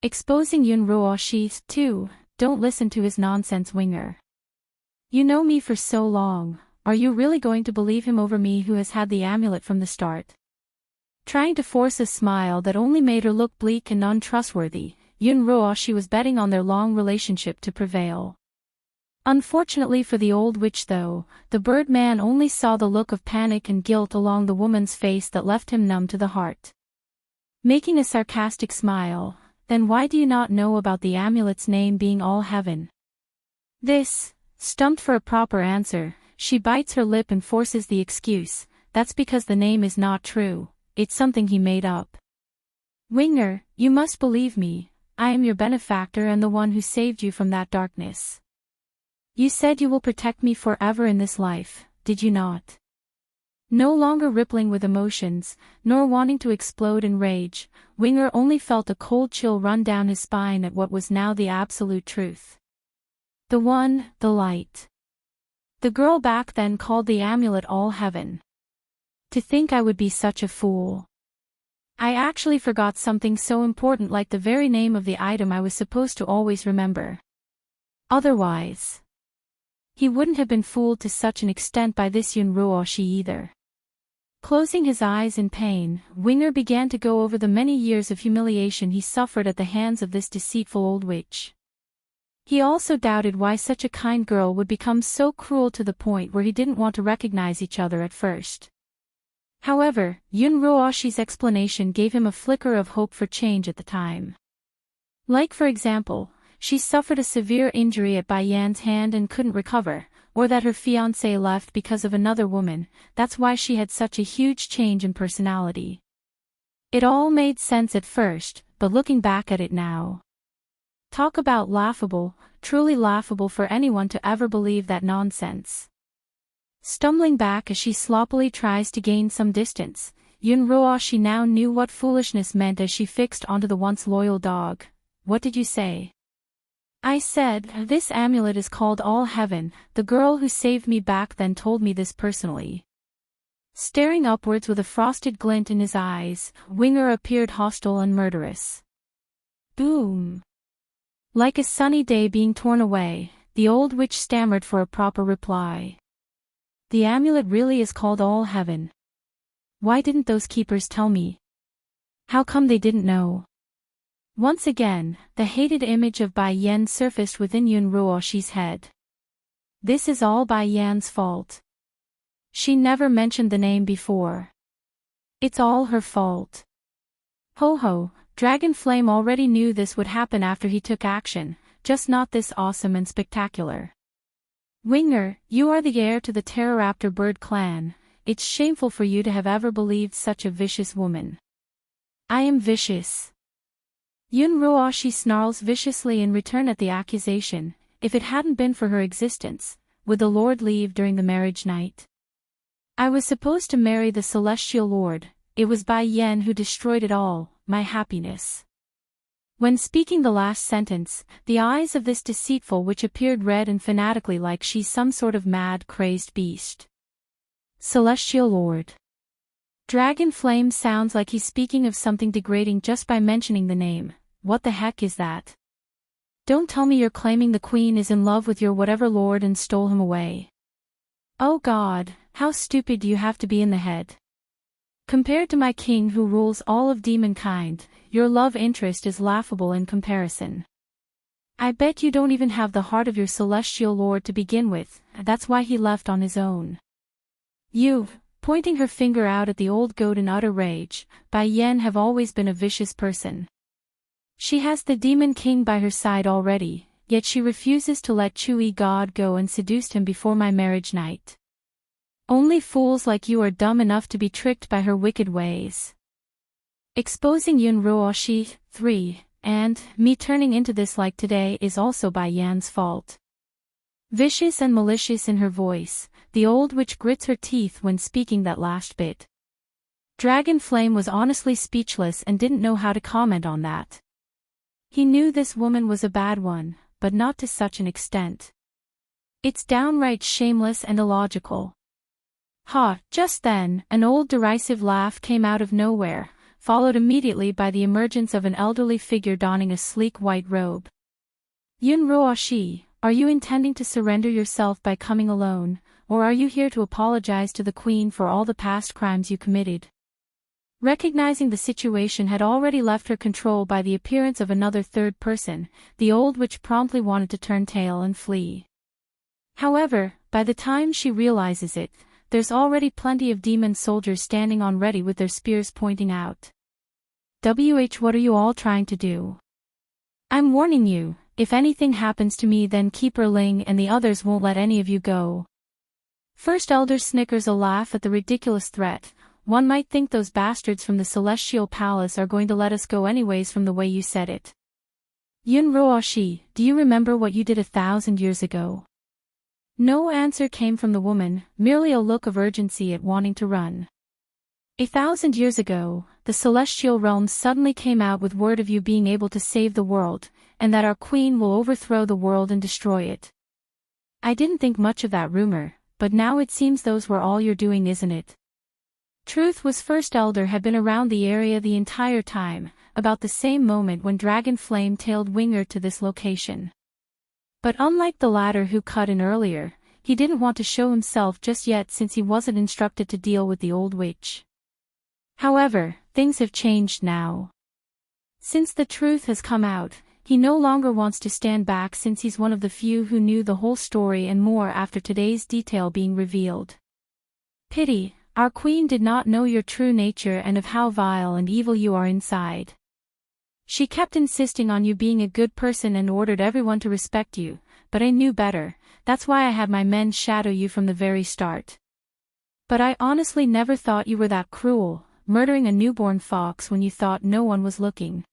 Exposing Yunruo Shi, too, don't listen to his nonsense, Winger. You know me for so long, are you really going to believe him over me who has had the amulet from the start? Trying to force a smile that only made her look bleak and untrustworthy, Yunruo Shi was betting on their long relationship to prevail. Unfortunately for the old witch though, the Birdman only saw the look of panic and guilt along the woman's face that left him numb to the heart. Making a sarcastic smile, then why do you not know about the amulet's name being All Heaven? This, stumped for a proper answer, she bites her lip and forces the excuse, that's because the name is not true, it's something he made up. Winger, you must believe me, I am your benefactor and the one who saved you from that darkness. You said you will protect me forever in this life, did you not? No longer rippling with emotions, nor wanting to explode in rage, Winger only felt a cold chill run down his spine at what was now the absolute truth. The one, the light. The girl back then called the amulet All Heaven. To think I would be such a fool. I actually forgot something so important like the very name of the item I was supposed to always remember. Otherwise, he wouldn't have been fooled to such an extent by this Yunruo Shi either. Closing his eyes in pain, Winger began to go over the many years of humiliation he suffered at the hands of this deceitful old witch. He also doubted why such a kind girl would become so cruel to the point where he didn't want to recognize each other at first. However, Yunruo Shi's explanation gave him a flicker of hope for change at the time. Like for example, she suffered a severe injury at Bai Yan's hand and couldn't recover, or that her fiancé left because of another woman, that's why she had such a huge change in personality. It all made sense at first, but looking back at it now. Talk about laughable, truly laughable for anyone to ever believe that nonsense. Stumbling back as she sloppily tries to gain some distance, Yunruo Shi now knew what foolishness meant as she fixed onto the once loyal dog. What did you say? I said, this amulet is called All Heaven, the girl who saved me back then told me this personally. Staring upwards with a frosted glint in his eyes, Winger appeared hostile and murderous. Boom! Like a sunny day being torn away, the old witch stammered for a proper reply. The amulet really is called All Heaven. Why didn't those keepers tell me? How come they didn't know? Once again, the hated image of Bai Yan surfaced within Yunruo Shi's head. This is all Bai Yan's fault. She never mentioned the name before. It's all her fault. Ho ho, Dragon Flame already knew this would happen after he took action, just not this awesome and spectacular. Winger, you are the heir to the Pteroraptor bird clan, it's shameful for you to have ever believed such a vicious woman. I am vicious. Yunruo Shi snarls viciously in return at the accusation. If it hadn't been for her existence, would the Lord leave during the marriage night? I was supposed to marry the Celestial Lord, it was Bai Yan who destroyed it all, my happiness. When speaking the last sentence, the eyes of this deceitful witch appeared red and fanatically like she's some sort of mad, crazed beast. Celestial Lord. Dragon Flame sounds like he's speaking of something degrading just by mentioning the name. What the heck is that? Don't tell me you're claiming the queen is in love with your whatever lord and stole him away. Oh God, how stupid do you have to be in the head? Compared to my king who rules all of demonkind, your love interest is laughable in comparison. I bet you don't even have the heart of your celestial lord to begin with, that's why he left on his own. You, pointing her finger out at the old goat in utter rage, Bai Yan have always been a vicious person. She has the demon king by her side already, yet she refuses to let Chui God go and seduced him before my marriage night. Only fools like you are dumb enough to be tricked by her wicked ways. Exposing Yunruo Shi, 3, and me turning into this like today is also Bai Yan's fault. Vicious and malicious in her voice, the old witch grits her teeth when speaking that last bit. Dragon Flame was honestly speechless and didn't know how to comment on that. He knew this woman was a bad one, but not to such an extent. It's downright shameless and illogical. Ha! Just then, an old derisive laugh came out of nowhere, followed immediately by the emergence of an elderly figure donning a sleek white robe. Yun Ruoshi, are you intending to surrender yourself by coming alone, or are you here to apologize to the queen for all the past crimes you committed? Recognizing the situation had already left her control by the appearance of another third person, the old witch promptly wanted to turn tail and flee. However, by the time she realizes it, there's already plenty of demon soldiers standing on ready with their spears pointing out. What are you all trying to do? I'm warning you, if anything happens to me then Keeper Ling and the others won't let any of you go. First Elder snickers a laugh at the ridiculous threat. One might think those bastards from the Celestial Palace are going to let us go anyways from the way you said it. Yun Ruoshi, do you remember what you did 1,000 years ago? No answer came from the woman, merely a look of urgency at wanting to run. 1,000 years ago, the celestial realm suddenly came out with word of you being able to save the world, and that our queen will overthrow the world and destroy it. I didn't think much of that rumor, but now it seems those were all you're doing, isn't it? Truth was First Elder had been around the area the entire time, about the same moment when Dragon Flame tailed Winger to this location. But unlike the latter who cut in earlier, he didn't want to show himself just yet since he wasn't instructed to deal with the old witch. However, things have changed now. Since the truth has come out, he no longer wants to stand back since he's one of the few who knew the whole story and more after today's detail being revealed. Pity, our queen did not know your true nature and of how vile and evil you are inside. She kept insisting on you being a good person and ordered everyone to respect you, but I knew better, that's why I had my men shadow you from the very start. But I honestly never thought you were that cruel, murdering a newborn fox when you thought no one was looking.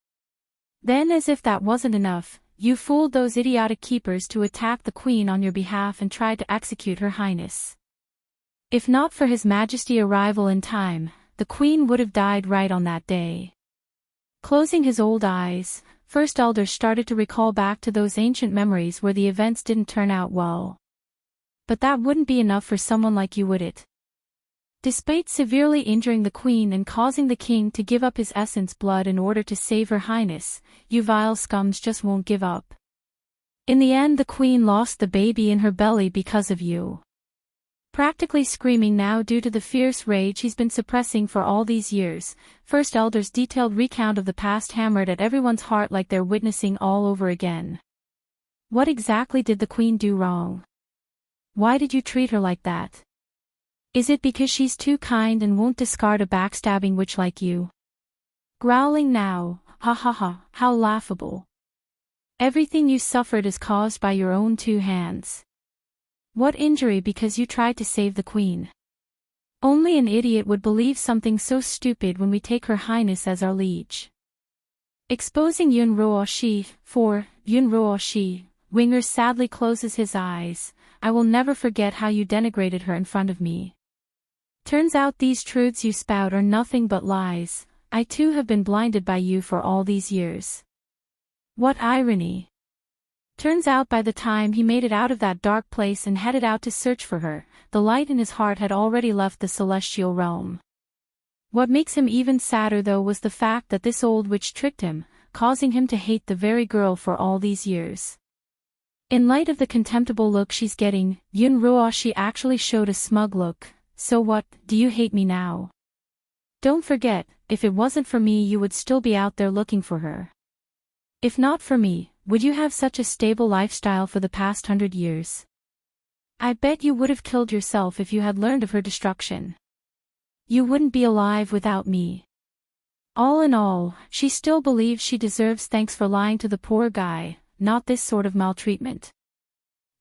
Then as if that wasn't enough, you fooled those idiotic keepers to attack the queen on your behalf and tried to execute her highness. If not for His Majesty's arrival in time, the queen would have died right on that day. Closing his old eyes, First Elder started to recall back to those ancient memories where the events didn't turn out well. But that wouldn't be enough for someone like you, would it? Despite severely injuring the queen and causing the king to give up his essence blood in order to save her highness, you vile scums just won't give up. In the end the queen lost the baby in her belly because of you. Practically screaming now due to the fierce rage he's been suppressing for all these years, First Elder's detailed recount of the past hammered at everyone's heart like they're witnessing all over again. What exactly did the queen do wrong? Why did you treat her like that? Is it because she's too kind and won't discard a backstabbing witch like you? Growling now, ha ha ha, how laughable. Everything you suffered is caused by your own two hands. What injury because you tried to save the queen? Only an idiot would believe something so stupid when we take her highness as our liege. Exposing Yun Ruoshi, Winger sadly closes his eyes. I will never forget how you denigrated her in front of me. Turns out these truths you spout are nothing but lies. I too have been blinded by you for all these years. What irony. Turns out by the time he made it out of that dark place and headed out to search for her, the light in his heart had already left the celestial realm. What makes him even sadder though was the fact that this old witch tricked him, causing him to hate the very girl for all these years. In light of the contemptible look she's getting, Yun Ruoshi actually showed a smug look. So what, do you hate me now? Don't forget, if it wasn't for me you would still be out there looking for her. If not for me, would you have such a stable lifestyle for the past 100 years? I bet you would have killed yourself if you had learned of her destruction. You wouldn't be alive without me. All in all, she still believes she deserves thanks for lying to the poor guy, not this sort of maltreatment.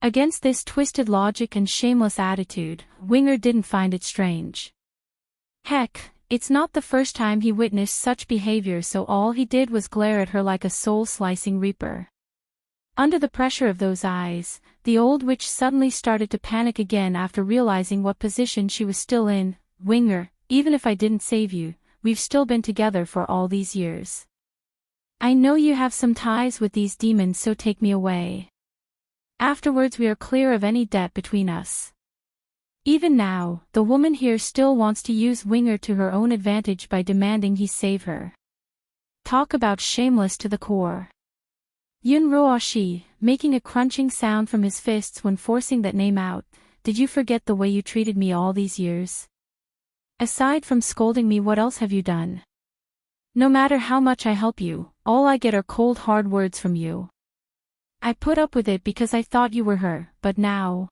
Against this twisted logic and shameless attitude, Winger didn't find it strange. Heck, it's not the first time he witnessed such behavior, so all he did was glare at her like a soul-slicing reaper. Under the pressure of those eyes, the old witch suddenly started to panic again after realizing what position she was still in. Winger, even if I didn't save you, we've still been together for all these years. I know you have some ties with these demons, so take me away. Afterwards we are clear of any debt between us. Even now, the woman here still wants to use Winger to her own advantage by demanding he save her. Talk about shameless to the core. Yun Ruoshi, making a crunching sound from his fists when forcing that name out, did you forget the way you treated me all these years? Aside from scolding me, what else have you done? No matter how much I help you, all I get are cold hard words from you. I put up with it because I thought you were her, but now...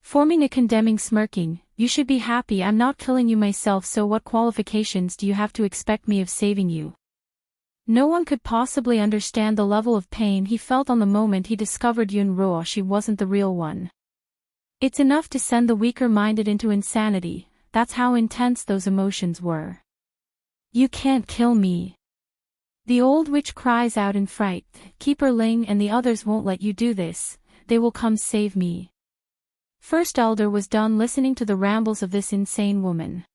Forming a condemning smirking, you should be happy I'm not killing you myself, so what qualifications do you have to expect me of saving you? No one could possibly understand the level of pain he felt on the moment he discovered Yun Ruoshi wasn't the real one. It's enough to send the weaker-minded into insanity, that's how intense those emotions were. You can't kill me. The old witch cries out in fright, Keeper Ling and the others won't let you do this, they will come save me. First Elder was done listening to the rambles of this insane woman.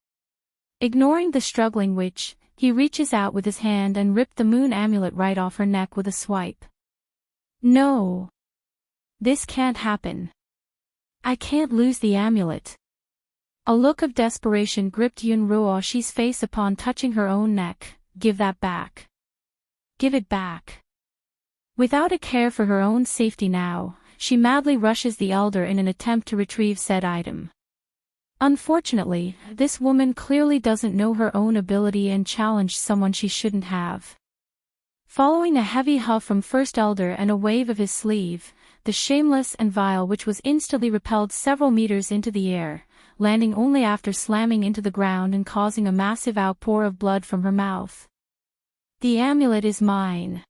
Ignoring the struggling witch, he reaches out with his hand and ripped the moon amulet right off her neck with a swipe. No. This can't happen. I can't lose the amulet. A look of desperation gripped Yun Ruoshi's face upon touching her own neck. Give that back. Give it back. Without a care for her own safety now, she madly rushes the elder in an attempt to retrieve said item. Unfortunately, this woman clearly doesn't know her own ability and challenged someone she shouldn't have. Following a heavy huff from First Elder and a wave of his sleeve, the shameless and vile witch was instantly repelled several meters into the air, landing only after slamming into the ground and causing a massive outpour of blood from her mouth. The amulet is mine.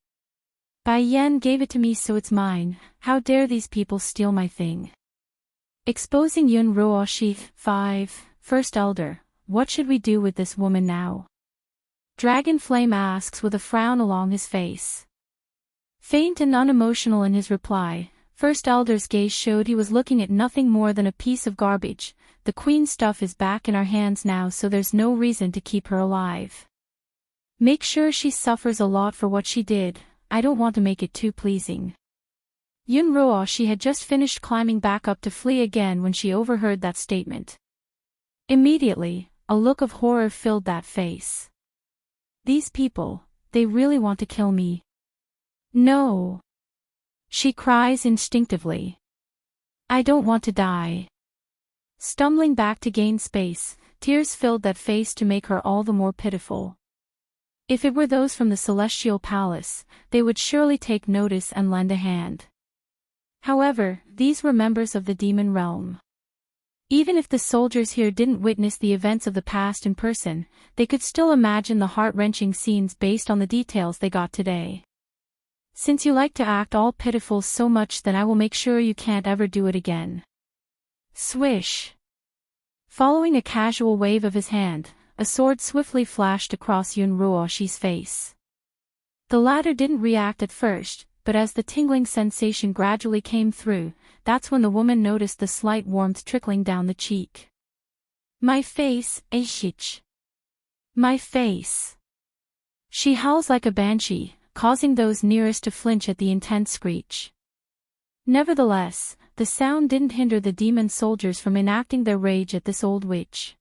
Bai Yen gave it to me, so it's mine. How dare these people steal my thing? Exposing Yun Ruoshi. 5. First Elder, what should we do with this woman now? Dragon Flame asks with a frown along his face. Faint and unemotional in his reply, First Elder's gaze showed he was looking at nothing more than a piece of garbage. The queen's stuff is back in our hands now, so there's no reason to keep her alive. Make sure she suffers a lot for what she did. I don't want to make it too pleasing. Yun Ruoshi had just finished climbing back up to flee again when she overheard that statement. Immediately, a look of horror filled that face. These people, they really want to kill me. No. She cries instinctively. I don't want to die. Stumbling back to gain space, tears filled that face to make her all the more pitiful. If it were those from the Celestial Palace, they would surely take notice and lend a hand. However, these were members of the demon realm. Even if the soldiers here didn't witness the events of the past in person, they could still imagine the heart-wrenching scenes based on the details they got today. Since you like to act all pitiful so much, then I will make sure you can't ever do it again. Swish. Following a casual wave of his hand, a sword swiftly flashed across Yun Ruoshi's face. The latter didn't react at first, but as the tingling sensation gradually came through, that's when the woman noticed the slight warmth trickling down the cheek. My face, Eishich. My face. She howls like a banshee, causing those nearest to flinch at the intense screech. Nevertheless, the sound didn't hinder the demon soldiers from enacting their rage at this old witch.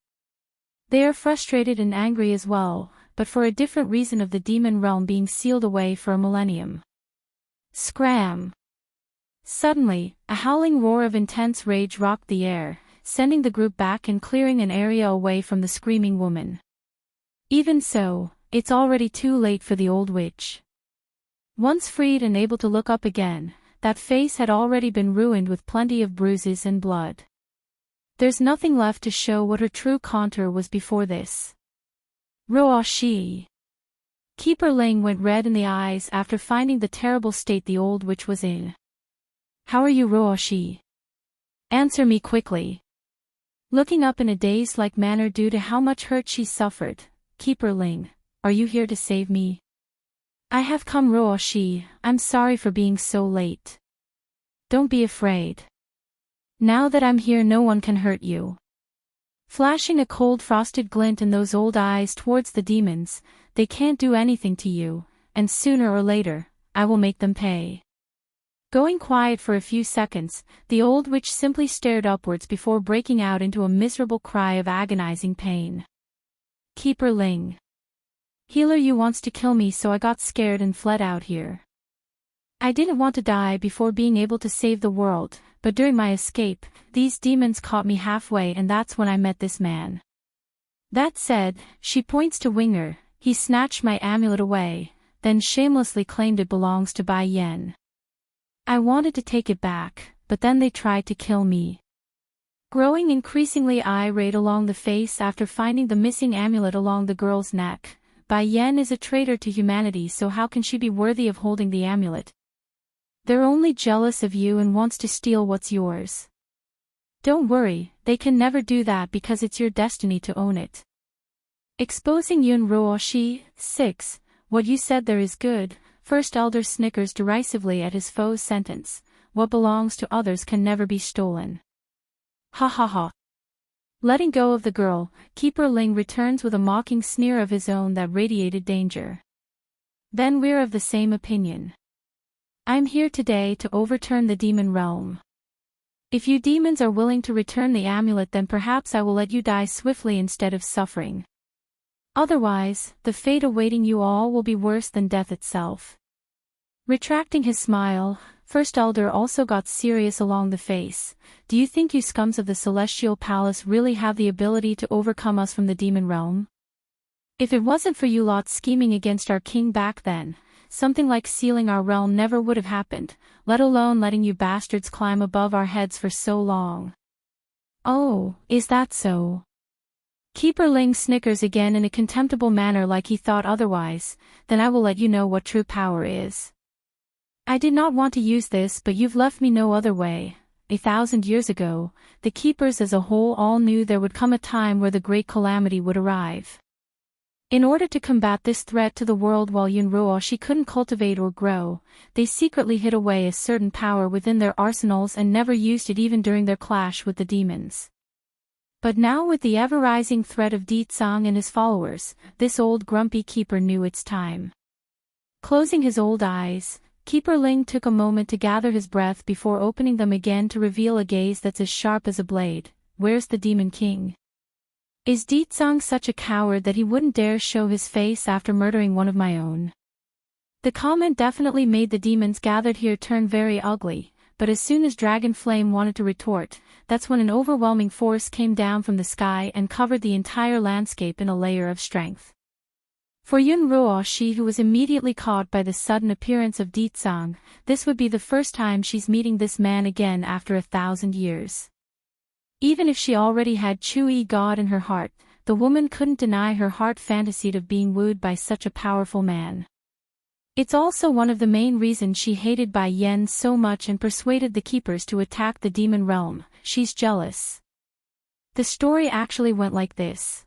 They are frustrated and angry as well, but for a different reason of the demon realm being sealed away for a millennium. Scram! Suddenly, a howling roar of intense rage rocked the air, sending the group back and clearing an area away from the screaming woman. Even so, it's already too late for the old witch. Once freed and able to look up again, that face had already been ruined with plenty of bruises and blood. There's nothing left to show what her true contour was before this. Ruoshi. Keeper Ling went red in the eyes after finding the terrible state the old witch was in. How are you, Ruoshi? Answer me quickly. Looking up in a dazed-like manner due to how much hurt she suffered, Keeper Ling, are you here to save me? I have come, Ruoshi. I'm sorry for being so late. Don't be afraid. Now that I'm here, no one can hurt you. Flashing a cold frosted glint in those old eyes towards the demons, they can't do anything to you, and sooner or later, I will make them pay. Going quiet for a few seconds, the old witch simply stared upwards before breaking out into a miserable cry of agonizing pain. Keeper Ling. Healer, you wants to kill me, so I got scared and fled out here. I didn't want to die before being able to save the world, but during my escape, these demons caught me halfway, and that's when I met this man. That said, she points to Winger, he snatched my amulet away, then shamelessly claimed it belongs to Bai Yen. I wanted to take it back, but then they tried to kill me. Growing increasingly irate along the face after finding the missing amulet along the girl's neck, Bai Yen is a traitor to humanity, so how can she be worthy of holding the amulet? They're only jealous of you and wants to steal what's yours. Don't worry, they can never do that because it's your destiny to own it. Exposing Yun Ruoshi, 6, what you said there is good. First Elder snickers derisively at his foe's sentence, what belongs to others can never be stolen. Ha ha ha. Letting go of the girl, Keeper Ling returns with a mocking sneer of his own that radiated danger. Then we're of the same opinion. I'm here today to overturn the demon realm. If you demons are willing to return the amulet, then perhaps I will let you die swiftly instead of suffering. Otherwise, the fate awaiting you all will be worse than death itself. Retracting his smile, First Elder also got serious along the face. Do you think you scums of the Celestial Palace really have the ability to overcome us from the demon realm? If it wasn't for you lot scheming against our king back then, something like sealing our realm never would have happened, let alone letting you bastards climb above our heads for so long. Oh, is that so? Keeper Ling snickers again in a contemptible manner, like he thought otherwise. Then I will let you know what true power is. I did not want to use this, but you've left me no other way. 1,000 years ago, the keepers as a whole all knew there would come a time where the great calamity would arrive. In order to combat this threat to the world while Yun Ruoshi couldn't cultivate or grow, they secretly hid away a certain power within their arsenals and never used it even during their clash with the demons. But now, with the ever-rising threat of Ditsang and his followers, this old grumpy keeper knew its time. Closing his old eyes, Keeper Ling took a moment to gather his breath before opening them again to reveal a gaze that's as sharp as a blade. Where's the Demon King? Is Ditsang such a coward that he wouldn't dare show his face after murdering one of my own? The comment definitely made the demons gathered here turn very ugly, but as soon as Dragon Flame wanted to retort, that's when an overwhelming force came down from the sky and covered the entire landscape in a layer of strength. For Yun Ruoshi, who was immediately caught by the sudden appearance of Ditsang, this would be the first time she's meeting this man again after 1,000 years. Even if she already had Chui God in her heart, the woman couldn't deny her heart fantasied of being wooed by such a powerful man. It's also one of the main reasons she hated Bai Yen so much and persuaded the keepers to attack the demon realm. She's jealous. The story actually went like this.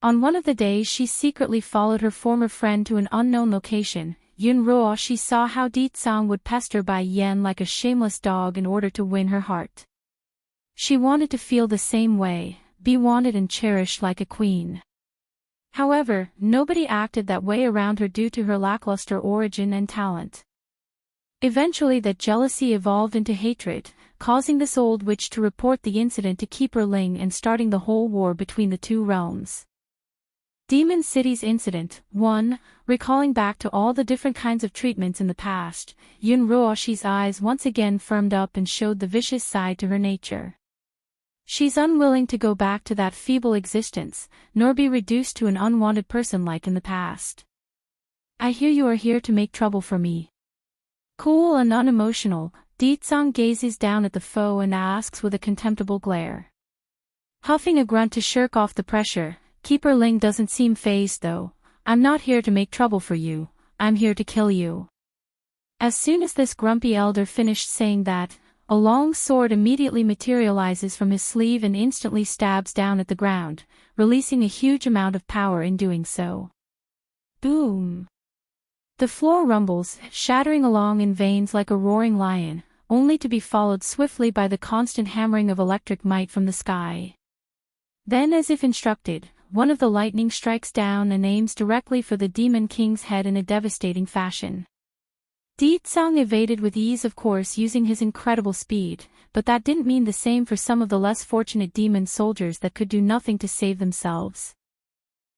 On one of the days she secretly followed her former friend to an unknown location. Yun Ruoshi saw how Ditsang would pester Bai Yen like a shameless dog in order to win her heart. She wanted to feel the same way, be wanted and cherished like a queen. However, nobody acted that way around her due to her lackluster origin and talent. Eventually that jealousy evolved into hatred, causing this old witch to report the incident to Keeper Ling and starting the whole war between the two realms. Demon City's Incident 1. Recalling back to all the different kinds of treatments in the past, Yun Ruoshi's eyes once again firmed up and showed the vicious side to her nature. She's unwilling to go back to that feeble existence, nor be reduced to an unwanted person like in the past. I hear you are here to make trouble for me. Cool and unemotional, Ditsang gazes down at the foe and asks with a contemptible glare. Huffing a grunt to shirk off the pressure, Keeper Ling doesn't seem fazed though. I'm not here to make trouble for you, I'm here to kill you. As soon as this grumpy elder finished saying that, a long sword immediately materializes from his sleeve and instantly stabs down at the ground, releasing a huge amount of power in doing so. Boom! The floor rumbles, shattering along in veins like a roaring lion, only to be followed swiftly by the constant hammering of electric might from the sky. Then, as if instructed, one of the lightning strikes down and aims directly for the Demon King's head in a devastating fashion. Song evaded with ease, of course, using his incredible speed, but that didn't mean the same for some of the less fortunate demon soldiers that could do nothing to save themselves.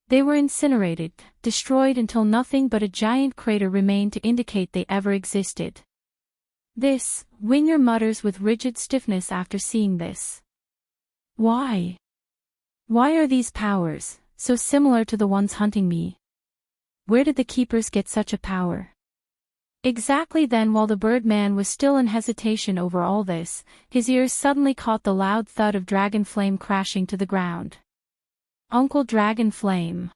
They were incinerated, destroyed until nothing but a giant crater remained to indicate they ever existed. This, Winger mutters with rigid stiffness after seeing this. Why? Why are these powers so similar to the ones hunting me? Where did the keepers get such a power? Exactly then, while the Birdman was still in hesitation over all this, his ears suddenly caught the loud thud of Dragon Flame crashing to the ground. Uncle Dragon Flame.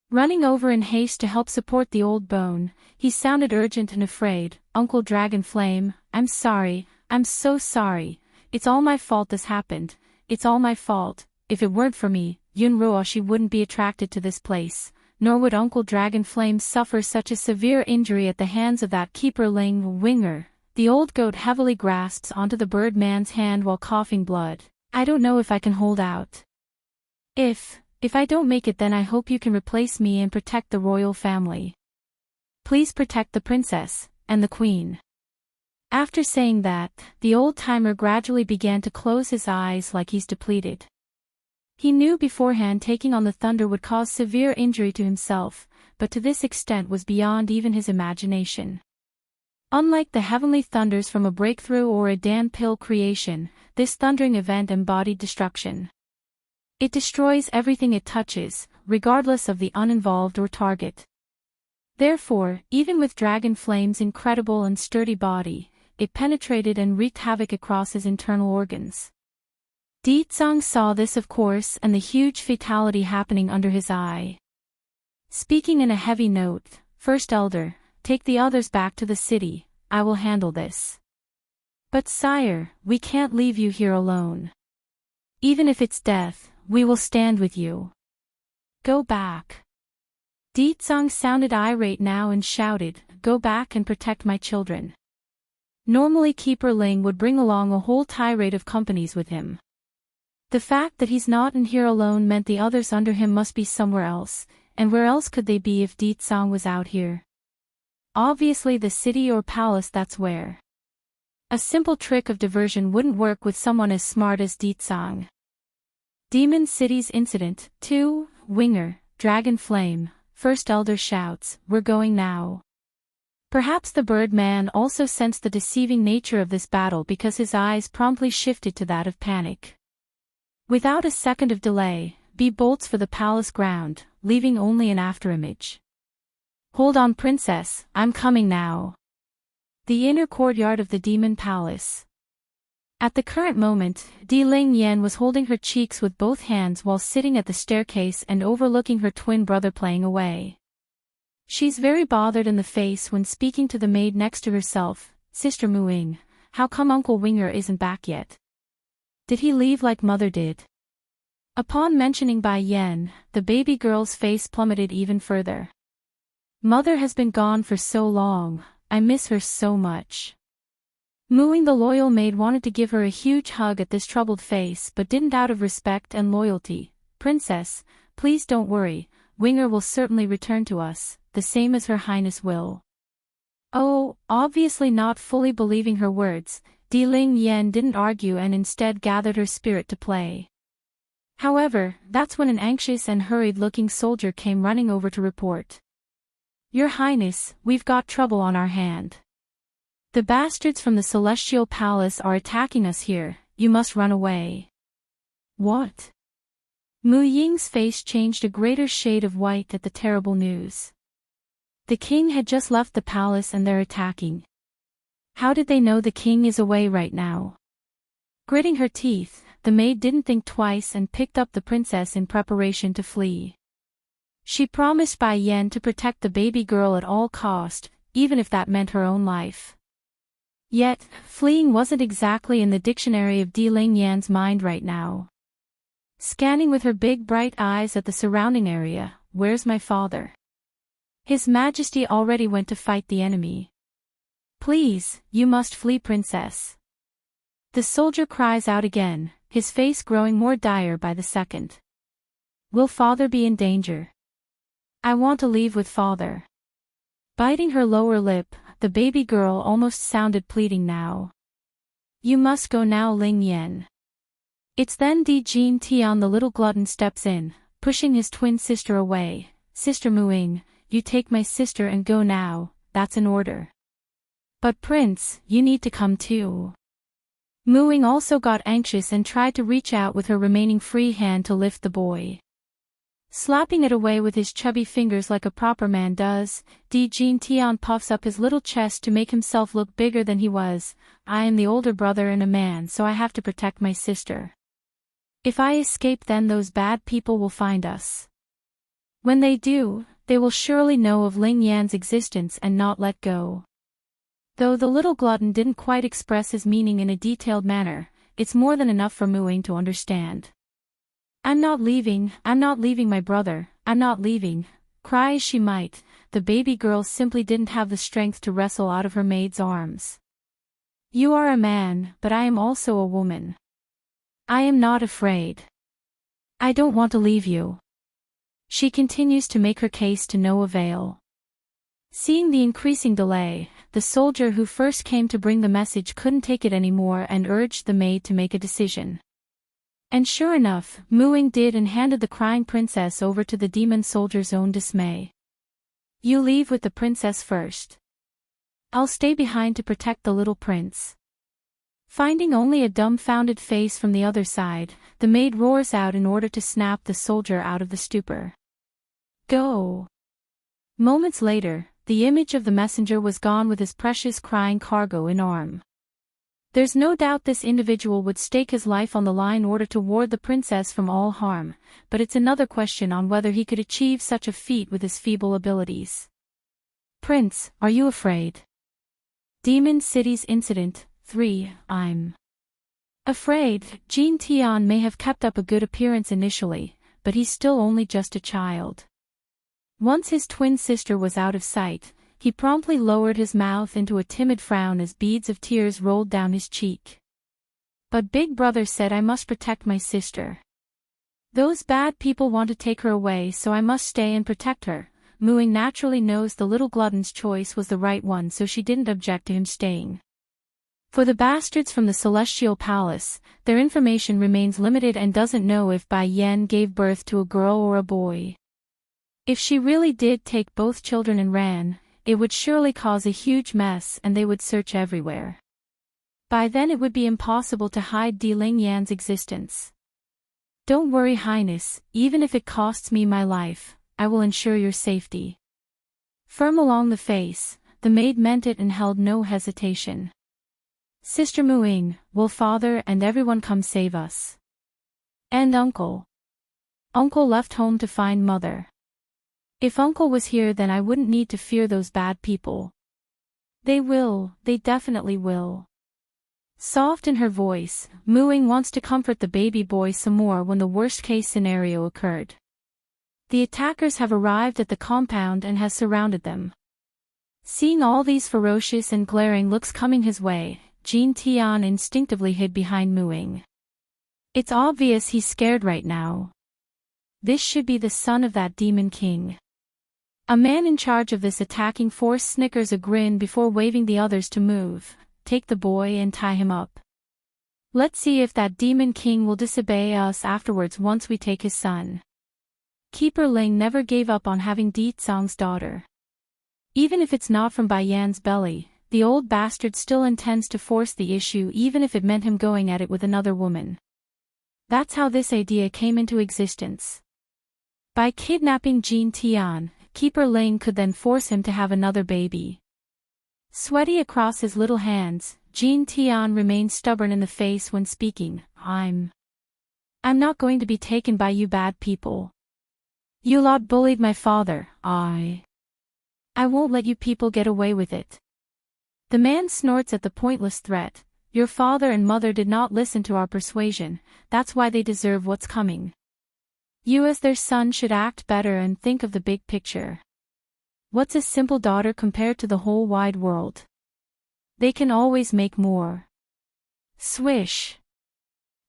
Running over in haste to help support the old bone, he sounded urgent and afraid. Uncle Dragon Flame, I'm sorry, I'm so sorry. It's all my fault this happened. It's all my fault. If it weren't for me, Yunruoshi wouldn't be attracted to this place, nor would Uncle Dragon Flame suffer such a severe injury at the hands of that keeperling Winger. The old goat heavily grasps onto the Birdman's hand while coughing blood. I don't know if I can hold out. If I don't make it, then I hope you can replace me and protect the royal family. Please protect the princess, and the queen. After saying that, the old-timer gradually began to close his eyes like he's depleted. He knew beforehand taking on the thunder would cause severe injury to himself, but to this extent was beyond even his imagination. Unlike the heavenly thunders from a breakthrough or a Dan Pill creation, this thundering event embodied destruction. It destroys everything it touches, regardless of the uninvolved or target. Therefore, even with Dragon Flame's incredible and sturdy body, it penetrated and wreaked havoc across his internal organs. Song saw this, of course, and the huge fatality happening under his eye. Speaking in a heavy note, First Elder, take the others back to the city, I will handle this. But sire, we can't leave you here alone. Even if it's death, we will stand with you. Go back. Song sounded irate now and shouted, go back and protect my children. Normally Keeper Ling would bring along a whole tirade of companies with him. The fact that he's not in here alone meant the others under him must be somewhere else, and where else could they be if Song was out here? Obviously the city or palace, that's where. A simple trick of diversion wouldn't work with someone as smart as Song. Demon City's Incident 2, Winger, Dragon Flame, First Elder shouts, we're going now. Perhaps the Birdman also sensed the deceiving nature of this battle because his eyes promptly shifted to that of panic. Without a second of delay, B bolts for the palace ground, leaving only an afterimage. Hold on, princess, I'm coming now. The inner courtyard of the demon palace. At the current moment, Di Ling Yan was holding her cheeks with both hands while sitting at the staircase and overlooking her twin brother playing away. She's very bothered in the face when speaking to the maid next to herself, Sister Muing, how come Uncle Winger isn't back yet? Did he leave like Mother did? Upon mentioning Bai Yen, the baby girl's face plummeted even further. Mother has been gone for so long, I miss her so much. Muing the loyal maid wanted to give her a huge hug at this troubled face but didn't out of respect and loyalty. Princess, please don't worry, Winger will certainly return to us, the same as Her Highness will. Oh, obviously not fully believing her words, Di Ling Yan didn't argue and instead gathered her spirit to play. However, that's when an anxious and hurried-looking soldier came running over to report. Your Highness, we've got trouble on our hand. The bastards from the Celestial Palace are attacking us here, you must run away. What? Mu Ying's face changed a greater shade of white at the terrible news. The king had just left the palace and they're attacking. How did they know the king is away right now? Gritting her teeth, the maid didn't think twice and picked up the princess in preparation to flee. She promised Bai Yen to protect the baby girl at all cost, even if that meant her own life. Yet, fleeing wasn't exactly in the dictionary of Di Ling Yan's mind right now. Scanning with her big bright eyes at the surrounding area, where's my father? His Majesty already went to fight the enemy. Please, you must flee, princess. The soldier cries out again, his face growing more dire by the second. Will father be in danger? I want to leave with father. Biting her lower lip, the baby girl almost sounded pleading now. You must go now, Ling Yan. It's then Jin Tian, the little glutton, steps in, pushing his twin sister away. Sister Muing, you take my sister and go now, that's an order. But Prince, you need to come too. Muing also got anxious and tried to reach out with her remaining free hand to lift the boy. Slapping it away with his chubby fingers like a proper man does, Jin Tian puffs up his little chest to make himself look bigger than he was. I am the older brother and a man, so I have to protect my sister. If I escape, then those bad people will find us. When they do, they will surely know of Ling Yan's existence and not let go. Though the little glutton didn't quite express his meaning in a detailed manner, it's more than enough for Muing to understand. I'm not leaving my brother, I'm not leaving. Cry as she might, the baby girl simply didn't have the strength to wrestle out of her maid's arms. You are a man, but I am also a woman. I am not afraid. I don't want to leave you. She continues to make her case to no avail. Seeing the increasing delay, the soldier who first came to bring the message couldn't take it anymore and urged the maid to make a decision. And sure enough, Muing did, and handed the crying princess over to the demon soldier's own dismay. You leave with the princess first. I'll stay behind to protect the little prince. Finding only a dumbfounded face from the other side, the maid roars out in order to snap the soldier out of the stupor. Go! Moments later, the image of the messenger was gone with his precious crying cargo in arm. There's no doubt this individual would stake his life on the line in order to ward the princess from all harm, but it's another question on whether he could achieve such a feat with his feeble abilities. Prince, are you afraid? Demon Cities Incident 3. I'm afraid. Jin Tian may have kept up a good appearance initially, but he's still only just a child. Once his twin sister was out of sight, he promptly lowered his mouth into a timid frown as beads of tears rolled down his cheek. But Big Brother said I must protect my sister. Those bad people want to take her away, so I must stay and protect her. Muing naturally knows the little glutton's choice was the right one, so she didn't object to him staying. For the bastards from the Celestial Palace, their information remains limited and doesn't know if Bai Yan gave birth to a girl or a boy. If she really did take both children and ran, it would surely cause a huge mess and they would search everywhere. By then it would be impossible to hide Ling Yan's existence. Don't worry, Highness, even if it costs me my life, I will ensure your safety. Firm along the face, the maid meant it and held no hesitation. Sister Muing, will Father and everyone come save us? And Uncle? Uncle left home to find Mother. If Uncle was here, then I wouldn't need to fear those bad people. They definitely will. Soft in her voice, Muing wants to comfort the baby boy some more when the worst-case scenario occurred. The attackers have arrived at the compound and has surrounded them. Seeing all these ferocious and glaring looks coming his way, Jin Tian instinctively hid behind Muing. It's obvious he's scared right now. This should be the son of that demon king. A man in charge of this attacking force snickers a grin before waving the others to move. Take the boy and tie him up. Let's see if that demon king will disobey us afterwards once we take his son. Keeper Ling never gave up on having Di Tsang's daughter. Even if it's not from Bai Yan's belly, the old bastard still intends to force the issue, even if it meant him going at it with another woman. That's how this idea came into existence. By kidnapping Jin Tian, Keeper Ling could then force him to have another baby. Sweaty across his little hands, Jin Tian remained stubborn in the face when speaking. I'm not going to be taken by you bad people. You lot bullied my father. I won't let you people get away with it. The man snorts at the pointless threat. Your father and mother did not listen to our persuasion, that's why they deserve what's coming. You as their son should act better and think of the big picture. What's a simple daughter compared to the whole wide world? They can always make more. Swish.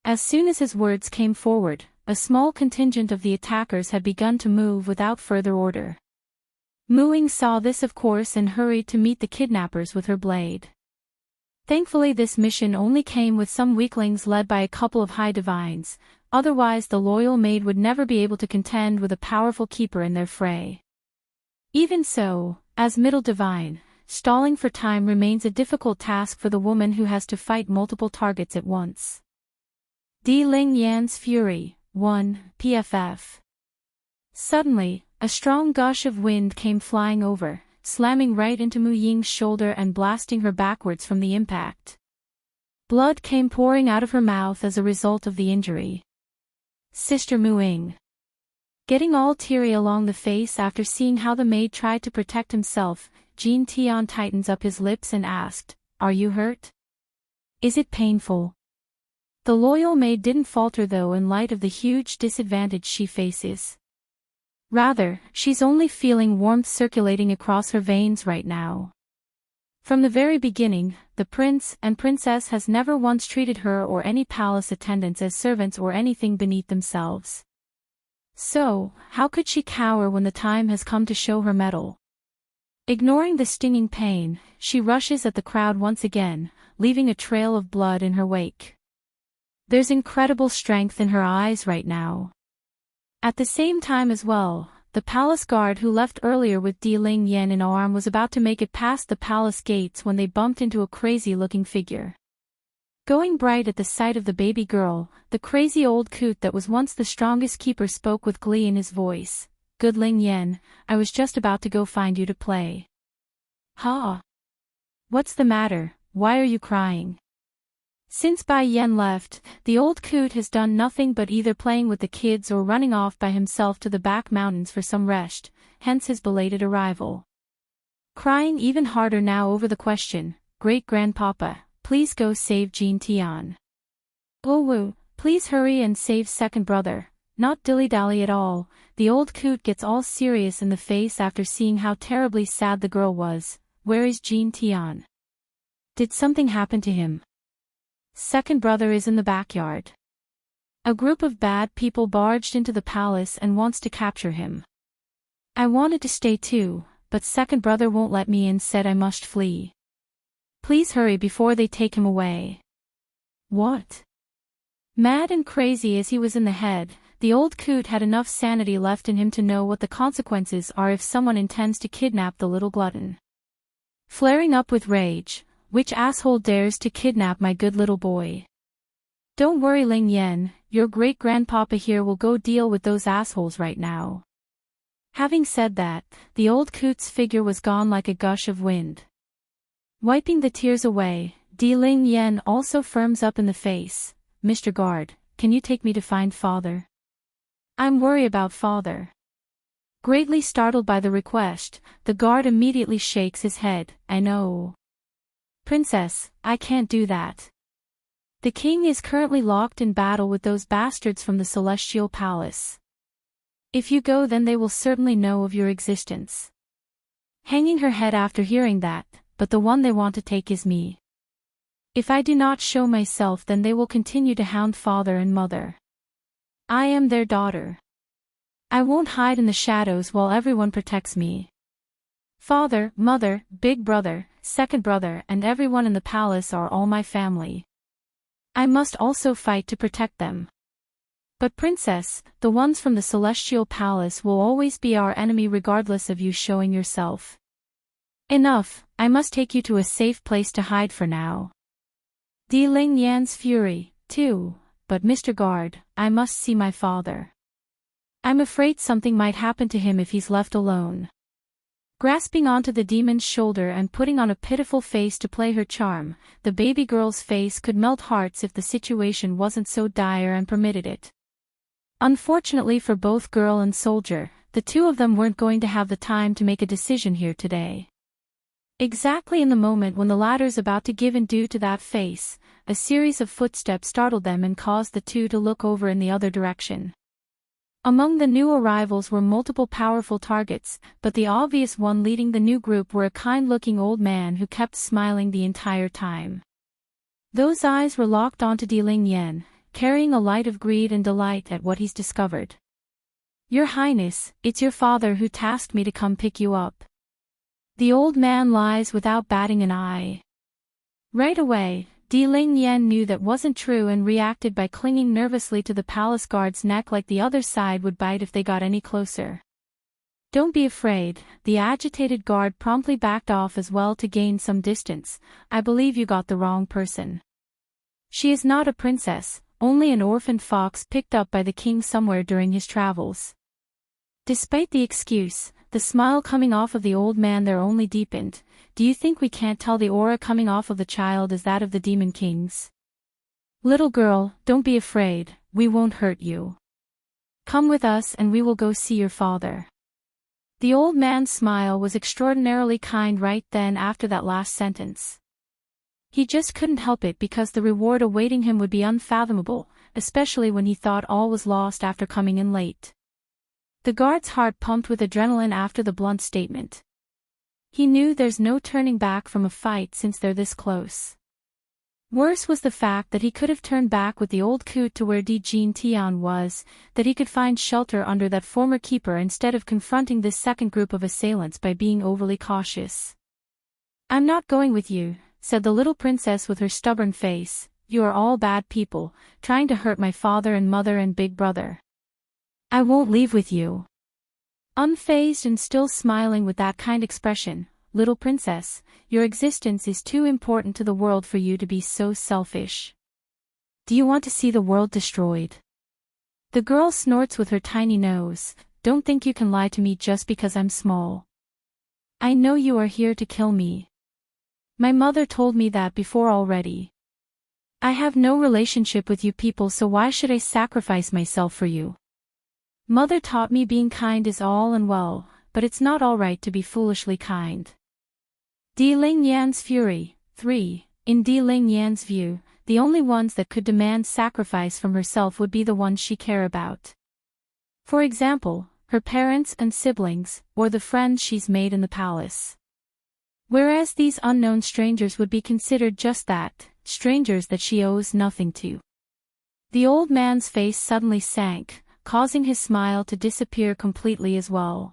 As soon as his words came forward, a small contingent of the attackers had begun to move without further order. Mu saw this of course and hurried to meet the kidnappers with her blade. Thankfully this mission only came with some weaklings led by a couple of high divines, otherwise the loyal maid would never be able to contend with a powerful keeper in their fray. Even so, as middle divine, stalling for time remains a difficult task for the woman who has to fight multiple targets at once. Di Ling Yan's Fury, 1, PFF. Suddenly, a strong gush of wind came flying over, slamming right into Mu Ying's shoulder and blasting her backwards from the impact. Blood came pouring out of her mouth as a result of the injury. Sister Mu Ying. Getting all teary along the face after seeing how the maid tried to protect himself, Jean Tian tightens up his lips and asked, "Are you hurt? Is it painful?" The loyal maid didn't falter though in light of the huge disadvantage she faces. Rather, she's only feeling warmth circulating across her veins right now. From the very beginning, the prince and princess has never once treated her or any palace attendants as servants or anything beneath themselves. So, how could she cower when the time has come to show her mettle? Ignoring the stinging pain, she rushes at the crowd once again, leaving a trail of blood in her wake. There's incredible strength in her eyes right now. At the same time as well, the palace guard who left earlier with Di Ling Yan in arm was about to make it past the palace gates when they bumped into a crazy-looking figure. Going bright at the sight of the baby girl, the crazy old coot that was once the strongest keeper spoke with glee in his voice. "Good Ling Yan, I was just about to go find you to play." "Ha! What's the matter, why are you crying?" Since Bai Yan left, the old coot has done nothing but either playing with the kids or running off by himself to the back mountains for some rest, hence his belated arrival. Crying even harder now over the question, "Great-grandpapa, please go save Jean Tian." "Oh woo, please hurry and save second brother," not dilly-dally at all, the old coot gets all serious in the face after seeing how terribly sad the girl was. "Where is Jean Tian? Did something happen to him?" "Second brother is in the backyard. A group of bad people barged into the palace and wants to capture him. I wanted to stay too, but second brother won't let me in, said I must flee. Please hurry before they take him away." What? Mad and crazy as he was in the head, the old coot had enough sanity left in him to know what the consequences are if someone intends to kidnap the little glutton. Flaring up with rage, "Which asshole dares to kidnap my good little boy? Don't worry Ling Yan, your great-grandpapa here will go deal with those assholes right now." Having said that, the old coot's figure was gone like a gush of wind. Wiping the tears away, Di Ling Yan also firms up in the face. "Mr. Guard, can you take me to find father? I'm worried about father." Greatly startled by the request, the guard immediately shakes his head. "I know. Princess, I can't do that. The king is currently locked in battle with those bastards from the Celestial Palace. If you go then they will certainly know of your existence." Hanging her head after hearing that, "But the one they want to take is me. If I do not show myself then they will continue to hound father and mother. I am their daughter. I won't hide in the shadows while everyone protects me. Father, mother, big brother, second brother and everyone in the palace are all my family. I must also fight to protect them. But princess, the ones from the Celestial Palace will always be our enemy regardless of you showing yourself. Enough, I must take you to a safe place to hide for now." Di Ling Yan's Fury, 2, "But Mr. Guard, I must see my father. I'm afraid something might happen to him if he's left alone." Grasping onto the demon's shoulder and putting on a pitiful face to play her charm, the baby girl's face could melt hearts if the situation wasn't so dire and permitted it. Unfortunately for both girl and soldier, the two of them weren't going to have the time to make a decision here today. Exactly in the moment when the latter's about to give in due to that face, a series of footsteps startled them and caused the two to look over in the other direction. Among the new arrivals were multiple powerful targets, but the obvious one leading the new group were a kind-looking old man who kept smiling the entire time. Those eyes were locked onto Di Ling Yan, carrying a light of greed and delight at what he's discovered. "Your Highness, it's your father who tasked me to come pick you up." The old man lies without batting an eye. Right away, Di Ling Yan knew that wasn't true and reacted by clinging nervously to the palace guard's neck like the other side would bite if they got any closer. Don't be afraid, the agitated guard promptly backed off as well to gain some distance. I believe you got the wrong person. She is not a princess, only an orphaned fox picked up by the king somewhere during his travels. Despite the excuse, the smile coming off of the old man there only deepened. Do you think we can't tell the aura coming off of the child is that of the demon kings? Little girl, don't be afraid, we won't hurt you. Come with us and we will go see your father. The old man's smile was extraordinarily kind right then after that last sentence. He just couldn't help it because the reward awaiting him would be unfathomable, especially when he thought all was lost after coming in late. The guard's heart pumped with adrenaline after the blunt statement. He knew there's no turning back from a fight since they're this close. Worse was the fact that he could have turned back with the old coot to where Di Jin Tian was, that he could find shelter under that former keeper instead of confronting this second group of assailants by being overly cautious. I'm not going with you, said the little princess with her stubborn face. You are all bad people, trying to hurt my father and mother and big brother. I won't leave with you. Unfazed and still smiling with that kind expression, little princess, your existence is too important to the world for you to be so selfish. Do you want to see the world destroyed? The girl snorts with her tiny nose. Don't think you can lie to me just because I'm small. I know you are here to kill me. My mother told me that before already. I have no relationship with you people, so why should I sacrifice myself for you? Mother taught me being kind is all and well, but it's not all right to be foolishly kind. Di Ling Yan's fury. 3. In Di Ling Yan's view, the only ones that could demand sacrifice from herself would be the ones she cared about. For example, her parents and siblings, or the friends she's made in the palace. Whereas these unknown strangers would be considered just that, strangers that she owes nothing to. The old man's face suddenly sank, causing his smile to disappear completely as well.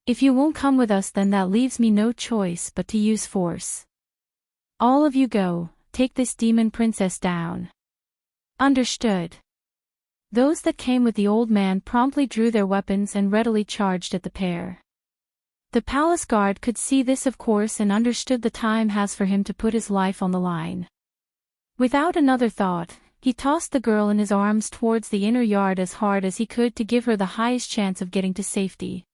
If you won't come with us, then that leaves me no choice but to use force. All of you go, take this demon princess down. Understood. Those that came with the old man promptly drew their weapons and readily charged at the pair. The palace guard could see this of course and understood the time has for him to put his life on the line. Without another thought, he tossed the girl in his arms towards the inner yard as hard as he could to give her the highest chance of getting to safety.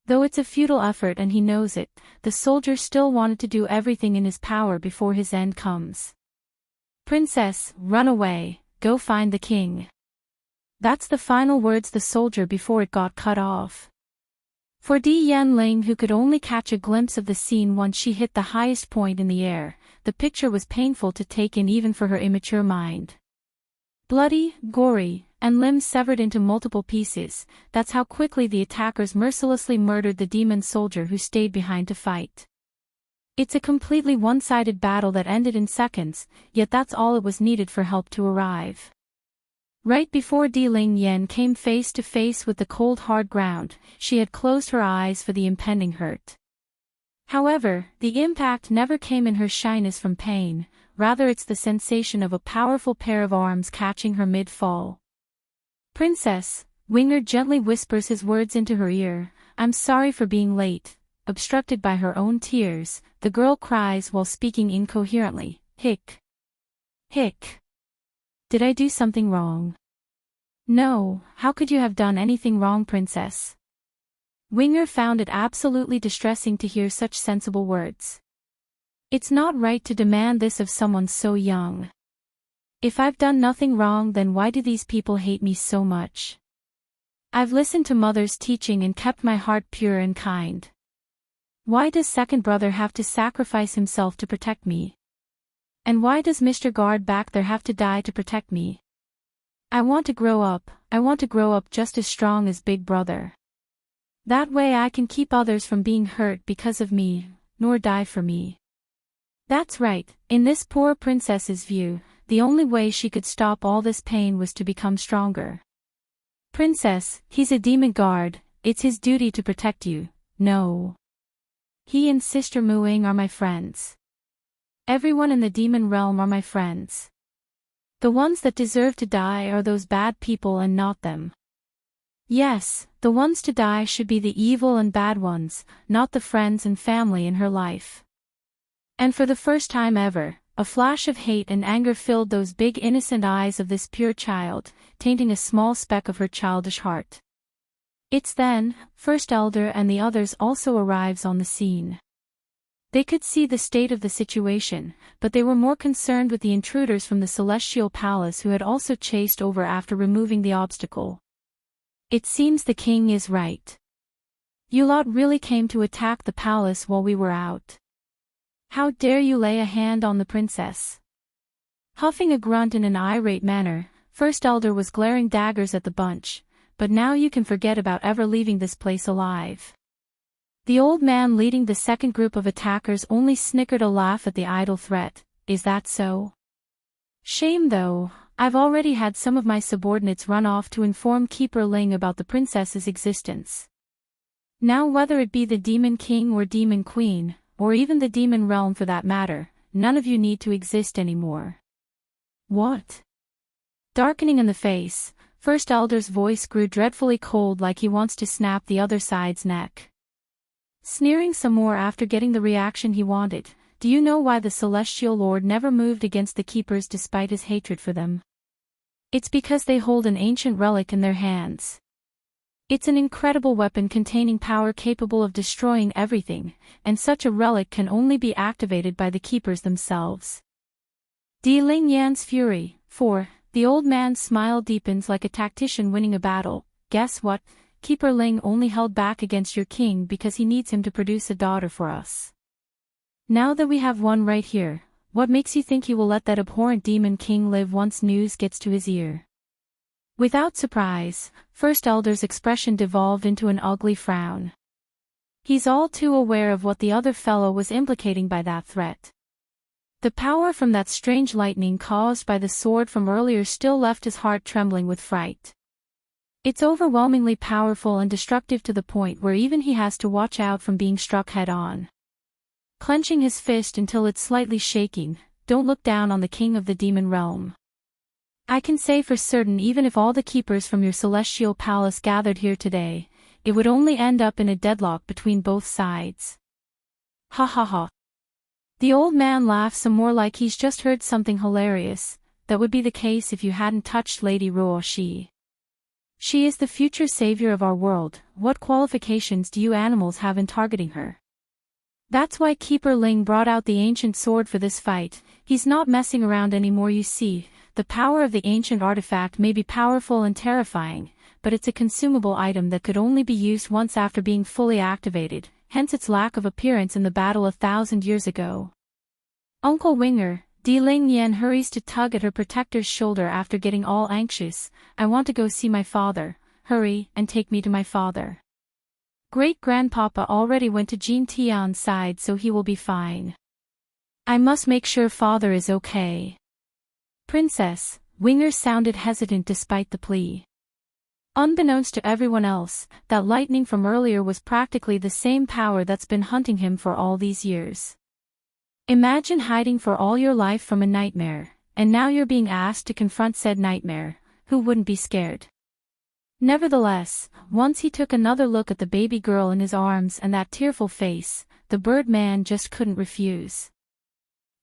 Though it's a futile effort and he knows it, the soldier still wanted to do everything in his power before his end comes. Princess, run away, go find the king. That's the final words the soldier before it got cut off. For Di Yanling, who could only catch a glimpse of the scene once she hit the highest point in the air, the picture was painful to take in even for her immature mind. Bloody, gory, and limbs severed into multiple pieces, that's how quickly the attackers mercilessly murdered the demon soldier who stayed behind to fight. It's a completely one-sided battle that ended in seconds, yet that's all it was needed for help to arrive. Right before Di Ling Yan came face to face with the cold hard ground, she had closed her eyes for the impending hurt. However, the impact never came in her shyness from pain, rather it's the sensation of a powerful pair of arms catching her mid-fall. Princess, Winger gently whispers his words into her ear. I'm sorry for being late. Obstructed by her own tears, the girl cries while speaking incoherently. Hick. Hick. Did I do something wrong? No, how could you have done anything wrong, princess? Winger found it absolutely distressing to hear such sensible words. It's not right to demand this of someone so young. If I've done nothing wrong, then why do these people hate me so much? I've listened to mother's teaching and kept my heart pure and kind. Why does second brother have to sacrifice himself to protect me? And why does Mr. Guard back there have to die to protect me? I want to grow up just as strong as big brother. That way I can keep others from being hurt because of me, nor die for me. That's right, in this poor princess's view, the only way she could stop all this pain was to become stronger. Princess, he's a demon guard, it's his duty to protect you. No. He and Sister Mooing are my friends. Everyone in the demon realm are my friends. The ones that deserve to die are those bad people and not them. Yes, the ones to die should be the evil and bad ones, not the friends and family in her life. And for the first time ever, a flash of hate and anger filled those big innocent eyes of this pure child, tainting a small speck of her childish heart. It's then, First Elder and the others also arrives on the scene. They could see the state of the situation, but they were more concerned with the intruders from the Celestial Palace who had also chased over after removing the obstacle. It seems the king is right. You lot really came to attack the palace while we were out. How dare you lay a hand on the princess? Huffing a grunt in an irate manner, First Elder was glaring daggers at the bunch, but now you can forget about ever leaving this place alive. The old man leading the second group of attackers only snickered a laugh at the idle threat. Is that so? Shame though, I've already had some of my subordinates run off to inform Keeper Ling about the princess's existence. Now whether it be the Demon King or Demon Queen, or even the Demon Realm for that matter, none of you need to exist anymore. What? Darkening in the face, First Elder's voice grew dreadfully cold like he wants to snap the other side's neck. Sneering some more after getting the reaction he wanted, do you know why the Celestial Lord never moved against the Keepers despite his hatred for them? It's because they hold an ancient relic in their hands. It's an incredible weapon containing power capable of destroying everything, and such a relic can only be activated by the Keepers themselves. Di Ling Yan's fury, 4. The old man's smile deepens like a tactician winning a battle. Guess what? Keeper Ling only held back against your king because he needs him to produce a daughter for us. Now that we have one right here, what makes you think he will let that abhorrent demon king live once news gets to his ear? Without surprise, First Elder's expression devolved into an ugly frown. He's all too aware of what the other fellow was implicating by that threat. The power from that strange lightning caused by the sword from earlier still left his heart trembling with fright. It's overwhelmingly powerful and destructive to the point where even he has to watch out from being struck head-on. Clenching his fist until it's slightly shaking, don't look down on the king of the demon realm. I can say for certain even if all the keepers from your celestial palace gathered here today, it would only end up in a deadlock between both sides. Ha ha ha. The old man laughs some more like he's just heard something hilarious. That would be the case if you hadn't touched Lady Ruoshi. She is the future savior of our world. What qualifications do you animals have in targeting her? That's why Keeper Ling brought out the ancient sword for this fight. He's not messing around anymore, you see. The power of the ancient artifact may be powerful and terrifying, but it's a consumable item that could only be used once after being fully activated, hence its lack of appearance in the battle 1,000 years ago. Uncle Winger, Di Ling Yan hurries to tug at her protector's shoulder after getting all anxious. I want to go see my father. Hurry, and take me to my father. Great-grandpapa already went to Jean Tian's side so he will be fine. I must make sure father is okay. Princess, Winger sounded hesitant despite the plea. Unbeknownst to everyone else, that lightning from earlier was practically the same power that's been hunting him for all these years. Imagine hiding for all your life from a nightmare, and now you're being asked to confront said nightmare. Who wouldn't be scared? Nevertheless, once he took another look at the baby girl in his arms and that tearful face, the bird man just couldn't refuse.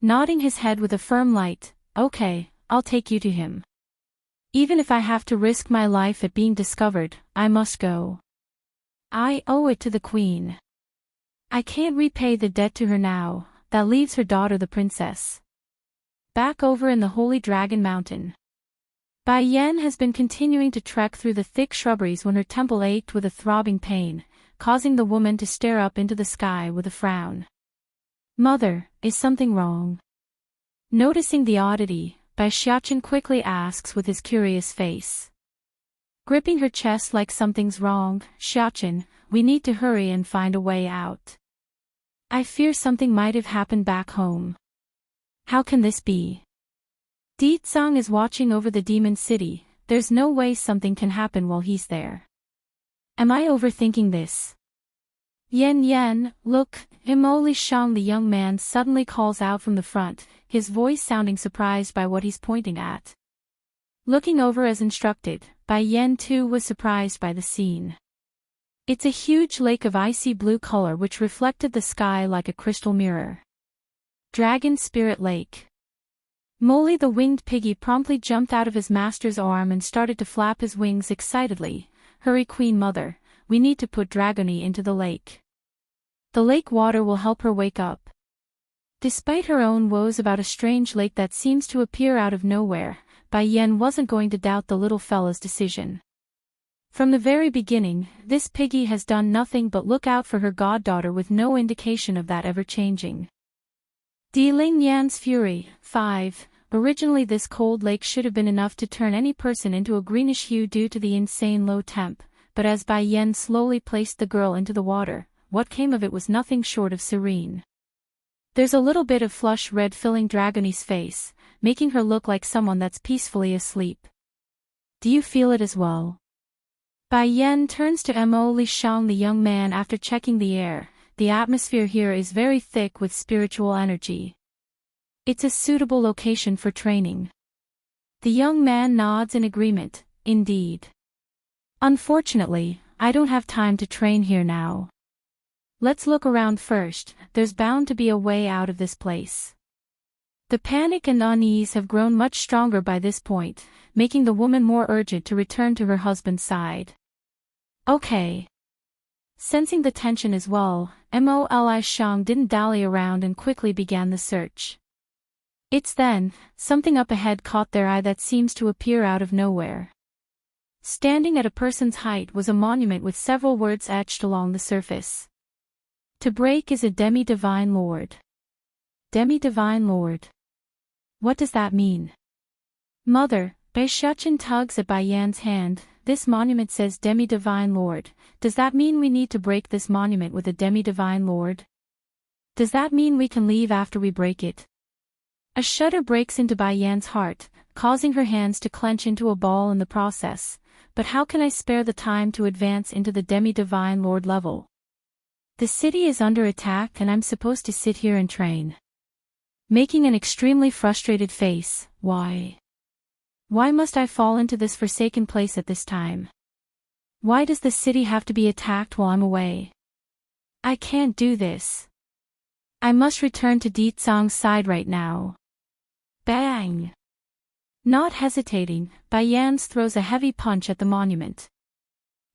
Nodding his head with a firm light, okay, I'll take you to him. Even if I have to risk my life at being discovered, I must go. I owe it to the queen. I can't repay the debt to her now. That leaves her daughter the princess. Back over in the Holy Dragon Mountain. Bai Yan has been continuing to trek through the thick shrubberies when her temple ached with a throbbing pain, causing the woman to stare up into the sky with a frown. Mother, is something wrong? Noticing the oddity, Bai Xiaochen quickly asks with his curious face. Gripping her chest like something's wrong, Xiaochen, we need to hurry and find a way out. I fear something might have happened back home. How can this be? Di Zhang is watching over the demon city. There's no way something can happen while he's there. Am I overthinking this? Yen Yen, look, Li Shang, the young man suddenly calls out from the front, his voice sounding surprised by what he's pointing at. Looking over as instructed, Bai Yen too was surprised by the scene. It's a huge lake of icy blue color which reflected the sky like a crystal mirror. Dragon Spirit Lake. Molly the winged piggy promptly jumped out of his master's arm and started to flap his wings excitedly. Hurry Queen Mother, we need to put Dragony into the lake. The lake water will help her wake up. Despite her own woes about a strange lake that seems to appear out of nowhere, Bai Yen wasn't going to doubt the little fella's decision. From the very beginning, this piggy has done nothing but look out for her goddaughter with no indication of that ever changing. Di Ling Yan's fury. 5. Originally this cold lake should have been enough to turn any person into a greenish hue due to the insane low temp, but as Bai Yen slowly placed the girl into the water, what came of it was nothing short of serene. There's a little bit of flush red filling Dragony's face, making her look like someone that's peacefully asleep. Do you feel it as well? Bai Yen turns to Li Shang, the young man, after checking the air. The atmosphere here is very thick with spiritual energy. It's a suitable location for training. The young man nods in agreement, indeed. Unfortunately, I don't have time to train here now. Let's look around first, there's bound to be a way out of this place. The panic and unease have grown much stronger by this point, making the woman more urgent to return to her husband's side. Okay. Sensing the tension as well, Li Shang didn't dally around and quickly began the search. It's then, something up ahead caught their eye that seems to appear out of nowhere. Standing at a person's height was a monument with several words etched along the surface. To break is a demi-divine lord. Demi-divine lord. What does that mean? Mother, Bai Shuchen tugs at Bai Yan's hand. This monument says demi-divine lord. Does that mean we need to break this monument with a demi-divine lord? Does that mean we can leave after we break it? A shudder breaks into Bai Yan's heart, causing her hands to clench into a ball in the process. But how can I spare the time to advance into the demi-divine lord level? The city is under attack and I'm supposed to sit here and train. Making an extremely frustrated face, why? Why must I fall into this forsaken place at this time? Why does the city have to be attacked while I'm away? I can't do this. I must return to Di Tsang's side right now. Bang! Not hesitating, Bai Yan throws a heavy punch at the monument.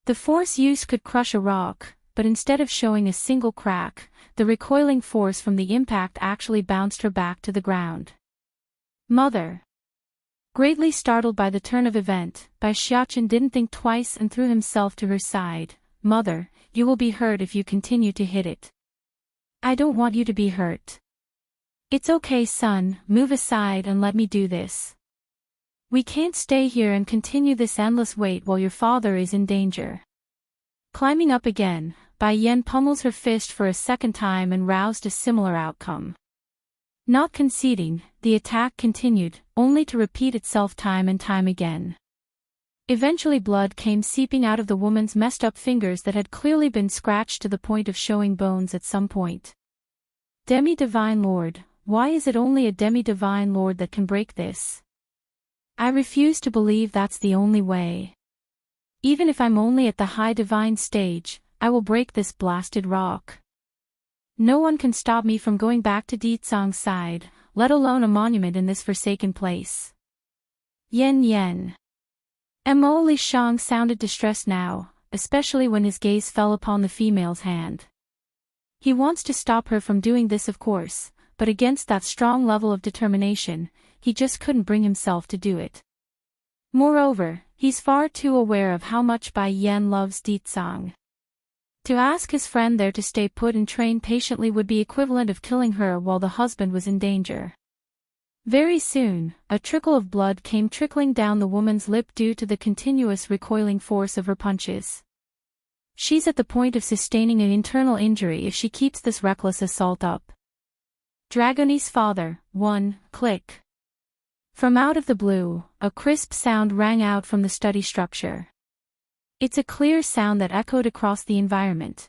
The force used could crush a rock, but instead of showing a single crack, the recoiling force from the impact actually bounced her back to the ground. Mother! Greatly startled by the turn of event, Bai Shuchen didn't think twice and threw himself to her side. Mother, you will be hurt if you continue to hit it. I don't want you to be hurt. It's okay, son, move aside and let me do this. We can't stay here and continue this endless wait while your father is in danger. Climbing up again, Bai Yen pummels her fist for a second time and roused a similar outcome. Not conceding, the attack continued, only to repeat itself time and time again. Eventually blood came seeping out of the woman's messed up fingers that had clearly been scratched to the point of showing bones at some point. Demi-divine lord, why is it only a demi-divine lord that can break this? I refuse to believe that's the only way. Even if I'm only at the high divine stage, I will break this blasted rock. No one can stop me from going back to Di Tsang's side, let alone a monument in this forsaken place. Yen Yen. Li Shang sounded distressed now, especially when his gaze fell upon the female's hand. He wants to stop her from doing this, of course, but against that strong level of determination, he just couldn't bring himself to do it. Moreover, he's far too aware of how much Bai Yen loves Di Tsang. To ask his friend there to stay put and train patiently would be equivalent of killing her while the husband was in danger. Very soon, a trickle of blood came trickling down the woman's lip due to the continuous recoiling force of her punches. She's at the point of sustaining an internal injury if she keeps this reckless assault up. Dragony's father, 1, click. From out of the blue, a crisp sound rang out from the study structure. It's a clear sound that echoed across the environment.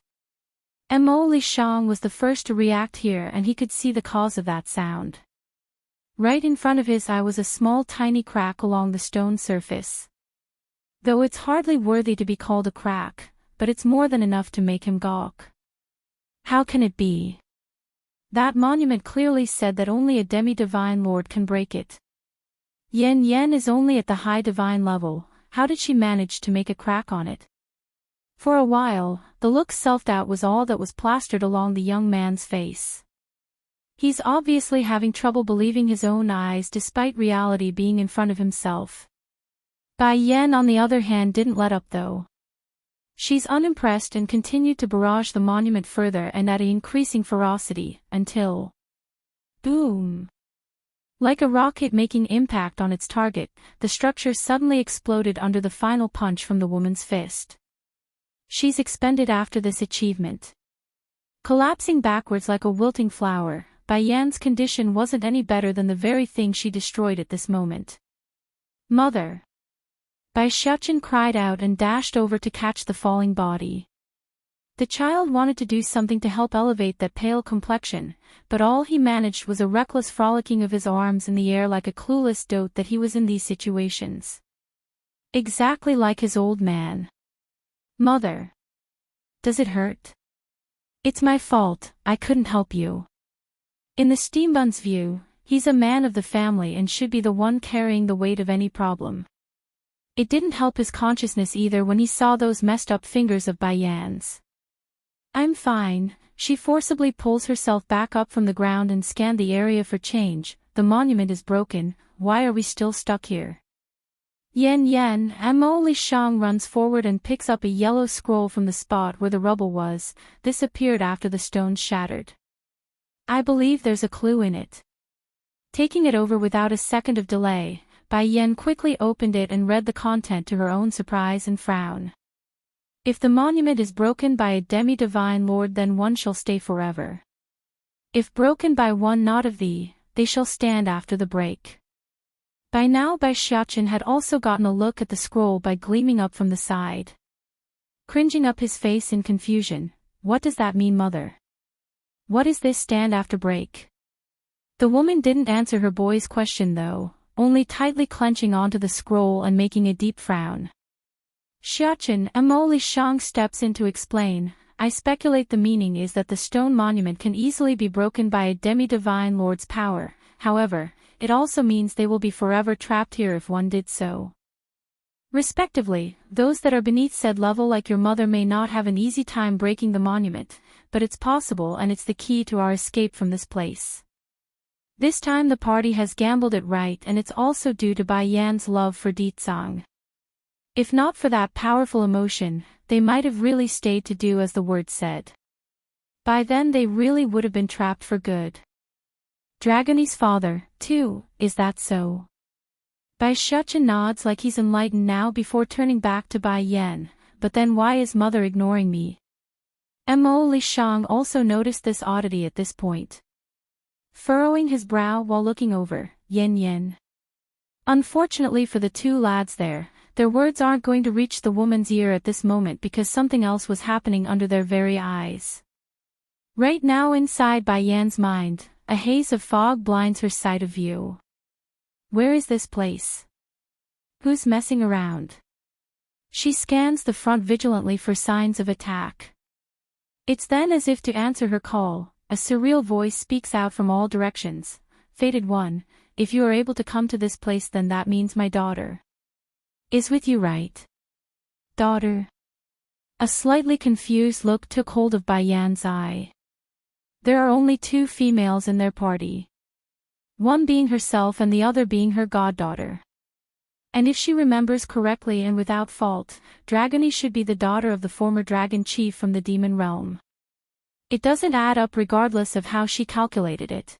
Mo Li Shang was the first to react here, and he could see the cause of that sound. Right in front of his eye was a small tiny crack along the stone surface. Though it's hardly worthy to be called a crack, but it's more than enough to make him gawk. How can it be? That monument clearly said that only a demi-divine lord can break it. Yen Yen is only at the high divine level, how did she manage to make a crack on it? For a while, the look self-doubt was all that was plastered along the young man's face. He's obviously having trouble believing his own eyes despite reality being in front of himself. Bai Yan on the other hand didn't let up though. She's unimpressed and continued to barrage the monument further and at an increasing ferocity, until... boom! Like a rocket making impact on its target, the structure suddenly exploded under the final punch from the woman's fist. She's expended after this achievement. Collapsing backwards like a wilting flower, Bai Yan's condition wasn't any better than the very thing she destroyed at this moment. Mother! Bai Xiaochen cried out and dashed over to catch the falling body. The child wanted to do something to help elevate that pale complexion, but all he managed was a reckless frolicking of his arms in the air like a clueless dote that he was in these situations. Exactly like his old man. Mother! Does it hurt? It's my fault, I couldn't help you. In the steambun's view, he's a man of the family and should be the one carrying the weight of any problem. It didn't help his consciousness either when he saw those messed up fingers of Bai Yan's. I'm fine, she forcibly pulls herself back up from the ground and scanned the area for change. The monument is broken, why are we still stuck here? Yen Yen, Mo Li Shang runs forward and picks up a yellow scroll from the spot where the rubble was. This appeared after the stones shattered. I believe there's a clue in it. Taking it over without a second of delay, Bai Yan quickly opened it and read the content to her own surprise and frown. If the monument is broken by a demi-divine lord, then one shall stay forever. If broken by one not of thee, they shall stand after the break. By now Bai Xiaochen had also gotten a look at the scroll by gleaming up from the side. Cringing up his face in confusion, what does that mean, mother? What is this stand after break? The woman didn't answer her boy's question though, only tightly clenching onto the scroll and making a deep frown. Xiaochen, Mo Li Shang steps in to explain. I speculate the meaning is that the stone monument can easily be broken by a demi-divine lord's power, however, it also means they will be forever trapped here if one did so. Respectively, those that are beneath said level like your mother may not have an easy time breaking the monument, but it's possible and it's the key to our escape from this place. This time the party has gambled it right, and it's also due to Bai Yan's love for Ditsang. If not for that powerful emotion, they might have really stayed to do as the word said. By then they really would have been trapped for good. Dragony's father, too, is that so? Bai Xiaochen nods like he's enlightened now before turning back to Bai Yan, but then why is mother ignoring me? Mo Li Shang also noticed this oddity at this point. Furrowing his brow while looking over, Yen Yen. Unfortunately for the two lads there, their words aren't going to reach the woman's ear at this moment because something else was happening under their very eyes. Right now inside Bai Yan's mind, a haze of fog blinds her sight of view. Where is this place? Who's messing around? She scans the front vigilantly for signs of attack. It's then as if to answer her call, a surreal voice speaks out from all directions. Fated one, if you are able to come to this place, then that means my daughter is with you, right? Daughter? A slightly confused look took hold of Bai Yan's eye. There are only two females in their party. One being herself and the other being her goddaughter. And if she remembers correctly and without fault, Dragony should be the daughter of the former dragon chief from the demon realm. It doesn't add up regardless of how she calculated it.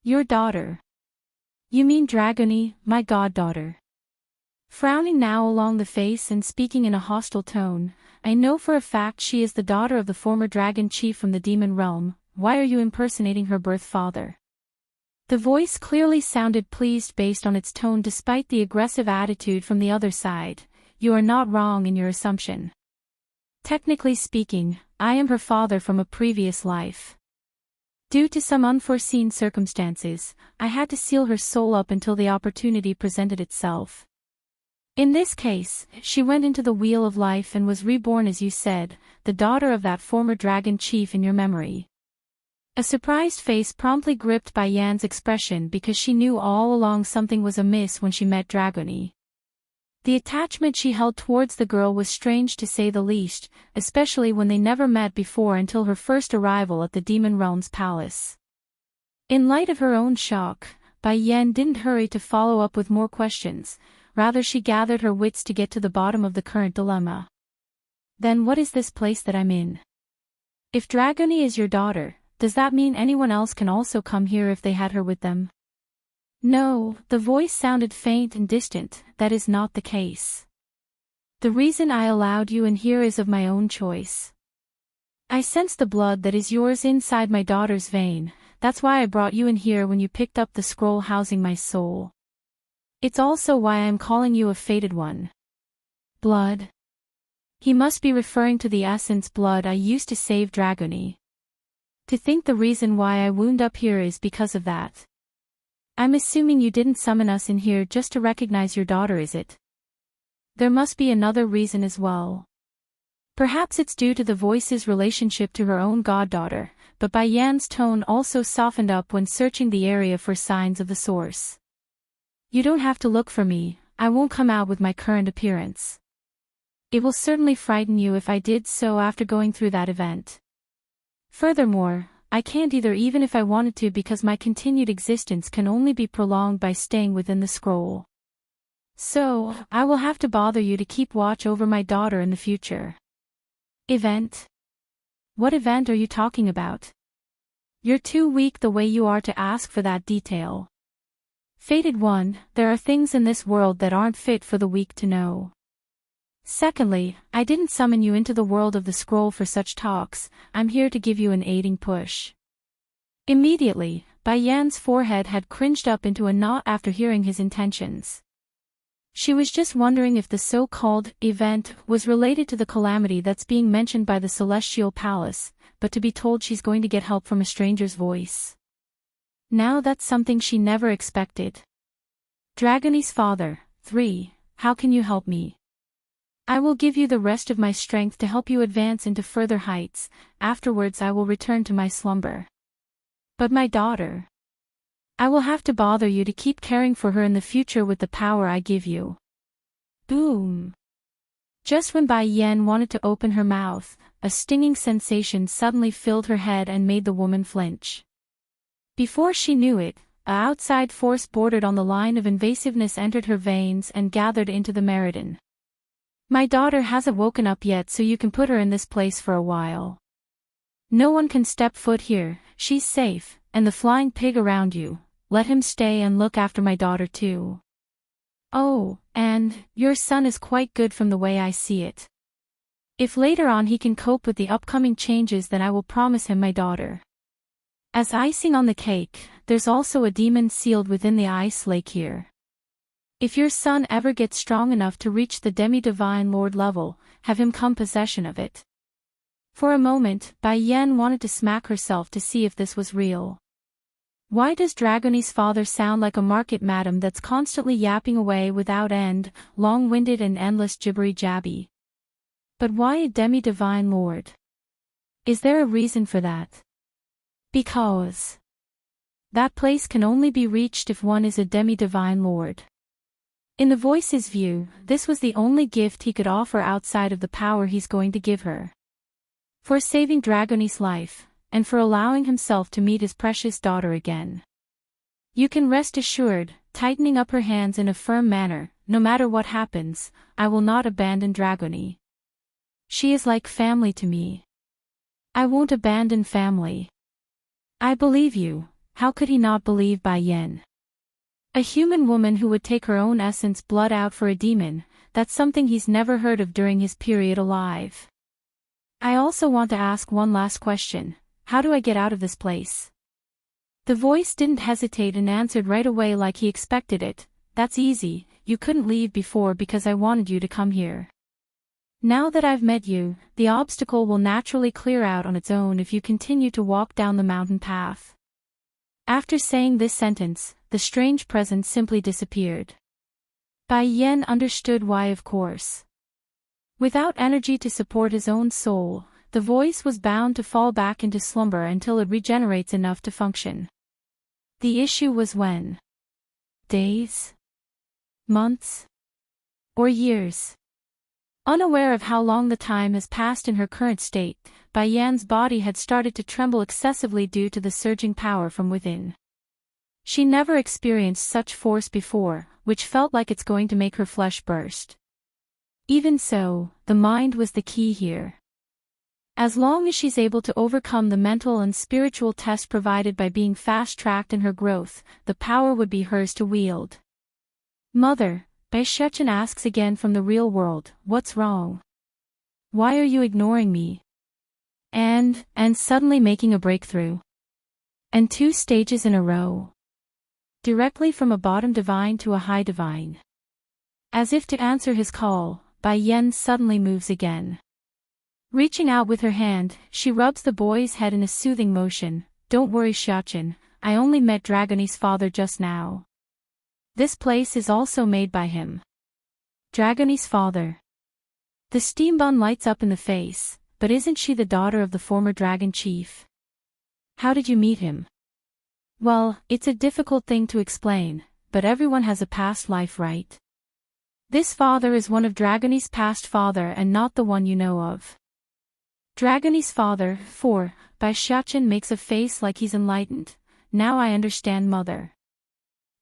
Your daughter? You mean Dragony, my goddaughter? Frowning now along the face and speaking in a hostile tone, I know for a fact she is the daughter of the former dragon chief from the demon realm. Why are you impersonating her birth father? The voice clearly sounded pleased based on its tone despite the aggressive attitude from the other side. You are not wrong in your assumption. Technically speaking, I am her father from a previous life. Due to some unforeseen circumstances, I had to seal her soul up until the opportunity presented itself. In this case, she went into the wheel of life and was reborn as you said, the daughter of that former dragon chief in your memory. A surprised face promptly gripped Bai Yan's expression because she knew all along something was amiss when she met Dragony. The attachment she held towards the girl was strange to say the least, especially when they never met before until her first arrival at the Demon Realm's palace. In light of her own shock, Bai Yan didn't hurry to follow up with more questions, rather she gathered her wits to get to the bottom of the current dilemma. Then what is this place that I'm in? If Dragony is your daughter, does that mean anyone else can also come here if they had her with them? No, the voice sounded faint and distant, that is not the case. The reason I allowed you in here is of my own choice. I sense the blood that is yours inside my daughter's vein, that's why I brought you in here when you picked up the scroll housing my soul. It's also why I'm calling you a fated one. Blood? He must be referring to the essence blood I used to save Dragony. To think the reason why I wound up here is because of that. I'm assuming you didn't summon us in here just to recognize your daughter, is it? There must be another reason as well. Perhaps it's due to the voice's relationship to her own goddaughter, but Bai Yan's tone also softened up when searching the area for signs of the source. You don't have to look for me, I won't come out with my current appearance. It will certainly frighten you if I did so after going through that event. Furthermore, I can't either even if I wanted to because my continued existence can only be prolonged by staying within the scroll. So, I will have to bother you to keep watch over my daughter in the future. Event? What event are you talking about? You're too weak the way you are to ask for that detail. Fated one, there are things in this world that aren't fit for the weak to know. Secondly, I didn't summon you into the world of the scroll for such talks, I'm here to give you an aiding push. Immediately, Bai Yan's forehead had cringed up into a knot after hearing his intentions. She was just wondering if the so-called event was related to the calamity that's being mentioned by the Celestial Palace, but to be told she's going to get help from a stranger's voice. Now that's something she never expected. Dragony's father, 3, how can you help me? I will give you the rest of my strength to help you advance into further heights, afterwards I will return to my slumber. But my daughter. I will have to bother you to keep caring for her in the future with the power I give you. Boom. Just when Bai Yan wanted to open her mouth, a stinging sensation suddenly filled her head and made the woman flinch. Before she knew it, an outside force bordered on the line of invasiveness entered her veins and gathered into the meridian. My daughter hasn't woken up yet, so you can put her in this place for a while. No one can step foot here, she's safe, and the flying pig around you, let him stay and look after my daughter too. Oh, and, your son is quite good from the way I see it. If later on he can cope with the upcoming changes, then I will promise him my daughter. As icing on the cake, there's also a demon sealed within the ice lake here. If your son ever gets strong enough to reach the demi-divine lord level, have him come possession of it. For a moment, Bai Yan wanted to smack herself to see if this was real. Why does Dragony's father sound like a market madam that's constantly yapping away without end, long-winded and endless jibbery-jabby? But why a demi-divine lord? Is there a reason for that? Because that place can only be reached if one is a demi-divine lord. In the voice's view, this was the only gift he could offer outside of the power he's going to give her. For saving Dragony's life, and for allowing himself to meet his precious daughter again. You can rest assured, tightening up her hands in a firm manner, no matter what happens, I will not abandon Dragony. She is like family to me. I won't abandon family. I believe you, how could he not believe Bai Yan? A human woman who would take her own essence blood out for a demon, that's something he's never heard of during his period alive. I also want to ask one last question, how do I get out of this place? The voice didn't hesitate and answered right away like he expected it, that's easy, you couldn't leave before because I wanted you to come here. Now that I've met you, the obstacle will naturally clear out on its own if you continue to walk down the mountain path." After saying this sentence, the strange presence simply disappeared. Bai Yan understood why, of course. Without energy to support his own soul, the voice was bound to fall back into slumber until it regenerates enough to function. The issue was when. Days? Months? Or years? Unaware of how long the time has passed in her current state, Bai Yan's body had started to tremble excessively due to the surging power from within. She never experienced such force before, which felt like it's going to make her flesh burst. Even so, the mind was the key here. As long as she's able to overcome the mental and spiritual test provided by being fast-tracked in her growth, the power would be hers to wield. "Mother," Bai Shuchen asks again from the real world, "what's wrong? Why are you ignoring me?" And suddenly making a breakthrough. And 2 stages in a row. Directly from a bottom divine to a high divine. As if to answer his call, Bai Yan suddenly moves again. Reaching out with her hand, she rubs the boy's head in a soothing motion. "Don't worry, Shuchen, I only met Dragony's father just now. This place is also made by him." Dragony's father. The steam bun lights up in the face, but isn't she the daughter of the former dragon chief? How did you meet him? Well, it's a difficult thing to explain, but everyone has a past life, right? This father is one of Dragony's past father and not the one you know of. Dragony's father, Bai Shuchen makes a face like he's enlightened. "Now I understand, mother."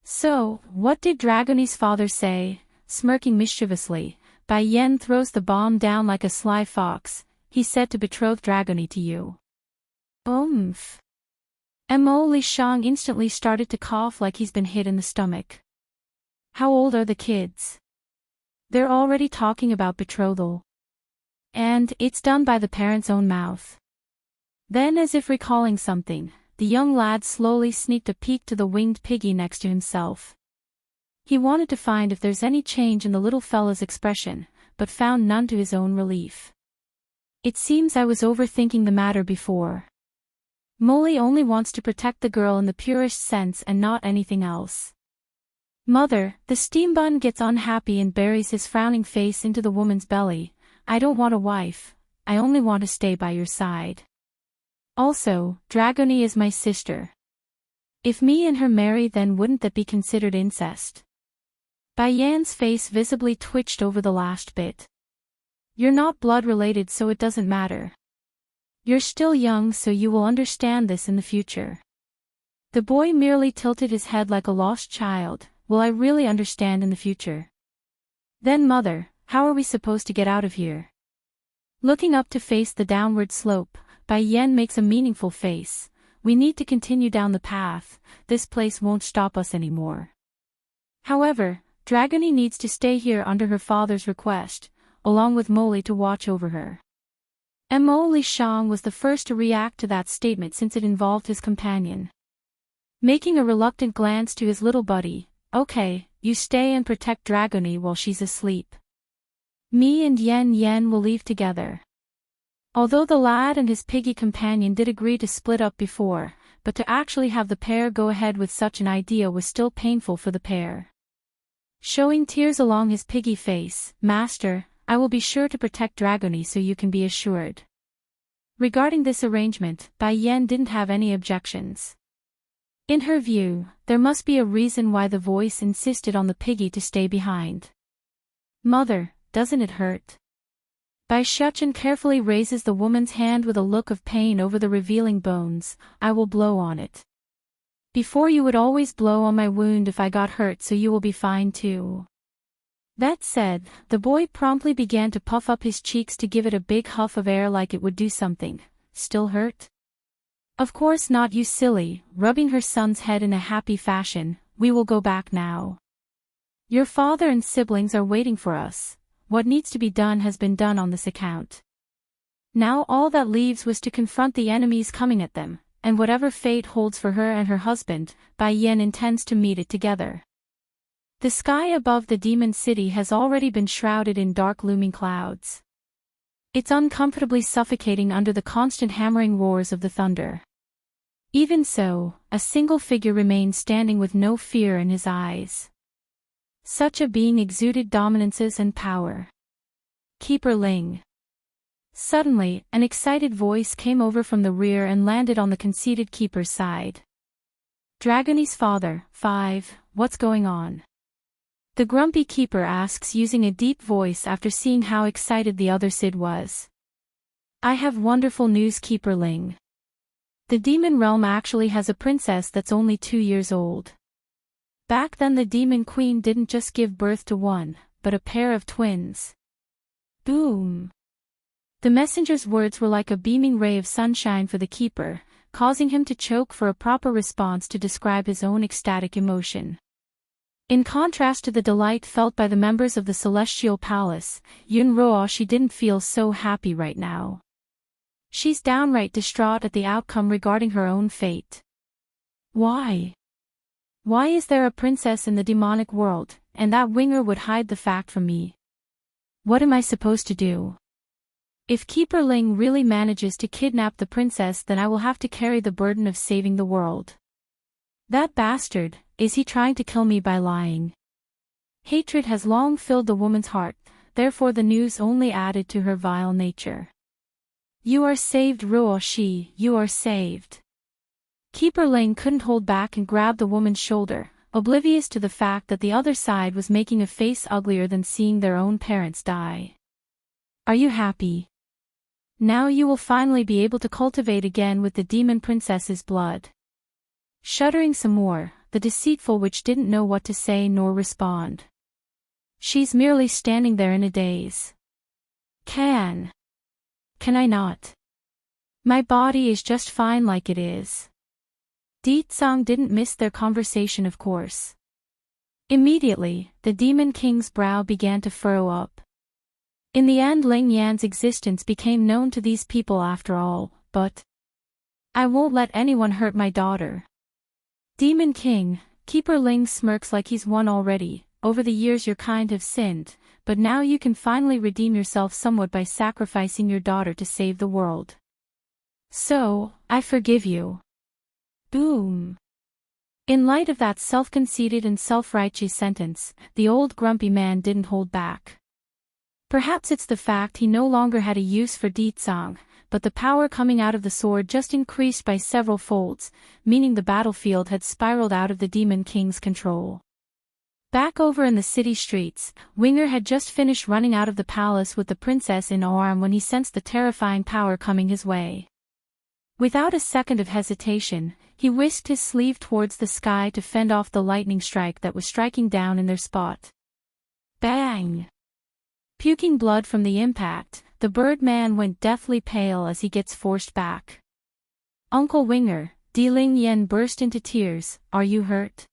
"So, what did Dragony's father say?" Smirking mischievously, Bai Yan throws the bomb down like a sly fox. "He said to betroth Dragony to you." Oomph. Mo Li Shang instantly started to cough like he's been hit in the stomach. How old are the kids? They're already talking about betrothal. And it's done by the parent's own mouth. Then, as if recalling something, the young lad slowly sneaked a peek to the winged piggy next to himself. He wanted to find if there's any change in the little fella's expression, but found none to his own relief. "It seems I was overthinking the matter before. Molly only wants to protect the girl in the purest sense and not anything else." "Mother," the steam bun gets unhappy and buries his frowning face into the woman's belly. "I don't want a wife, I only want to stay by your side. Also, Dragony is my sister. If me and her marry, then wouldn't that be considered incest?" Bai Yan's face visibly twitched over the last bit. "You're not blood related, so it doesn't matter. You're still young, so you will understand this in the future." The boy merely tilted his head like a lost child. "Will I really understand in the future? Then, mother, how are we supposed to get out of here?" Looking up to face the downward slope, Bai Yan makes a meaningful face. "We need to continue down the path, this place won't stop us anymore. However, Dragony needs to stay here under her father's request, along with Molly to watch over her." Mo Li Shang was the first to react to that statement since it involved his companion. Making a reluctant glance to his little buddy, "Okay, you stay and protect Dragony while she's asleep. Me and Yen will leave together." Although the lad and his piggy companion did agree to split up before, but to actually have the pair go ahead with such an idea was still painful for the pair. Showing tears along his piggy face, "Master, I will be sure to protect Dragony so you can be assured." Regarding this arrangement, Bai Yan didn't have any objections. In her view, there must be a reason why the voice insisted on the piggy to stay behind. "Mother, doesn't it hurt?" Bai Shuchen carefully raises the woman's hand with a look of pain over the revealing bones. "I will blow on it. Before you would always blow on my wound if I got hurt, so you will be fine too." That said, the boy promptly began to puff up his cheeks to give it a big huff of air like it would do something. "Still hurt?" "Of course not, you silly," rubbing her son's head in a happy fashion. "We will go back now. Your father and siblings are waiting for us. What needs to be done has been done on this account. Now all that leaves was to confront the enemies coming at them, and whatever fate holds for her and her husband, Bai Yan intends to meet it together." The sky above the demon city has already been shrouded in dark looming clouds. It's uncomfortably suffocating under the constant hammering roars of the thunder. Even so, a single figure remained standing with no fear in his eyes. Such a being exuded dominances and power. Keeper Ling. Suddenly, an excited voice came over from the rear and landed on the conceited keeper's side. Dragony's father, 5, what's going on? The grumpy keeper asks using a deep voice after seeing how excited the other Sid was. I have wonderful news, Keeper Ling. The demon realm actually has a princess that's only 2 years old. Back then the demon queen didn't just give birth to one, but a pair of twins. Boom! The messenger's words were like a beaming ray of sunshine for the keeper, causing him to choke for a proper response to describe his own ecstatic emotion. In contrast to the delight felt by the members of the Celestial Palace, Yun Ruoshi didn't feel so happy right now. She's downright distraught at the outcome regarding her own fate. Why? Why is there a princess in the demonic world, and that Winger would hide the fact from me? What am I supposed to do? If Keeper Ling really manages to kidnap the princess, then I will have to carry the burden of saving the world. That bastard, is he trying to kill me by lying? Hatred has long filled the woman's heart, therefore the news only added to her vile nature. You are saved, Ruoshi, you are saved. Keeper Ling couldn't hold back and grabbed the woman's shoulder, oblivious to the fact that the other side was making a face uglier than seeing their own parents die. Are you happy? Now you will finally be able to cultivate again with the demon princess's blood. Shuddering some more, the deceitful witch didn't know what to say nor respond. She's merely standing there in a daze. Can I not? My body is just fine like it is. Deetsong didn't miss their conversation, of course. Immediately, the Demon King's brow began to furrow up. In the end, Ling Yan's existence became known to these people after all, but I won't let anyone hurt my daughter. Demon King, Keeper Ling smirks like he's won already. Over the years your kind have sinned, but now you can finally redeem yourself somewhat by sacrificing your daughter to save the world. So, I forgive you. Boom. In light of that self-conceited and self-righteous sentence, the old grumpy man didn't hold back. Perhaps it's the fact he no longer had a use for Deetsong, but the power coming out of the sword just increased by several folds, meaning the battlefield had spiraled out of the Demon King's control. Back over in the city streets, Winger had just finished running out of the palace with the princess in arm when he sensed the terrifying power coming his way. Without a second of hesitation, he whisked his sleeve towards the sky to fend off the lightning strike that was striking down in their spot. Bang! Puking blood from the impact, the Birdman went deathly pale as he gets forced back. Uncle Winger, Ling Yan burst into tears. Are you hurt?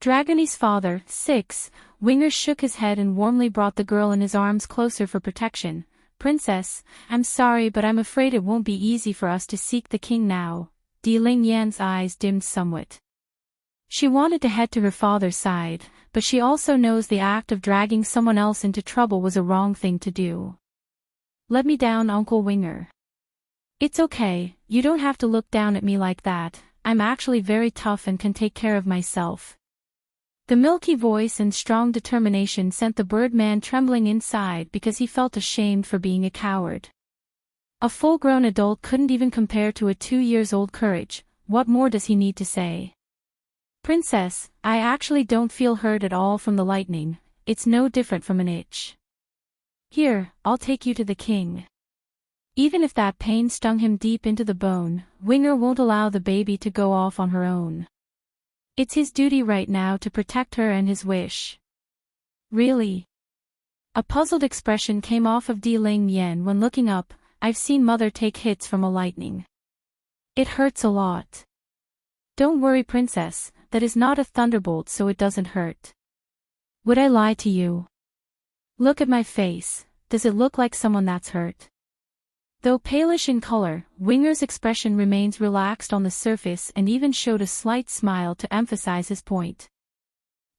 Dragony's father, 6, Winger shook his head and warmly brought the girl in his arms closer for protection. Princess, I'm sorry, but I'm afraid it won't be easy for us to seek the king now. Ling Yan's eyes dimmed somewhat. She wanted to head to her father's side, but she also knows the act of dragging someone else into trouble was a wrong thing to do. Let me down, Uncle Winger. It's okay, you don't have to look down at me like that. I'm actually very tough and can take care of myself. The milky voice and strong determination sent the Birdman trembling inside because he felt ashamed for being a coward. A full-grown adult couldn't even compare to a 2-year-old courage. What more does he need to say? Princess, I actually don't feel hurt at all from the lightning. It's no different from an itch. Here, I'll take you to the king. Even if that pain stung him deep into the bone, Winger won't allow the baby to go off on her own. It's his duty right now to protect her and his wish. Really? A puzzled expression came off of Ling Yan when looking up. I've seen Mother take hits from a lightning. It hurts a lot. Don't worry, Princess, that is not a thunderbolt, so it doesn't hurt. Would I lie to you? Look at my face, does it look like someone that's hurt? Though palish in color, Winger's expression remains relaxed on the surface and even showed a slight smile to emphasize his point.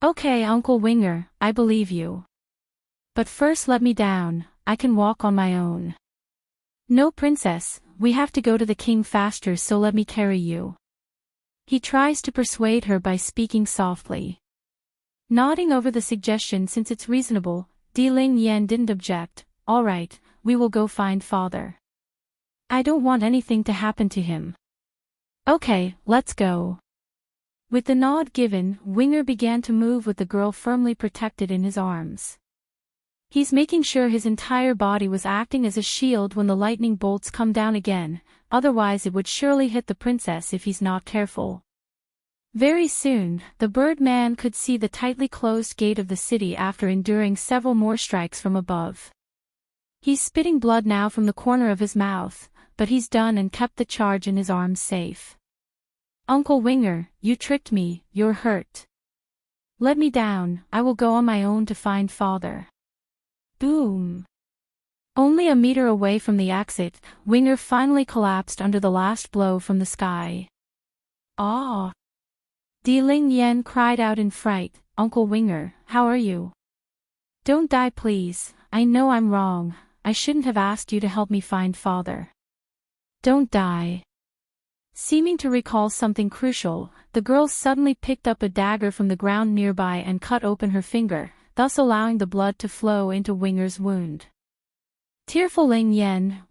Okay, Uncle Winger, I believe you. But first let me down, I can walk on my own. No, princess, we have to go to the king faster, so let me carry you. He tries to persuade her by speaking softly. Nodding over the suggestion since it's reasonable, Ling Yan didn't object. All right, we will go find father. I don't want anything to happen to him. Okay, let's go. With the nod given, Winger began to move with the girl firmly protected in his arms. He's making sure his entire body was acting as a shield when the lightning bolts come down again, otherwise it would surely hit the princess if he's not careful. Very soon, the Birdman could see the tightly closed gate of the city after enduring several more strikes from above. He's spitting blood now from the corner of his mouth, but he's done and kept the charge in his arms safe. Uncle Winger, you tricked me, you're hurt. Let me down, I will go on my own to find father. Boom. Only a meter away from the exit, Winger finally collapsed under the last blow from the sky. Ah! Ling Yan cried out in fright, Uncle Winger, how are you? Don't die please, I know I'm wrong, I shouldn't have asked you to help me find father. Don't die. Seeming to recall something crucial, the girl suddenly picked up a dagger from the ground nearby and cut open her finger, thus allowing the blood to flow into Winger's wound. Tearful Ling Yan,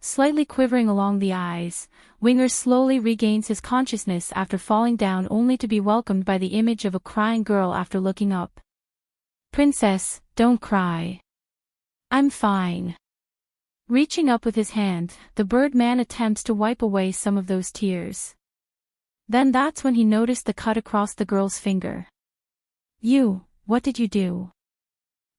slightly quivering along the eyes, Winger slowly regains his consciousness after falling down only to be welcomed by the image of a crying girl after looking up. Princess, don't cry. I'm fine. Reaching up with his hand, the Birdman attempts to wipe away some of those tears. Then that's when he noticed the cut across the girl's finger. What did you do?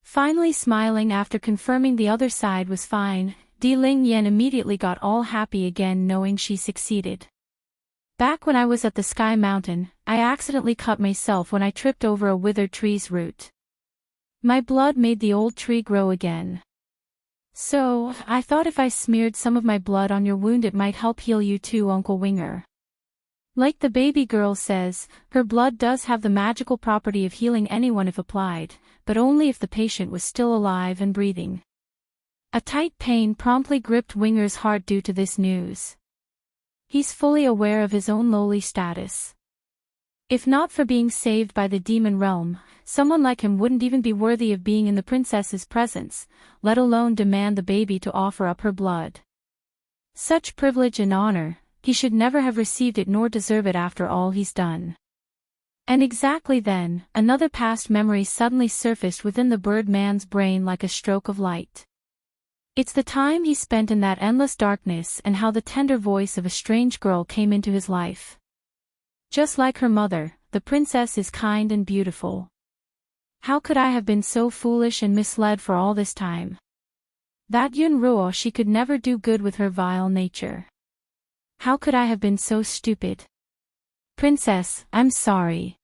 Finally smiling after confirming the other side was fine, Ling Yan immediately got all happy again knowing she succeeded. Back when I was at the Sky Mountain, I accidentally cut myself when I tripped over a withered tree's root. My blood made the old tree grow again. So, I thought if I smeared some of my blood on your wound it might help heal you too, Uncle Winger. Like the baby girl says, her blood does have the magical property of healing anyone if applied, but only if the patient was still alive and breathing. A tight pain promptly gripped Winger's heart due to this news. He's fully aware of his own lowly status. If not for being saved by the demon realm, someone like him wouldn't even be worthy of being in the princess's presence, let alone demand the baby to offer up her blood. Such privilege and honor, he should never have received it nor deserve it after all he's done. And exactly then, another past memory suddenly surfaced within the Birdman's brain like a stroke of light. It's the time he spent in that endless darkness and how the tender voice of a strange girl came into his life. Just like her mother, the princess is kind and beautiful. How could I have been so foolish and misled for all this time? That Yun Ruo, she could never do good with her vile nature. How could I have been so stupid? Princess, I'm sorry.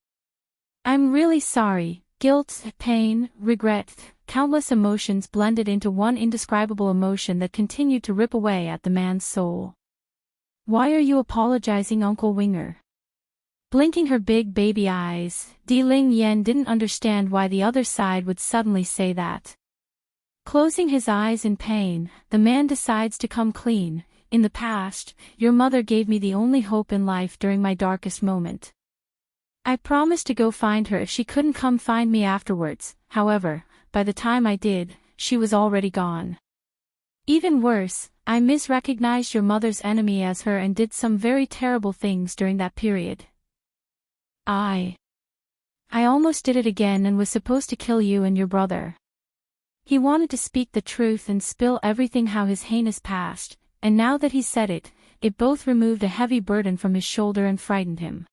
I'm really sorry. Guilt, pain, regret, countless emotions blended into one indescribable emotion that continued to rip away at the man's soul. Why are you apologizing, Uncle Winger? Blinking her big baby eyes, Ling Yan didn't understand why the other side would suddenly say that. Closing his eyes in pain, the man decides to come clean. In the past, your mother gave me the only hope in life during my darkest moment. I promised to go find her if she couldn't come find me afterwards, however, by the time I did, she was already gone. Even worse, I misrecognized your mother's enemy as her and did some very terrible things during that period. I almost did it again and was supposed to kill you and your brother. He wanted to speak the truth and spill everything how his heinous past, and now that he said it, it both removed a heavy burden from his shoulder and frightened him.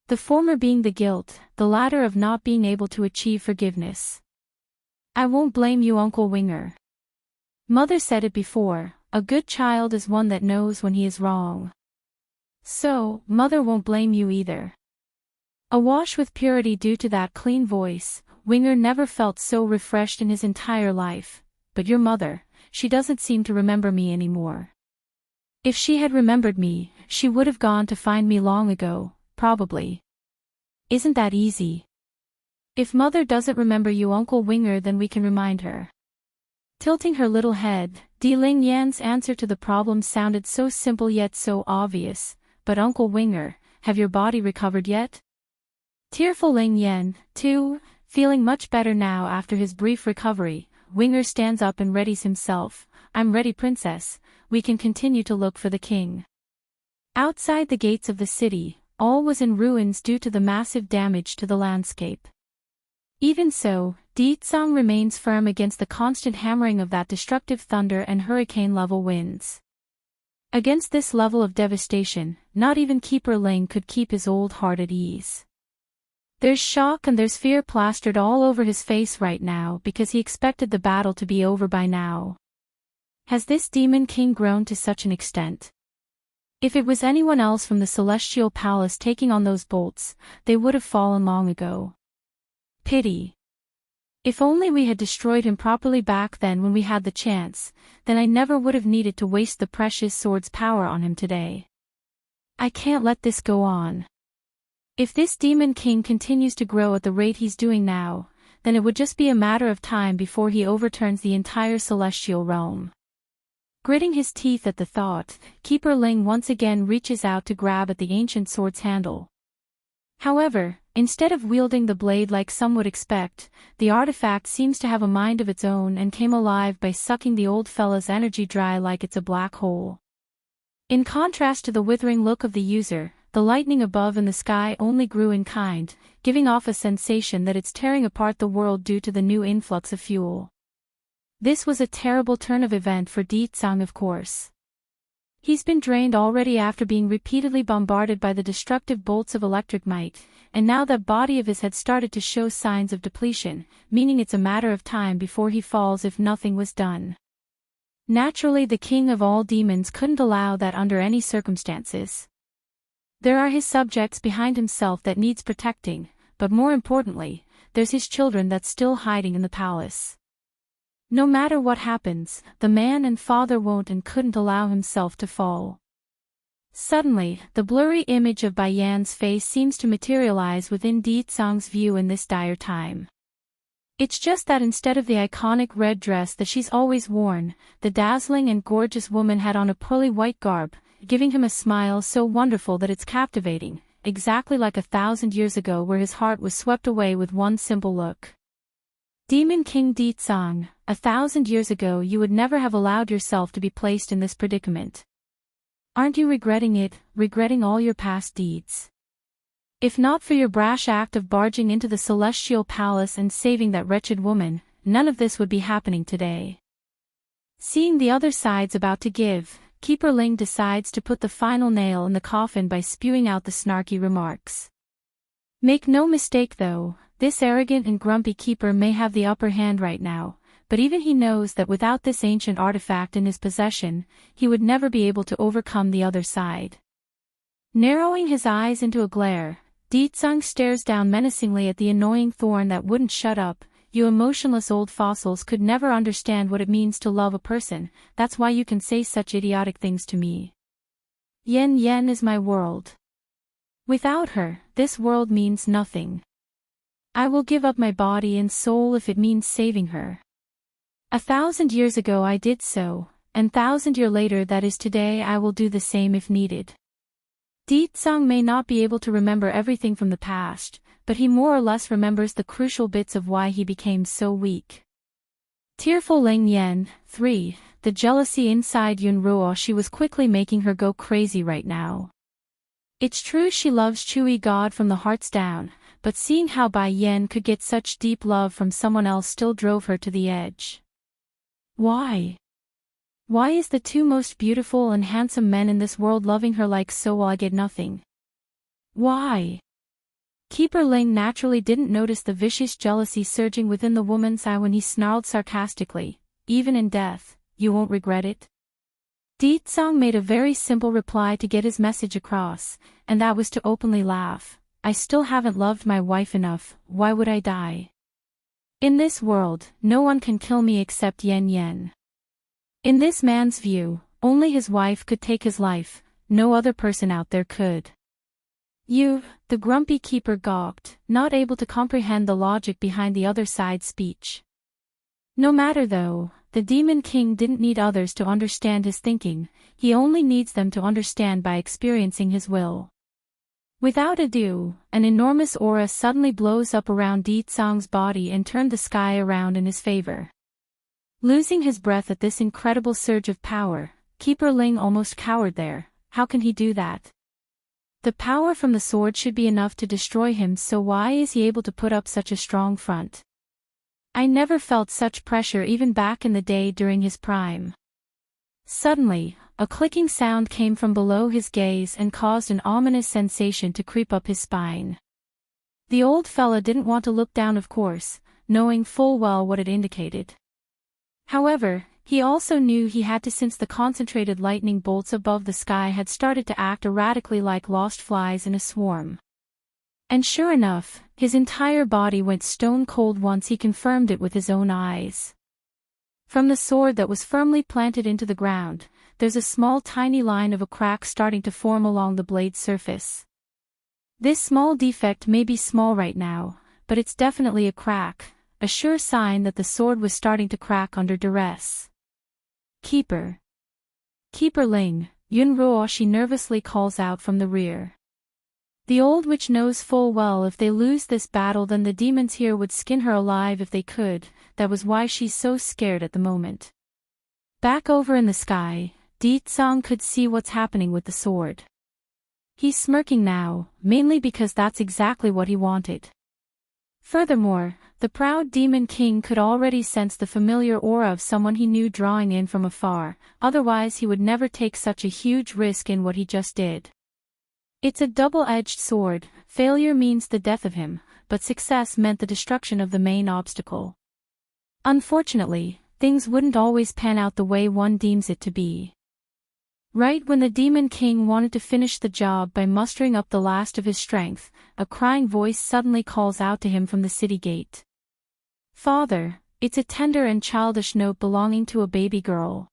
The former being the guilt, the latter of not being able to achieve forgiveness. I won't blame you, Uncle Winger. Mother said it before, a good child is one that knows when he is wrong. So, Mother won't blame you either. Awash with purity due to that clean voice, Winger never felt so refreshed in his entire life. But your mother, she doesn't seem to remember me anymore. If she had remembered me, she would have gone to find me long ago, probably. Isn't that easy? If Mother doesn't remember you, Uncle Winger, then we can remind her. Tilting her little head, Ling Yan's answer to the problem sounded so simple yet so obvious. But Uncle Winger, have your body recovered yet? Tearful Ling Yan, too, feeling much better now after his brief recovery, Winger stands up and readies himself. I'm ready, princess. We can continue to look for the king. Outside the gates of the city, all was in ruins due to the massive damage to the landscape. Even so, Ditsang remains firm against the constant hammering of that destructive thunder and hurricane-level winds. Against this level of devastation, not even Keeper Ling could keep his old heart at ease. There's shock and there's fear plastered all over his face right now because he expected the battle to be over by now. Has this demon king grown to such an extent? If it was anyone else from the Celestial Palace taking on those bolts, they would have fallen long ago. Pity. If only we had destroyed him properly back then when we had the chance, then I never would have needed to waste the precious sword's power on him today. I can't let this go on. If this demon king continues to grow at the rate he's doing now, then it would just be a matter of time before he overturns the entire celestial realm. Gritting his teeth at the thought, Keeper Ling once again reaches out to grab at the ancient sword's handle. However, instead of wielding the blade like some would expect, the artifact seems to have a mind of its own and came alive by sucking the old fella's energy dry like it's a black hole. In contrast to the withering look of the user, the lightning above in the sky only grew in kind, giving off a sensation that it's tearing apart the world due to the new influx of fuel. This was a terrible turn of event for Ditsang, of course. He's been drained already after being repeatedly bombarded by the destructive bolts of electric might, and now that body of his had started to show signs of depletion, meaning it's a matter of time before he falls if nothing was done. Naturally, the king of all demons couldn't allow that under any circumstances. There are his subjects behind himself that needs protecting, but more importantly, there's his children that's still hiding in the palace. No matter what happens, the man and father won't and couldn't allow himself to fall. Suddenly, the blurry image of Bai Yan's face seems to materialize within Ditsang's view in this dire time. It's just that instead of the iconic red dress that she's always worn, the dazzling and gorgeous woman had on a pearly white garb, giving him a smile so wonderful that it's captivating, exactly like 1,000 years ago where his heart was swept away with one simple look. Demon King Ditsang, 1,000 years ago you would never have allowed yourself to be placed in this predicament. Aren't you regretting it, regretting all your past deeds? If not for your brash act of barging into the celestial palace and saving that wretched woman, none of this would be happening today. Seeing the other side's about to give, Keeper Ling decides to put the final nail in the coffin by spewing out the snarky remarks. Make no mistake though, this arrogant and grumpy keeper may have the upper hand right now, but even he knows that without this ancient artifact in his possession, he would never be able to overcome the other side. Narrowing his eyes into a glare, Ditsang stares down menacingly at the annoying thorn that wouldn't shut up. You emotionless old fossils could never understand what it means to love a person, that's why you can say such idiotic things to me. Yen Yen is my world. Without her, this world means nothing. I will give up my body and soul if it means saving her. 1,000 years ago I did so, and 1,000 years later, that is today, I will do the same if needed. Ditsang may not be able to remember everything from the past, but he more or less remembers the crucial bits of why he became so weak. Tearful Ling Yan, 3, the jealousy inside Yun Ruo, she was quickly making her go crazy right now. It's true she loves Chui God from the hearts down, but seeing how Bai Yan could get such deep love from someone else still drove her to the edge. Why? Why is the two most beautiful and handsome men in this world loving her like so while I get nothing? Why? Keeper Ling naturally didn't notice the vicious jealousy surging within the woman's eye when he snarled sarcastically, even in death, you won't regret it? Ditsang made a very simple reply to get his message across, and that was to openly laugh. I still haven't loved my wife enough, why would I die? In this world, no one can kill me except Yen Yen. In this man's view, only his wife could take his life, no other person out there could. You, the grumpy keeper gawped, not able to comprehend the logic behind the other side's speech. No matter though, the Demon King didn't need others to understand his thinking, he only needs them to understand by experiencing his will. Without ado, an enormous aura suddenly blows up around Deetsong's body and turned the sky around in his favor. Losing his breath at this incredible surge of power, Keeper Ling almost cowered there. How can he do that? The power from the sword should be enough to destroy him, so why is he able to put up such a strong front? I never felt such pressure even back in the day during his prime. Suddenly, a clicking sound came from below his gaze and caused an ominous sensation to creep up his spine. The old fella didn't want to look down, of course, knowing full well what it indicated. However, he also knew he had to, since the concentrated lightning bolts above the sky had started to act erratically like lost flies in a swarm. And sure enough, his entire body went stone cold once he confirmed it with his own eyes. From the sword that was firmly planted into the ground, there's a small tiny line of a crack starting to form along the blade's surface. This small defect may be small right now, but it's definitely a crack, a sure sign that the sword was starting to crack under duress. Keeper Ling, Yun Ruoshi nervously calls out from the rear. The old witch knows full well if they lose this battle then the demons here would skin her alive if they could, that was why she's so scared at the moment. Back over in the sky, Deetsong could see what's happening with the sword. He's smirking now, mainly because that's exactly what he wanted. Furthermore, the proud Demon King could already sense the familiar aura of someone he knew drawing in from afar, otherwise he would never take such a huge risk in what he just did. It's a double-edged sword, failure means the death of him, but success meant the destruction of the main obstacle. Unfortunately, things wouldn't always pan out the way one deems it to be. Right when the Demon King wanted to finish the job by mustering up the last of his strength, a crying voice suddenly calls out to him from the city gate. "Father," it's a tender and childish note belonging to a baby girl.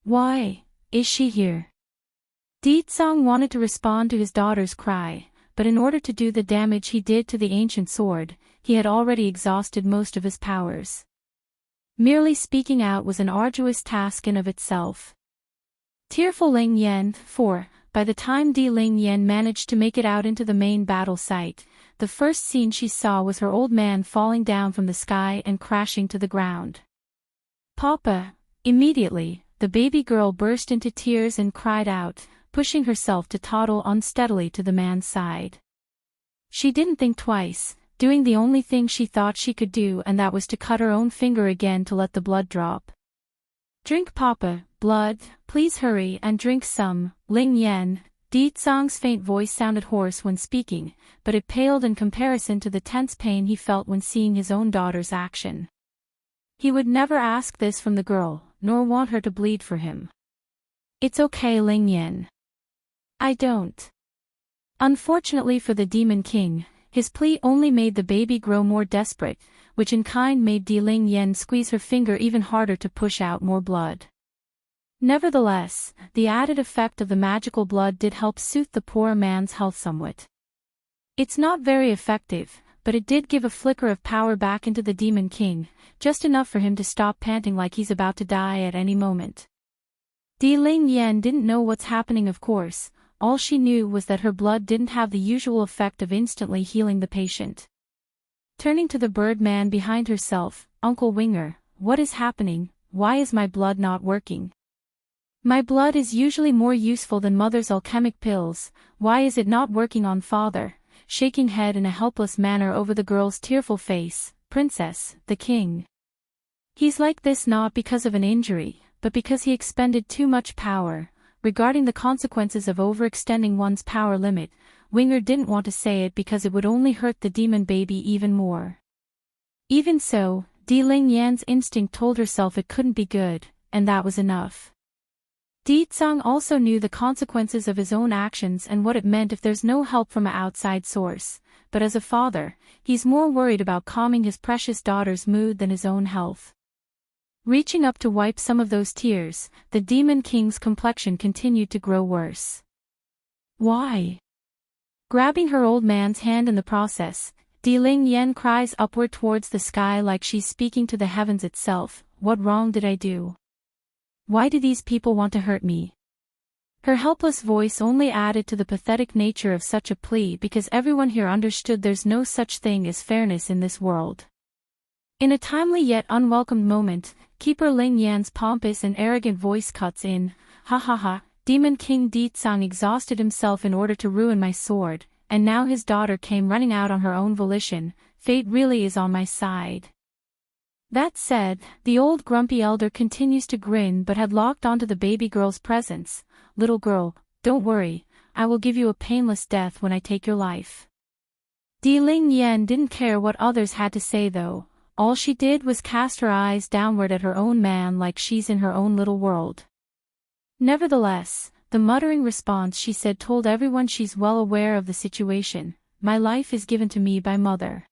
"Why is she here?" Deetsong wanted to respond to his daughter's cry, but in order to do the damage he did to the ancient sword, he had already exhausted most of his powers. Merely speaking out was an arduous task in of itself. Tearful Ling Yan, for, by the time Ling Yan managed to make it out into the main battle site, the first scene she saw was her old man falling down from the sky and crashing to the ground. "Papa!" Immediately, the baby girl burst into tears and cried out, pushing herself to toddle unsteadily to the man's side. She didn't think twice, doing the only thing she thought she could do, and that was to cut her own finger again to let the blood drop. "Drink, Papa, blood, please hurry and drink some, Ling Yan." Deetsong's faint voice sounded hoarse when speaking, but it paled in comparison to the tense pain he felt when seeing his own daughter's action. He would never ask this from the girl, nor want her to bleed for him. "It's okay, Ling Yan. I don't." Unfortunately for the Demon King, his plea only made the baby grow more desperate, which in kind made Ling Yan squeeze her finger even harder to push out more blood. Nevertheless, the added effect of the magical blood did help soothe the poor man's health somewhat. It's not very effective, but it did give a flicker of power back into the Demon King, just enough for him to stop panting like he's about to die at any moment. Ling Yan didn't know what's happening, of course. All she knew was that her blood didn't have the usual effect of instantly healing the patient. Turning to the bird man behind herself, "Uncle Winger, what is happening? Why is my blood not working? My blood is usually more useful than Mother's alchemic pills, why is it not working on Father?" Shaking head in a helpless manner over the girl's tearful face, "Princess, the king. He's like this not because of an injury, but because he expended too much power." Regarding the consequences of overextending one's power limit, Winger didn't want to say it because it would only hurt the demon baby even more. Even so, Ling Yan's instinct told herself it couldn't be good, and that was enough. Deetsong also knew the consequences of his own actions and what it meant if there's no help from an outside source, but as a father, he's more worried about calming his precious daughter's mood than his own health. Reaching up to wipe some of those tears, the Demon King's complexion continued to grow worse. "Why?" Grabbing her old man's hand in the process, Ling Yan cries upward towards the sky like she's speaking to the heavens itself. what wrong did I do? Why do these people want to hurt me? Her helpless voice only added to the pathetic nature of such a plea because everyone here understood there's no such thing as fairness in this world. In a timely yet unwelcomed moment, Keeper Ling Yan's pompous and arrogant voice cuts in, "Ha ha ha, Demon King Di Tsang exhausted himself in order to ruin my sword, and now his daughter came running out on her own volition. Fate really is on my side." That said, the old grumpy elder continues to grin but had locked onto the baby girl's presence. "Little girl, don't worry, I will give you a painless death when I take your life." Di Ling Yan didn't care what others had to say though, all she did was cast her eyes downward at her own man like she's in her own little world. Nevertheless, the muttering response she said told everyone she's well aware of the situation. "My life is given to me by mother.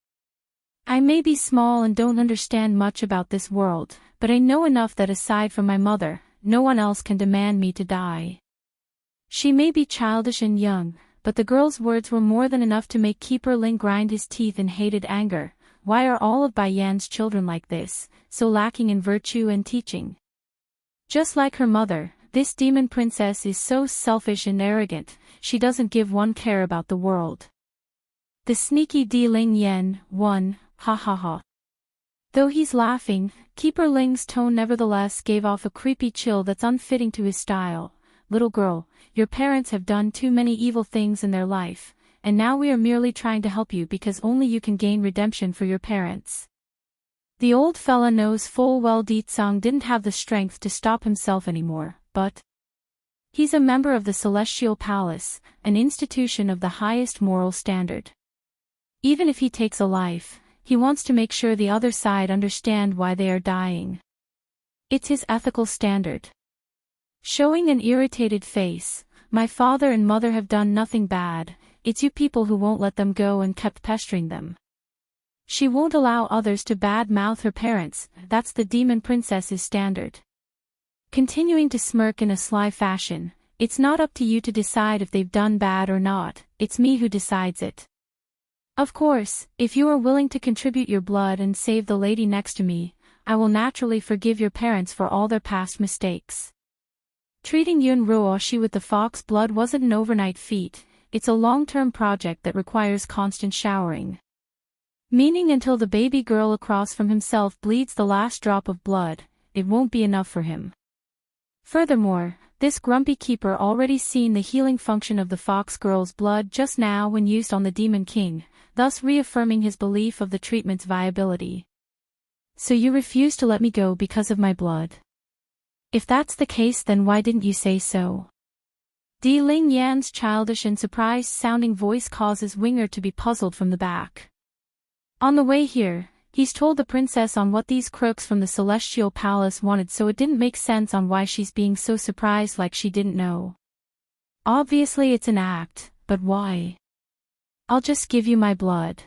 I may be small and don't understand much about this world, but I know enough that aside from my mother, no one else can demand me to die." She may be childish and young, but the girl's words were more than enough to make Keeper Ling grind his teeth in hated anger. Why are all of Bai Yan's children like this, so lacking in virtue and teaching? Just like her mother, this demon princess is so selfish and arrogant, she doesn't give one care about the world. The sneaky Di Ling Yan, ha ha ha. Though he's laughing, Keeper Ling's tone nevertheless gave off a creepy chill that's unfitting to his style. "Little girl, your parents have done too many evil things in their life, and now we are merely trying to help you because only you can gain redemption for your parents." The old fella knows full well Di Tsang didn't have the strength to stop himself anymore, but he's a member of the Celestial Palace, an institution of the highest moral standard. Even if he takes a life, he wants to make sure the other side understand why they are dying. It's his ethical standard. Showing an irritated face, "My father and mother have done nothing bad, it's you people who won't let them go and kept pestering them. She won't allow others to bad-mouth her parents, that's the demon princess's standard." Continuing to smirk in a sly fashion, "It's not up to you to decide if they've done bad or not, it's me who decides it. Of course, if you are willing to contribute your blood and save the lady next to me, I will naturally forgive your parents for all their past mistakes. Treating Yun Ruoshi with the fox blood wasn't an overnight feat, it's a long-term project that requires constant showering. Meaning until the baby girl across from himself bleeds the last drop of blood, it won't be enough for him. Furthermore, this grumpy keeper already seen the healing function of the fox girl's blood just now when used on the Demon King, thus reaffirming his belief of the treatment's viability. So you refuse to let me go because of my blood? If that's the case, then why didn't you say so? Di Ling Yan's childish and surprised-sounding voice causes Winger to be puzzled from the back. On the way here, he's told the princess on what these crooks from the Celestial Palace wanted, so it didn't make sense on why she's being so surprised like she didn't know. Obviously it's an act, but why? "I'll just give you my blood.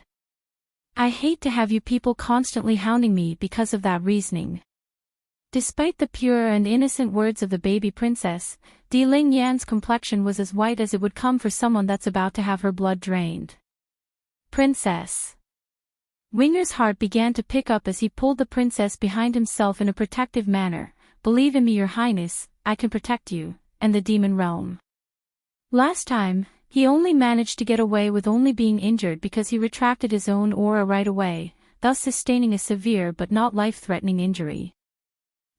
I hate to have you people constantly hounding me because of that reasoning." Despite the pure and innocent words of the baby princess, Di Ling Yan's complexion was as white as it would come for someone that's about to have her blood drained. "Princess." Winger's heart began to pick up as he pulled the princess behind himself in a protective manner. "Believe in me, your highness, I can protect you, and the demon realm." Last time, he only managed to get away with only being injured because he retracted his own aura right away, thus sustaining a severe but not life-threatening injury.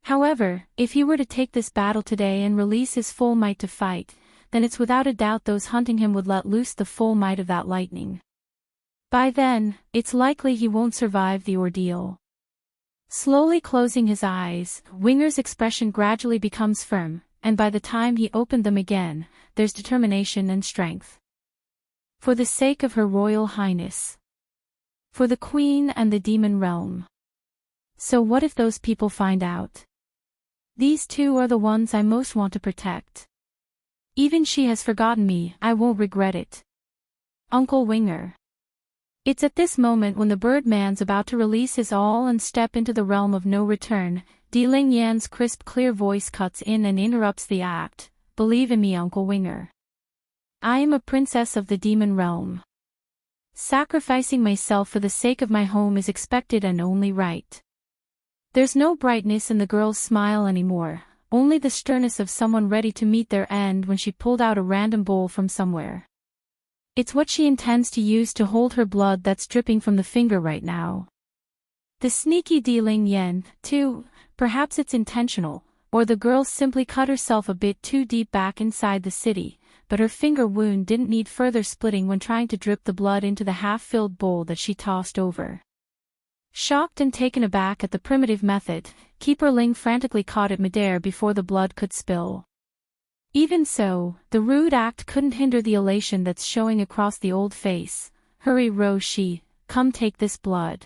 However, if he were to take this battle today and release his full might to fight, then it's without a doubt those hunting him would let loose the full might of that lightning. By then, it's likely he won't survive the ordeal. Slowly closing his eyes, Winger's expression gradually becomes firm, and by the time he opened them again, there's determination and strength. For the sake of Her Royal Highness. For the Queen and the Demon Realm. So what if those people find out? These two are the ones I most want to protect. Even she has forgotten me, I won't regret it. Uncle Winger. It's at this moment when the Birdman's about to release his all and step into the realm of no return, Di Ling Yan's crisp clear voice cuts in and interrupts the act. "Believe in me, Uncle Winger. I am a princess of the demon realm. Sacrificing myself for the sake of my home is expected and only right. There's no brightness in the girl's smile anymore, only the sternness of someone ready to meet their end when she pulled out a random bowl from somewhere. It's what she intends to use to hold her blood that's dripping from the finger right now. The sneaky dealing yen, too, perhaps it's intentional, or the girl simply cut herself a bit too deep back inside the city, but her finger wound didn't need further splitting when trying to drip the blood into the half-filled bowl that she tossed over. Shocked and taken aback at the primitive method, Keeper Ling frantically caught it midair before the blood could spill. Even so, the rude act couldn't hinder the elation that's showing across the old face. Hurry Roshi, come take this blood.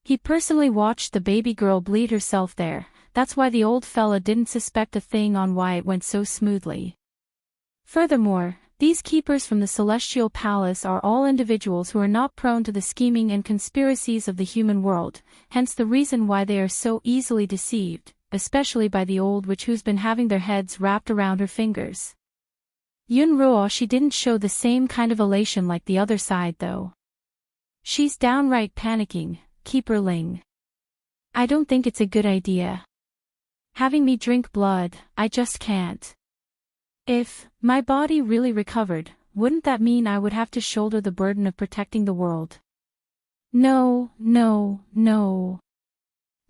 He personally watched the baby girl bleed herself there, that's why the old fella didn't suspect a thing on why it went so smoothly. Furthermore, these keepers from the Celestial Palace are all individuals who are not prone to the scheming and conspiracies of the human world, hence the reason why they are so easily deceived, especially by the old witch who's been having their heads wrapped around her fingers. Yunruo, she didn't show the same kind of elation like the other side though. She's downright panicking, Keeper Ling. I don't think it's a good idea. Having me drink blood, I just can't. If my body really recovered, wouldn't that mean I would have to shoulder the burden of protecting the world? No, no, no.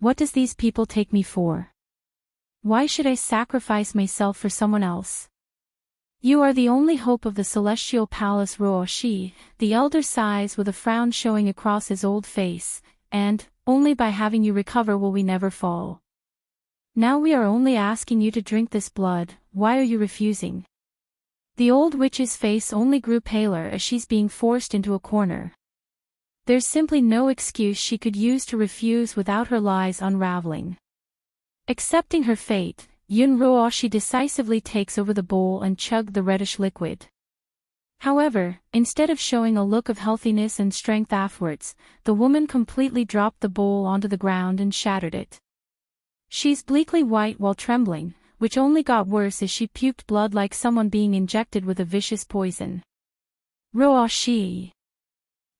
What does these people take me for? Why should I sacrifice myself for someone else? You are the only hope of the Celestial Palace, Ruoshi, the elder sighs with a frown showing across his old face, and, only by having you recover will we never fall. Now we are only asking you to drink this blood, why are you refusing? The old witch's face only grew paler as she's being forced into a corner. There's simply no excuse she could use to refuse without her lies unraveling. Accepting her fate, Yunruo decisively takes over the bowl and chugged the reddish liquid. However, instead of showing a look of healthiness and strength afterwards, the woman completely dropped the bowl onto the ground and shattered it. She's bleakly white while trembling, which only got worse as she puked blood like someone being injected with a vicious poison. Ruoshi!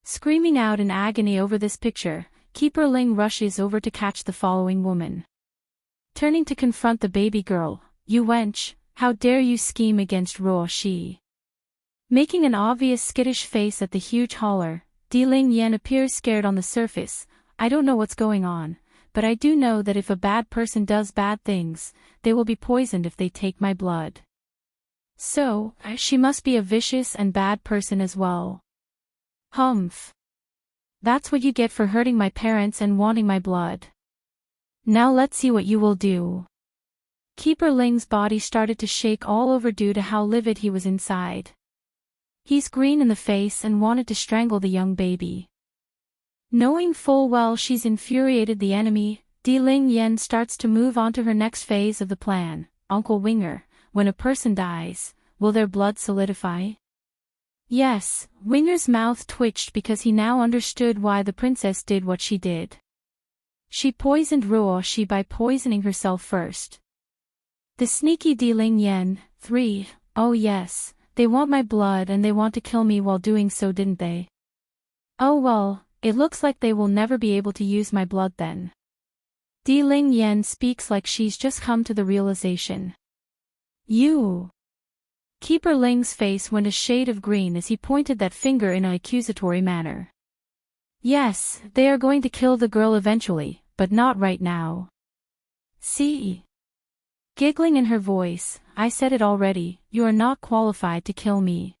Screaming out in agony over this picture, Keeper Ling rushes over to catch the following woman. Turning to confront the baby girl, "You wench, how dare you scheme against Ruoshi?" Making an obvious skittish face at the huge holler, Ling Yen appears scared on the surface. "I don't know what's going on, but I do know that if a bad person does bad things, they will be poisoned if they take my blood. So, she must be a vicious and bad person as well. Humph. That's what you get for hurting my parents and wanting my blood. Now let's see what you will do." Keeper Ling's body started to shake all over due to how livid he was inside. He's green in the face and wanted to strangle the young baby. Knowing full well she's infuriated the enemy, Ling Yen starts to move on to her next phase of the plan. "Uncle Winger, when a person dies, will their blood solidify?" Yes, Winger's mouth twitched because he now understood why the princess did what she did. She poisoned Ruoshi by poisoning herself first. The sneaky Ling Yen, 3, oh yes, they want my blood and they want to kill me while doing so, didn't they? Oh well. It looks like they will never be able to use my blood then. Ling Yen speaks like she's just come to the realization. You! Keeper Ling's face went a shade of green as he pointed that finger in an accusatory manner. Yes, they are going to kill the girl eventually, but not right now. See? Giggling in her voice, "I said it already, you are not qualified to kill me."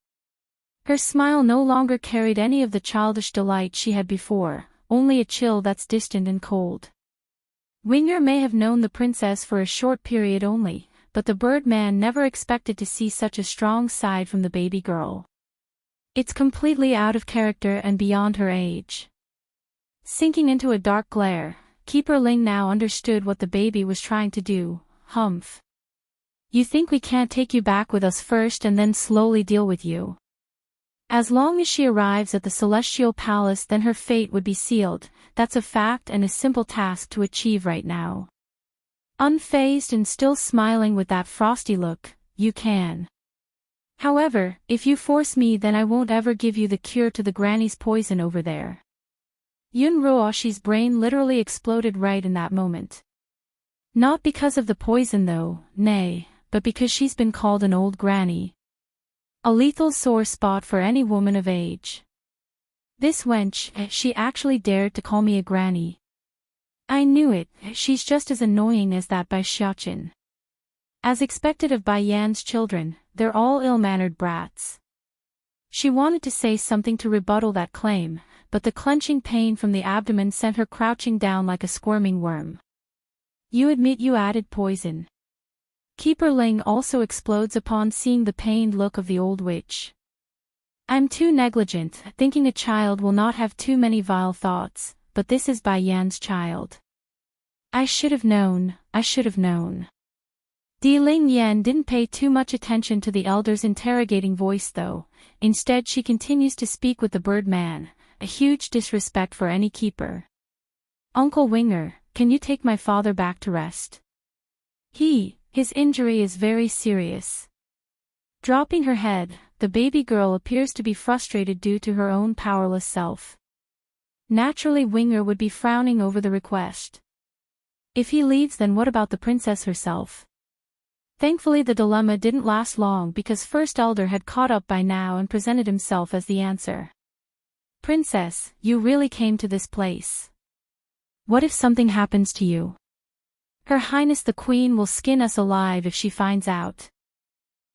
Her smile no longer carried any of the childish delight she had before, only a chill that's distant and cold. Winger may have known the princess for a short period only, but the Birdman never expected to see such a strong side from the baby girl. It's completely out of character and beyond her age. Sinking into a dark glare, Keeper Ling now understood what the baby was trying to do. Humph. You think we can't take you back with us first and then slowly deal with you? As long as she arrives at the Celestial Palace, then her fate would be sealed. That's a fact and a simple task to achieve right now. Unfazed and still smiling with that frosty look, you can. However, if you force me, then I won't ever give you the cure to the granny's poison over there. Yun Ruoshi's brain literally exploded right in that moment. Not because of the poison though, nay, but because she's been called an old granny. A lethal sore spot for any woman of age. This wench, she actually dared to call me a granny. I knew it, she's just as annoying as that Bai Xiaoqin. As expected of Bai Yan's children, they're all ill-mannered brats. She wanted to say something to rebuttal that claim, but the clenching pain from the abdomen sent her crouching down like a squirming worm. You admit you added poison. Keeper Ling also explodes upon seeing the pained look of the old witch. I'm too negligent, thinking a child will not have too many vile thoughts, but this is Bai Yan's child. I should have known. Di Ling Yan didn't pay too much attention to the elder's interrogating voice though, instead she continues to speak with the bird man, a huge disrespect for any keeper. Uncle Winger, can you take my father back to rest? His injury is very serious. Dropping her head, the baby girl appears to be frustrated due to her own powerless self. Naturally Winger would be frowning over the request. If he leaves, then what about the princess herself? Thankfully the dilemma didn't last long because First Elder had caught up by now and presented himself as the answer. Princess, you really came to this place. What if something happens to you? Her Highness the Queen will skin us alive if she finds out.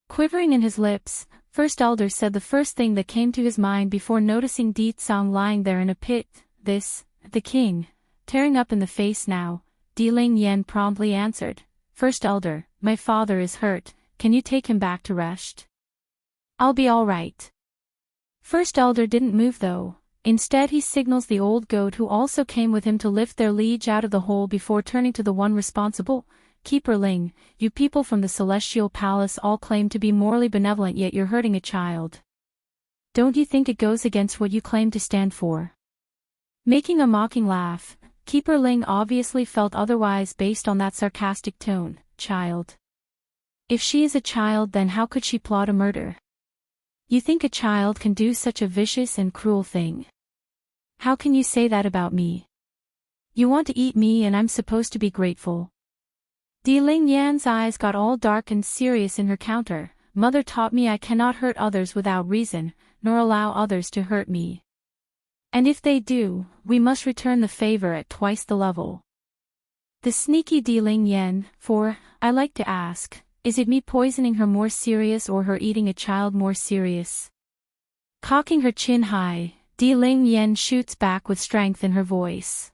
Quivering in his lips, First Elder said the first thing that came to his mind before noticing Di Tsang lying there in a pit. The king. Tearing up in the face now, Di Ling Yan promptly answered, First Elder, my father is hurt, can you take him back to rest? I'll be all right. First Elder didn't move though. Instead he signals the old goat who also came with him to lift their liege out of the hole before turning to the one responsible. Keeper Ling, you people from the Celestial Palace all claim to be morally benevolent, yet you're hurting a child. Don't you think it goes against what you claim to stand for? Making a mocking laugh, Keeper Ling obviously felt otherwise based on that sarcastic tone. Child. If she is a child, then how could she plot a murder? You think a child can do such a vicious and cruel thing? How can you say that about me? You want to eat me and I'm supposed to be grateful? Di Ling Yan's eyes got all dark and serious in her counter. Mother taught me I cannot hurt others without reason, nor allow others to hurt me. And if they do, we must return the favor at twice the level. The sneaky Di Ling Yan, for, I like to ask, is it me poisoning her more serious or her eating a child more serious? Cocking her chin high, Di Ling Yan shoots back with strength in her voice.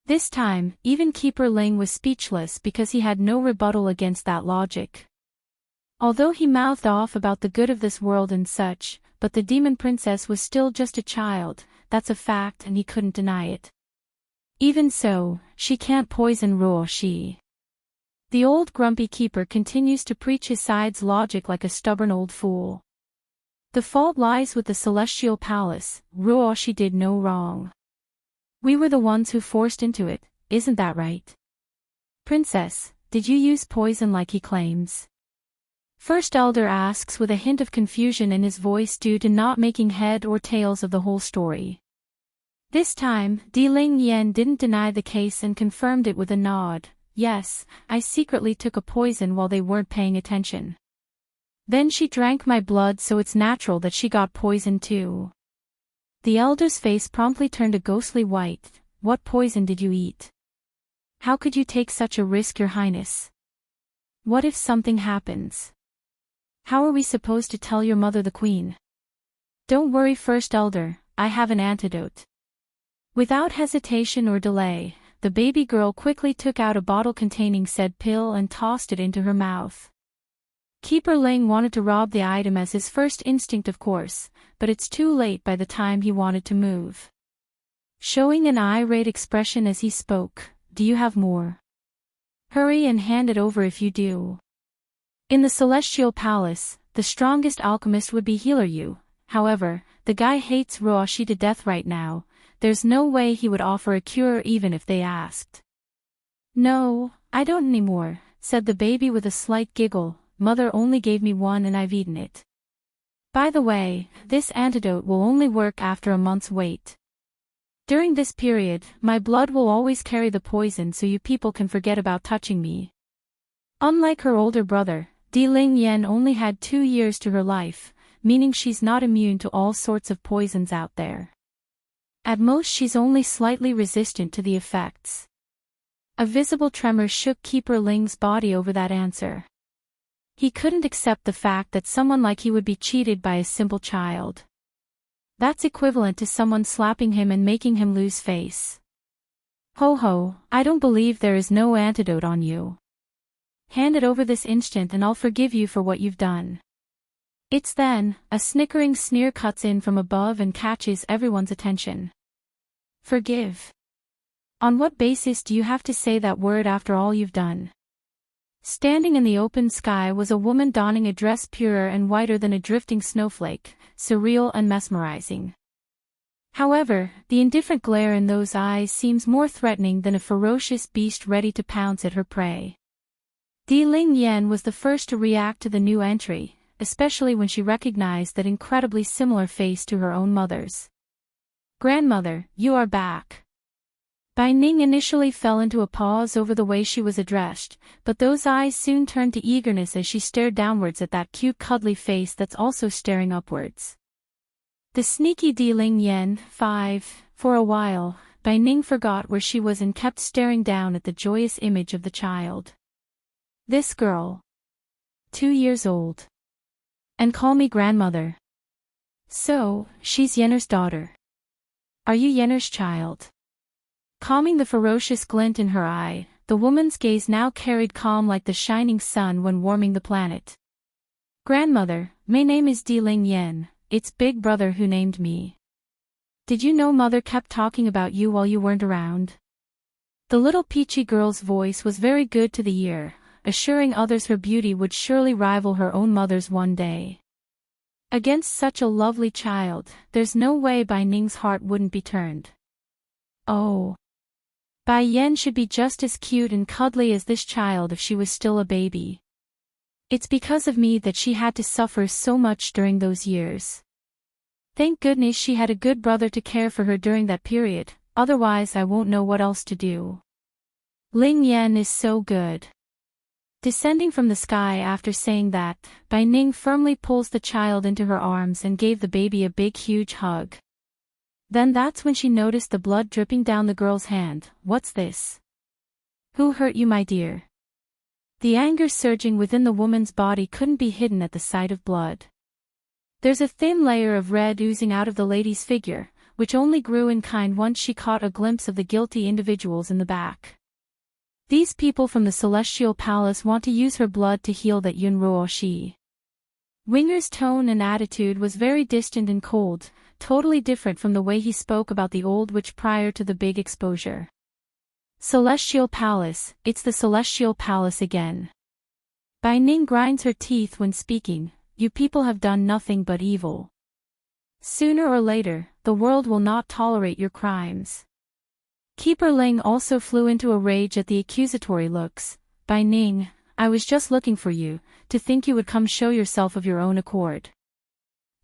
This time, even Keeper Ling was speechless because he had no rebuttal against that logic. Although he mouthed off about the good of this world and such, but the demon princess was still just a child, that's a fact and he couldn't deny it. Even so, she can't poison Ruoshi. The old grumpy keeper continues to preach his side's logic like a stubborn old fool. The fault lies with the Celestial Palace. Ruoshi did no wrong. We were the ones who forced into it, isn't that right? Princess, did you use poison like he claims? First Elder asks with a hint of confusion in his voice due to not making head or tails of the whole story. This time, Di Ling Yan didn't deny the case and confirmed it with a nod. Yes, I secretly took a poison while they weren't paying attention. Then she drank my blood, so it's natural that she got poisoned too. The elder's face promptly turned a ghostly white. What poison did you eat? How could you take such a risk, Your Highness? What if something happens? How are we supposed to tell your mother the Queen? Don't worry, First Elder, I have an antidote. Without hesitation or delay, the baby girl quickly took out a bottle containing said pill and tossed it into her mouth. Keeper Ling wanted to rob the item as his first instinct, of course, but it's too late by the time he wanted to move. Showing an irate expression as he spoke, do you have more? Hurry and hand it over if you do. In the Celestial Palace, the strongest alchemist would be healer you. However, the guy hates Ruoshi to death right now. There's no way he would offer a cure even if they asked. No, I don't anymore, said the baby with a slight giggle. Mother only gave me one and I've eaten it. By the way, this antidote will only work after a month's wait. During this period, my blood will always carry the poison so you people can forget about touching me. Unlike her older brother, Di Ling Yen only had 2 years to her life, meaning she's not immune to all sorts of poisons out there. At most she's only slightly resistant to the effects. A visible tremor shook Keeper Ling's body over that answer. He couldn't accept the fact that someone like he would be cheated by a simple child. That's equivalent to someone slapping him and making him lose face. Ho ho, I don't believe there is no antidote on you. Hand it over this instant and I'll forgive you for what you've done. It's then, a snickering sneer cuts in from above and catches everyone's attention. Forgive? On what basis do you have to say that word after all you've done? Standing in the open sky was a woman donning a dress purer and whiter than a drifting snowflake, surreal and mesmerizing. However, the indifferent glare in those eyes seems more threatening than a ferocious beast ready to pounce at her prey. Di Ling Yen was the first to react to the new entry, especially when she recognized that incredibly similar face to her own mother's. Grandmother, you are back. Bai Ning initially fell into a pause over the way she was addressed, but those eyes soon turned to eagerness as she stared downwards at that cute cuddly face that's also staring upwards. The sneaky Di Ling Yen, 5, for a while, Bai Ning forgot where she was and kept staring down at the joyous image of the child. This girl. 2 years old. And call me grandmother. So, she's Yenner's daughter. Are you Yenner's child? Calming the ferocious glint in her eye, the woman's gaze now carried calm like the shining sun when warming the planet. Grandmother, my name is Di Ling Yen, it's big brother who named me. Did you know mother kept talking about you while you weren't around? The little peachy girl's voice was very good to the ear, assuring others her beauty would surely rival her own mother's one day. Against such a lovely child, there's no way Bai Ning's heart wouldn't be turned. Oh. Bai Yen should be just as cute and cuddly as this child if she was still a baby. It's because of me that she had to suffer so much during those years. Thank goodness she had a good brother to care for her during that period, otherwise I won't know what else to do. Ling Yen is so good. Descending from the sky after saying that, Bai Ning firmly pulls the child into her arms and gave the baby a big huge hug. Then that's when she noticed the blood dripping down the girl's hand. What's this? Who hurt you, my dear? The anger surging within the woman's body couldn't be hidden at the sight of blood. There's a thin layer of red oozing out of the lady's figure, which only grew in kind once she caught a glimpse of the guilty individuals in the back. These people from the Celestial Palace want to use her blood to heal that Yunruo Shi. Winger's tone and attitude was very distant and cold, totally different from the way he spoke about the old witch prior to the big exposure. Celestial Palace, it's the Celestial Palace again. Bai Ning grinds her teeth when speaking, you people have done nothing but evil. Sooner or later, the world will not tolerate your crimes. Keeper Ling also flew into a rage at the accusatory looks. Bai Ning, I was just looking for you, to think you would come show yourself of your own accord.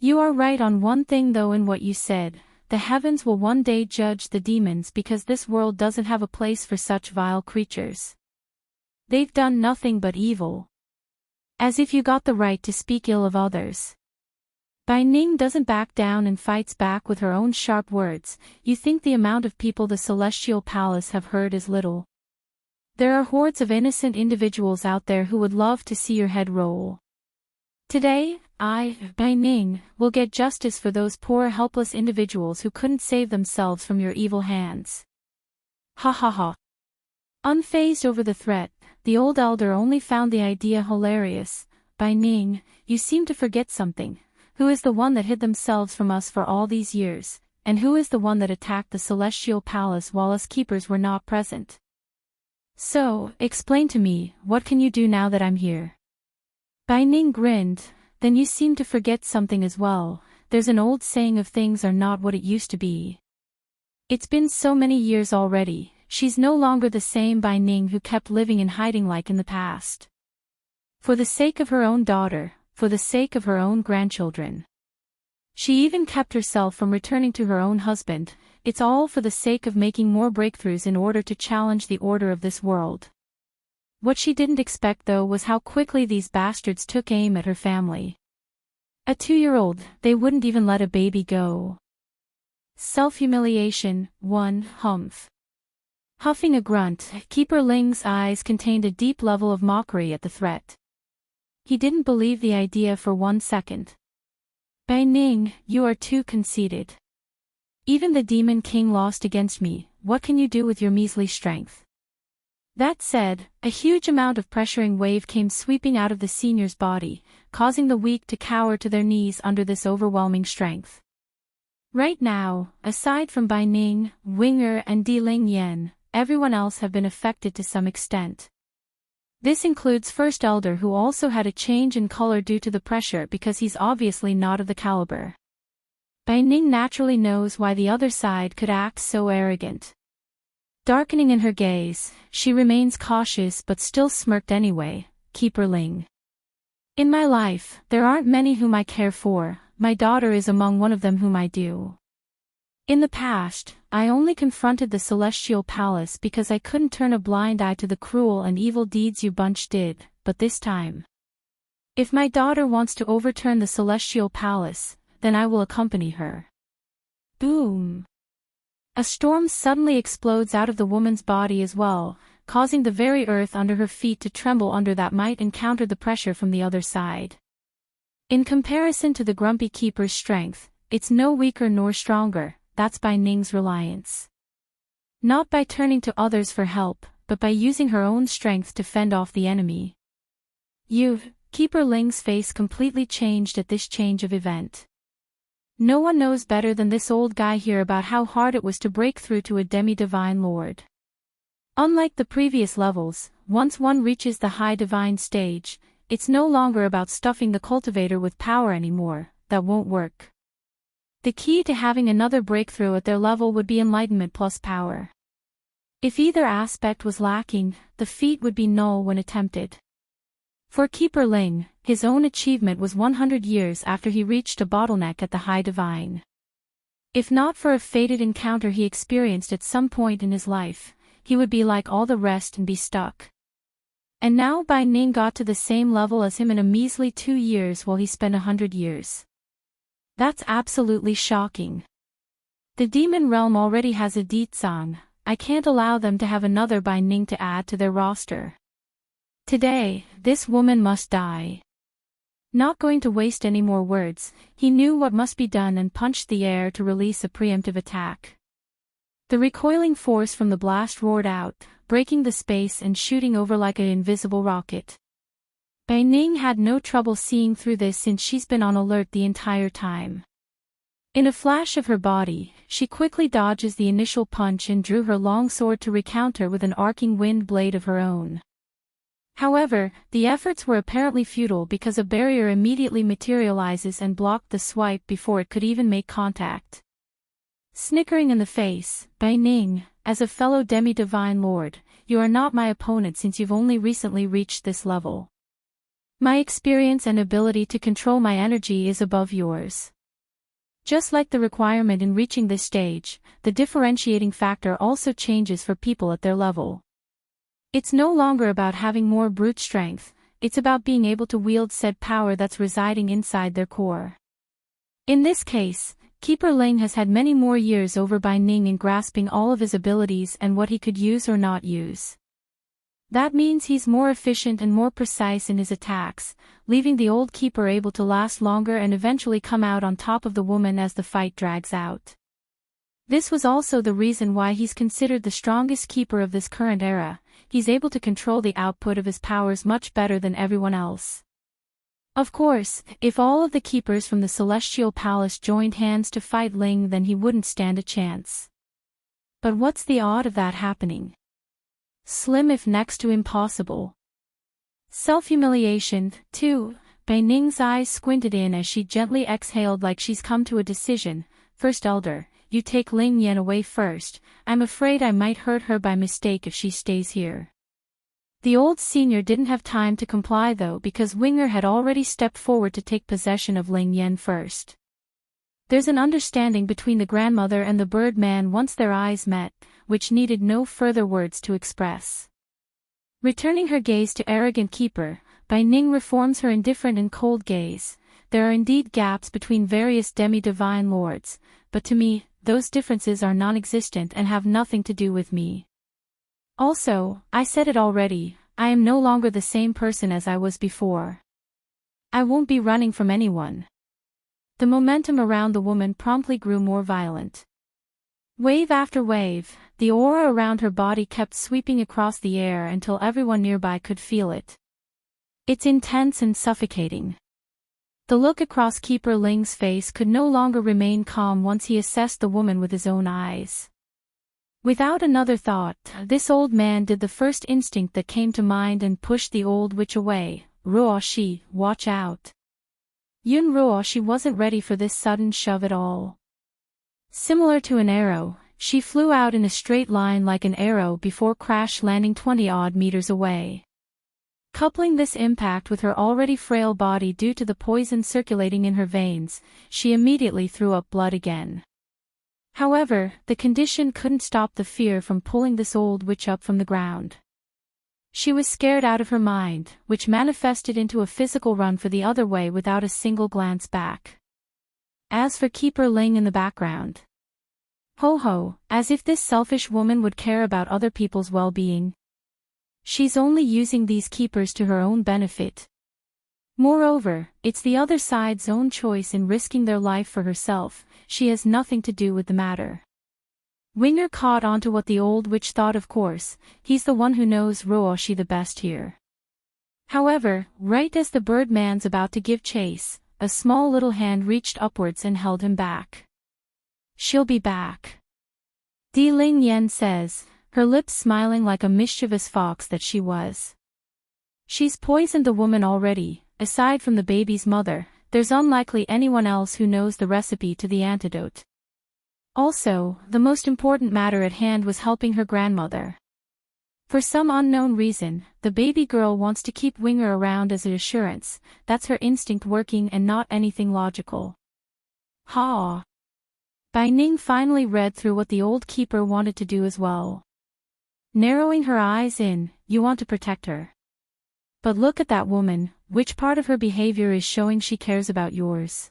You are right on one thing though in what you said, the heavens will one day judge the demons because this world doesn't have a place for such vile creatures. They've done nothing but evil. As if you got the right to speak ill of others. Bai Ning doesn't back down and fights back with her own sharp words. You think the amount of people the Celestial Palace have heard is little. There are hordes of innocent individuals out there who would love to see your head roll. Today, I, Bai Ning, will get justice for those poor helpless individuals who couldn't save themselves from your evil hands. Ha ha ha. Unfazed over the threat, the old elder only found the idea hilarious. Bai Ning, you seem to forget something. Who is the one that hid themselves from us for all these years, and who is the one that attacked the Celestial Palace while us keepers were not present? So, explain to me, what can you do now that I'm here? Bai Ning grinned. Then you seem to forget something as well. There's an old saying of things are not what it used to be. It's been so many years already, she's no longer the same Bai Ning who kept living in hiding like in the past. For the sake of her own daughter, for the sake of her own grandchildren. She even kept herself from returning to her own husband. it's all for the sake of making more breakthroughs in order to challenge the order of this world. What she didn't expect though was how quickly these bastards took aim at her family. A 2-year-old, they wouldn't even let a baby go. Self-humiliation, 1, humph. Huffing a grunt, Keeper Ling's eyes contained a deep level of mockery at the threat. He didn't believe the idea for 1 second. Bai Ning, you are too conceited. Even the Demon King lost against me, what can you do with your measly strength? That said, a huge amount of pressuring wave came sweeping out of the senior's body, causing the weak to cower to their knees under this overwhelming strength. Right now, aside from Bai Ning, Winger and Di Ling Yan, everyone else have been affected to some extent. This includes First Elder, who also had a change in color due to the pressure because he's obviously not of the caliber. Bai Ning naturally knows why the other side could act so arrogant. Darkening in her gaze, she remains cautious but still smirked anyway. Keeper Ling. In my life, there aren't many whom I care for, my daughter is among one of them whom I do. In the past, I only confronted the Celestial Palace because I couldn't turn a blind eye to the cruel and evil deeds you bunch did, but this time. If my daughter wants to overturn the Celestial Palace, then I will accompany her. Boom! A storm suddenly explodes out of the woman's body as well, causing the very earth under her feet to tremble under that might and counter the pressure from the other side. In comparison to the grumpy keeper's strength, it's no weaker nor stronger. That's Bai Ning's reliance. Not by turning to others for help, but by using her own strength to fend off the enemy. Keeper Ling's face completely changed at this change of event. No one knows better than this old guy here about how hard it was to break through to a demi-divine lord. Unlike the previous levels, once one reaches the high divine stage, it's no longer about stuffing the cultivator with power anymore. That won't work. The key to having another breakthrough at their level would be enlightenment plus power. If either aspect was lacking, the feat would be null when attempted. For Keeper Ling, his own achievement was 100 years after he reached a bottleneck at the high divine. If not for a fated encounter he experienced at some point in his life, he would be like all the rest and be stuck. And now Bai Ning got to the same level as him in a measly 2 years while he spent 100 years. That's absolutely shocking. The demon realm already has a Ditsang, I can't allow them to have another Bai Ning to add to their roster. Today, this woman must die. Not going to waste any more words, he knew what must be done and punched the air to release a preemptive attack. The recoiling force from the blast roared out, breaking the space and shooting over like an invisible rocket. Bai Ning had no trouble seeing through this since she's been on alert the entire time. In a flash of her body, she quickly dodges the initial punch and drew her long sword to recounter with an arcing wind blade of her own. However, the efforts were apparently futile because a barrier immediately materializes and blocked the swipe before it could even make contact. Snickering in the face, Bai Ning, as a fellow demi-divine lord, you are not my opponent since you've only recently reached this level. My experience and ability to control my energy is above yours. Just like the requirement in reaching this stage, the differentiating factor also changes for people at their level. It's no longer about having more brute strength, it's about being able to wield said power that's residing inside their core. In this case, Keeper Ling has had many more years over Bai Ning in grasping all of his abilities and what he could use or not use. That means he's more efficient and more precise in his attacks, leaving the old keeper able to last longer and eventually come out on top of the woman as the fight drags out. This was also the reason why he's considered the strongest keeper of this current era. He's able to control the output of his powers much better than everyone else. Of course, if all of the keepers from the Celestial Palace joined hands to fight Ling, then he wouldn't stand a chance. But what's the odd of that happening? Slim if next to impossible. Self-humiliation, too. Bai Ning's eyes squinted in as she gently exhaled like she's come to a decision. First Elder, you take Ling Yan away first. I'm afraid I might hurt her by mistake if she stays here. The old senior didn't have time to comply though because Winger had already stepped forward to take possession of Ling Yan first. There's an understanding between the grandmother and the bird man once their eyes met, which needed no further words to express. Returning her gaze to arrogant keeper, Bai Ning reforms her indifferent and cold gaze. There are indeed gaps between various demi-divine lords, but to me, those differences are non-existent and have nothing to do with me. Also, I said it already, I am no longer the same person as I was before. I won't be running from anyone. The momentum around the woman promptly grew more violent. Wave after wave, the aura around her body kept sweeping across the air until everyone nearby could feel it. It's intense and suffocating. The look across Keeper Ling's face could no longer remain calm once he assessed the woman with his own eyes. Without another thought, this old man did the first instinct that came to mind and pushed the old witch away. Ruoshi, watch out. Yun Ruoshi wasn't ready for this sudden shove at all. Similar to an arrow, she flew out in a straight line like an arrow before crash landing 20-odd meters away. Coupling this impact with her already frail body due to the poison circulating in her veins, she immediately threw up blood again. However, the condition couldn't stop the fear from pulling this old witch up from the ground. She was scared out of her mind, which manifested into a physical run for the other way without a single glance back. As for Keeper Ling in the background. Ho, as if this selfish woman would care about other people's well-being. She's only using these keepers to her own benefit. Moreover, it's the other side's own choice in risking their life for herself, she has nothing to do with the matter. Winger caught onto what the old witch thought. Of course, he's the one who knows Ruoshi the best here. However, right as the birdman's about to give chase, a small little hand reached upwards and held him back. She'll be back. Di Ling Yen says, her lips smiling like a mischievous fox that she was. She's poisoned the woman already. Aside from the baby's mother, there's unlikely anyone else who knows the recipe to the antidote. Also, the most important matter at hand was helping her grandmother. For some unknown reason, the baby girl wants to keep Winger around as an assurance. That's her instinct working and not anything logical. Ha! Bai Ning finally read through what the old keeper wanted to do as well. Narrowing her eyes in, you want to protect her. But look at that woman, which part of her behavior is showing she cares about yours?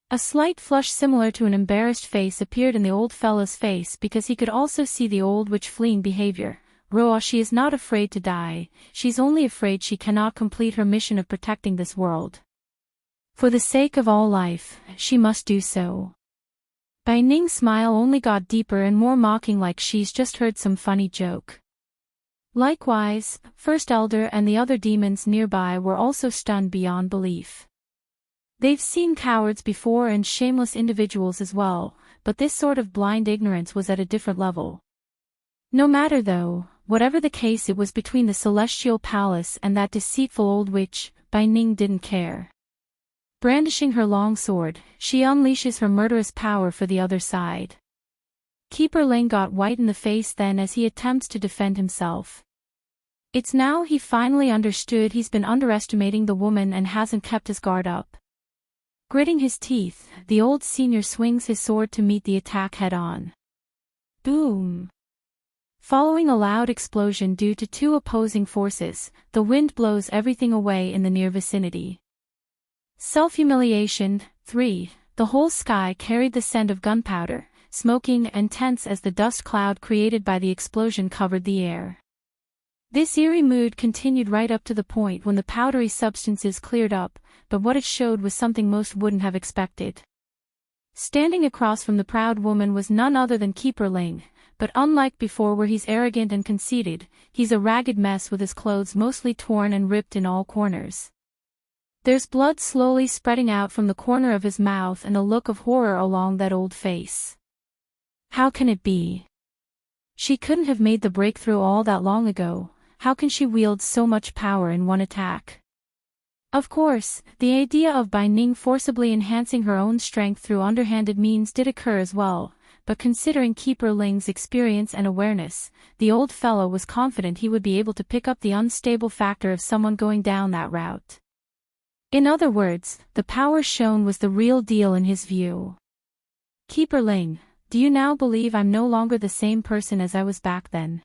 A slight flush similar to an embarrassed face appeared in the old fella's face because he could also see the old witch fleeing behavior. Ruoshi is not afraid to die, she's only afraid she cannot complete her mission of protecting this world. For the sake of all life, she must do so. Bai Ning's smile only got deeper and more mocking, like she's just heard some funny joke. Likewise, First Elder and the other demons nearby were also stunned beyond belief. They've seen cowards before and shameless individuals as well, but this sort of blind ignorance was at a different level. No matter though, whatever the case, it was between the Celestial Palace and that deceitful old witch. Bai Ning didn't care. Brandishing her long sword, she unleashes her murderous power for the other side. Keeper Ling got white in the face then as he attempts to defend himself. It's now he finally understood he's been underestimating the woman and hasn't kept his guard up. Gritting his teeth, the old senior swings his sword to meet the attack head-on. Boom! Following a loud explosion due to two opposing forces, the wind blows everything away in the near vicinity. Self-humiliation. 3. The whole sky carried the scent of gunpowder, smoking and tense as the dust cloud created by the explosion covered the air. This eerie mood continued right up to the point when the powdery substances cleared up, but what it showed was something most wouldn't have expected. Standing across from the proud woman was none other than Keeper Ling, but unlike before where he's arrogant and conceited, he's a ragged mess with his clothes mostly torn and ripped in all corners. There's blood slowly spreading out from the corner of his mouth and a look of horror along that old face. How can it be? She couldn't have made the breakthrough all that long ago. How can she wield so much power in one attack? Of course, the idea of Bai Ning forcibly enhancing her own strength through underhanded means did occur as well, but considering Keeper Ling's experience and awareness, the old fellow was confident he would be able to pick up the unstable factor of someone going down that route. In other words, the power shown was the real deal in his view. Keeper Ling, do you now believe I'm no longer the same person as I was back then?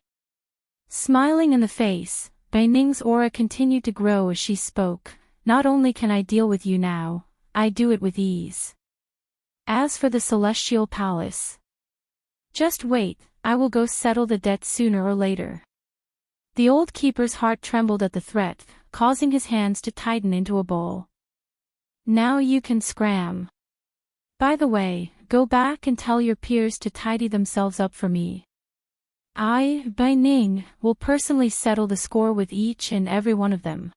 Smiling in the face, Bai Ning's aura continued to grow as she spoke. Not only can I deal with you now, I do it with ease. As for the Celestial Palace, just wait, I will go settle the debt sooner or later. The old keeper's heart trembled at the threat, causing his hands to tighten into a ball. Now you can scram. By the way, go back and tell your peers to tidy themselves up for me. I, Bai Ning, will personally settle the score with each and every one of them.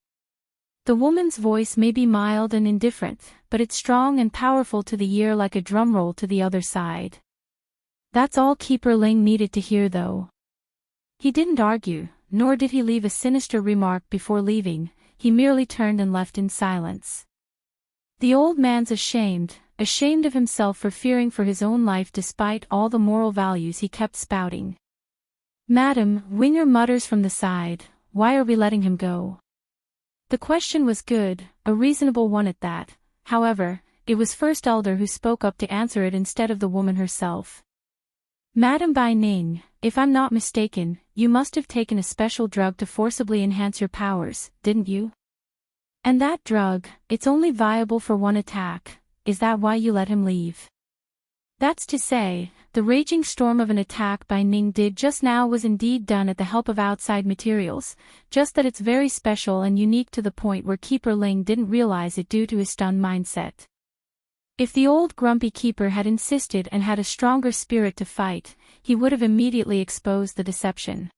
The woman's voice may be mild and indifferent, but it's strong and powerful to the ear like a drumroll to the other side. That's all Keeper Ling needed to hear though. He didn't argue, nor did he leave a sinister remark before leaving, he merely turned and left in silence. The old man's ashamed of himself for fearing for his own life despite all the moral values he kept spouting. Madam, Winger mutters from the side, why are we letting him go? The question was good, a reasonable one at that, however, it was First Elder who spoke up to answer it instead of the woman herself. Madam Bai Ning, if I'm not mistaken, you must have taken a special drug to forcibly enhance your powers, didn't you? And that drug, it's only viable for one attack, is that why you let him leave? That's to say, the raging storm of an attack Bai Ning did just now was indeed done at the help of outside materials, just that it's very special and unique to the point where Keeper Ling didn't realize it due to his stunned mindset. If the old grumpy keeper had insisted and had a stronger spirit to fight, he would have immediately exposed the deception.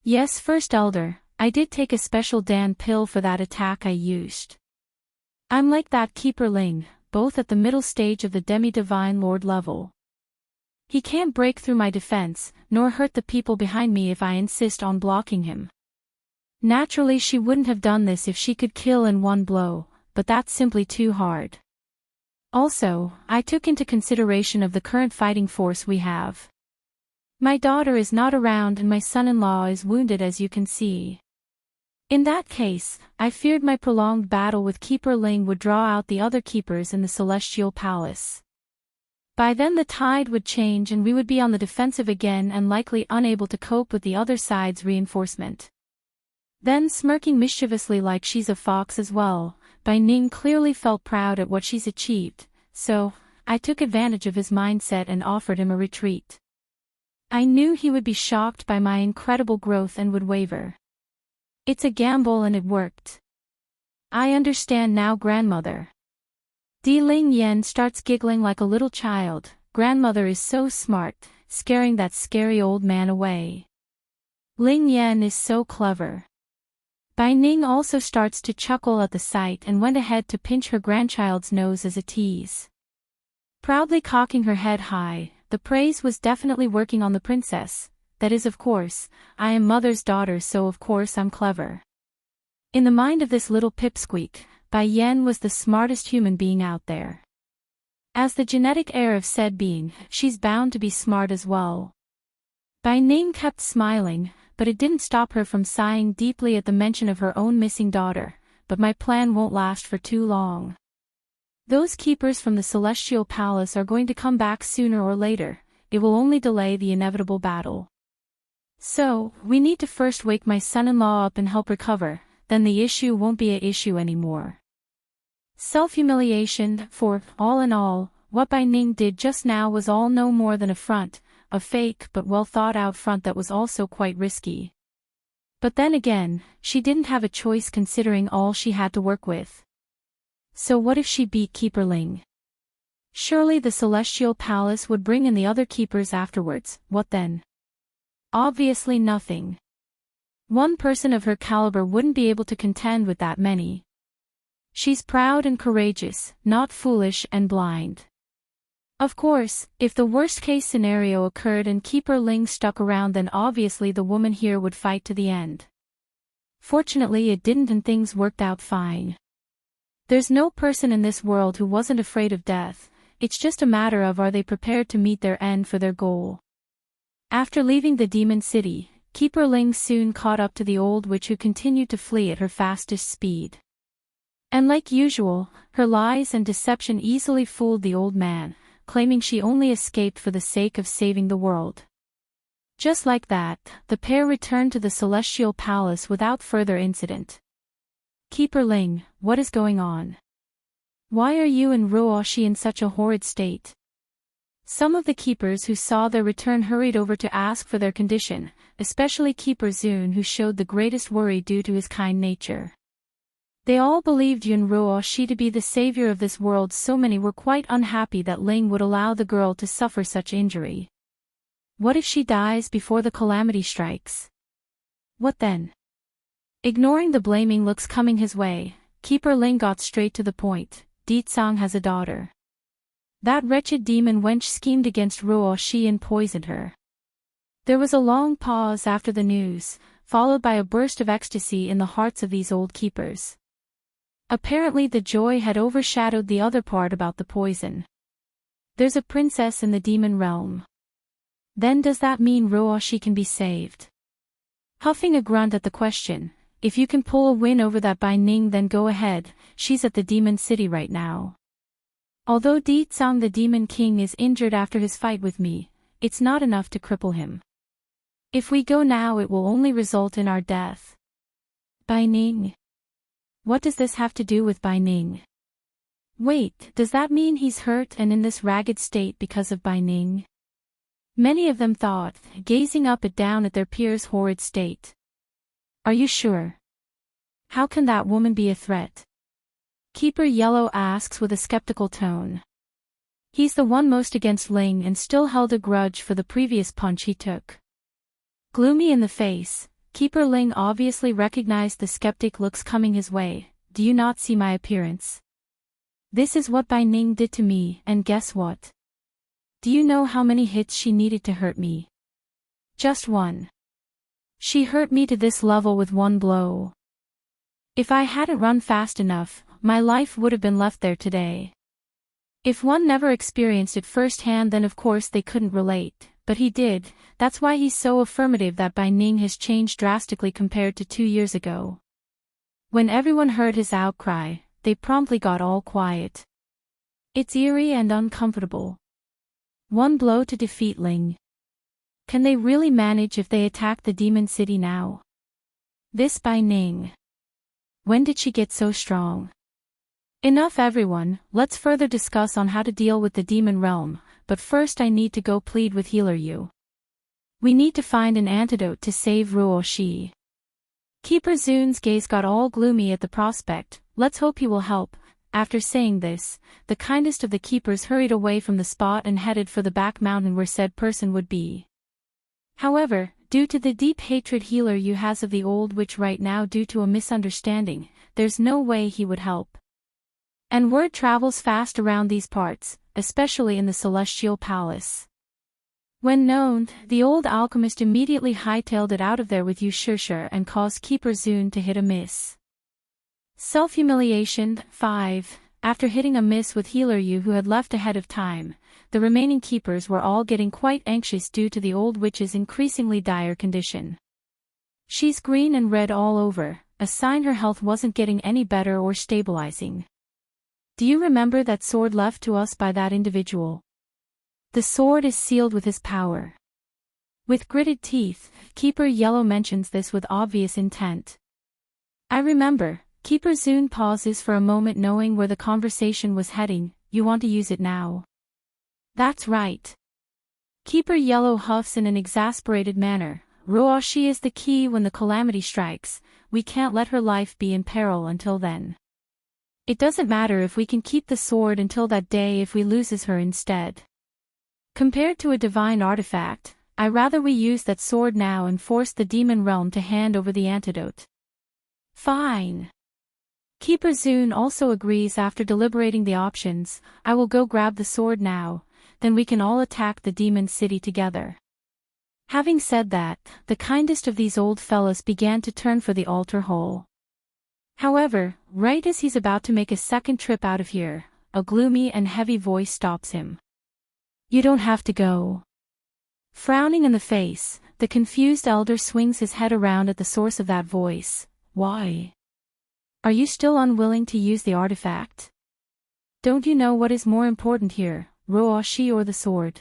Yes, First Elder, I did take a special Dan pill for that attack I used. I'm like that Keeper Ling, both at the middle stage of the demi-divine lord level. He can't break through my defense, nor hurt the people behind me if I insist on blocking him. Naturally she wouldn't have done this if she could kill in one blow, but that's simply too hard. Also, I took into consideration of the current fighting force we have. My daughter is not around and my son-in-law is wounded as you can see. In that case, I feared my prolonged battle with Keeper Ling would draw out the other keepers in the Celestial Palace. By then the tide would change and we would be on the defensive again and likely unable to cope with the other side's reinforcement. Then smirking mischievously like she's a fox as well, Bai Ning clearly felt proud at what she's achieved, so, I took advantage of his mindset and offered him a retreat. I knew he would be shocked by my incredible growth and would waver. It's a gamble and it worked. I understand now, grandmother. Di Ling Yan starts giggling like a little child. Grandmother is so smart, scaring that scary old man away. Ling Yan is so clever. Bai Ning also starts to chuckle at the sight and went ahead to pinch her grandchild's nose as a tease. Proudly cocking her head high, the praise was definitely working on the princess. That is, of course, I am mother's daughter, so of course I'm clever. In the mind of this little pipsqueak, Bai Yan was the smartest human being out there. As the genetic heir of said being, she's bound to be smart as well. Bai Ning kept smiling, but it didn't stop her from sighing deeply at the mention of her own missing daughter, but my plan won't last for too long. Those keepers from the Celestial Palace are going to come back sooner or later, it will only delay the inevitable battle. So, we need to first wake my son-in-law up and help recover, then the issue won't be an issue anymore. Self-humiliation, for, all in all, what Bai Ning did just now was all no more than a front, a fake but well-thought-out front that was also quite risky. But then again, she didn't have a choice considering all she had to work with. So what if she beat Keeper Ling? Surely the Celestial Palace would bring in the other keepers afterwards, what then? Obviously nothing. One person of her caliber wouldn't be able to contend with that many. She's proud and courageous, not foolish and blind. Of course, if the worst-case scenario occurred and Keeper Ling stuck around, then obviously the woman here would fight to the end. Fortunately it didn't and things worked out fine. There's no person in this world who wasn't afraid of death, it's just a matter of are they prepared to meet their end for their goal. After leaving the demon city, Keeper Ling soon caught up to the old witch who continued to flee at her fastest speed. And like usual, her lies and deception easily fooled the old man, claiming she only escaped for the sake of saving the world. Just like that, the pair returned to the celestial palace without further incident. Keeper Ling, what is going on? Why are you and Ruoshi in such a horrid state? Some of the keepers who saw their return hurried over to ask for their condition, especially Keeper Zun, who showed the greatest worry due to his kind nature. They all believed Yun Ruoshi to be the savior of this world, so many were quite unhappy that Ling would allow the girl to suffer such injury. What if she dies before the calamity strikes? What then? Ignoring the blaming looks coming his way, Keeper Ling got straight to the point. Ditsang has a daughter. That wretched demon wench schemed against Ruoshi and poisoned her. There was a long pause after the news, followed by a burst of ecstasy in the hearts of these old keepers. Apparently the joy had overshadowed the other part about the poison. There's a princess in the demon realm. Then does that mean Ruoshi can be saved? Huffing a grunt at the question, if you can pull a win over that Bai Ning, then go ahead, she's at the demon city right now. Although Ditsang the demon king is injured after his fight with me, it's not enough to cripple him. If we go now it will only result in our death. Bai Ning? What does this have to do with Bai Ning? Wait, does that mean he's hurt and in this ragged state because of Bai Ning? Many of them thought, gazing up and down at their peers' horrid state. Are you sure? How can that woman be a threat? Keeper Yellow asks with a skeptical tone. He's the one most against Ling and still held a grudge for the previous punch he took. Gloomy in the face, Keeper Ling obviously recognized the skeptic looks coming his way. Do you not see my appearance? This is what Bai Ning did to me, and guess what? Do you know how many hits she needed to hurt me? Just one. She hurt me to this level with one blow. If I hadn't run fast enough, my life would have been left there today. If one never experienced it firsthand, then of course they couldn't relate, but he did. That's why he's so affirmative that Bai Ning has changed drastically compared to 2 years ago. When everyone heard his outcry, they promptly got all quiet. It's eerie and uncomfortable. One blow to defeat Ling. Can they really manage if they attack the demon city now? This Bai Ning. When did she get so strong? Enough everyone, let's further discuss on how to deal with the demon realm, but first I need to go plead with Healer Yu. We need to find an antidote to save Ruoshi. Keeper Zun's gaze got all gloomy at the prospect. Let's hope he will help. After saying this, the kindest of the keepers hurried away from the spot and headed for the back mountain where said person would be. However, due to the deep hatred Healer Yu has of the old witch right now due to a misunderstanding, there's no way he would help. And word travels fast around these parts, especially in the Celestial Palace. When known, the old alchemist immediately hightailed it out of there with Yu Shishir and caused Keeper Zun to hit a miss. Self-humiliation. 5. After hitting a miss with Healer Yu, who had left ahead of time, the remaining keepers were all getting quite anxious due to the old witch's increasingly dire condition. She's green and red all over, a sign her health wasn't getting any better or stabilizing. Do you remember that sword left to us by that individual? The sword is sealed with his power. With gritted teeth, Keeper Yellow mentions this with obvious intent. I remember. Keeper Zun pauses for a moment, knowing where the conversation was heading. You want to use it now? That's right. Keeper Yellow huffs in an exasperated manner. Ruoshi is the key when the calamity strikes. We can't let her life be in peril until then. It doesn't matter if we can keep the sword until that day if we loses her instead. Compared to a divine artifact, I rather we use that sword now and force the demon realm to hand over the antidote. Fine. Keeper Zun also agrees after deliberating the options. I will go grab the sword now, then we can all attack the demon city together. Having said that, the kindest of these old fellas began to turn for the altar hole. However, right as he's about to make a second trip out of here, a gloomy and heavy voice stops him. You don't have to go. Frowning in the face, the confused elder swings his head around at the source of that voice. Why? Are you still unwilling to use the artifact? Don't you know what is more important here, Rooshi or the sword?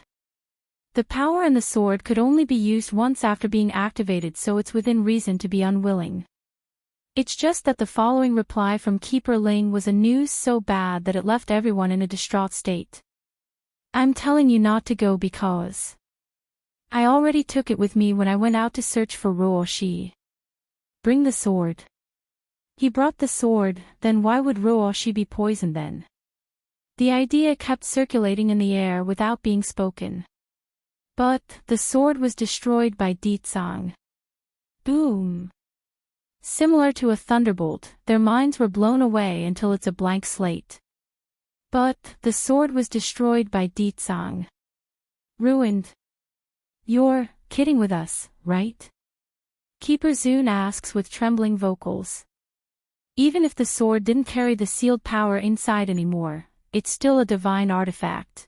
The power in the sword could only be used once after being activated, so it's within reason to be unwilling. It's just that the following reply from Keeper Ling was a news so bad that it left everyone in a distraught state. I'm telling you not to go because I already took it with me when I went out to search for Rooshi. Bring the sword. He brought the sword, then why would Rooshi be poisoned then? The idea kept circulating in the air without being spoken. But the sword was destroyed by Ditsang. Boom. Similar to a thunderbolt, their minds were blown away until it's a blank slate. But the sword was destroyed by Ditsang. Ruined. You're kidding with us, right? Keeper Zun asks with trembling vocals. Even if the sword didn't carry the sealed power inside anymore, it's still a divine artifact.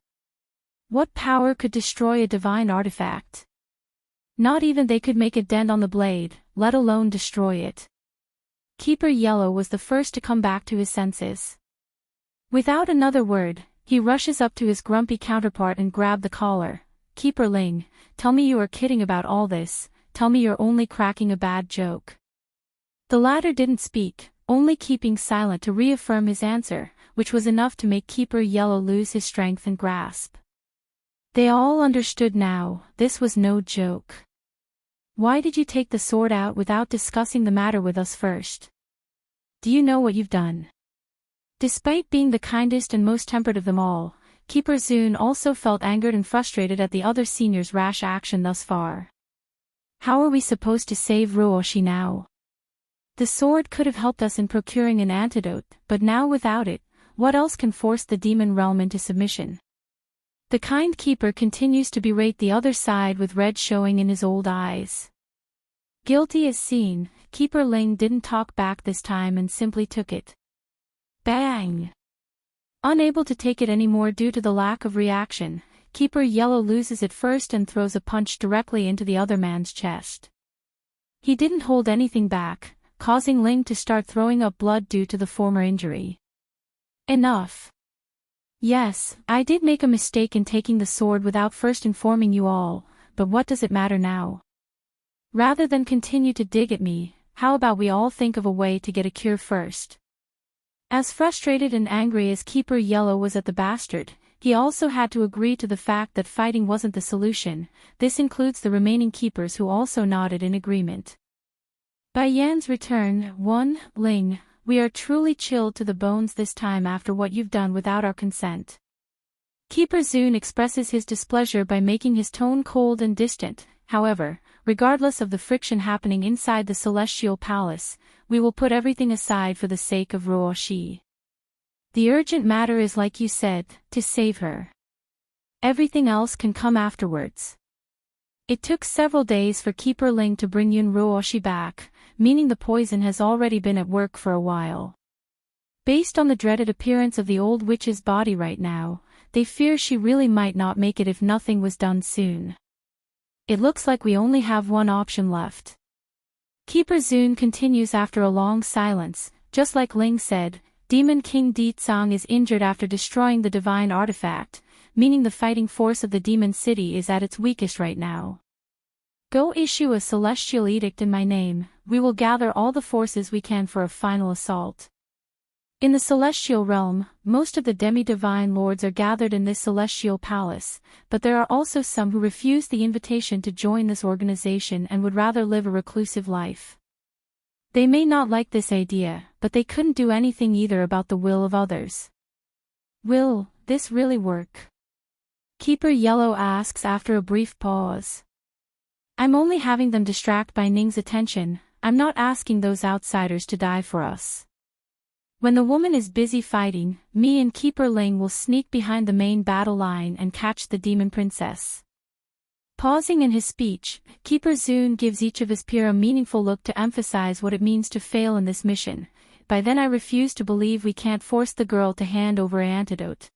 What power could destroy a divine artifact? Not even they could make a dent on the blade, let alone destroy it. Keeper Yellow was the first to come back to his senses. Without another word, he rushes up to his grumpy counterpart and grabbed the collar. Keeper Ling, tell me you are kidding about all this, tell me you're only cracking a bad joke. The latter didn't speak, only keeping silent to reaffirm his answer, which was enough to make Keeper Yellow lose his strength and grasp. They all understood now, this was no joke. Why did you take the sword out without discussing the matter with us first? Do you know what you've done? Despite being the kindest and most tempered of them all, Keeper Zun also felt angered and frustrated at the other seniors' rash action thus far. How are we supposed to save Rooshi now? The sword could have helped us in procuring an antidote, but now without it, what else can force the demon realm into submission? The kind keeper continues to berate the other side with red showing in his old eyes. Guilty as seen, Keeper Ling didn't talk back this time and simply took it. Bang! Unable to take it anymore due to the lack of reaction, Keeper Yellow loses it first and throws a punch directly into the other man's chest. He didn't hold anything back, causing Ling to start throwing up blood due to the former injury. Enough. Yes, I did make a mistake in taking the sword without first informing you all, but what does it matter now? Rather than continue to dig at me, how about we all think of a way to get a cure first? As frustrated and angry as Keeper Yellow was at the bastard, he also had to agree to the fact that fighting wasn't the solution. This includes the remaining keepers who also nodded in agreement. By Yan's return, Ling, we are truly chilled to the bones this time after what you've done without our consent. Keeper Zun expresses his displeasure by making his tone cold and distant. However, regardless of the friction happening inside the Celestial Palace, we will put everything aside for the sake of Rooshi. The urgent matter is, like you said, to save her. Everything else can come afterwards. It took several days for Keeper Ling to bring Yun Rooshi back, meaning the poison has already been at work for a while. Based on the dreaded appearance of the old witch's body right now, they fear she really might not make it if nothing was done soon. It looks like we only have one option left. Keeper Zun continues after a long silence. Just like Ling said, Demon King Ditsang is injured after destroying the divine artifact, meaning the fighting force of the demon city is at its weakest right now. Go issue a celestial edict in my name, we will gather all the forces we can for a final assault. In the celestial realm, most of the demi-divine lords are gathered in this celestial palace, but there are also some who refuse the invitation to join this organization and would rather live a reclusive life. They may not like this idea, but they couldn't do anything either about the will of others. Will this really work? Keeper Yellow asks after a brief pause. I'm only having them distract by Ning's attention, I'm not asking those outsiders to die for us. When the woman is busy fighting, me and Keeper Ling will sneak behind the main battle line and catch the demon princess. Pausing in his speech, Keeper Zun gives each of his peer a meaningful look to emphasize what it means to fail in this mission. By then I refuse to believe we can't force the girl to hand over an antidote.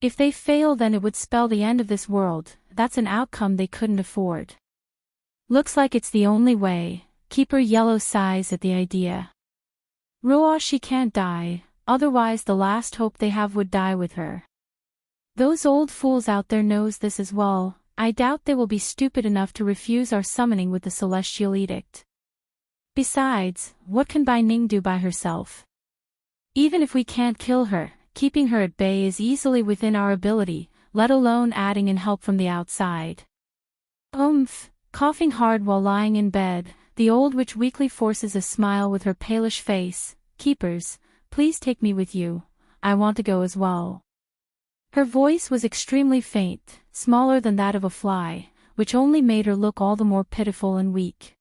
If they fail, then it would spell the end of this world. That's an outcome they couldn't afford. Looks like it's the only way. Keeper Yellow sighs at the idea. Roa, she can't die, otherwise the last hope they have would die with her. Those old fools out there knows this as well. I doubt they will be stupid enough to refuse our summoning with the celestial edict. Besides, what can Bai Ning do by herself? Even if we can't kill her, keeping her at bay is easily within our ability, let alone adding in help from the outside. Coughing hard while lying in bed, the old witch weakly forces a smile with her palish face. Keepers, please take me with you, I want to go as well. Her voice was extremely faint, smaller than that of a fly, which only made her look all the more pitiful and weak.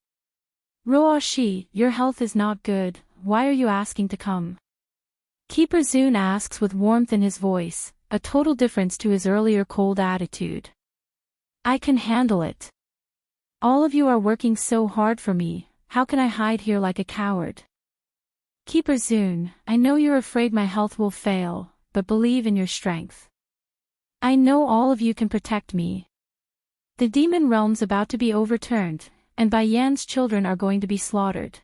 Roa, your health is not good, why are you asking to come? Keeper Zun asks with warmth in his voice, a total difference to his earlier cold attitude. I can handle it. All of you are working so hard for me, how can I hide here like a coward? Keeper Zun, I know you're afraid my health will fail, but believe in your strength. I know all of you can protect me. The demon realm's about to be overturned, and Bai Yan's children are going to be slaughtered.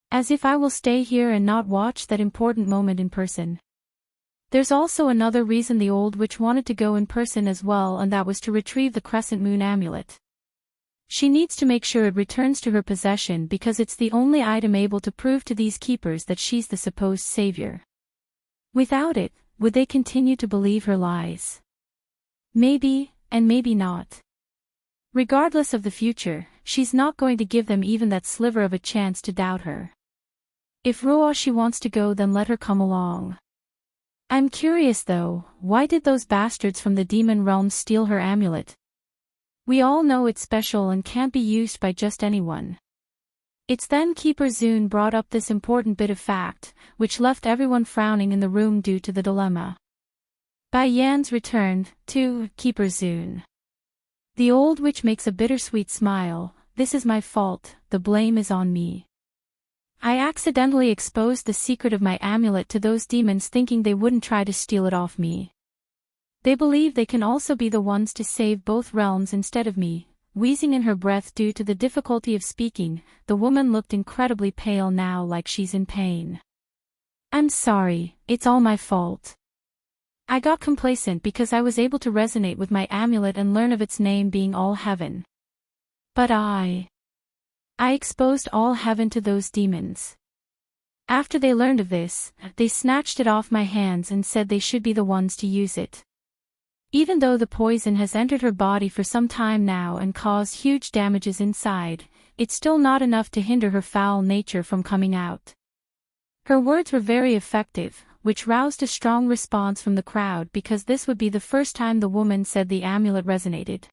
As if I will stay here and not watch that important moment in person. There's also another reason the old witch wanted to go in person as well, and that was to retrieve the crescent moon amulet. She needs to make sure it returns to her possession because it's the only item able to prove to these keepers that she's the supposed savior. Without it, would they continue to believe her lies? Maybe, and maybe not. Regardless of the future, she's not going to give them even that sliver of a chance to doubt her. If Roa she wants to go, then let her come along. I'm curious though, why did those bastards from the demon realm steal her amulet? We all know it's special and can't be used by just anyone. It's then Keeper Zun brought up this important bit of fact, which left everyone frowning in the room due to the dilemma. Bai Yan's returned, to Keeper Zun. The old witch makes a bittersweet smile. This is my fault, the blame is on me. I accidentally exposed the secret of my amulet to those demons thinking they wouldn't try to steal it off me. They believe they can also be the ones to save both realms instead of me. Wheezing in her breath due to the difficulty of speaking, the woman looked incredibly pale now, like she's in pain. I'm sorry, it's all my fault. I got complacent because I was able to resonate with my amulet and learn of its name being All Heaven. But I exposed All Heaven to those demons. After they learned of this, they snatched it off my hands and said they should be the ones to use it. Even though the poison has entered her body for some time now and caused huge damages inside, it's still not enough to hinder her foul nature from coming out. Her words were very effective, which roused a strong response from the crowd because this would be the first time the woman said the amulet resonated.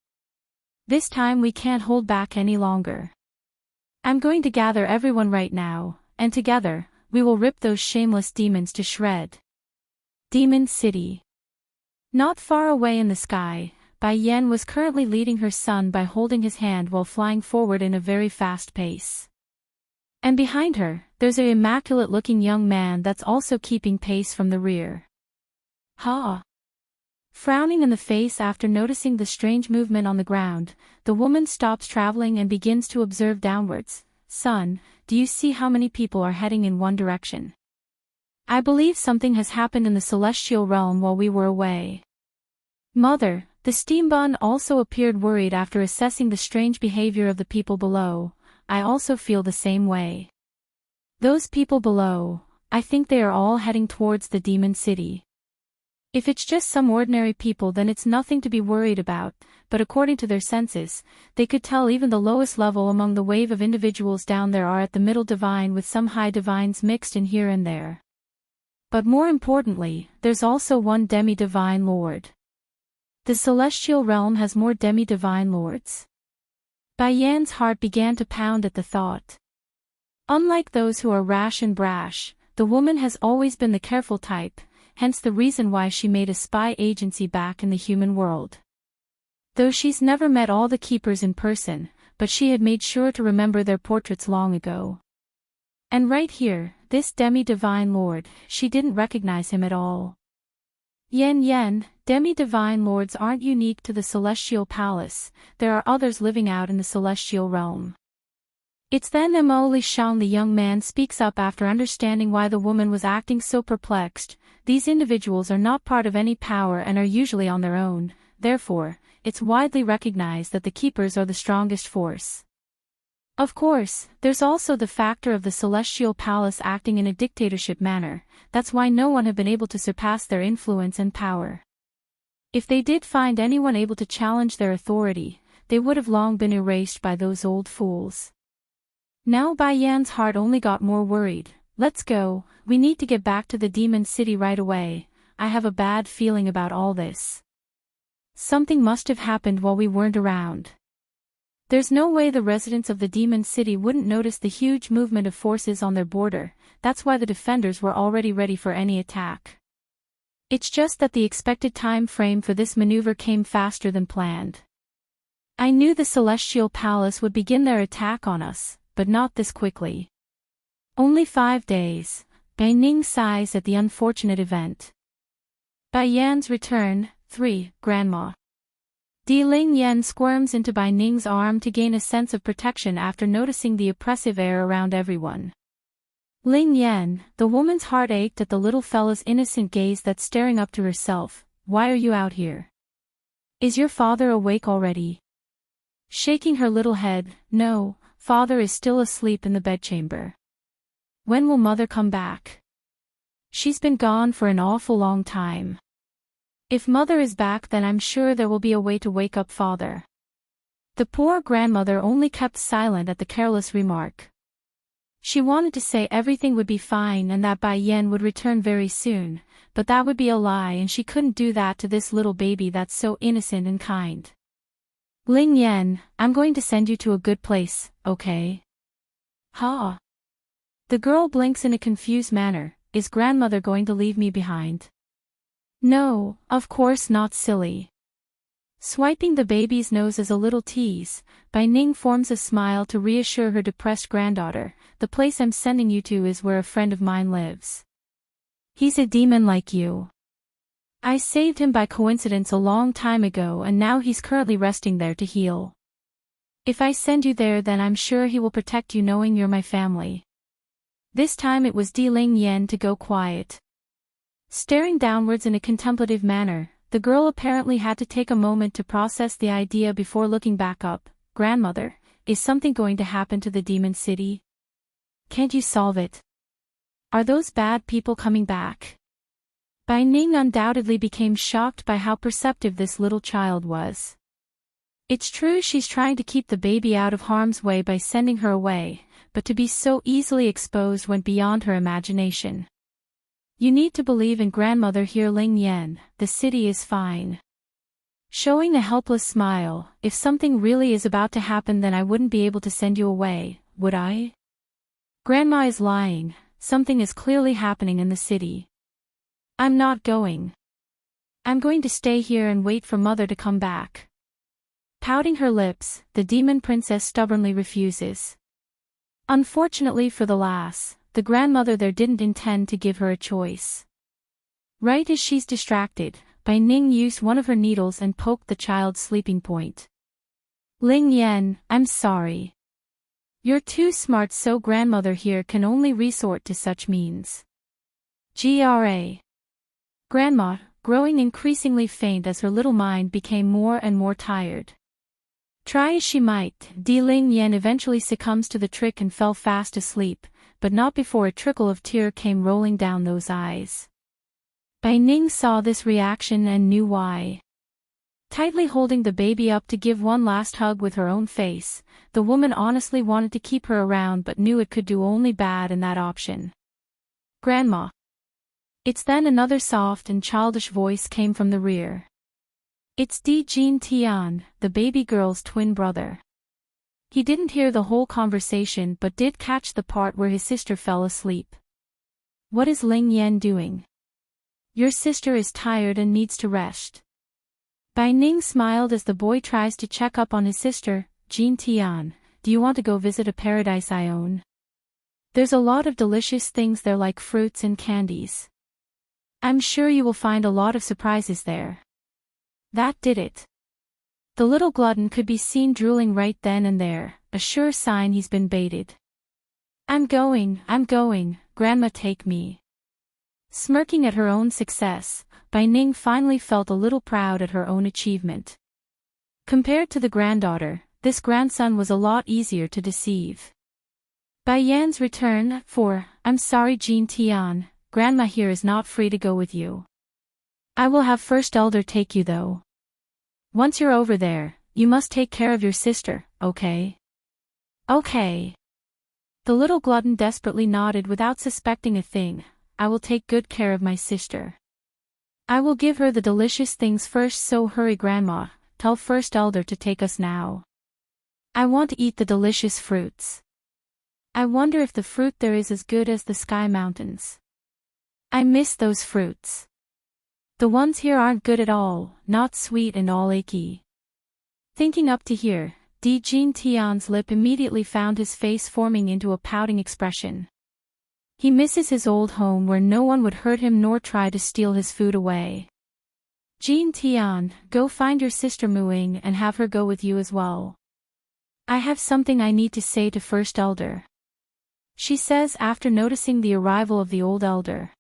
This time we can't hold back any longer. I'm going to gather everyone right now, and together, we will rip those shameless demons to shred. Demon City. Not far away in the sky, Bai Yan was currently leading her son by holding his hand while flying forward in a very fast pace. And behind her, there's an immaculate-looking young man that's also keeping pace from the rear. Frowning in the face after noticing the strange movement on the ground, the woman stops traveling and begins to observe downwards. Son, do you see how many people are heading in one direction? I believe something has happened in the celestial realm while we were away. Mother, the steam bun also appeared worried after assessing the strange behavior of the people below. I also feel the same way. Those people below, I think they are all heading towards the demon city. If it's just some ordinary people, then it's nothing to be worried about, but according to their senses, they could tell even the lowest level among the wave of individuals down there are at the middle divine with some high divines mixed in here and there. But more importantly, there's also one demi-divine lord. The celestial realm has more demi-divine lords. Bai Yan's heart began to pound at the thought. Unlike those who are rash and brash, the woman has always been the careful type, hence the reason why she made a spy agency back in the human world. Though she's never met all the keepers in person, but she had made sure to remember their portraits long ago. And right here, this demi-divine lord, she didn't recognize him at all. Yen, demi-divine lords aren't unique to the celestial palace, there are others living out in the celestial realm. It's then Mo Li Shang, the young man, speaks up after understanding why the woman was acting so perplexed. These individuals are not part of any power and are usually on their own, therefore, it's widely recognized that the keepers are the strongest force. Of course, there's also the factor of the celestial palace acting in a dictatorship manner. That's why no one have been able to surpass their influence and power. If they did find anyone able to challenge their authority, they would have long been erased by those old fools. Now Bai Yan's heart only got more worried. Let's go, we need to get back to the demon city right away. I have a bad feeling about all this. Something must have happened while we weren't around. There's no way the residents of the demon city wouldn't notice the huge movement of forces on their border. That's why the defenders were already ready for any attack. It's just that the expected time frame for this maneuver came faster than planned. I knew the Celestial Palace would begin their attack on us, but not this quickly. Only 5 days. Bai Ning sighs at the unfortunate event. Bai Yan's return. 3. Grandma. Di Ling Yan squirms into Bai Ning's arm to gain a sense of protection after noticing the oppressive air around everyone. Ling Yan, the woman's heart ached at the little fella's innocent gaze that's staring up to herself. Why are you out here? Is your father awake already? Shaking her little head, no, father is still asleep in the bedchamber. When will mother come back? She's been gone for an awful long time. If mother is back, then I'm sure there will be a way to wake up father. The poor grandmother only kept silent at the careless remark. She wanted to say everything would be fine and that Bai Yan would return very soon, but that would be a lie and she couldn't do that to this little baby that's so innocent and kind. Ling Yan, I'm going to send you to a good place, okay? Ha! The girl blinks in a confused manner. Is grandmother going to leave me behind? No, of course not, silly. Swiping the baby's nose as a little tease, Bai Ning forms a smile to reassure her depressed granddaughter. The place I'm sending you to is where a friend of mine lives. He's a demon like you. I saved him by coincidence a long time ago and now he's currently resting there to heal. If I send you there, then I'm sure he will protect you knowing you're my family. This time it was Di Ling Yan to go quiet. Staring downwards in a contemplative manner, the girl apparently had to take a moment to process the idea before looking back up. Grandmother, is something going to happen to the demon city? Can't you solve it? Are those bad people coming back? Bai Ning undoubtedly became shocked by how perceptive this little child was. It's true she's trying to keep the baby out of harm's way by sending her away, but to be so easily exposed went beyond her imagination. You need to believe in grandmother here, Ling Yan, the city is fine. Showing a helpless smile, if something really is about to happen then I wouldn't be able to send you away, would I? Grandma is lying, something is clearly happening in the city. I'm not going. I'm going to stay here and wait for mother to come back. Pouting her lips, the demon princess stubbornly refuses. Unfortunately for the lass, the grandmother there didn't intend to give her a choice. Right as she's distracted, Bai Ning used one of her needles and poked the child's sleeping point. Ling Yan, I'm sorry. You're too smart, so grandmother here can only resort to such means. Gra. Grandma, growing increasingly faint as her little mind became more and more tired. Try as she might, Di Ling Yan eventually succumbs to the trick and fell fast asleep, but not before a trickle of tear came rolling down those eyes. Bai Ning saw this reaction and knew why. Tightly holding the baby up to give one last hug with her own face, the woman honestly wanted to keep her around but knew it could do only bad in that option. Grandma. It's then another soft and childish voice came from the rear. It's Di Jin Tian, the baby girl's twin brother. He didn't hear the whole conversation but did catch the part where his sister fell asleep. What is Ling Yan doing? Your sister is tired and needs to rest. Bai Ning smiled as the boy tries to check up on his sister. Jin Tian, do you want to go visit a paradise I own? There's a lot of delicious things there like fruits and candies. I'm sure you will find a lot of surprises there. That did it. The little glutton could be seen drooling right then and there. a sure sign he's been baited. I'm going, Grandma, take me. Smirking at her own success, Bai Ning finally felt a little proud at her own achievement. Compared to the granddaughter, this grandson was a lot easier to deceive. Bai Yan's return, I'm sorry Jean Tian, Grandma here is not free to go with you. I will have First Elder take you though. Once you're over there, you must take care of your sister, okay? Okay. The little glutton desperately nodded without suspecting a thing. I will take good care of my sister. I will give her the delicious things first, so hurry Grandma, tell First Elder to take us now. I want to eat the delicious fruits. I wonder if the fruit there is as good as the Sky Mountains. I miss those fruits. The ones here aren't good at all, not sweet and all achy. Thinking up to here, Jean Tian's lip immediately found his face forming into a pouting expression. He misses his old home where no one would hurt him nor try to steal his food away. Jean Tian, go find your sister Muing and have her go with you as well. I have something I need to say to First Elder. She says after noticing the arrival of the old elder.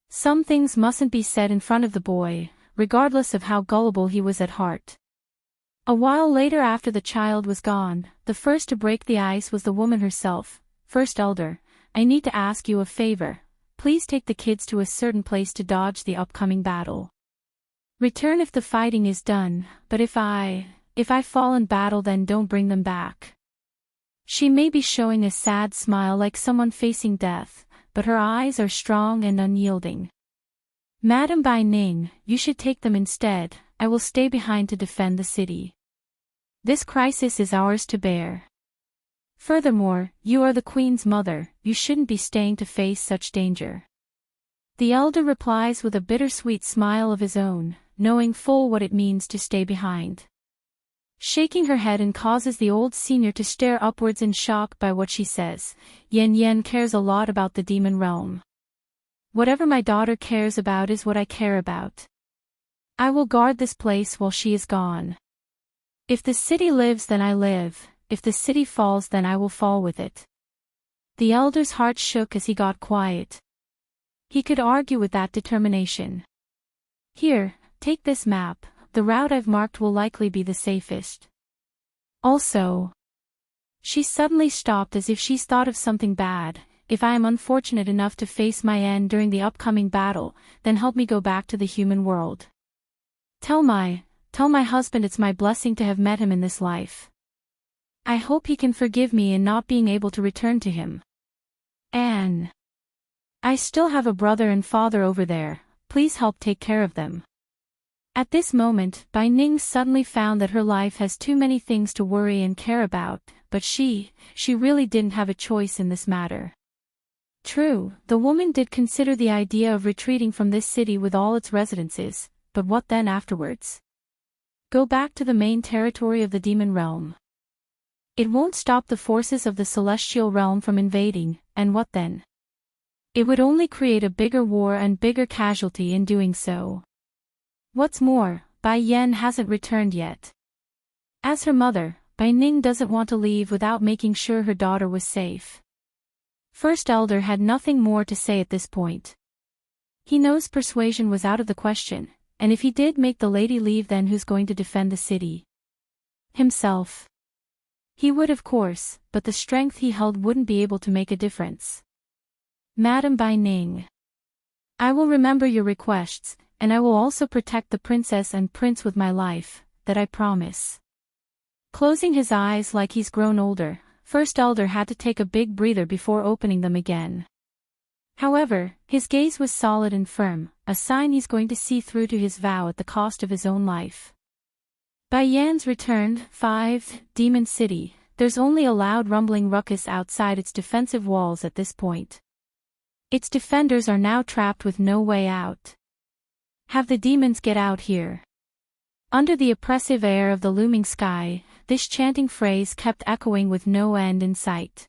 Some things mustn't be said in front of the boy, regardless of how gullible he was at heart. A while later, after the child was gone, the first to break the ice was the woman herself. First Elder, I need to ask you a favor. Please take the kids to a certain place to dodge the upcoming battle. Return if the fighting is done, but if I fall in battle, then don't bring them back. She may be showing a sad smile like someone facing death, but her eyes are strong and unyielding. Madam Bai Ning, you should take them instead. I will stay behind to defend the city. This crisis is ours to bear. Furthermore, you are the Queen's mother, you shouldn't be staying to face such danger. The elder replies with a bittersweet smile of his own, knowing full what it means to stay behind. Shaking her head and causes the old senior to stare upwards in shock by what she says, Yen cares a lot about the demon realm. Whatever my daughter cares about is what I care about. I will guard this place while she is gone. If the city lives, then I live. If the city falls, then I will fall with it. The elder's heart shook as he got quiet. He could argue with that determination. Here, take this map, the route I've marked will likely be the safest. Also, she suddenly stopped as if she's thought of something bad. If I am unfortunate enough to face my end during the upcoming battle, then help me go back to the human world. Tell my husband it's my blessing to have met him in this life. I hope he can forgive me in not being able to return to him. Anne. I still have a brother and father over there, please help take care of them. At this moment, Bai Ning suddenly found that her life has too many things to worry and care about, but she really didn't have a choice in this matter. True, the woman did consider the idea of retreating from this city with all its residences, but what then afterwards? Go back to the main territory of the demon realm. It won't stop the forces of the celestial realm from invading, and what then? It would only create a bigger war and bigger casualty in doing so. What's more, Bai Yan hasn't returned yet. As her mother, Bai Ning doesn't want to leave without making sure her daughter was safe. First Elder had nothing more to say at this point. He knows persuasion was out of the question, and if he did make the lady leave, then who's going to defend the city? Himself. He would, of course, but the strength he held wouldn't be able to make a difference. Madam Bai Ning. I will remember your requests, and I will also protect the princess and prince with my life, that I promise. Closing his eyes like he's grown older, First Elder had to take a big breather before opening them again. However, his gaze was solid and firm, a sign he's going to see through to his vow at the cost of his own life. Bai Yan's returned. 5. Demon City. There's only a loud rumbling ruckus outside its defensive walls at this point. Its defenders are now trapped with no way out. Have the demons get out here. Under the oppressive air of the looming sky, this chanting phrase kept echoing with no end in sight.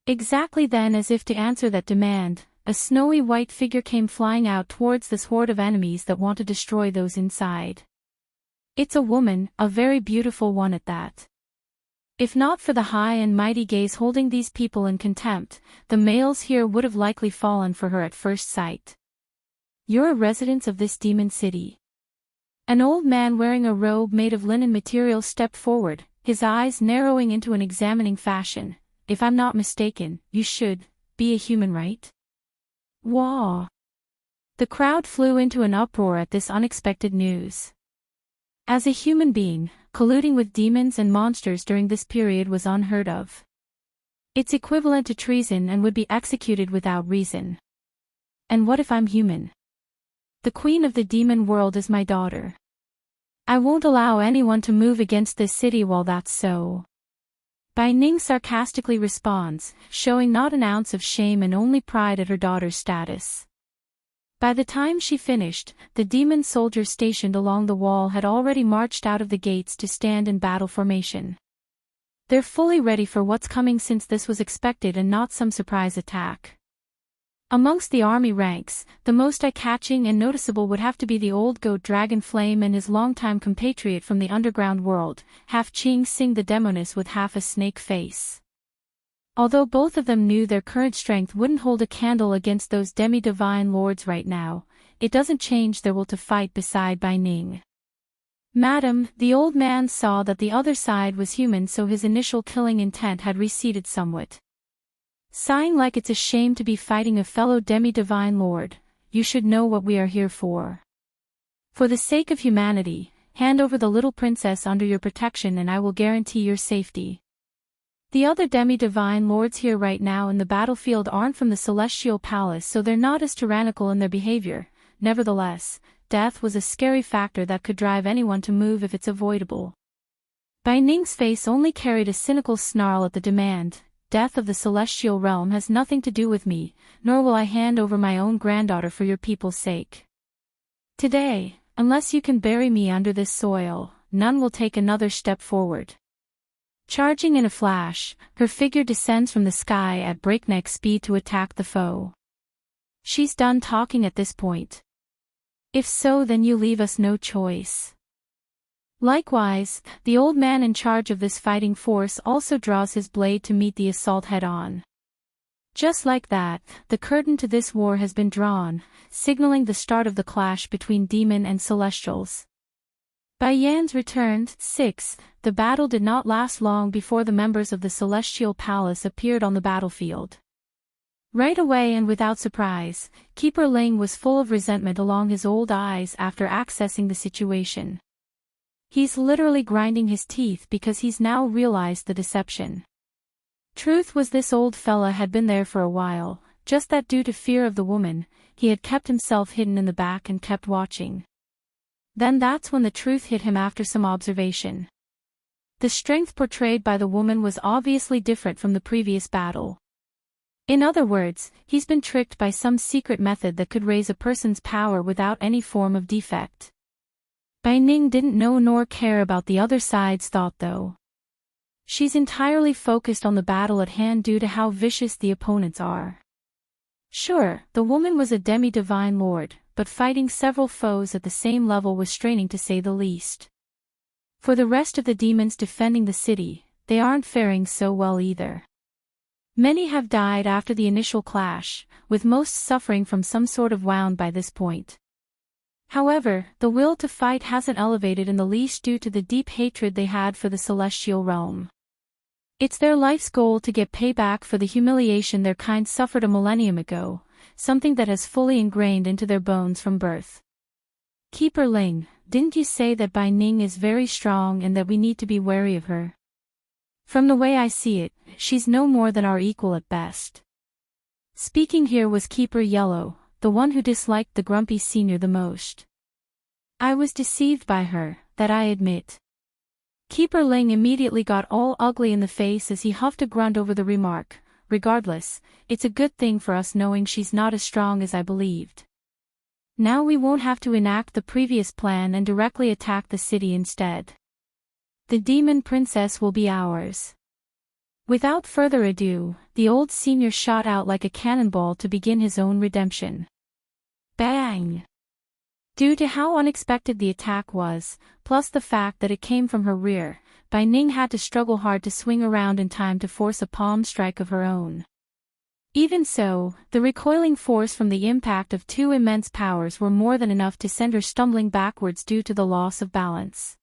Exactly then, as if to answer that demand, a snowy white figure came flying out towards this horde of enemies that want to destroy those inside. It's a woman, a very beautiful one at that. If not for the high and mighty gaze holding these people in contempt, the males here would have likely fallen for her at first sight. You're a resident of this demon city. An old man wearing a robe made of linen material stepped forward, his eyes narrowing into an examining fashion. If I'm not mistaken, you should be a human, right? Wah! The crowd flew into an uproar at this unexpected news. As a human being, colluding with demons and monsters during this period was unheard of. It's equivalent to treason and would be executed without reason. And what if I'm human? The queen of the demon world is my daughter. I won't allow anyone to move against this city while that's so. Bai Ning sarcastically responds, showing not an ounce of shame and only pride at her daughter's status. By the time she finished, the demon soldiers stationed along the wall had already marched out of the gates to stand in battle formation. They're fully ready for what's coming since this was expected and not some surprise attack. Amongst the army ranks, the most eye-catching and noticeable would have to be the old goat Dragon Flame and his longtime compatriot from the underground world, half Ching Sing the demoness with half a snake face. Although both of them knew their current strength wouldn't hold a candle against those demi-divine lords right now, it doesn't change their will to fight beside Bai Ning. Madam, the old man saw that the other side was human, so his initial killing intent had receded somewhat. Sighing like it's a shame to be fighting a fellow demi-divine lord, you should know what we are here for. For the sake of humanity, hand over the little princess under your protection and I will guarantee your safety. The other demi-divine lords here right now in the battlefield aren't from the Celestial Palace, so they're not as tyrannical in their behavior. Nevertheless, death was a scary factor that could drive anyone to move if it's avoidable. Bai Ning's face only carried a cynical snarl at the demand. Death of the celestial realm has nothing to do with me, nor will I hand over my own granddaughter for your people's sake. Today, unless you can bury me under this soil, none will take another step forward. Charging in a flash, her figure descends from the sky at breakneck speed to attack the foe. She's done talking at this point. If so, then you leave us no choice. Likewise, the old man in charge of this fighting force also draws his blade to meet the assault head-on. Just like that, the curtain to this war has been drawn, signaling the start of the clash between demon and celestials. By Yan's return, 6th, the battle did not last long before the members of the Celestial Palace appeared on the battlefield. Right away and without surprise, Keeper Ling was full of resentment along his old eyes after accessing the situation. He's literally grinding his teeth because he's now realized the deception. Truth was this old fella had been there for a while, just that due to fear of the woman, he had kept himself hidden in the back and kept watching. Then that's when the truth hit him after some observation. The strength portrayed by the woman was obviously different from the previous battle. In other words, he's been tricked by some secret method that could raise a person's power without any form of defect. Bai Ning didn't know nor care about the other side's thought though. She's entirely focused on the battle at hand due to how vicious the opponents are. Sure, the woman was a demi-divine lord, but fighting several foes at the same level was straining to say the least. For the rest of the demons defending the city, they aren't faring so well either. Many have died after the initial clash, with most suffering from some sort of wound by this point. However, the will to fight hasn't elevated in the least due to the deep hatred they had for the celestial realm. It's their life's goal to get payback for the humiliation their kind suffered a millennium ago, something that has fully ingrained into their bones from birth. Keeper Ling, didn't you say that Bai Ning is very strong and that we need to be wary of her? From the way I see it, she's no more than our equal at best. Speaking here was Keeper Yellow, the one who disliked the grumpy senior the most. I was deceived by her, that I admit. Keeper Ling immediately got all ugly in the face as he huffed a grunt over the remark. Regardless, it's a good thing for us knowing she's not as strong as I believed. Now we won't have to enact the previous plan and directly attack the city instead. The demon princess will be ours. Without further ado, the old senior shot out like a cannonball to begin his own redemption. Bang! Due to how unexpected the attack was, plus the fact that it came from her rear, Bai Ning had to struggle hard to swing around in time to force a palm strike of her own. Even so, the recoiling force from the impact of two immense powers were more than enough to send her stumbling backwards due to the loss of balance.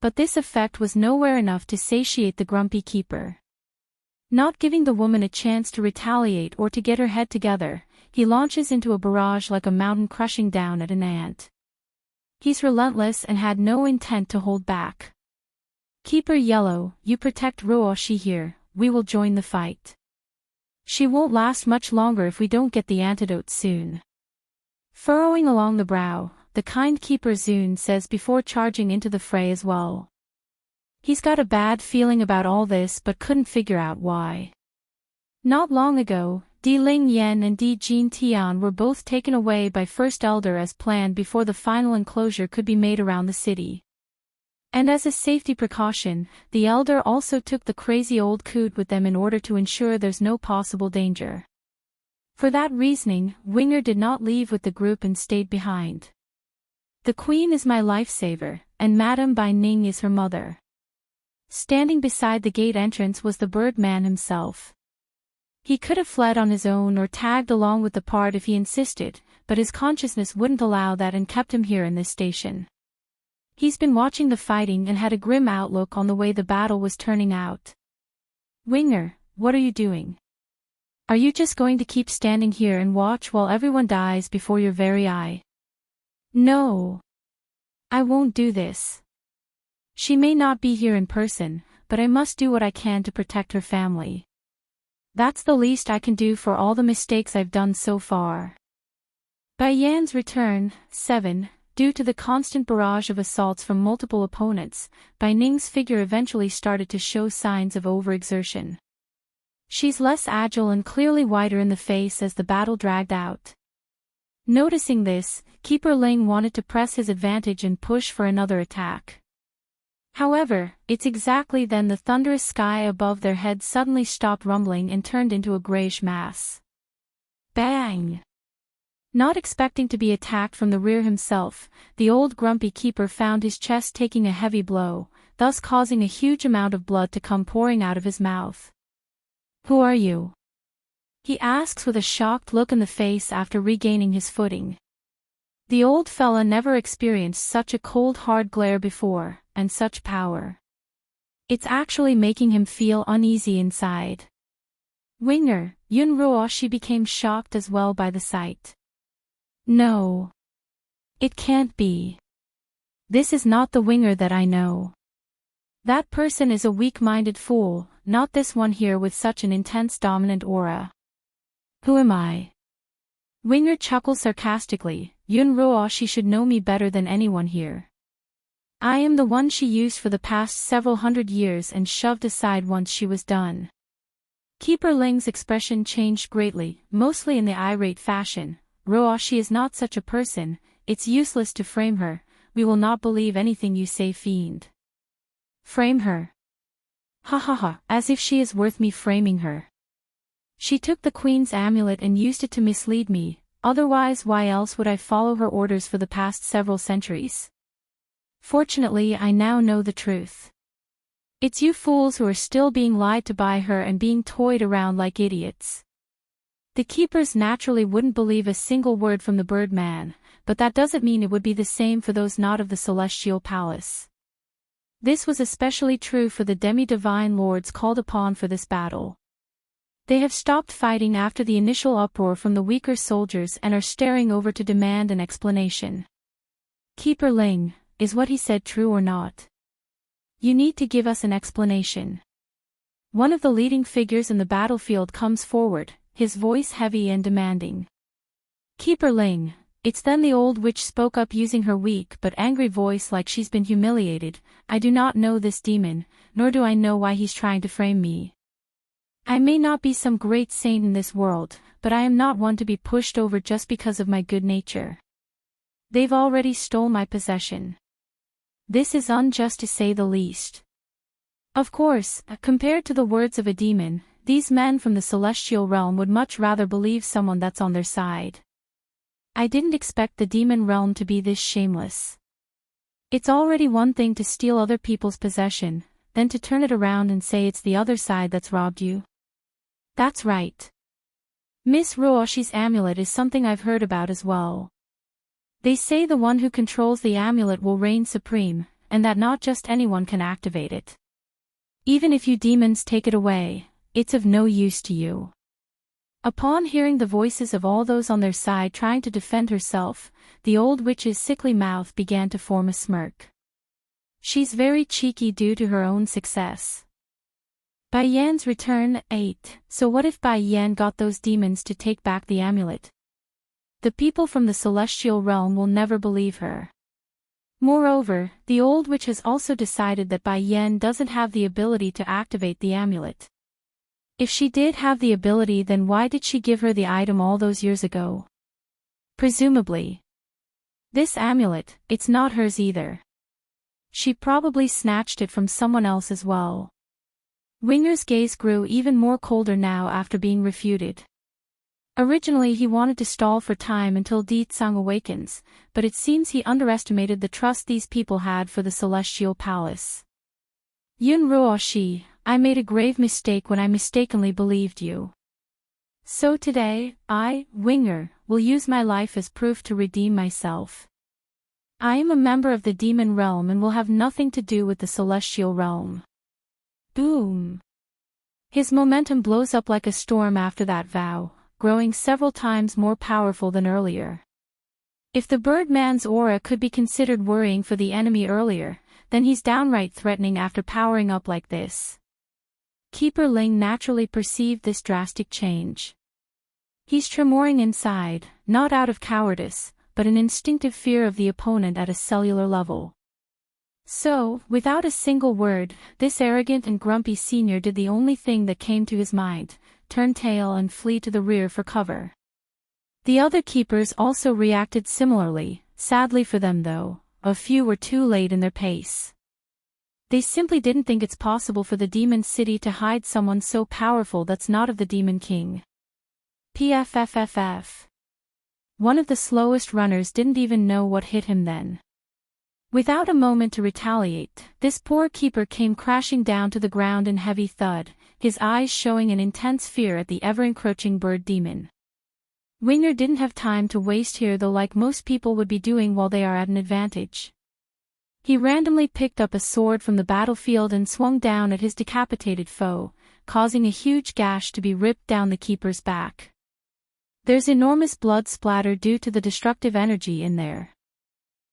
But this effect was nowhere enough to satiate the grumpy keeper. Not giving the woman a chance to retaliate or to get her head together, he launches into a barrage like a mountain crushing down at an ant. He's relentless and had no intent to hold back. Keeper Yellow, you protect Ruoshi here, we will join the fight. She won't last much longer if we don't get the antidote soon. Furrowing along the brow, the kind Keeper Zun says before charging into the fray as well. He's got a bad feeling about all this but couldn't figure out why. Not long ago, Di Ling Yan and Di Jin Tian were both taken away by First Elder as planned before the final enclosure could be made around the city. And as a safety precaution, the Elder also took the crazy old coot with them in order to ensure there's no possible danger. For that reasoning, Winger did not leave with the group and stayed behind. The Queen is my lifesaver, and Madame Bai Ning is her mother. Standing beside the gate entrance was the Birdman himself. He could have fled on his own or tagged along with the part if he insisted, but his consciousness wouldn't allow that and kept him here in this station. He's been watching the fighting and had a grim outlook on the way the battle was turning out. Winger, what are you doing? Are you just going to keep standing here and watch while everyone dies before your very eye? No. I won't do this. She may not be here in person, but I must do what I can to protect her family. That's the least I can do for all the mistakes I've done so far. By Yan's return, 7, due to the constant barrage of assaults from multiple opponents, Bai Ning's figure eventually started to show signs of overexertion. She's less agile and clearly whiter in the face as the battle dragged out. Noticing this, Keeper Ling wanted to press his advantage and push for another attack. However, it's exactly then the thunderous sky above their heads suddenly stopped rumbling and turned into a grayish mass. Bang! Not expecting to be attacked from the rear himself, the old grumpy keeper found his chest taking a heavy blow, thus causing a huge amount of blood to come pouring out of his mouth. Who are you? He asks with a shocked look in the face after regaining his footing. The old fella never experienced such a cold hard glare before, and such power. It's actually making him feel uneasy inside. Winger, Yun Ruoshi became shocked as well by the sight. No. It can't be. This is not the Winger that I know. That person is a weak-minded fool, not this one here with such an intense dominant aura. Who am I? Winger chuckles sarcastically. Yun Ruoshi should know me better than anyone here. I am the one she used for the past several hundred years and shoved aside once she was done. Keeper Ling's expression changed greatly, mostly in the irate fashion. Ruoshi is not such a person, it's useless to frame her, we will not believe anything you say, fiend. Frame her? Ha ha ha, as if she is worth me framing her. She took the Queen's amulet and used it to mislead me, otherwise why else would I follow her orders for the past several centuries? Fortunately I now know the truth. It's you fools who are still being lied to by her and being toyed around like idiots. The keepers naturally wouldn't believe a single word from the Birdman, but that doesn't mean it would be the same for those not of the Celestial Palace. This was especially true for the demi-divine lords called upon for this battle. They have stopped fighting after the initial uproar from the weaker soldiers and are staring over to demand an explanation. Keeper Ling, is what he said true or not? You need to give us an explanation. One of the leading figures in the battlefield comes forward, his voice heavy and demanding. Keeper Ling, it's then the old witch spoke up using her weak but angry voice like she's been humiliated. I do not know this demon, nor do I know why he's trying to frame me. I may not be some great saint in this world, but I am not one to be pushed over just because of my good nature. They've already stole my possession. This is unjust to say the least. Of course, compared to the words of a demon, these men from the celestial realm would much rather believe someone that's on their side. I didn't expect the demon realm to be this shameless. It's already one thing to steal other people's possession, then to turn it around and say it's the other side that's robbed you? That's right. Miss Ruoshi's amulet is something I've heard about as well. They say the one who controls the amulet will reign supreme, and that not just anyone can activate it. Even if you demons take it away, it's of no use to you. Upon hearing the voices of all those on their side trying to defend herself, the old witch's sickly mouth began to form a smirk. She's very cheeky due to her own success. Bai Yan's return, 8. So what if Bai Yan got those demons to take back the amulet? The people from the celestial realm will never believe her. Moreover, the old witch has also decided that Bai Yan doesn't have the ability to activate the amulet. If she did have the ability, then why did she give her the item all those years ago? Presumably. This amulet, it's not hers either. She probably snatched it from someone else as well. Winger's gaze grew even more colder now after being refuted. Originally he wanted to stall for time until Di Tsang awakens, but it seems he underestimated the trust these people had for the Celestial Palace. Yun Ruoshi, I made a grave mistake when I mistakenly believed you. So today, I, Winger, will use my life as proof to redeem myself. I am a member of the demon realm and will have nothing to do with the celestial realm. Boom! His momentum blows up like a storm after that vow, growing several times more powerful than earlier. If the Birdman's aura could be considered worrying for the enemy earlier, then he's downright threatening after powering up like this. Keeper Ling naturally perceived this drastic change. He's tremoring inside, not out of cowardice, but an instinctive fear of the opponent at a cellular level. So, without a single word, this arrogant and grumpy senior did the only thing that came to his mind, turn tail and flee to the rear for cover. The other keepers also reacted similarly, sadly for them though, a few were too late in their pace. They simply didn't think it's possible for the demon city to hide someone so powerful that's not of the demon king. PFFFF. One of the slowest runners didn't even know what hit him then. Without a moment to retaliate, this poor keeper came crashing down to the ground in heavy thud, his eyes showing an intense fear at the ever-encroaching bird demon. Winger didn't have time to waste here though, like most people would be doing while they are at an advantage. He randomly picked up a sword from the battlefield and swung down at his decapitated foe, causing a huge gash to be ripped down the keeper's back. There's enormous blood splatter due to the destructive energy in there.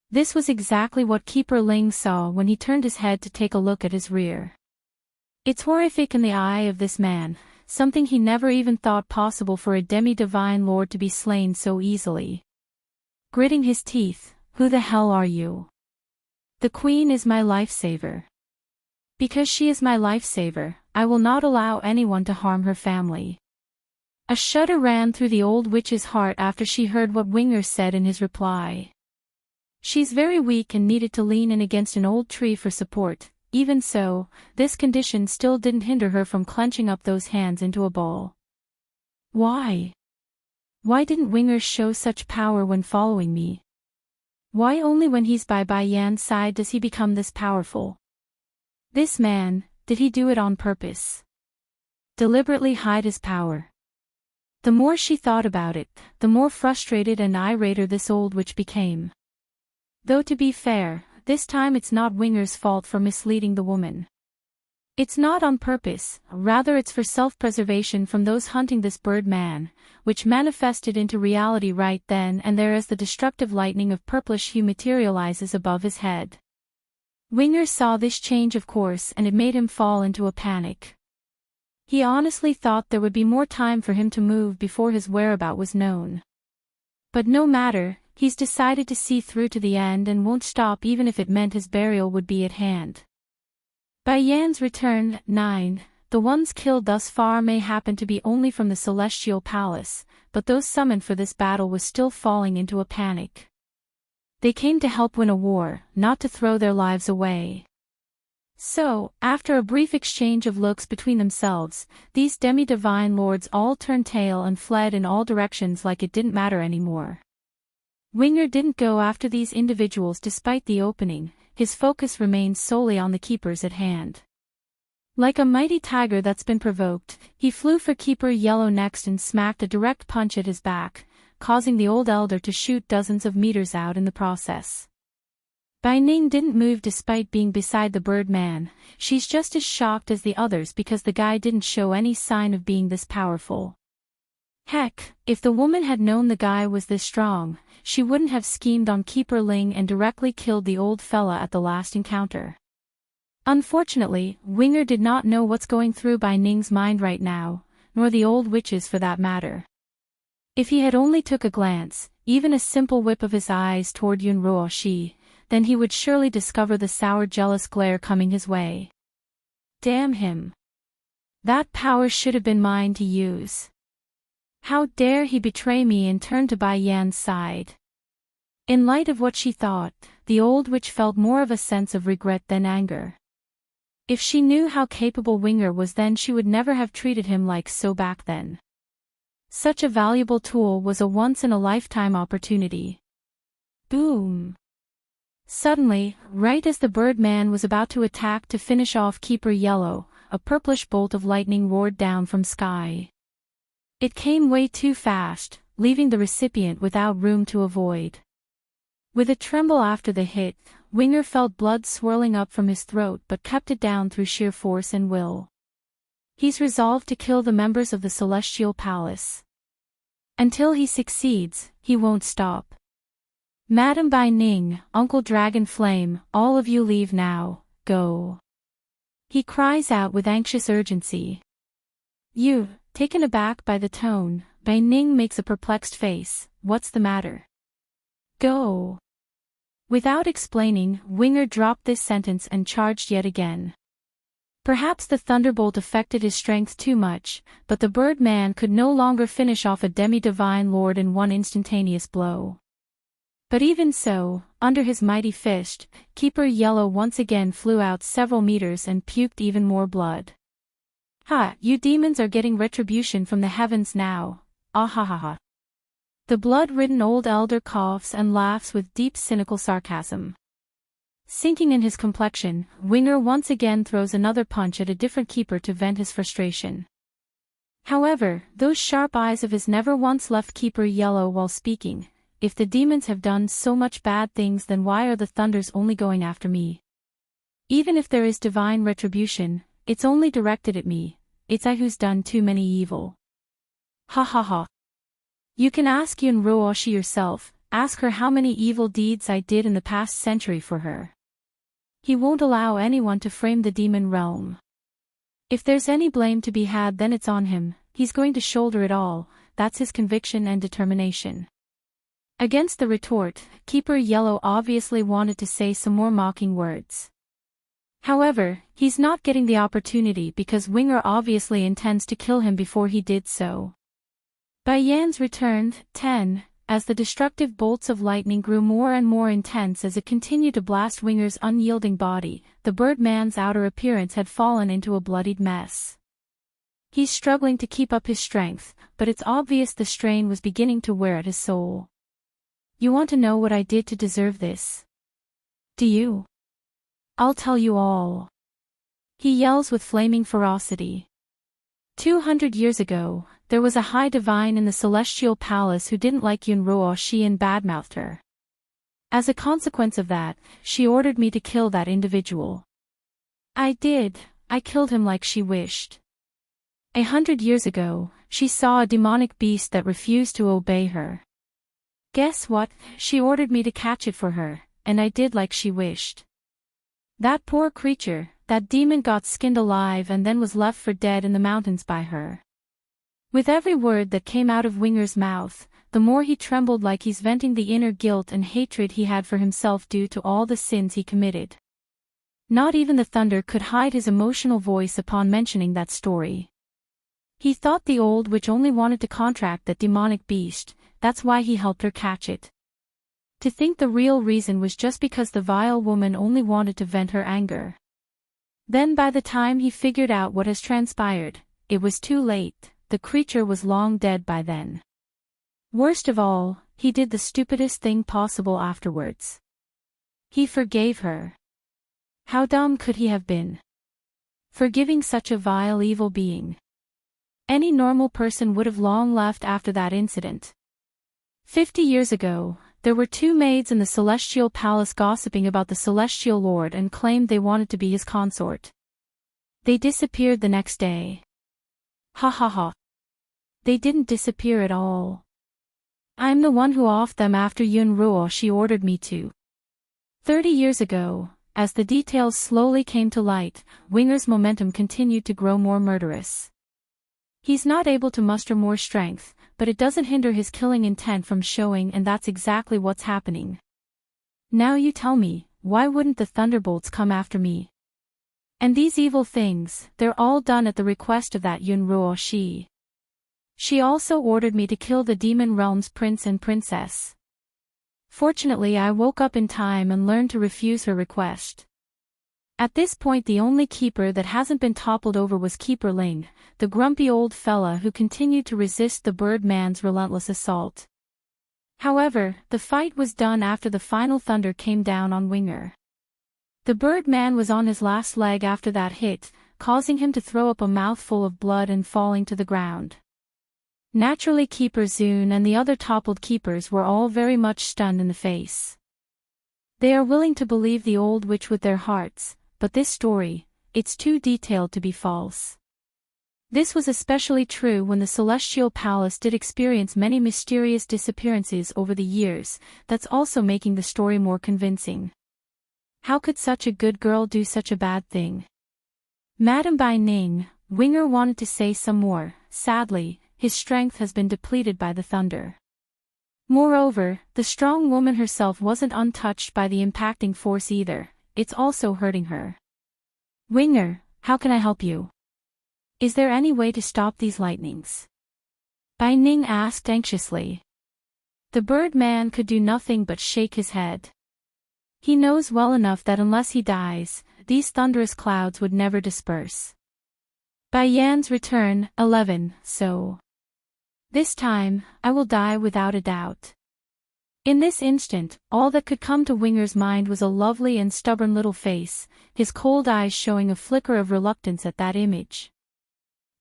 This was exactly what Keeper Ling saw when he turned his head to take a look at his rear. It's horrific in the eye of this man, something he never even thought possible for a demi-divine lord to be slain so easily. Gritting his teeth, who the hell are you? The queen is my lifesaver. Because she is my lifesaver, I will not allow anyone to harm her family. A shudder ran through the old witch's heart after she heard what Winger said in his reply. She's very weak and needed to lean in against an old tree for support. Even so, this condition still didn't hinder her from clenching up those hands into a ball. Why? Why didn't Winger show such power when following me? Why only when he's by Bai Yan's side does he become this powerful? This man, did he do it on purpose? Deliberately hide his power? The more she thought about it, the more frustrated and irate this old witch became. Though to be fair, this time it's not Winger's fault for misleading the woman. It's not on purpose, rather it's for self-preservation from those hunting this bird man, which manifested into reality right then and there as the destructive lightning of purplish hue materializes above his head. Winger saw this change of course and it made him fall into a panic. He honestly thought there would be more time for him to move before his whereabout was known. But no matter, he's decided to see through to the end and won't stop even if it meant his burial would be at hand. Bai Yan's return, 9. The ones killed thus far may happen to be only from the Celestial Palace, but those summoned for this battle was still falling into a panic. They came to help win a war, not to throw their lives away. So, after a brief exchange of looks between themselves, these demi-divine lords all turned tail and fled in all directions like it didn't matter anymore. Winger didn't go after these individuals despite the opening, his focus remained solely on the keepers at hand. Like a mighty tiger that's been provoked, he flew for Keeper Yellow next and smacked a direct punch at his back, causing the old elder to shoot dozens of meters out in the process. Bai Ning didn't move despite being beside the bird man. She's just as shocked as the others because the guy didn't show any sign of being this powerful. Heck, if the woman had known the guy was this strong, she wouldn't have schemed on Keeper Ling and directly killed the old fella at the last encounter. Unfortunately, Winger did not know what's going through Bai Ning's mind right now, nor the old witch's for that matter. If he had only took a glance, even a simple whip of his eyes toward Yun Ruoxi, then he would surely discover the sour jealous glare coming his way. Damn him. That power should have been mine to use. How dare he betray me and turn to Bai Yan's side? In light of what she thought, the old witch felt more of a sense of regret than anger. If she knew how capable Winger was then she would never have treated him like so back then. Such a valuable tool was a once-in-a-lifetime opportunity. Boom! Suddenly, right as the bird man was about to attack to finish off Keeper Yellow, a purplish bolt of lightning roared down from sky. It came way too fast, leaving the recipient without room to avoid. With a tremble after the hit, Winger felt blood swirling up from his throat but kept it down through sheer force and will. He's resolved to kill the members of the Celestial Palace. Until he succeeds, he won't stop. Madam Bai Ning, Uncle Dragon Flame, all of you leave now, go. He cries out with anxious urgency. You, taken aback by the tone, Bai Ning makes a perplexed face. What's the matter? Go. Without explaining, Winger dropped this sentence and charged yet again. Perhaps the thunderbolt affected his strength too much, but the bird man could no longer finish off a demi-divine lord in one instantaneous blow. But even so, under his mighty fist, Keeper Yellow once again flew out several meters and puked even more blood. Ha! You demons are getting retribution from the heavens now. Ah ha ha ha. The blood-ridden old elder coughs and laughs with deep cynical sarcasm. Sinking in his complexion, Winger once again throws another punch at a different keeper to vent his frustration. However, those sharp eyes of his never once left Keeper Yellow while speaking. If the demons have done so much bad things, then why are the thunders only going after me? Even if there is divine retribution, it's only directed at me. It's I who's done too many evil. Ha ha ha. You can ask Yun Ruoxi yourself, ask her how many evil deeds I did in the past century for her. He won't allow anyone to frame the demon realm. If there's any blame to be had, then it's on him. He's going to shoulder it all. That's his conviction and determination. Against the retort, Keeper Yellow obviously wanted to say some more mocking words. However, he's not getting the opportunity because Winger obviously intends to kill him before he did so. Bai Yan's returned, 10, as the destructive bolts of lightning grew more and more intense as it continued to blast Winger's unyielding body. The bird man's outer appearance had fallen into a bloodied mess. He's struggling to keep up his strength, but it's obvious the strain was beginning to wear at his soul. You want to know what I did to deserve this? Do you? I'll tell you all. He yells with flaming ferocity. 200 years ago, there was a high divine in the Celestial Palace who didn't like Yun Ruoxi and badmouthed her. As a consequence of that, she ordered me to kill that individual. I did. I killed him like she wished. 100 years ago, she saw a demonic beast that refused to obey her. Guess what? She ordered me to catch it for her, and I did like she wished. That poor creature, that demon, got skinned alive and then was left for dead in the mountains by her. With every word that came out of Winger's mouth, the more he trembled, like he's venting the inner guilt and hatred he had for himself due to all the sins he committed. Not even the thunder could hide his emotional voice upon mentioning that story. He thought the old witch only wanted to contract that demonic beast, that's why he helped her catch it. To think the real reason was just because the vile woman only wanted to vent her anger. Then by the time he figured out what has transpired, it was too late. The creature was long dead by then. Worst of all, he did the stupidest thing possible afterwards. He forgave her. How dumb could he have been? forgiving such a vile evil being. Any normal person would have long left after that incident. 50 years ago, there were two maids in the celestial palace gossiping about the celestial lord and claimed they wanted to be his consort. They disappeared the next day. Ha ha ha. They didn't disappear at all. I'm the one who offed them after Yun Ruo she ordered me to. 30 years ago, as the details slowly came to light, Winger's momentum continued to grow more murderous. He's not able to muster more strength, but it doesn't hinder his killing intent from showing, and that's exactly what's happening. Now you tell me, why wouldn't the thunderbolts come after me? And these evil things, they're all done at the request of that Yun Ruo she. She also ordered me to kill the Demon Realm's prince and princess. Fortunately, I woke up in time and learned to refuse her request. At this point, the only keeper that hasn't been toppled over was Keeper Ling, the grumpy old fella who continued to resist the Birdman's relentless assault. However, the fight was done after the final thunder came down on Winger. The Birdman was on his last leg after that hit, causing him to throw up a mouthful of blood and falling to the ground. Naturally, Keeper Zun and the other toppled keepers were all very much stunned in the face. They are willing to believe the old witch with their hearts, but this story, it's too detailed to be false. This was especially true when the Celestial Palace did experience many mysterious disappearances over the years. That's also making the story more convincing. How could such a good girl do such a bad thing? Madam Bai Ning, Winger wanted to say some more. Sadly, his strength has been depleted by the thunder. Moreover, the strong woman herself wasn't untouched by the impacting force either. It's also hurting her. Winger, how can I help you? Is there any way to stop these lightnings? Bai Ning asked anxiously. The Birdman could do nothing but shake his head. He knows well enough that unless he dies, these thunderous clouds would never disperse. Bai Yan's return, 11, so. This time, I will die without a doubt. In this instant, all that could come to Winger's mind was a lovely and stubborn little face, his cold eyes showing a flicker of reluctance at that image.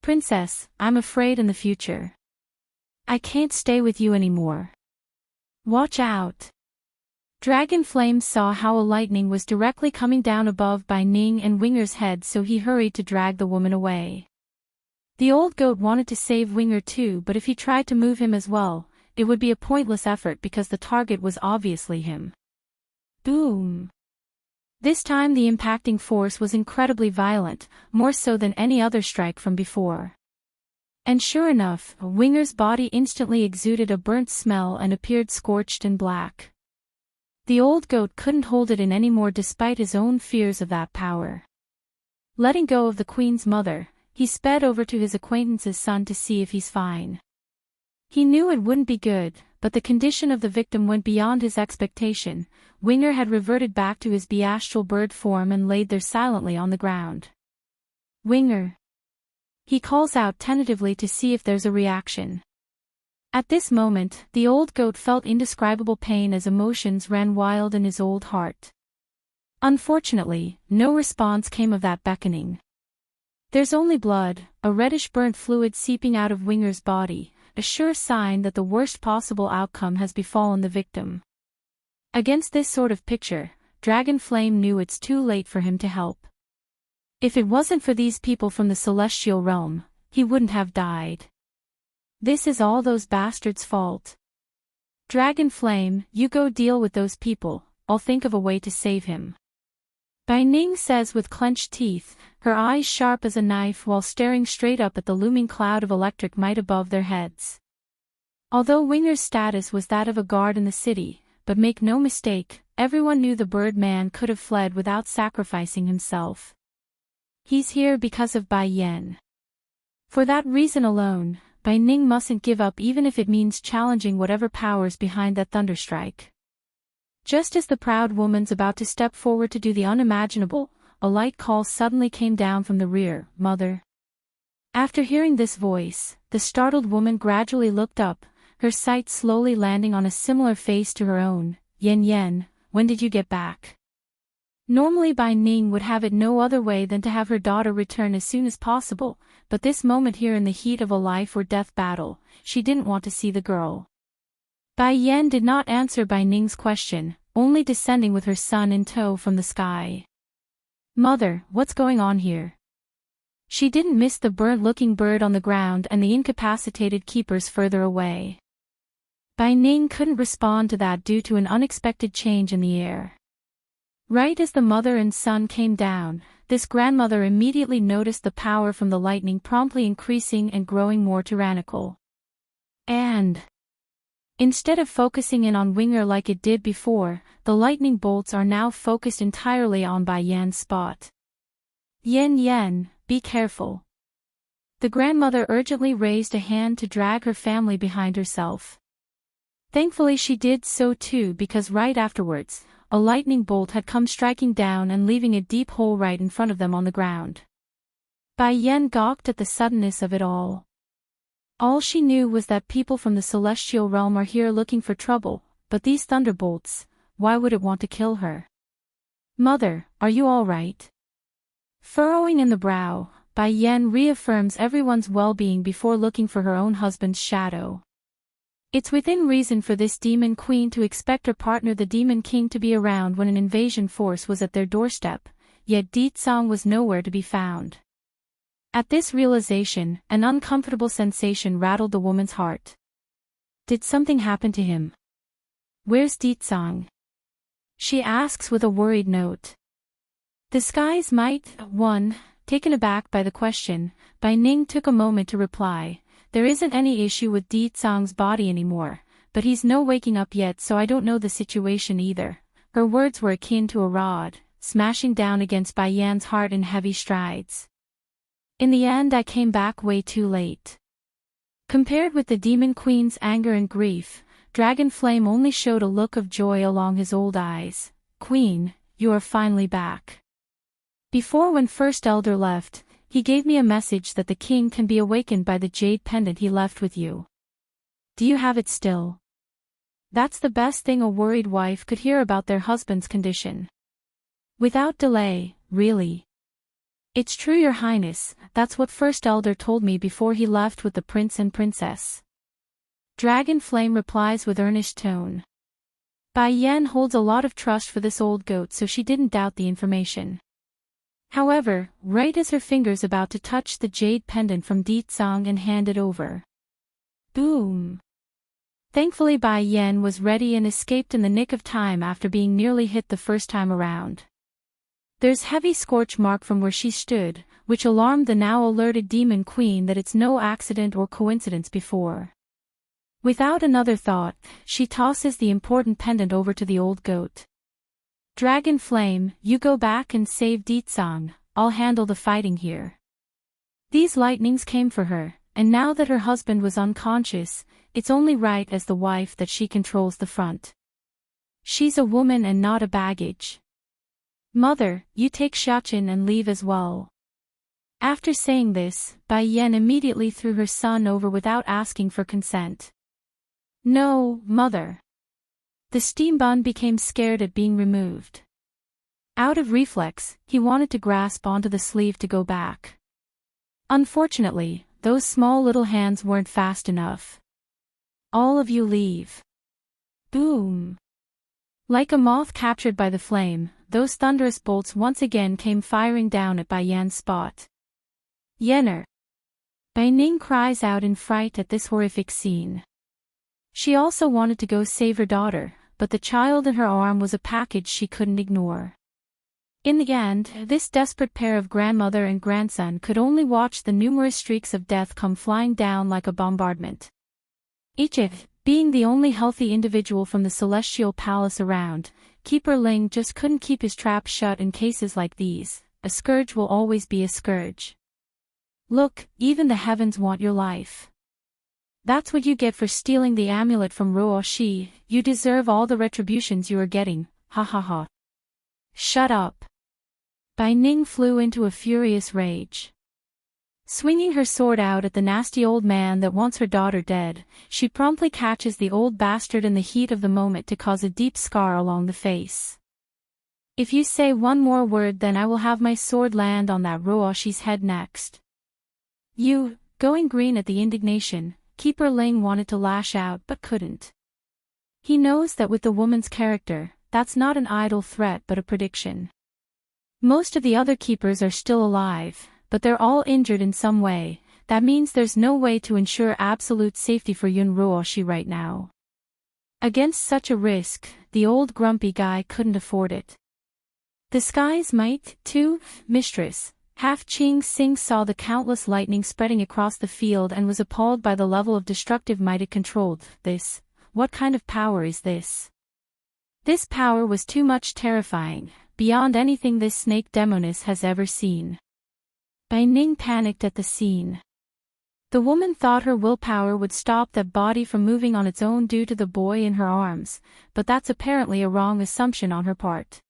Princess, I'm afraid in the future. I can't stay with you anymore. Watch out. Dragon Flame saw how a lightning was directly coming down above Bai Ning and Winger's head, so he hurried to drag the woman away. The old goat wanted to save Winger too, but if he tried to move him as well, it would be a pointless effort because the target was obviously him. Boom! This time the impacting force was incredibly violent, more so than any other strike from before. And sure enough, Winger's body instantly exuded a burnt smell and appeared scorched and black. The old goat couldn't hold it in anymore despite his own fears of that power. Letting go of the Queen's mother, he sped over to his acquaintance's son to see if he's fine. He knew it wouldn't be good, but the condition of the victim went beyond his expectation. Winger had reverted back to his beastral bird form and laid there silently on the ground. Winger. He calls out tentatively to see if there's a reaction. At this moment, the old goat felt indescribable pain as emotions ran wild in his old heart. Unfortunately, no response came of that beckoning. There's only blood, a reddish burnt fluid seeping out of Winger's body, a sure sign that the worst possible outcome has befallen the victim. Against this sort of picture, Dragon Flame knew it's too late for him to help. If it wasn't for these people from the celestial realm, he wouldn't have died. This is all those bastards' fault. Dragon Flame, you go deal with those people, I'll think of a way to save him. Bai Ning says with clenched teeth, her eyes sharp as a knife while staring straight up at the looming cloud of electric might above their heads. Although Winger's status was that of a guard in the city, but make no mistake, everyone knew the Birdman could have fled without sacrificing himself. He's here because of Bai Yan. For that reason alone, Bai Ning mustn't give up even if it means challenging whatever powers behind that thunderstrike. Just as the proud woman's about to step forward to do the unimaginable, a light call suddenly came down from the rear, "Mother." After hearing this voice, the startled woman gradually looked up, her sight slowly landing on a similar face to her own. "Yen Yen, when did you get back?" Normally Bai Ning would have it no other way than to have her daughter return as soon as possible, but this moment here in the heat of a life or death battle, she didn't want to see the girl. Bai Yan did not answer Bai Ning's question, only descending with her son in tow from the sky. Mother, what's going on here? She didn't miss the burnt-looking bird on the ground and the incapacitated keepers further away. Bai Ning couldn't respond to that due to an unexpected change in the air. Right as the mother and son came down, this grandmother immediately noticed the power from the lightning promptly increasing and growing more tyrannical. And instead of focusing in on Winger like it did before, the lightning bolts are now focused entirely on Bai Yan's spot. Yen, be careful. The grandmother urgently raised a hand to drag her family behind herself. Thankfully she did so too, because right afterwards, a lightning bolt had come striking down and leaving a deep hole right in front of them on the ground. Bai Yan gawked at the suddenness of it all. All she knew was that people from the celestial realm are here looking for trouble, but these thunderbolts, why would it want to kill her? Mother, are you all right? Furrowing in the brow, Bai Yan reaffirms everyone's well-being before looking for her own husband's shadow. It's within reason for this demon queen to expect her partner the demon king to be around when an invasion force was at their doorstep, yet Ditsang was nowhere to be found. At this realization, an uncomfortable sensation rattled the woman's heart. Did something happen to him? Where's Ditsang? She asks with a worried note. The skies might, taken aback by the question, Bai Ning took a moment to reply. There isn't any issue with Ditsang's body anymore, but he's no waking up yet, so I don't know the situation either. Her words were akin to a rod, smashing down against Bai Yan's heart in heavy strides. In the end I came back way too late. Compared with the demon queen's anger and grief, Dragon Flame only showed a look of joy along his old eyes. Queen, you are finally back. Before when First Elder left, he gave me a message that the king can be awakened by the jade pendant he left with you. Do you have it still? That's the best thing a worried wife could hear about their husband's condition. Without delay, really. It's true, Your Highness, that's what First Elder told me before he left with the prince and princess. Dragon Flame replies with earnest tone. Bai Yan holds a lot of trust for this old goat, so she didn't doubt the information. However, right as her fingers about to touch the jade pendant from Ditsang and hand it over. Boom! Thankfully Bai Yan was ready and escaped in the nick of time after being nearly hit the first time around. There's heavy scorch mark from where she stood, which alarmed the now alerted demon queen that it's no accident or coincidence before. Without another thought, she tosses the important pendant over to the old goat. Dragon Flame, you go back and save Ditsang, I'll handle the fighting here. These lightnings came for her, and now that her husband was unconscious, it's only right as the wife that she controls the front. She's a woman and not a baggage. Mother, you take Xiaqin and leave as well. After saying this, Bai Yan immediately threw her son over without asking for consent. No, mother. The steam bun became scared at being removed. Out of reflex, he wanted to grasp onto the sleeve to go back. Unfortunately, those small little hands weren't fast enough. All of you leave. Boom! Like a moth captured by the flame, those thunderous bolts once again came firing down at Bai Yan's spot. Yenner! Bai Ning cries out in fright at this horrific scene. She also wanted to go save her daughter, but the child in her arm was a package she couldn't ignore. In the end, this desperate pair of grandmother and grandson could only watch the numerous streaks of death come flying down like a bombardment. Each being the only healthy individual from the celestial palace around, Keeper Ling just couldn't keep his trap shut in cases like these. A scourge will always be a scourge. Look, even the heavens want your life. That's what you get for stealing the amulet from Ruo Shi. You deserve all the retributions you are getting, ha ha ha. Shut up. Bai Ning flew into a furious rage. Swinging her sword out at the nasty old man that wants her daughter dead, she promptly catches the old bastard in the heat of the moment to cause a deep scar along the face. If you say one more word, then I will have my sword land on that Roashi's head next. You, going green at the indignation, Keeper Ling wanted to lash out but couldn't. He knows that with the woman's character, that's not an idle threat but a prediction. Most of the other keepers are still alive, but they're all injured in some way. That means there's no way to ensure absolute safety for Yun Ruoshi right now. Against such a risk, the old grumpy guy couldn't afford it. The sky's might, too, mistress. Half Ching Sing saw the countless lightning spreading across the field and was appalled by the level of destructive might it controlled. This, what kind of power is this? This power was too much terrifying, beyond anything this snake demoness has ever seen. Bai Ning panicked at the scene. The woman thought her willpower would stop that body from moving on its own due to the boy in her arms, but that's apparently a wrong assumption on her part.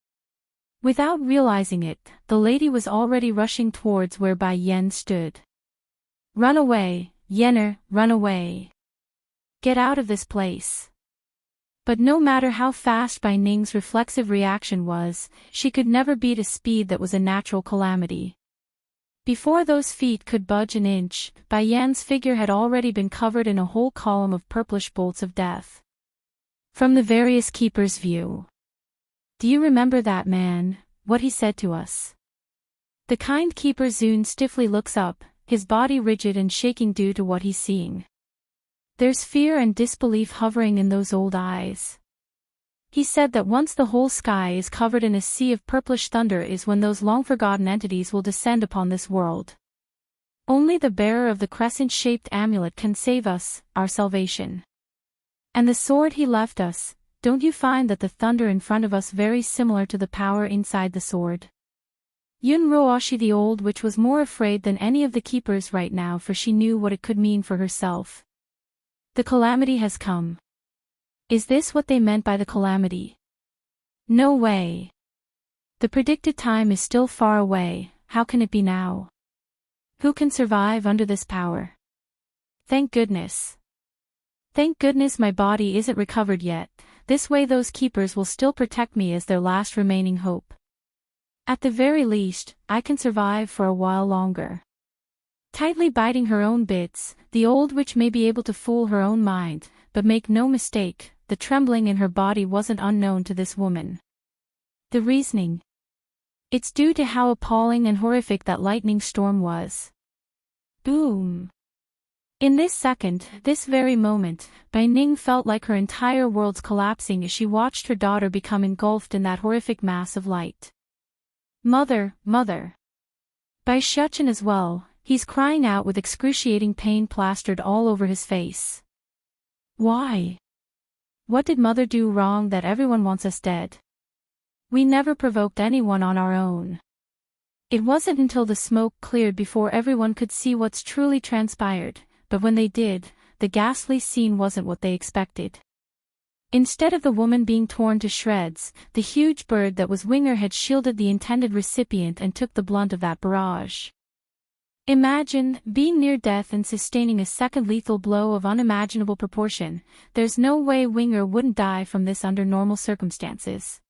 Without realizing it, the lady was already rushing towards where Bai Yen stood. Run away, Yenner, run away. Get out of this place. But no matter how fast Bai Ning's reflexive reaction was, she could never beat a speed that was a natural calamity. Before those feet could budge an inch, Bai Yan's figure had already been covered in a whole column of purplish bolts of death. From the various keepers' view. Do you remember that man, what he said to us? The kind keeper Zun stiffly looks up, his body rigid and shaking due to what he's seeing. There's fear and disbelief hovering in those old eyes. He said that once the whole sky is covered in a sea of purplish thunder is when those long-forgotten entities will descend upon this world. Only the bearer of the crescent-shaped amulet can save us, our salvation. And the sword he left us, don't you find that the thunder in front of us very similar to the power inside the sword? Yun Ruoshi the Old Witch was more afraid than any of the keepers right now, for she knew what it could mean for herself. The calamity has come. Is this what they meant by the calamity? No way. The predicted time is still far away, how can it be now? Who can survive under this power? Thank goodness. Thank goodness my body isn't recovered yet, this way those keepers will still protect me as their last remaining hope. At the very least, I can survive for a while longer. Tightly biting her own bits, the old witch may be able to fool her own mind, but make no mistake, the trembling in her body wasn't unknown to this woman. The reasoning? It's due to how appalling and horrific that lightning storm was. Boom! In this second, this very moment, Bai Ning felt like her entire world's collapsing as she watched her daughter become engulfed in that horrific mass of light. Mother, mother! Bai Shuchen as well, he's crying out with excruciating pain plastered all over his face. Why? What did mother do wrong that everyone wants us dead? We never provoked anyone on our own. It wasn't until the smoke cleared before everyone could see what's truly transpired, but when they did, the ghastly scene wasn't what they expected. Instead of the woman being torn to shreds, the huge bird that was Winger had shielded the intended recipient and took the blunt of that barrage. Imagine being near death and sustaining a second lethal blow of unimaginable proportion. There's no way Winger wouldn't die from this under normal circumstances.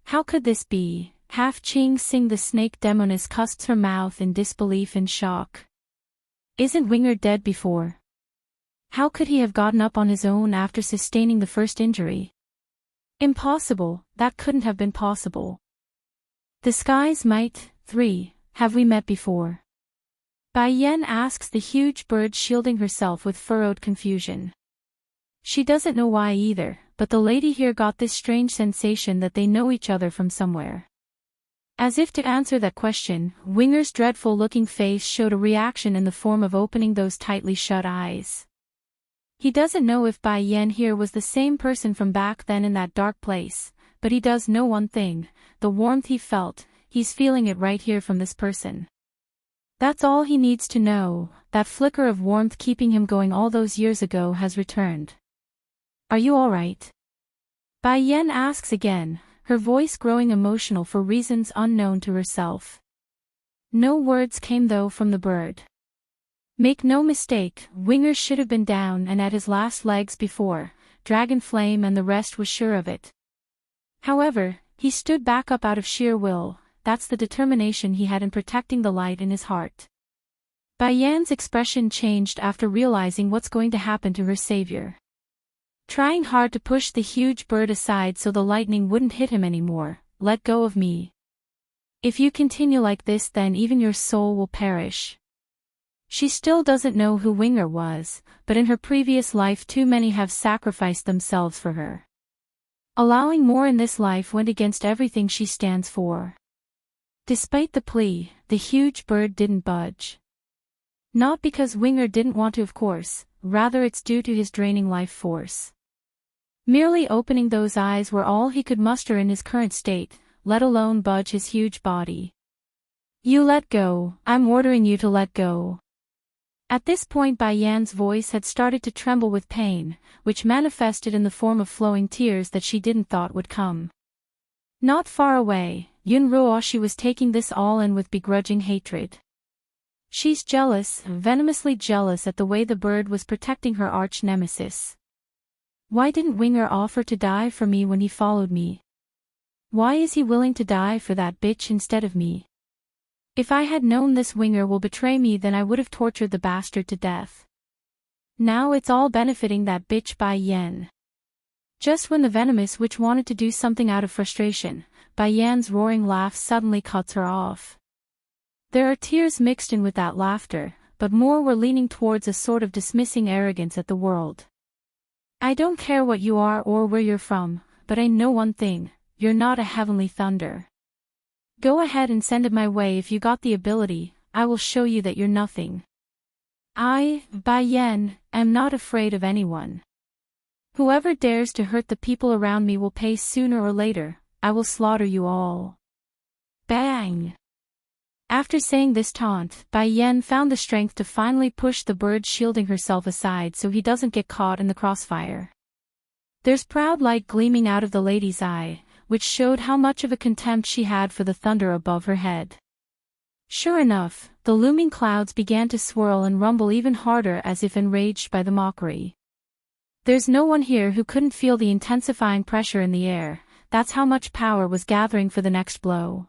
How could this be? Half Ching Sing the snake demoness cussed her mouth in disbelief and shock. Isn't Winger dead before? How could he have gotten up on his own after sustaining the first injury? Impossible, that couldn't have been possible. The sky's might, 3. Have we met before? Bai Yen asks the huge bird shielding herself with furrowed confusion. She doesn't know why either, but the lady here got this strange sensation that they know each other from somewhere. As if to answer that question, Winger's dreadful-looking face showed a reaction in the form of opening those tightly shut eyes. He doesn't know if Bai Yen here was the same person from back then in that dark place, but he does know one thing, the warmth he felt, he's feeling it right here from this person. That's all he needs to know, that flicker of warmth keeping him going all those years ago has returned. Are you alright? Bai Yen asks again, her voice growing emotional for reasons unknown to herself. No words came though from the bird. Make no mistake, Winger should have been down and at his last legs before, Dragon Flame and the rest was sure of it. However, He stood back up out of sheer will. That's the determination he had in protecting the light in his heart. Bai Yan's expression changed after realizing what's going to happen to her savior. Trying hard to push the huge bird aside so the lightning wouldn't hit him anymore. Let go of me. If you continue like this, then even your soul will perish. She still doesn't know who Winger was, but in her previous life too many have sacrificed themselves for her. Allowing more in this life went against everything she stands for. Despite the plea, the huge bird didn't budge. Not because Winger didn't want to, of course, rather it's due to his draining life force. Merely opening those eyes were all he could muster in his current state, let alone budge his huge body. You let go, I'm ordering you to let go. At this point Bai Yan's voice had started to tremble with pain, which manifested in the form of flowing tears that she didn't thought would come. Not far away, Yun Ruoshi was taking this all in with begrudging hatred. She's jealous, venomously jealous at the way the bird was protecting her arch-nemesis. Why didn't Winger offer to die for me when he followed me? Why is he willing to die for that bitch instead of me? If I had known this Winger will betray me, then I would have tortured the bastard to death. Now it's all benefiting that bitch Bai Yan. Just when the venomous witch wanted to do something out of frustration, Bai Yan's roaring laugh suddenly cuts her off. There are tears mixed in with that laughter, but more were leaning towards a sort of dismissing arrogance at the world. I don't care what you are or where you're from, but I know one thing, you're not a heavenly thunder. Go ahead and send it my way if you got the ability, I will show you that you're nothing. I, Bai Yan, am not afraid of anyone. Whoever dares to hurt the people around me will pay sooner or later, I will slaughter you all. Bang! After saying this taunt, Bai Yan found the strength to finally push the bird, shielding herself aside so he doesn't get caught in the crossfire. There's proud light gleaming out of the lady's eye, which showed how much of a contempt she had for the thunder above her head. Sure enough, the looming clouds began to swirl and rumble even harder as if enraged by the mockery. There's no one here who couldn't feel the intensifying pressure in the air, that's how much power was gathering for the next blow.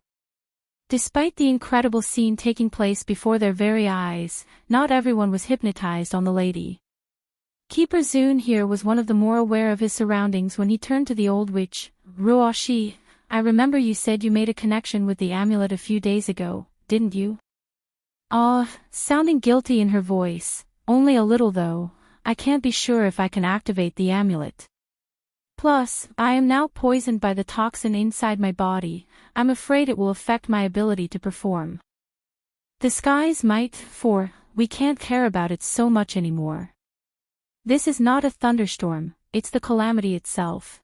Despite the incredible scene taking place before their very eyes, not everyone was hypnotized on the lady. Keeper Zun here was one of the more aware of his surroundings when he turned to the old witch. Ruoshi, I remember you said you made a connection with the amulet a few days ago, didn't you? Sounding guilty in her voice, only a little though, I can't be sure if I can activate the amulet. Plus, I am now poisoned by the toxin inside my body, I'm afraid it will affect my ability to perform. The skies might, for, we can't care about it so much anymore. This is not a thunderstorm, it's the calamity itself.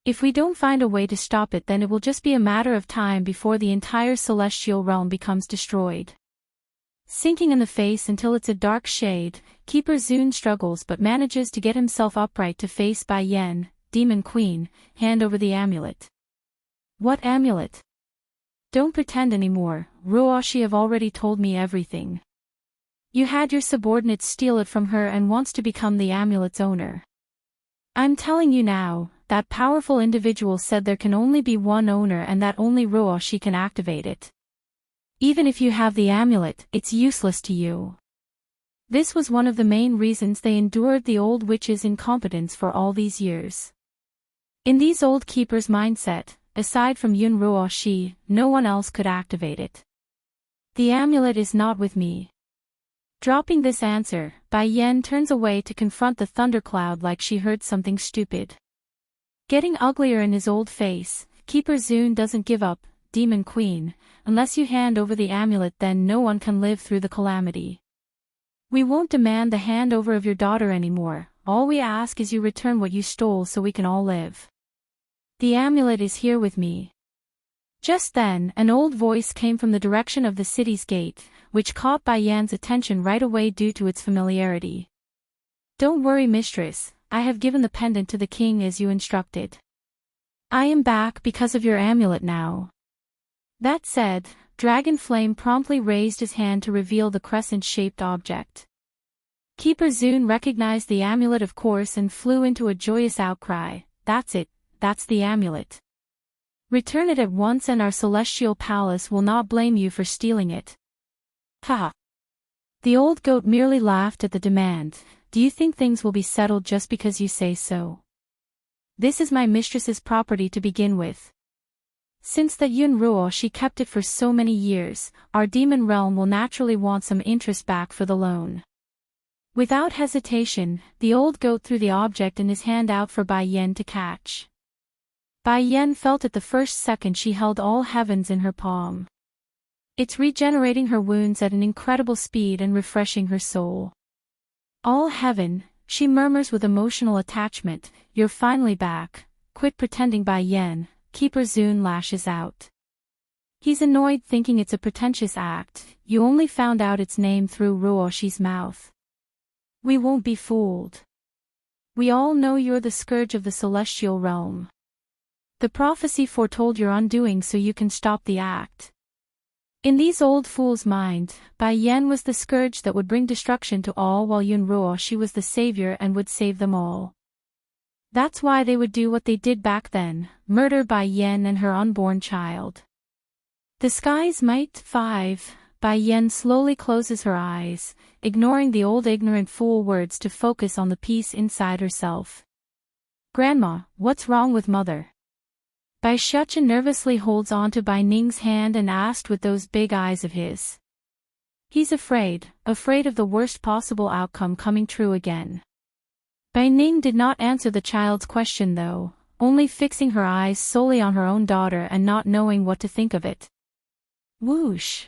If we don't find a way to stop it, then it will just be a matter of time before the entire celestial realm becomes destroyed. Sinking in the face until it's a dark shade, Keeper Zun struggles but manages to get himself upright to face Bai Yan, Demon Queen, hand over the amulet. What amulet? Don't pretend anymore, Ruoshi have already told me everything. You had your subordinate steal it from her and wants to become the amulet's owner. I'm telling you now, that powerful individual said there can only be one owner and that only Ruoshi can activate it. Even if you have the amulet, it's useless to you. This was one of the main reasons they endured the old witch's incompetence for all these years. In these old keepers' mindset, aside from Yun Ruoshi, no one else could activate it. The amulet is not with me. Dropping this answer, Bai Yan turns away to confront the thundercloud like she heard something stupid. Getting uglier in his old face, Keeper Zun doesn't give up, Demon Queen, unless you hand over the amulet then no one can live through the calamity. We won't demand the handover of your daughter anymore, all we ask is you return what you stole so we can all live. The amulet is here with me. Just then, an old voice came from the direction of the city's gate, which caught Bai Yan's attention right away due to its familiarity. Don't worry, mistress, I have given the pendant to the king as you instructed. I am back because of your amulet now. That said, Dragon Flame promptly raised his hand to reveal the crescent-shaped object. Keeper Zun recognized the amulet of course and flew into a joyous outcry, that's it, that's the amulet. Return it at once and our celestial palace will not blame you for stealing it. Ha! The old goat merely laughed at the demand. Do you think things will be settled just because you say so? This is my mistress's property to begin with. Since that Yun Ruo she kept it for so many years, our demon realm will naturally want some interest back for the loan. Without hesitation, the old goat threw the object in his hand out for Bai Yen to catch. Bai Yen felt it the first second she held all heavens in her palm. It's regenerating her wounds at an incredible speed and refreshing her soul. All heaven, she murmurs with emotional attachment, you're finally back, quit pretending Bai Yen, Keeper Zun lashes out. He's annoyed thinking it's a pretentious act, you only found out its name through Ruoshi's mouth. We won't be fooled. We all know you're the scourge of the celestial realm. The prophecy foretold your undoing so you can stop the act. In these old fools' mind, Bai Yen was the scourge that would bring destruction to all while Yun Ruoshi was the savior and would save them all. That's why they would do what they did back then, murder Bai Yen and her unborn child. The sky's might 5. Bai Yen slowly closes her eyes, ignoring the old ignorant fool words to focus on the peace inside herself. Grandma, what's wrong with mother? Bai Shuchen nervously holds on to Bai Ning's hand and asked with those big eyes of his. He's afraid of the worst possible outcome coming true again. Bai Ning did not answer the child's question though, only fixing her eyes solely on her own daughter and not knowing what to think of it. Whoosh!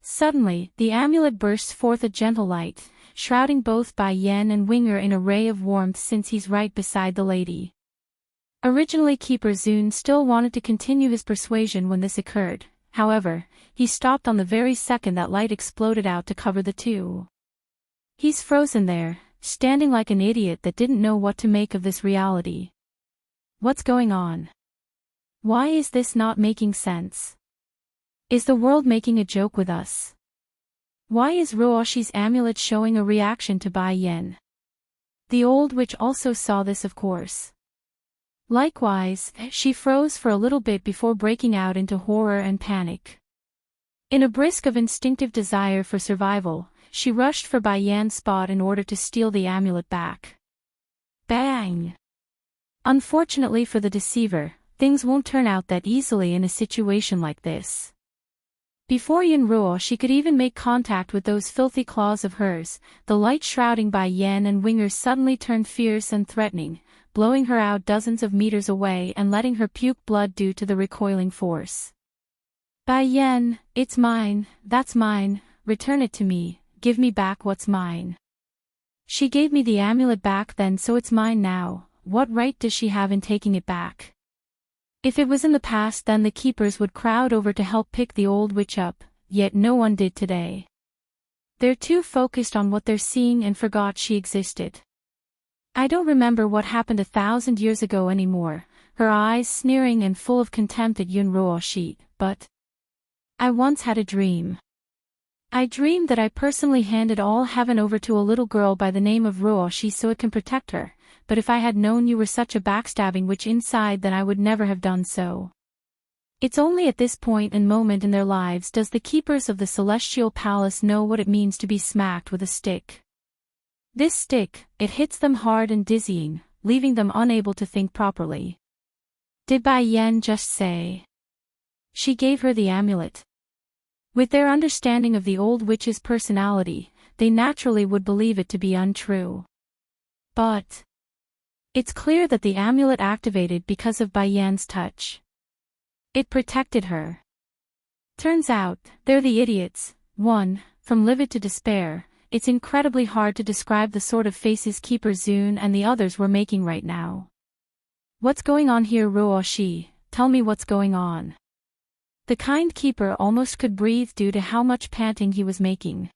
Suddenly, the amulet bursts forth a gentle light, shrouding both Bai Yen and Winger in a ray of warmth since he's right beside the lady. Originally Keeper Zun still wanted to continue his persuasion when this occurred, however, he stopped on the very second that light exploded out to cover the two. He's frozen there, standing like an idiot that didn't know what to make of this reality. What's going on? Why is this not making sense? Is the world making a joke with us? Why is Ruoshi's amulet showing a reaction to Bai Yen? The old witch also saw this of course. Likewise, she froze for a little bit before breaking out into horror and panic. In a brisk of instinctive desire for survival, she rushed for Bai Yan's spot in order to steal the amulet back. Bang! Unfortunately for the deceiver, things won't turn out that easily in a situation like this. Before Yun Ruo she could even make contact with those filthy claws of hers, the light shrouding Bai Yen and Winger suddenly turned fierce and threatening, blowing her out dozens of meters away and letting her puke blood due to the recoiling force. Bai Yen, it's mine, that's mine, return it to me, give me back what's mine. She gave me the amulet back then so it's mine now, what right does she have in taking it back? If it was in the past then the keepers would crowd over to help pick the old witch up, yet no one did today. They're too focused on what they're seeing and forgot she existed. I don't remember what happened 1,000 years ago anymore, her eyes sneering and full of contempt at Yun Ruoshi, but I once had a dream. I dreamed that I personally handed all heaven over to a little girl by the name of Ruoshi so it can protect her, but if I had known you were such a backstabbing witch inside then I would never have done so. It's only at this point and moment in their lives does the keepers of the celestial palace know what it means to be smacked with a stick. This stick, it hits them hard and dizzying, leaving them unable to think properly. Did Bai Yen just say? She gave her the amulet. With their understanding of the old witch's personality, they naturally would believe it to be untrue. But it's clear that the amulet activated because of Bai Yan's touch. It protected her. Turns out, they're the idiots. 1. From livid to despair, it's incredibly hard to describe the sort of faces Keeper Zun and the others were making right now. What's going on here Ruoshi, tell me what's going on. The kind keeper almost could breathe due to how much panting he was making.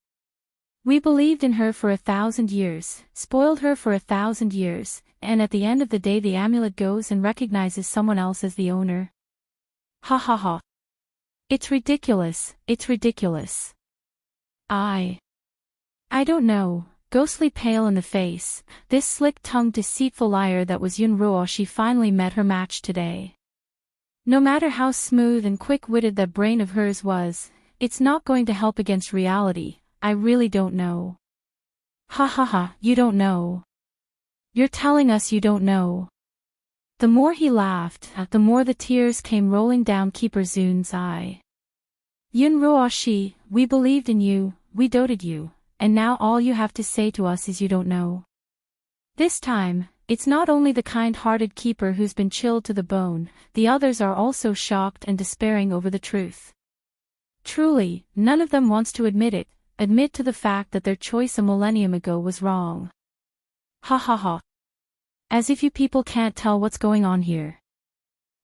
We believed in her for 1,000 years, spoiled her for 1,000 years, and at the end of the day the amulet goes and recognizes someone else as the owner. Ha ha ha. It's ridiculous, it's ridiculous. I don't know, ghostly pale in the face, this slick-tongued deceitful liar that was Yun Ruoshi finally met her match today. No matter how smooth and quick-witted that brain of hers was, it's not going to help against reality. I really don't know. Ha ha ha, you don't know. You're telling us you don't know. The more he laughed, the more the tears came rolling down Keeper Zun's eye. Yun Ruoshi, we believed in you, we doted you, and now all you have to say to us is you don't know. This time, it's not only the kind-hearted keeper who's been chilled to the bone, the others are also shocked and despairing over the truth. Truly, none of them wants to admit to the fact that their choice a millennium ago was wrong. Ha ha ha. As if you people can't tell what's going on here.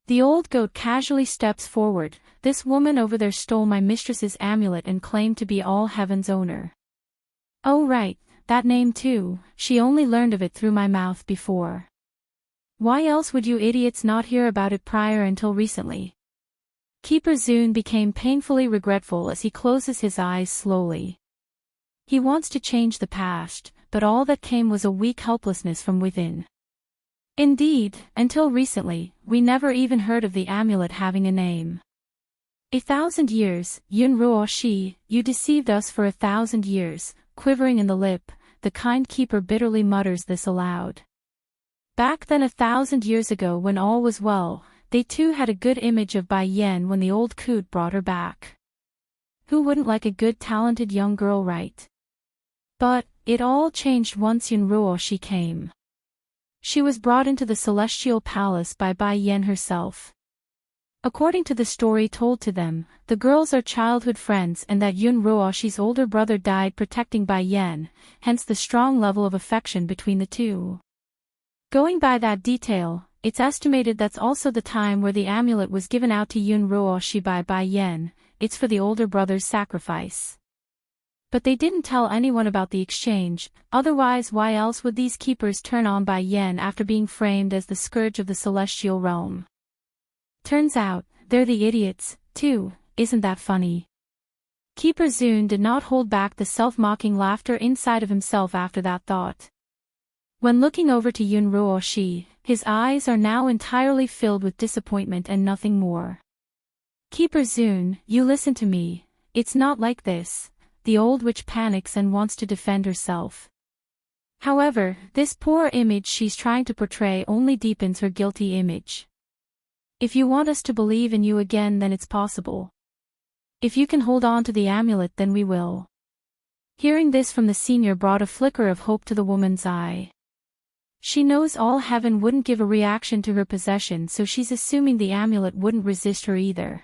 The old goat casually steps forward. This woman over there stole my mistress's amulet and claimed to be all heaven's owner. Oh right, that name too, she only learned of it through my mouth before. Why else would you idiots not hear about it prior until recently? Keeper Zun became painfully regretful as he closes his eyes slowly. He wants to change the past, but all that came was a weak helplessness from within. Indeed, until recently, we never even heard of the amulet having a name. 1,000 years, Yun Ruoshi, you deceived us for 1,000 years, quivering in the lip, the kind keeper bitterly mutters this aloud. Back then 1,000 years ago when all was well, they too had a good image of Bai Yen when the old coot brought her back. Who wouldn't like a good talented young girl, right? But, it all changed once Yun Ruoshi came. She was brought into the celestial palace by Bai Yen herself. According to the story told to them, the girls are childhood friends and that Yun Ruoshi's older brother died protecting Bai Yen, hence the strong level of affection between the two. Going by that detail, it's estimated that's also the time where the amulet was given out to Yun Ruoshi by Bai Yen. It's for the older brother's sacrifice. But they didn't tell anyone about the exchange, otherwise why else would these keepers turn on Bai Yen after being framed as the scourge of the celestial realm? Turns out, they're the idiots, too, isn't that funny? Keeper Zun did not hold back the self-mocking laughter inside of himself after that thought. When looking over to Yun Ruoshi, his eyes are now entirely filled with disappointment and nothing more. Keeper Zun, you listen to me, it's not like this. The old witch panics and wants to defend herself. However, this poor image she's trying to portray only deepens her guilty image. If you want us to believe in you again, then it's possible. If you can hold on to the amulet, then we will. Hearing this from the senior brought a flicker of hope to the woman's eye. She knows all heaven wouldn't give a reaction to her possession, so she's assuming the amulet wouldn't resist her either.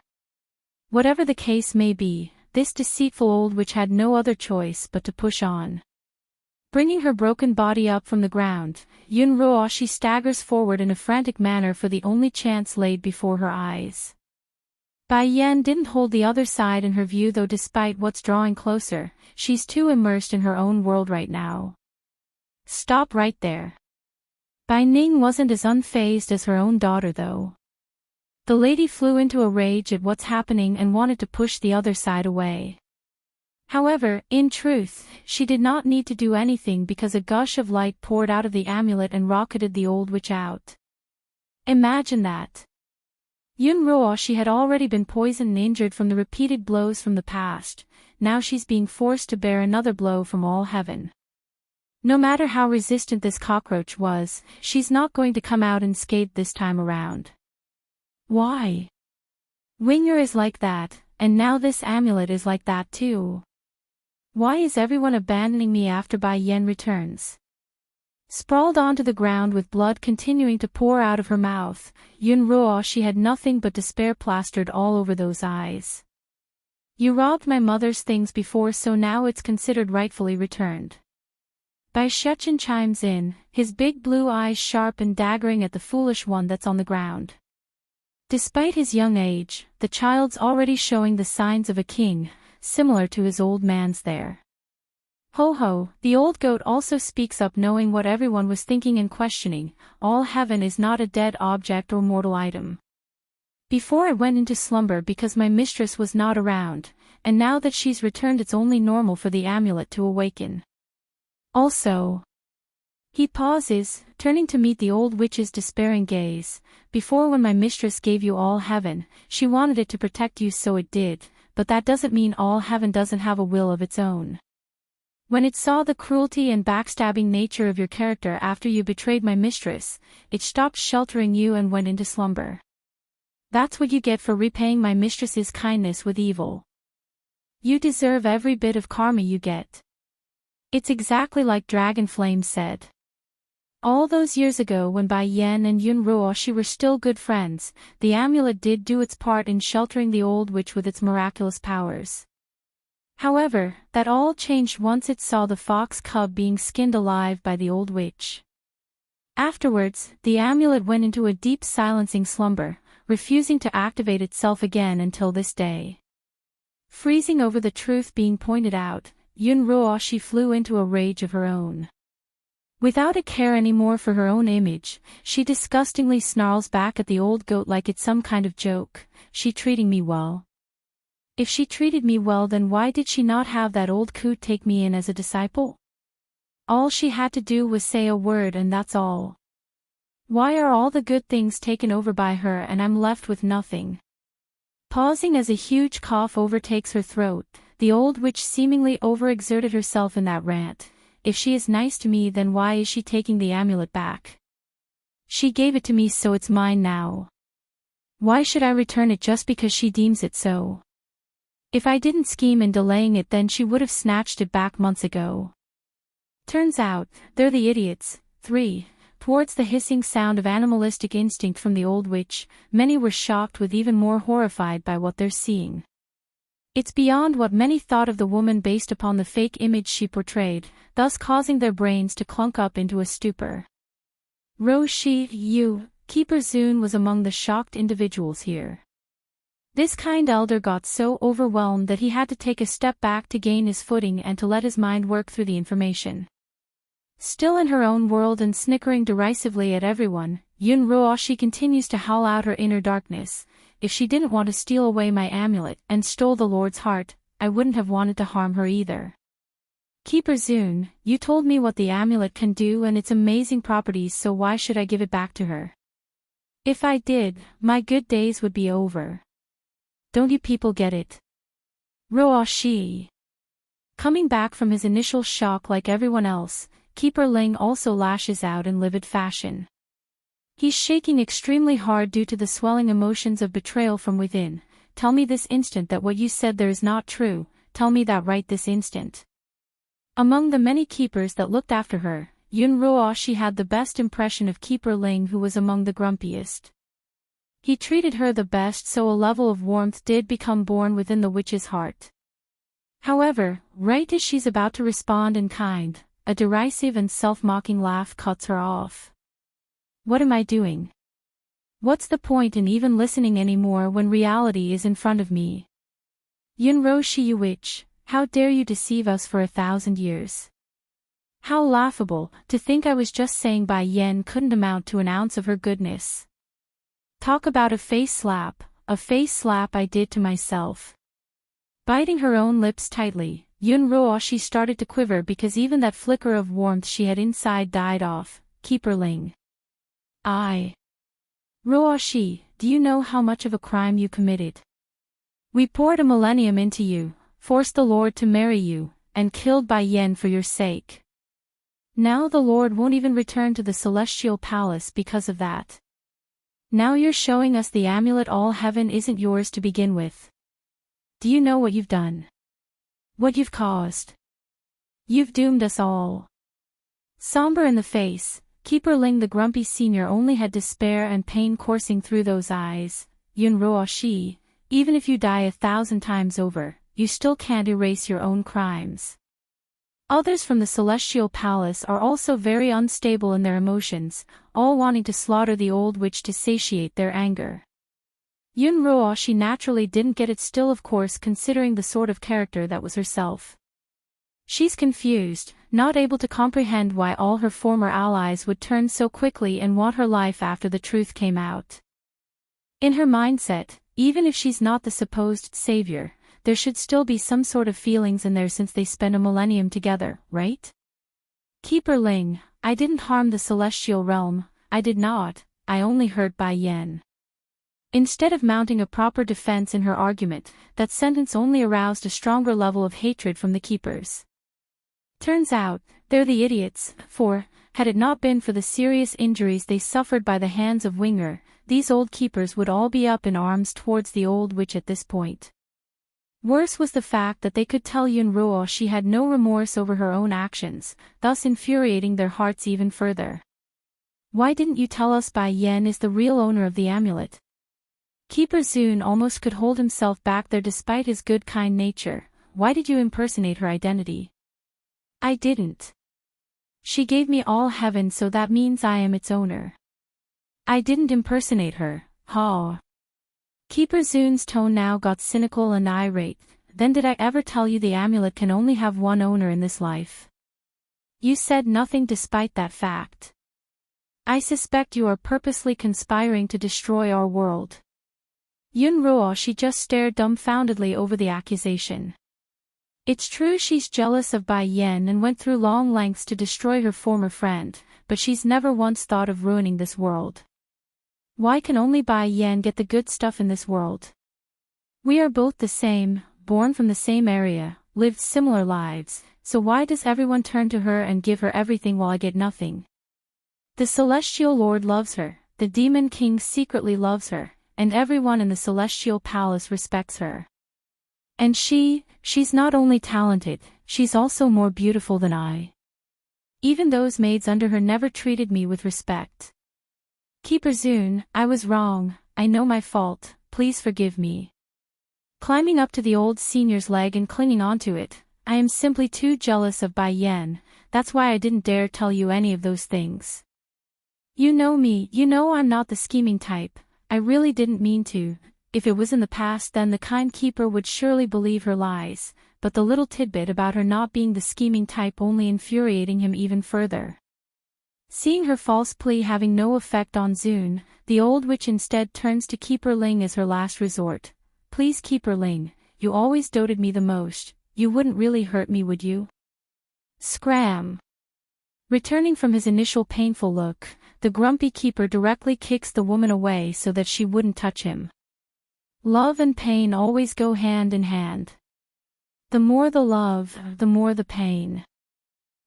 Whatever the case may be, this deceitful old witch had no other choice but to push on. Bringing her broken body up from the ground, Yun Ruoshi staggers forward in a frantic manner for the only chance laid before her eyes. Bai Yen didn't hold the other side in her view, though despite what's drawing closer, she's too immersed in her own world right now. Stop right there. Bai Ning wasn't as unfazed as her own daughter though. The lady flew into a rage at what's happening and wanted to push the other side away. However, in truth, she did not need to do anything because a gush of light poured out of the amulet and rocketed the old witch out. Imagine that. Yun Ruoshi had already been poisoned and injured from the repeated blows from the past, now she's being forced to bear another blow from all heaven. No matter how resistant this cockroach was, she's not going to come out unscathed this time around. Why? Winger is like that, and now this amulet is like that too. Why is everyone abandoning me after Bai Yen returns? Sprawled onto the ground with blood continuing to pour out of her mouth, Yun Ruoshi had nothing but despair plastered all over those eyes. You robbed my mother's things before, so now it's considered rightfully returned. Bai Shechen chimes in, his big blue eyes sharp and daggering at the foolish one that's on the ground. Despite his young age, the child's already showing the signs of a king, similar to his old man's there. Ho ho, the old goat also speaks up, knowing what everyone was thinking and questioning, all heaven is not a dead object or mortal item. Before I went into slumber because my mistress was not around, and now that she's returned it's only normal for the amulet to awaken. Also, He pauses, turning to meet the old witch's despairing gaze. Before, when my mistress gave you all heaven, she wanted it to protect you, so it did, but that doesn't mean all heaven doesn't have a will of its own. When it saw the cruelty and backstabbing nature of your character after you betrayed my mistress, it stopped sheltering you and went into slumber. That's what you get for repaying my mistress's kindness with evil. You deserve every bit of karma you get. It's exactly like Dragonflame said. All those years ago, when Bai Yen and Yun Ruoshi were still good friends, the amulet did do its part in sheltering the old witch with its miraculous powers. However, that all changed once it saw the fox cub being skinned alive by the old witch. Afterwards, the amulet went into a deep silencing slumber, refusing to activate itself again until this day. Freezing over the truth being pointed out, Yun Ruoshi flew into a rage of her own. Without a care anymore for her own image, she disgustingly snarls back at the old goat like it's some kind of joke. She treating me well? If she treated me well, then why did she not have that old coot take me in as a disciple? All she had to do was say a word and that's all. Why are all the good things taken over by her and I'm left with nothing? Pausing as a huge cough overtakes her throat, the old witch seemingly overexerted herself in that rant. If she is nice to me, then why is she taking the amulet back? She gave it to me, so it's mine now. Why should I return it just because she deems it so? If I didn't scheme in delaying it, then she would have snatched it back months ago. Turns out, they're the idiots. 3. Towards the hissing sound of animalistic instinct from the old witch, many were shocked with even more horrified by what they're seeing. It's beyond what many thought of the woman based upon the fake image she portrayed, thus causing their brains to clunk up into a stupor. Roshi Yu, Keeper Zun was among the shocked individuals here. This kind elder got so overwhelmed that he had to take a step back to gain his footing and to let his mind work through the information. Still in her own world and snickering derisively at everyone, Yun Ruoshi continues to howl out her inner darkness. If she didn't want to steal away my amulet and stole the Lord's heart, I wouldn't have wanted to harm her either. Keeper Zun, you told me what the amulet can do and its amazing properties, so why should I give it back to her? If I did, my good days would be over. Don't you people get it? Ruoshi. Coming back from his initial shock like everyone else, Keeper Ling also lashes out in livid fashion. He's shaking extremely hard due to the swelling emotions of betrayal from within. Tell me this instant that what you said there is not true, tell me that right this instant. Among the many keepers that looked after her, Yun Ruoshi had the best impression of Keeper Ling, who was among the grumpiest. He treated her the best, so a level of warmth did become born within the witch's heart. However, right as she's about to respond in kind, a derisive and self-mocking laugh cuts her off. What am I doing? What's the point in even listening anymore when reality is in front of me? Yun Roshi, you witch, how dare you deceive us for 1,000 years? How laughable, to think I was just saying Bai Yen couldn't amount to an ounce of her goodness. Talk about a face slap I did to myself. Biting her own lips tightly, Yun Ruoshi started to quiver because even that flicker of warmth she had inside died off. Keeper Ling. Ruoshi, do you know how much of a crime you committed? We poured a millennium into you, forced the Lord to marry you, and killed Bai Yen for your sake. Now the Lord won't even return to the celestial palace because of that. Now you're showing us the amulet all heaven isn't yours to begin with. Do you know what you've done? What you've caused? You've doomed us all. Somber in the face, Keeper Ling the grumpy senior only had despair and pain coursing through those eyes. Yun Ruoshi, even if you die 1,000 times over, you still can't erase your own crimes. Others from the celestial palace are also very unstable in their emotions, all wanting to slaughter the old witch to satiate their anger. Yun Ruoshi naturally didn't get it still, of course, considering the sort of character that was herself. She's confused, not able to comprehend why all her former allies would turn so quickly and want her life after the truth came out. In her mindset, even if she's not the supposed savior, there should still be some sort of feelings in there since they spent a millennium together, right? Keeper Ling, I didn't harm the celestial realm, I did not, I only hurt Bai Yen. Instead of mounting a proper defense in her argument, that sentence only aroused a stronger level of hatred from the keepers. Turns out, they're the idiots, for, had it not been for the serious injuries they suffered by the hands of Winger, these old keepers would all be up in arms towards the old witch at this point. Worse was the fact that they could tell Yunruo she had no remorse over her own actions, thus infuriating their hearts even further. Why didn't you tell us Bai Yen is the real owner of the amulet? Keeper Zun almost could hold himself back there despite his good kind nature. Why did you impersonate her identity? I didn't. She gave me all heaven, so that means I am its owner. I didn't impersonate her, ha. Keeper Zun's tone now got cynical and irate. Then did I ever tell you the amulet can only have one owner in this life? You said nothing despite that fact. I suspect you are purposely conspiring to destroy our world. Yunruo she just stared dumbfoundedly over the accusation. It's true she's jealous of Bai Yen and went through long lengths to destroy her former friend, but she's never once thought of ruining this world. Why can only Bai Yen get the good stuff in this world? We are both the same, born from the same area, lived similar lives, so why does everyone turn to her and give her everything while I get nothing? The Celestial Lord loves her, the Demon King secretly loves her, and everyone in the Celestial Palace respects her. And she's not only talented, she's also more beautiful than I. Even those maids under her never treated me with respect. Keeper Zun, I was wrong, I know my fault, please forgive me. Climbing up to the old senior's leg and clinging onto it, I am simply too jealous of Bai Yen, that's why I didn't dare tell you any of those things. You know me, you know I'm not the scheming type, I really didn't mean to. If it was in the past then the kind keeper would surely believe her lies, but the little tidbit about her not being the scheming type only infuriating him even further. Seeing her false plea having no effect on Zun, the old witch instead turns to Keeper Ling as her last resort. Please Keeper Ling, you always doted me the most, you wouldn't really hurt me would you? Scram! Returning from his initial painful look, the grumpy keeper directly kicks the woman away so that she wouldn't touch him. Love and pain always go hand in hand. The more the love, the more the pain.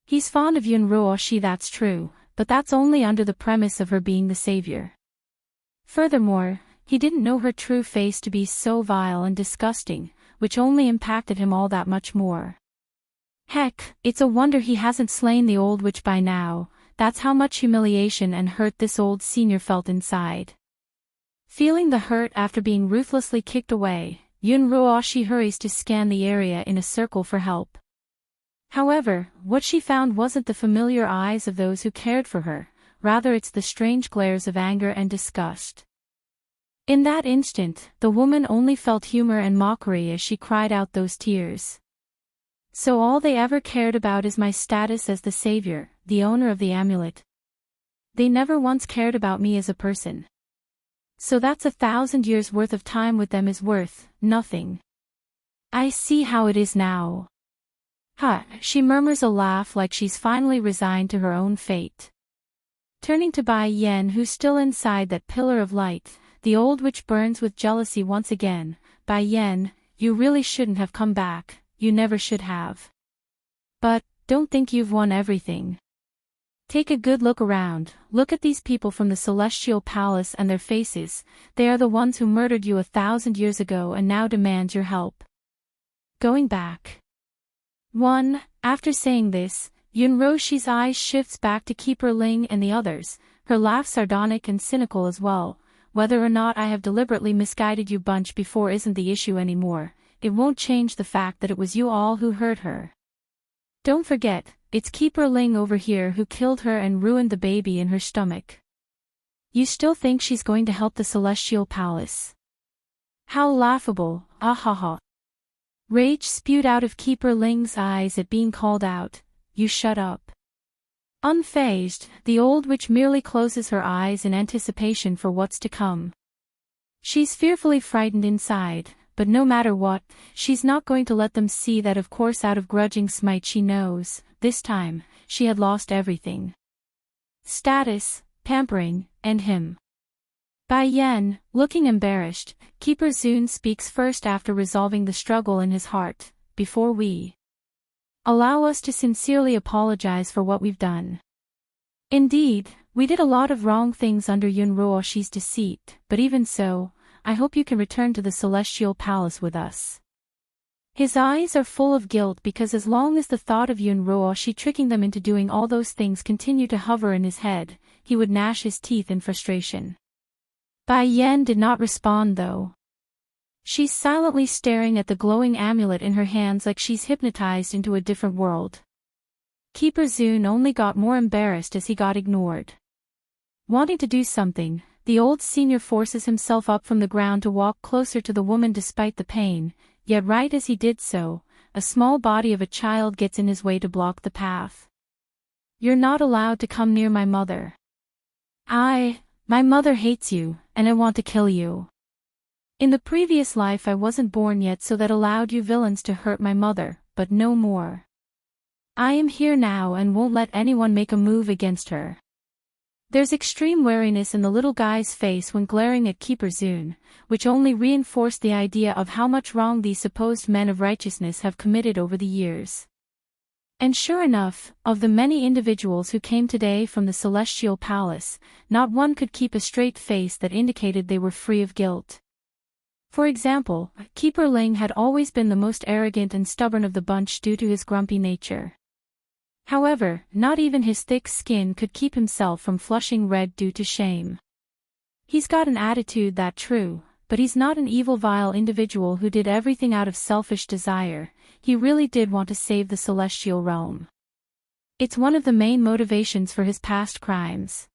He's fond of Yunruo, that's true, but that's only under the premise of her being the savior. Furthermore, he didn't know her true face to be so vile and disgusting, which only impacted him all that much more. Heck, it's a wonder he hasn't slain the old witch by now, that's how much humiliation and hurt this old senior felt inside. Feeling the hurt after being ruthlessly kicked away, Yunruo hurries to scan the area in a circle for help. However, what she found wasn't the familiar eyes of those who cared for her, rather it's the strange glares of anger and disgust. In that instant, the woman only felt humor and mockery as she cried out those tears. So all they ever cared about is my status as the savior, the owner of the amulet. They never once cared about me as a person. So that's 1,000 years worth of time with them is worth nothing. I see how it is now. Ha, she murmurs a laugh like she's finally resigned to her own fate. Turning to Bai Yen who's still inside that pillar of light, the old witch burns with jealousy once again. Bai Yen, you really shouldn't have come back, you never should have. But, don't think you've won everything. Take a good look around, look at these people from the Celestial Palace and their faces, they are the ones who murdered you 1,000 years ago and now demand your help. Going back. After saying this, Yunruo's eyes shifts back to Keeper Ling and the others, her laugh sardonic and cynical as well. Whether or not I have deliberately misguided you bunch before isn't the issue anymore, it won't change the fact that it was you all who hurt her. Don't forget, it's Keeper Ling over here who killed her and ruined the baby in her stomach. You still think she's going to help the Celestial Palace? How laughable, ahaha. Rage spewed out of Keeper Ling's eyes at being called out. You shut up. Unfazed, the old witch merely closes her eyes in anticipation for what's to come. She's fearfully frightened inside, but no matter what, she's not going to let them see that of course out of grudging smite she knows, this time, she had lost everything. Status, pampering, and him. Bai Yan, looking embarrassed, Keeper Zun speaks first after resolving the struggle in his heart. Before we allow us to sincerely apologize for what we've done. Indeed, we did a lot of wrong things under Yun Ruoshi's deceit, but even so, I hope you can return to the Celestial Palace with us. His eyes are full of guilt because as long as the thought of Yun Ruoshi tricking them into doing all those things continued to hover in his head, he would gnash his teeth in frustration. Bai Yan did not respond though. She's silently staring at the glowing amulet in her hands like she's hypnotized into a different world. Keeper Zun only got more embarrassed as he got ignored. Wanting to do something, the old senior forces himself up from the ground to walk closer to the woman despite the pain, yet right as he did so, a small body of a child gets in his way to block the path. You're not allowed to come near my mother. My mother hates you, and I want to kill you. In the previous life I wasn't born yet, so that allowed you villains to hurt my mother, but no more. I am here now and won't let anyone make a move against her. There's extreme wariness in the little guy's face when glaring at Keeper Zun, which only reinforced the idea of how much wrong these supposed men of righteousness have committed over the years. And sure enough, of the many individuals who came today from the Celestial Palace, not one could keep a straight face that indicated they were free of guilt. For example, Keeper Ling had always been the most arrogant and stubborn of the bunch due to his grumpy nature. However, not even his thick skin could keep himself from flushing red due to shame. He's got an attitude, that's true, but he's not an evil vile individual who did everything out of selfish desire. He really did want to save the celestial realm. It's one of the main motivations for his past crimes.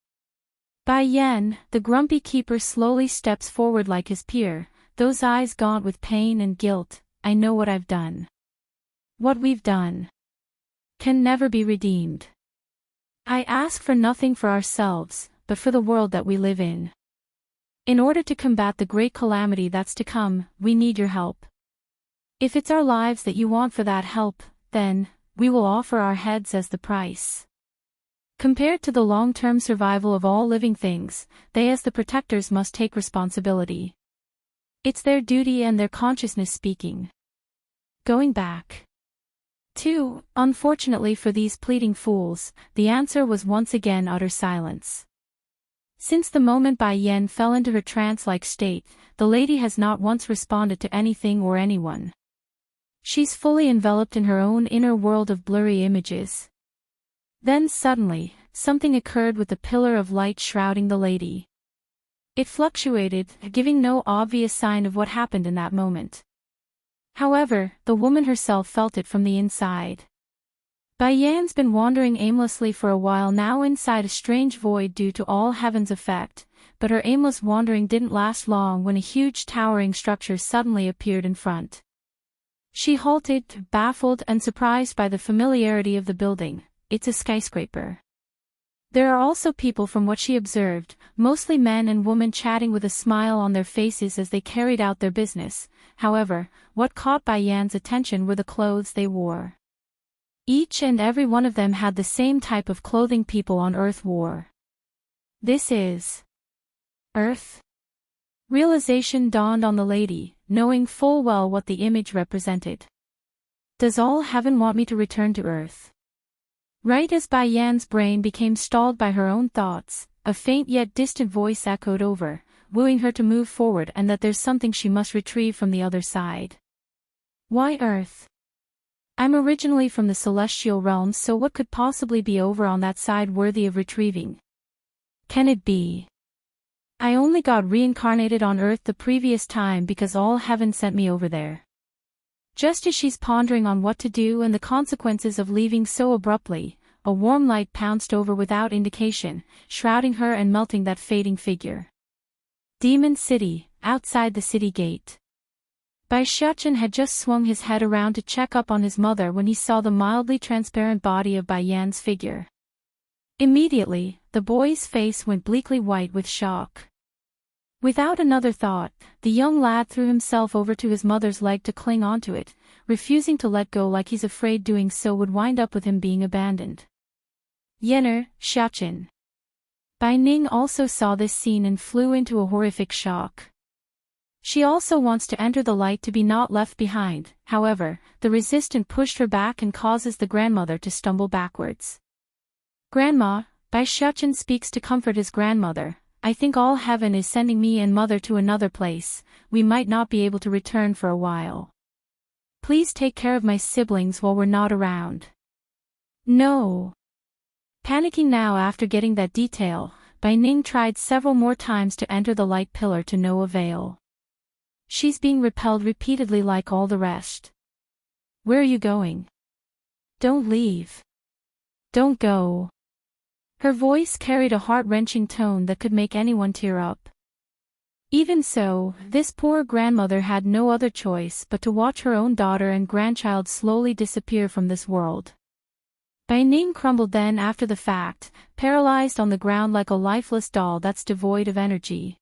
Bai Yan, the grumpy keeper, slowly steps forward like his peer, those eyes gaunt with pain and guilt. I know what I've done. What we've done can never be redeemed. I ask for nothing for ourselves, but for the world that we live in. In order to combat the great calamity that's to come, we need your help. If it's our lives that you want for that help, then, we will offer our heads as the price. Compared to the long-term survival of all living things, they as the protectors must take responsibility. It's their duty and their consciousness speaking. Going back. Unfortunately for these pleading fools, the answer was once again utter silence. Since the moment Bai Yan fell into her trance-like state, the lady has not once responded to anything or anyone. She's fully enveloped in her own inner world of blurry images. Then suddenly, something occurred with the pillar of light shrouding the lady. It fluctuated, giving no obvious sign of what happened in that moment. However, the woman herself felt it from the inside. Bai Yan's been wandering aimlessly for a while now inside a strange void due to all heaven's effect, but her aimless wandering didn't last long when a huge towering structure suddenly appeared in front. She halted, baffled and surprised by the familiarity of the building. It's a skyscraper. There are also people from what she observed, mostly men and women chatting with a smile on their faces as they carried out their business. However, what caught Bai Yan's attention were the clothes they wore. Each and every one of them had the same type of clothing people on Earth wore. This is Earth? Realization dawned on the lady, knowing full well what the image represented. Does all heaven want me to return to Earth? Right as Bai Yan's brain became stalled by her own thoughts, a faint yet distant voice echoed over, wooing her to move forward and that there's something she must retrieve from the other side. Why Earth? I'm originally from the celestial realm, so what could possibly be over on that side worthy of retrieving? Can it be? I only got reincarnated on Earth the previous time because all heaven sent me over there. Just as she's pondering on what to do and the consequences of leaving so abruptly, a warm light pounced over without indication, shrouding her and melting that fading figure. Demon City, outside the city gate. Bai Xiaochen had just swung his head around to check up on his mother when he saw the mildly transparent body of Bai Yan's figure. Immediately, the boy's face went bleakly white with shock. Without another thought, the young lad threw himself over to his mother's leg to cling onto it, refusing to let go like he's afraid doing so would wind up with him being abandoned. Yener, Xiaoqin. Bai Ning also saw this scene and flew into a horrific shock. She also wants to enter the light to be not left behind, however, the resistant pushed her back and causes the grandmother to stumble backwards. Grandma, Bai Xiaoqin speaks to comfort his grandmother. I think all heaven is sending me and mother to another place, we might not be able to return for a while. Please take care of my siblings while we're not around. No. Panicking now after getting that detail, Bai Ning tried several more times to enter the light pillar to no avail. She's being repelled repeatedly like all the rest. Where are you going? Don't leave. Don't go. Her voice carried a heart-wrenching tone that could make anyone tear up. Even so, this poor grandmother had no other choice but to watch her own daughter and grandchild slowly disappear from this world. Bai Ning crumbled then after the fact, paralyzed on the ground like a lifeless doll that's devoid of energy.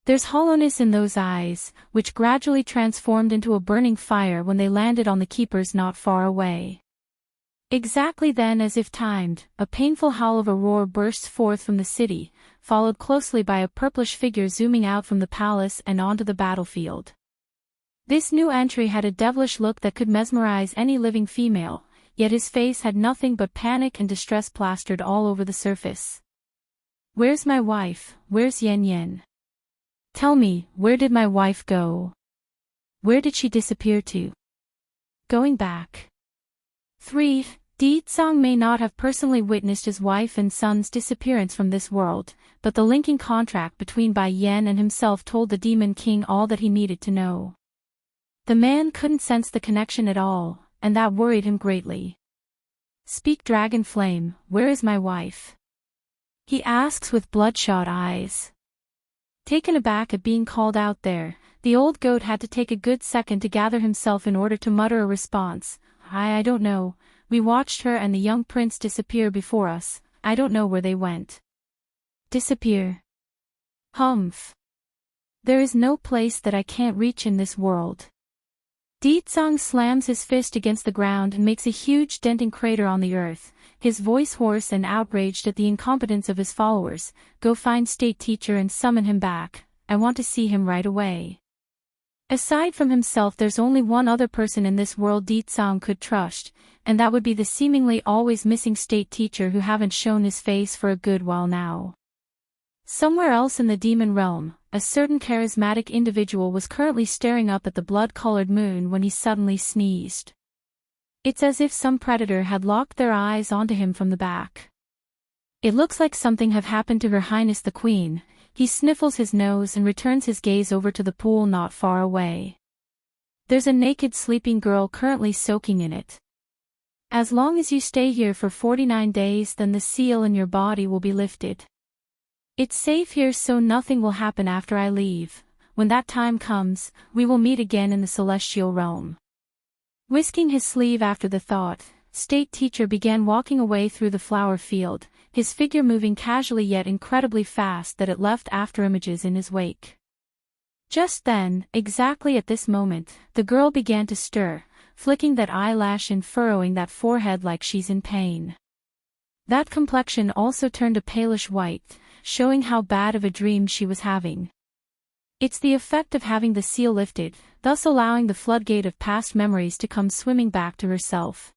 There's hollowness in those eyes, which gradually transformed into a burning fire when they landed on the keepers not far away. Exactly then, as if timed, a painful howl of a roar bursts forth from the city, followed closely by a purplish figure zooming out from the palace and onto the battlefield. This new entry had a devilish look that could mesmerize any living female, yet his face had nothing but panic and distress plastered all over the surface. Where's my wife? Where's Yan Yan? Tell me, where did my wife go? Where did she disappear to? Going back. 3. Di Tsang may not have personally witnessed his wife and son's disappearance from this world, but the linking contract between Bai Yan and himself told the Demon King all that he needed to know. The man couldn't sense the connection at all, and that worried him greatly. Speak, Dragon Flame, where is my wife? He asks with bloodshot eyes. Taken aback at being called out there, the old goat had to take a good second to gather himself in order to mutter a response. I don't know, we watched her and the young prince disappear before us, I don't know where they went. Disappear? Humph. There is no place that I can't reach in this world. Di Tsang slams his fist against the ground and makes a huge denting crater on the earth, his voice hoarse and outraged at the incompetence of his followers. Go find State Teacher and summon him back, I want to see him right away. Aside from himself, there's only one other person in this world Di Tsang could trust, and that would be the seemingly always missing State Teacher who haven't shown his face for a good while now. Somewhere else in the demon realm, a certain charismatic individual was currently staring up at the blood-colored moon when he suddenly sneezed. It's as if some predator had locked their eyes onto him from the back. It looks like something have happened to Her Highness the Queen. He sniffles his nose and returns his gaze over to the pool not far away. There's a naked sleeping girl currently soaking in it. As long as you stay here for 49 days, then the seal in your body will be lifted. It's safe here, so nothing will happen after I leave. When that time comes, we will meet again in the celestial realm. Whisking his sleeve after the thought, State Teacher began walking away through the flower field, his figure moving casually yet incredibly fast that it left afterimages in his wake. Just then, exactly at this moment, the girl began to stir, flicking that eyelash and furrowing that forehead like she's in pain. That complexion also turned a palish white, showing how bad of a dream she was having. It's the effect of having the seal lifted, thus allowing the floodgate of past memories to come swimming back to herself.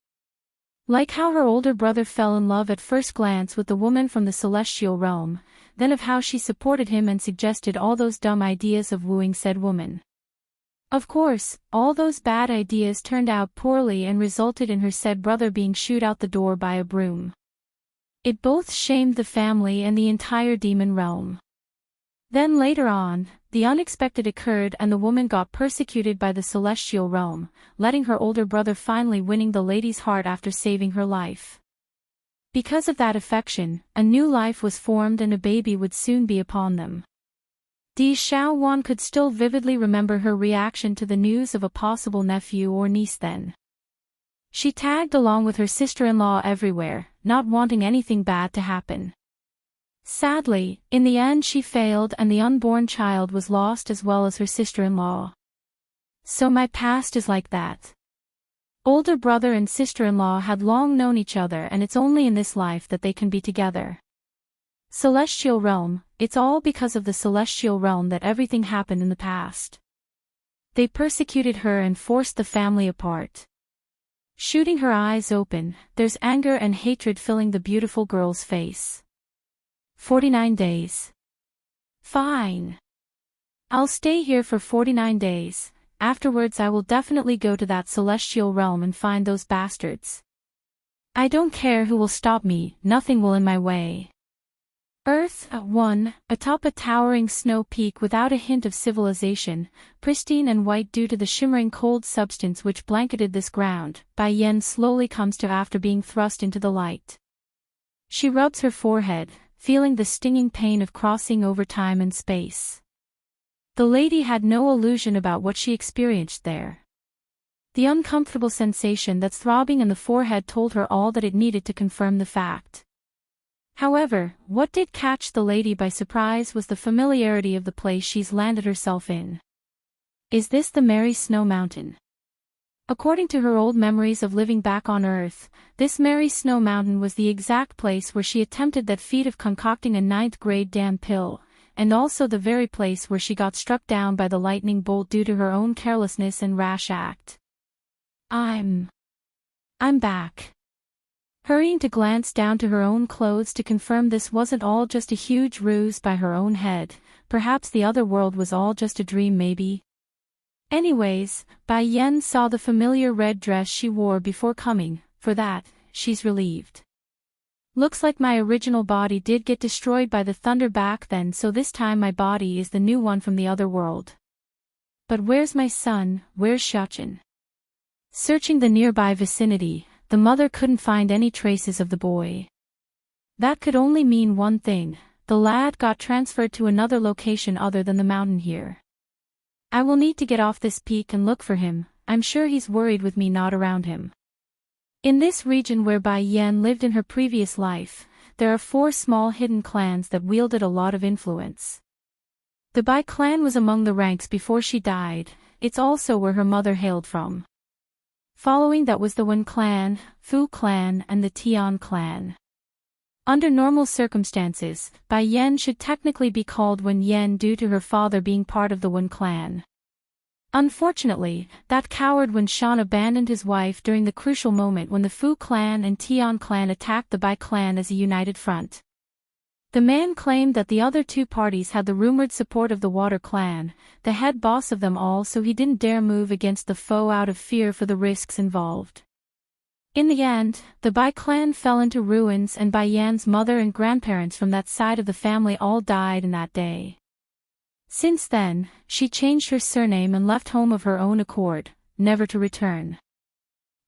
Like how her older brother fell in love at first glance with the woman from the celestial realm, then of how she supported him and suggested all those dumb ideas of wooing said woman. Of course, all those bad ideas turned out poorly and resulted in her said brother being shooed out the door by a broom. It both shamed the family and the entire demon realm. Then later on, the unexpected occurred and the woman got persecuted by the celestial realm, letting her older brother finally winning the lady's heart after saving her life. Because of that affection, a new life was formed and a baby would soon be upon them. Di Xiaowan could still vividly remember her reaction to the news of a possible nephew or niece then. She tagged along with her sister-in-law everywhere, not wanting anything bad to happen. Sadly, in the end she failed and the unborn child was lost as well as her sister-in-law. So my past is like that. Older brother and sister-in-law had long known each other and it's only in this life that they can be together. Celestial realm, it's all because of the celestial realm that everything happened in the past. They persecuted her and forced the family apart. Shooting her eyes open, there's anger and hatred filling the beautiful girl's face. 49 days. Fine. I'll stay here for 49 days, afterwards I will definitely go to that celestial realm and find those bastards. I don't care who will stop me, nothing will in my way. Earth, 1, atop a towering snow peak without a hint of civilization, pristine and white due to the shimmering cold substance which blanketed this ground, Bai Yen slowly comes to after being thrust into the light. She rubs her forehead, feeling the stinging pain of crossing over time and space. The lady had no illusion about what she experienced there. The uncomfortable sensation that's throbbing in the forehead told her all that it needed to confirm the fact. However, what did catch the lady by surprise was the familiarity of the place she's landed herself in. Is this the Merry Snow Mountain? According to her old memories of living back on Earth, this Merry Snow Mountain was the exact place where she attempted that feat of concocting a 9th-grade damn pill, and also the very place where she got struck down by the lightning bolt due to her own carelessness and rash act. I'm back. Hurrying to glance down to her own clothes to confirm this wasn't all just a huge ruse by her own head, perhaps the other world was all just a dream maybe. Anyways, Bai Yen saw the familiar red dress she wore before coming, for that, she's relieved. Looks like my original body did get destroyed by the thunder back then, so this time my body is the new one from the other world. But where's my son, where's Xiaochen? Searching the nearby vicinity, the mother couldn't find any traces of the boy. That could only mean one thing, the lad got transferred to another location other than the mountain here. I will need to get off this peak and look for him, I'm sure he's worried with me not around him. In this region where Bai Yen lived in her previous life, there are 4 small hidden clans that wielded a lot of influence. The Bai clan was among the ranks before she died, it's also where her mother hailed from. Following that was the Wen clan, Fu clan and the Tian clan. Under normal circumstances, Bai Yen should technically be called Wen Yen due to her father being part of the Wen clan. Unfortunately, that coward Wen Shan abandoned his wife during the crucial moment when the Fu clan and Tian clan attacked the Bai clan as a united front. The man claimed that the other 2 parties had the rumored support of the Water clan, the head boss of them all, so he didn't dare move against the foe out of fear for the risks involved. In the end, the Bai clan fell into ruins and Bai Yan's mother and grandparents from that side of the family all died in that day. Since then, she changed her surname and left home of her own accord, never to return.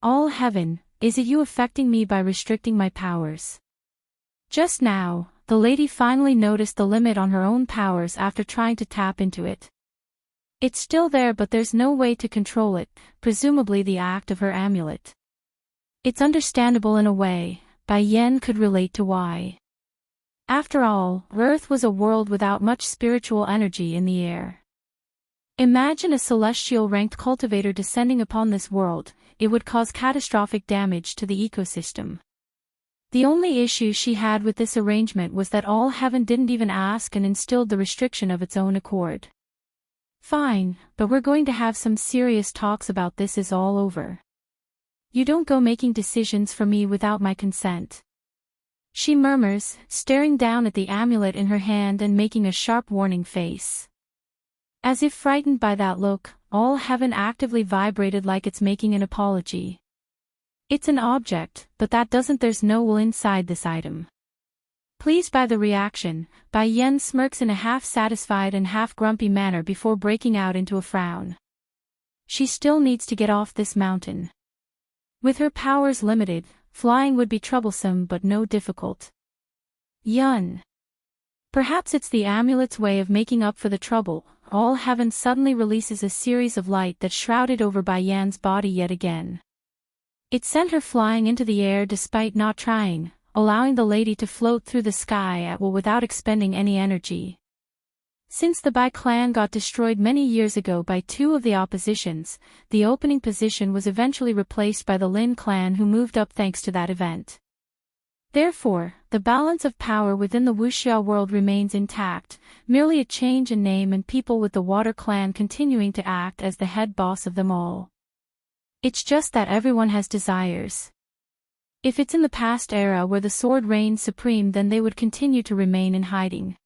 All heaven, is it you affecting me by restricting my powers? Just now, the lady finally noticed the limit on her own powers after trying to tap into it. It's still there but there's no way to control it, presumably the act of her amulet. It's understandable in a way, Bai Yen could relate to why. After all, Earth was a world without much spiritual energy in the air. Imagine a celestial-ranked cultivator descending upon this world, it would cause catastrophic damage to the ecosystem. The only issue she had with this arrangement was that all heaven didn't even ask and instilled the restriction of its own accord. Fine, but we're going to have some serious talks about this is all over. You don't go making decisions for me without my consent. She murmurs, staring down at the amulet in her hand and making a sharp warning face. As if frightened by that look, all heaven actively vibrated like it's making an apology. It's an object, but that doesn't there's no will inside this item. Pleased by the reaction, Bai Yen smirks in a half-satisfied and half-grumpy manner before breaking out into a frown. She still needs to get off this mountain. With her powers limited, flying would be troublesome but no difficult. Yun. Perhaps it's the amulet's way of making up for the trouble. All heaven suddenly releases a series of light that shrouded over Bai Yan's body yet again. It sent her flying into the air despite not trying, allowing the lady to float through the sky at will without expending any energy. Since the Bai clan got destroyed many years ago by two of the oppositions, the opening position was eventually replaced by the Lin clan, who moved up thanks to that event. Therefore, the balance of power within the wuxia world remains intact, merely a change in name and people, with the Water clan continuing to act as the head boss of them all. It's just that everyone has desires. If it's in the past era where the sword reigned supreme, then they would continue to remain in hiding.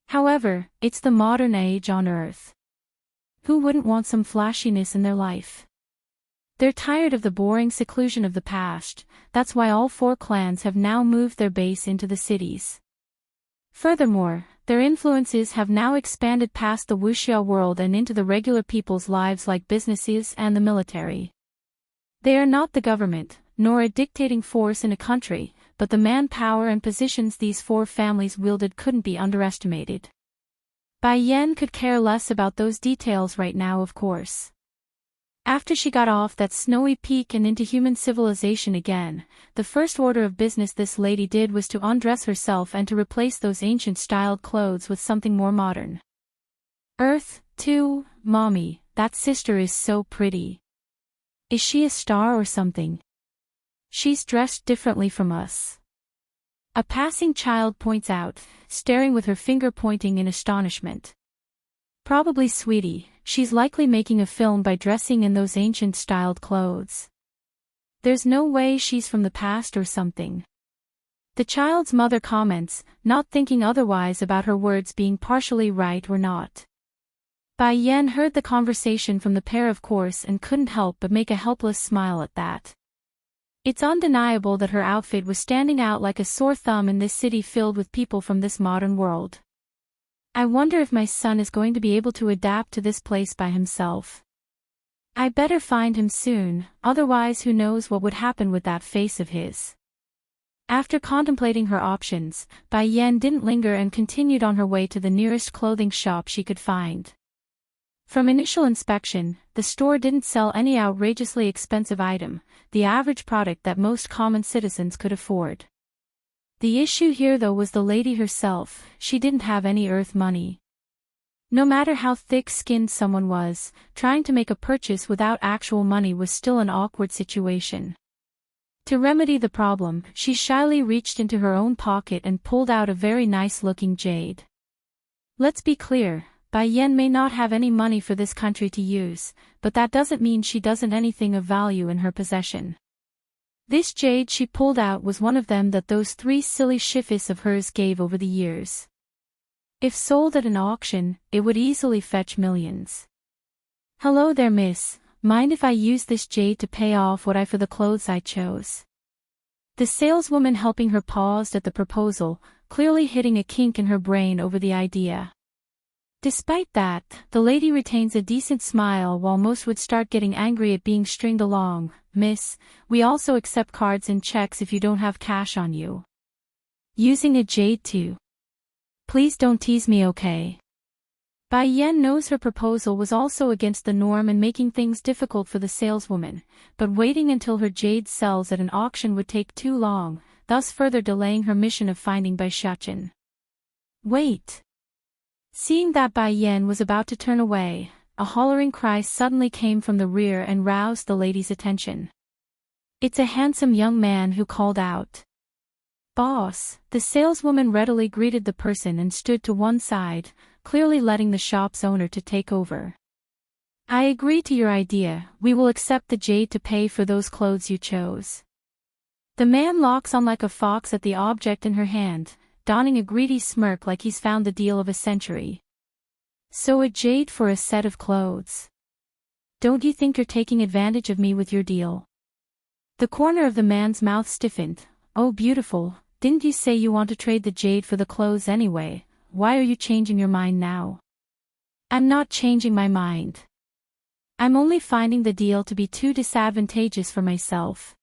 However, it's the modern age on Earth. Who wouldn't want some flashiness in their life? They're tired of the boring seclusion of the past. That's why all four clans have now moved their base into the cities. Furthermore, their influences have now expanded past the wuxia world and into the regular people's lives, like businesses and the military. They are not the government, nor a dictating force in a country, but the manpower and positions these four families wielded couldn't be underestimated. Bai Yan could care less about those details right now, of course. After she got off that snowy peak and into human civilization again, the first order of business this lady did was to undress herself and to replace those ancient-styled clothes with something more modern. Earth, too, Mommy, that sister is so pretty. Is she a star or something? She's dressed differently from us. A passing child points out, staring with her finger pointing in astonishment. Probably, sweetie, she's likely making a film by dressing in those ancient-styled clothes. There's no way she's from the past or something. The child's mother comments, not thinking otherwise about her words being partially right or not. Bai Yan heard the conversation from the pair, of course, and couldn't help but make a helpless smile at that. It's undeniable that her outfit was standing out like a sore thumb in this city filled with people from this modern world. I wonder if my son is going to be able to adapt to this place by himself. I better find him soon, otherwise who knows what would happen with that face of his. After contemplating her options, Bai Yan didn't linger and continued on her way to the nearest clothing shop she could find. From initial inspection, the store didn't sell any outrageously expensive item, the average product that most common citizens could afford. The issue here, though, was the lady herself. She didn't have any earth money. No matter how thick-skinned someone was, trying to make a purchase without actual money was still an awkward situation. To remedy the problem, she shyly reached into her own pocket and pulled out a very nice-looking jade. Let's be clear. Bai Yan may not have any money for this country to use, but that doesn't mean she doesn't anything of value in her possession. This jade she pulled out was one of them that those three silly shifis of hers gave over the years. If sold at an auction, it would easily fetch millions. Hello there, miss. Mind if I use this jade to pay off what I for the clothes I chose? The saleswoman helping her paused at the proposal, clearly hitting a kink in her brain over the idea. Despite that, the lady retains a decent smile, while most would start getting angry at being stringed along. Miss, we also accept cards and checks if you don't have cash on you. Using a jade too. Please don't tease me, okay? Bai Yan knows her proposal was also against the norm and making things difficult for the saleswoman, but waiting until her jade sells at an auction would take too long, thus further delaying her mission of finding Bai Shachin. Wait! Seeing that Bai Yan was about to turn away, a hollering cry suddenly came from the rear and roused the lady's attention. It's a handsome young man who called out. Boss! The saleswoman readily greeted the person and stood to one side, clearly letting the shop's owner to take over. I agree to your idea. We will accept the jade to pay for those clothes you chose. The man locks on like a fox at the object in her hand, donning a greedy smirk like he's found the deal of a century. So a jade for a set of clothes. Don't you think you're taking advantage of me with your deal? The corner of the man's mouth stiffened. Oh beautiful, didn't you say you want to trade the jade for the clothes anyway? Why are you changing your mind now? I'm not changing my mind. I'm only finding the deal to be too disadvantageous for myself.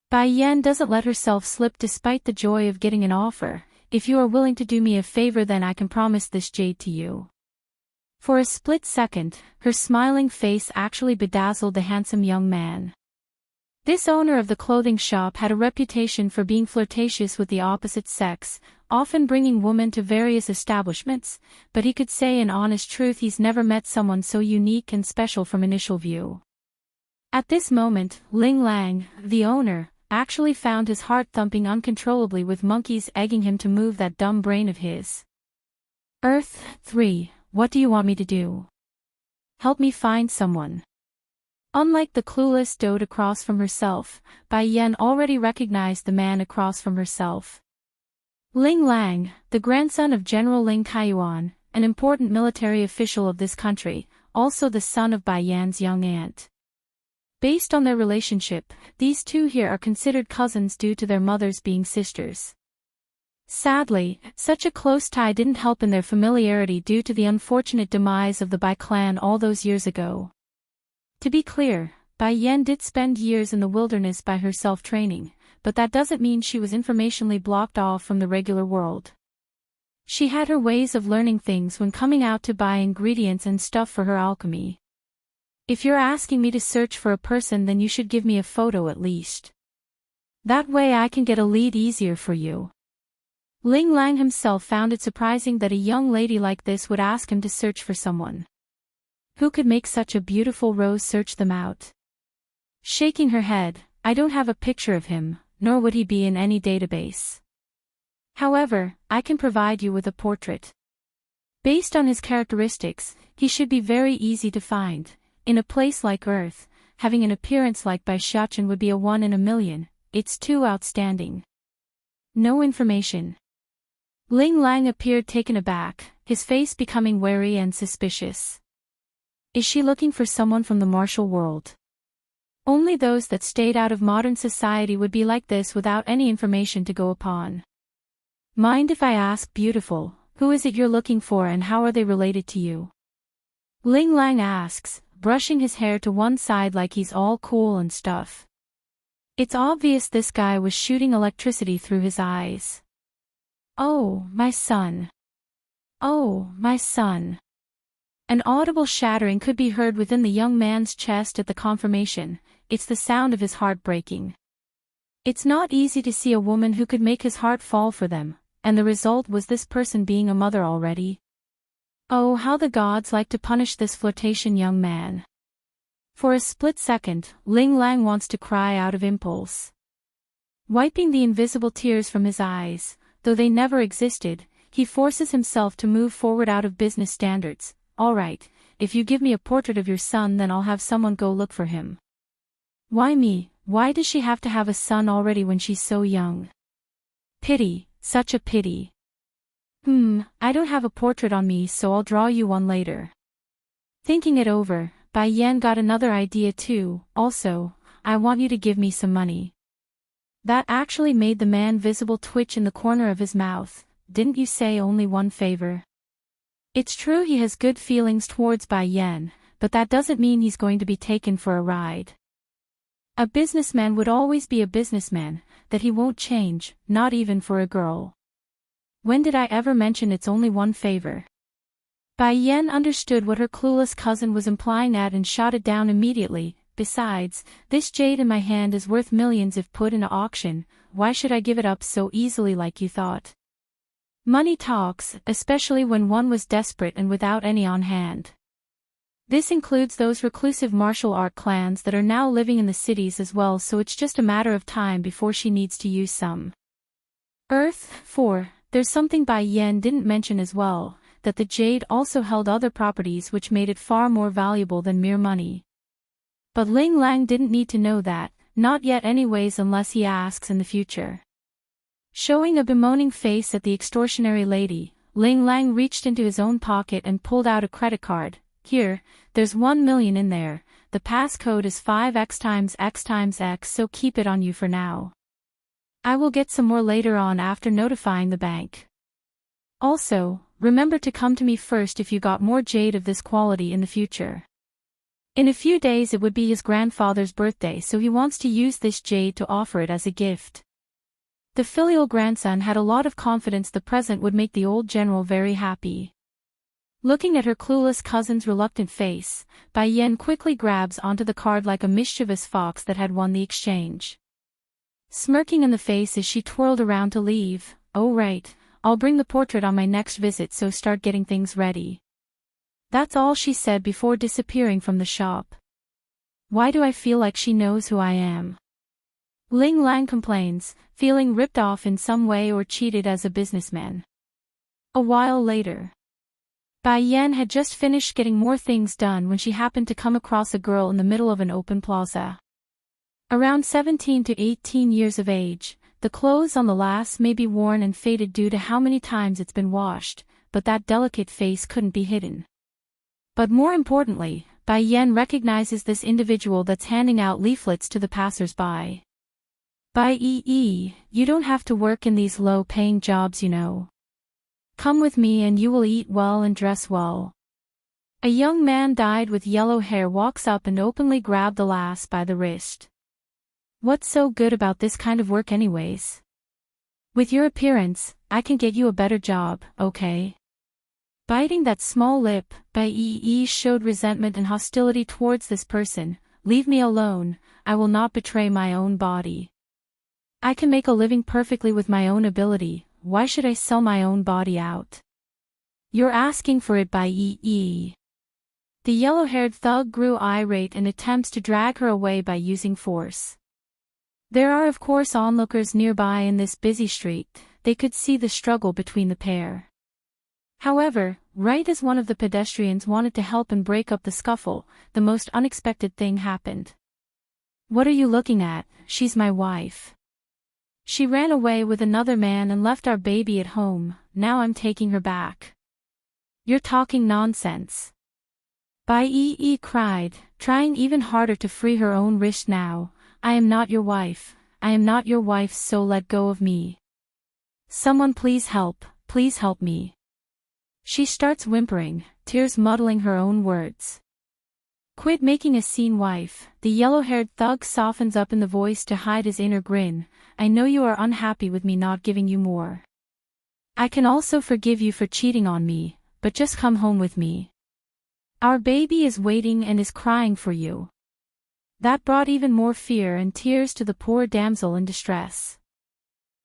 Bai Yan doesn't let herself slip despite the joy of getting an offer. If you are willing to do me a favor, then I can promise this jade to you. For a split second, her smiling face actually bedazzled the handsome young man. This owner of the clothing shop had a reputation for being flirtatious with the opposite sex, often bringing women to various establishments, but he could say in honest truth he's never met someone so unique and special from initial view. At this moment, Ling Lang, the owner, actually found his heart thumping uncontrollably with monkeys egging him to move that dumb brain of his. Earth 3, what do you want me to do? Help me find someone. Unlike the clueless dote across from herself, Bai Yan already recognized the man across from herself. Ling Lang, the grandson of General Ling Kaiyuan, an important military official of this country, also the son of Bai Yan's young aunt. Based on their relationship, these two here are considered cousins due to their mothers being sisters. Sadly, such a close tie didn't help in their familiarity due to the unfortunate demise of the Bai clan all those years ago. To be clear, Bai Yan did spend years in the wilderness by herself training, but that doesn't mean she was informationally blocked off from the regular world. She had her ways of learning things when coming out to buy ingredients and stuff for her alchemy. If you're asking me to search for a person, then you should give me a photo at least. That way I can get a lead easier for you. Ling Lang himself found it surprising that a young lady like this would ask him to search for someone. Who could make such a beautiful rose search them out? Shaking her head, I don't have a picture of him, nor would he be in any database. However, I can provide you with a portrait. Based on his characteristics, he should be very easy to find. In a place like Earth, having an appearance like Bai Xiachen would be a 1 in a million, it's too outstanding. No information. Ling Lang appeared taken aback, his face becoming wary and suspicious. Is she looking for someone from the martial world? Only those that stayed out of modern society would be like this without any information to go upon. Mind if I ask, beautiful, who is it you're looking for and how are they related to you? Ling Lang asks, brushing his hair to one side like he's all cool and stuff. It's obvious this guy was shooting electricity through his eyes. Oh, my son. Oh, my son. An audible shattering could be heard within the young man's chest at the confirmation. It's the sound of his heart breaking. It's not easy to see a woman who could make his heart fall for them, and the result was this person being a mother already. Oh, how the gods like to punish this flirtation young man. For a split second, Ling Lang wants to cry out of impulse. Wiping the invisible tears from his eyes, though they never existed, he forces himself to move forward out of business standards. All right, if you give me a portrait of your son, then I'll have someone go look for him. Why me? Why does she have to have a son already when she's so young? Pity, such a pity. I don't have a portrait on me, so I'll draw you one later. Thinking it over, Bai Yan got another idea too. Also, I want you to give me some money. That actually made the man visible twitch in the corner of his mouth. Didn't you say only one favor? It's true he has good feelings towards Bai Yan, but that doesn't mean he's going to be taken for a ride. A businessman would always be a businessman, that he won't change, not even for a girl. When did I ever mention it's only one favor? Bai Yan understood what her clueless cousin was implying at and shot it down immediately. Besides, this jade in my hand is worth millions if put in an auction. Why should I give it up so easily like you thought? Money talks, especially when one was desperate and without any on hand. This includes those reclusive martial art clans that are now living in the cities as well, so it's just a matter of time before she needs to use some. Earth 4, there's something Bai Yan didn't mention as well, that the jade also held other properties which made it far more valuable than mere money. But Ling Lang didn't need to know that, not yet anyways, unless he asks in the future. Showing a bemoaning face at the extortionary lady, Ling Lang reached into his own pocket and pulled out a credit card. Here, there's 1 million in there, the passcode is 5x times x times x, so keep it on you for now. I will get some more later on after notifying the bank. Also, remember to come to me first if you got more jade of this quality in the future. In a few days it would be his grandfather's birthday, so he wants to use this jade to offer it as a gift. The filial grandson had a lot of confidence the present would make the old general very happy. Looking at her clueless cousin's reluctant face, Bai Yen quickly grabs onto the card like a mischievous fox that had won the exchange. Smirking in the face as she twirled around to leave, "Oh right, I'll bring the portrait on my next visit, so start getting things ready." That's all she said before disappearing from the shop. Why do I feel like she knows who I am? Ling Lang complains, feeling ripped off in some way or cheated as a businessman. A while later. Bai Yen had just finished getting more things done when she happened to come across a girl in the middle of an open plaza. Around 17 to 18 years of age, the clothes on the lass may be worn and faded due to how many times it's been washed, but that delicate face couldn't be hidden. But more importantly, Bai Yen recognizes this individual that's handing out leaflets to the passers-by. "Bai Yi, you don't have to work in these low-paying jobs, you know. Come with me and you will eat well and dress well." A young man dyed with yellow hair walks up and openly grabs the lass by the wrist. "What's so good about this kind of work anyways? With your appearance, I can get you a better job, okay?" Biting that small lip, Bai Yi showed resentment and hostility towards this person. "Leave me alone, I will not betray my own body. I can make a living perfectly with my own ability, why should I sell my own body out?" "You're asking for it, Bai Yi." The yellow-haired thug grew irate and attempts to drag her away by using force. There are of course onlookers nearby in this busy street, they could see the struggle between the pair. However, right as one of the pedestrians wanted to help and break up the scuffle, the most unexpected thing happened. "What are you looking at? She's my wife. She ran away with another man and left our baby at home, now I'm taking her back." "You're talking nonsense." Bai Yi cried, trying even harder to free her own wrist now. "I am not your wife, I am not your wife, so let go of me. Someone please help me." She starts whimpering, tears muddling her own words. "Quit making a scene, wife." The yellow-haired thug softens up in the voice to hide his inner grin. "I know you are unhappy with me not giving you more. I can also forgive you for cheating on me, but just come home with me. Our baby is waiting and is crying for you." That brought even more fear and tears to the poor damsel in distress.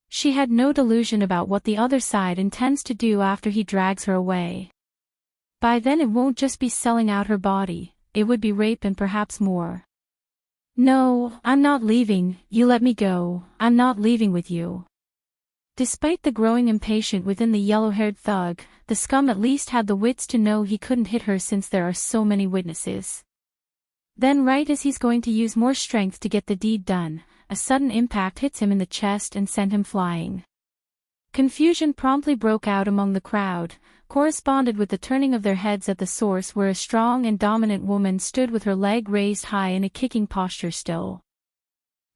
She had no delusion about what the other side intends to do after he drags her away. By then it won't just be selling out her body, it would be rape and perhaps more. "No, I'm not leaving, you let me go, I'm not leaving with you." Despite the growing impatience within the yellow-haired thug, the scum at least had the wits to know he couldn't hit her since there are so many witnesses. Then right as he's going to use more strength to get the deed done, a sudden impact hits him in the chest and sent him flying. Confusion promptly broke out among the crowd, corresponded with the turning of their heads at the source where a strong and dominant woman stood with her leg raised high in a kicking posture still.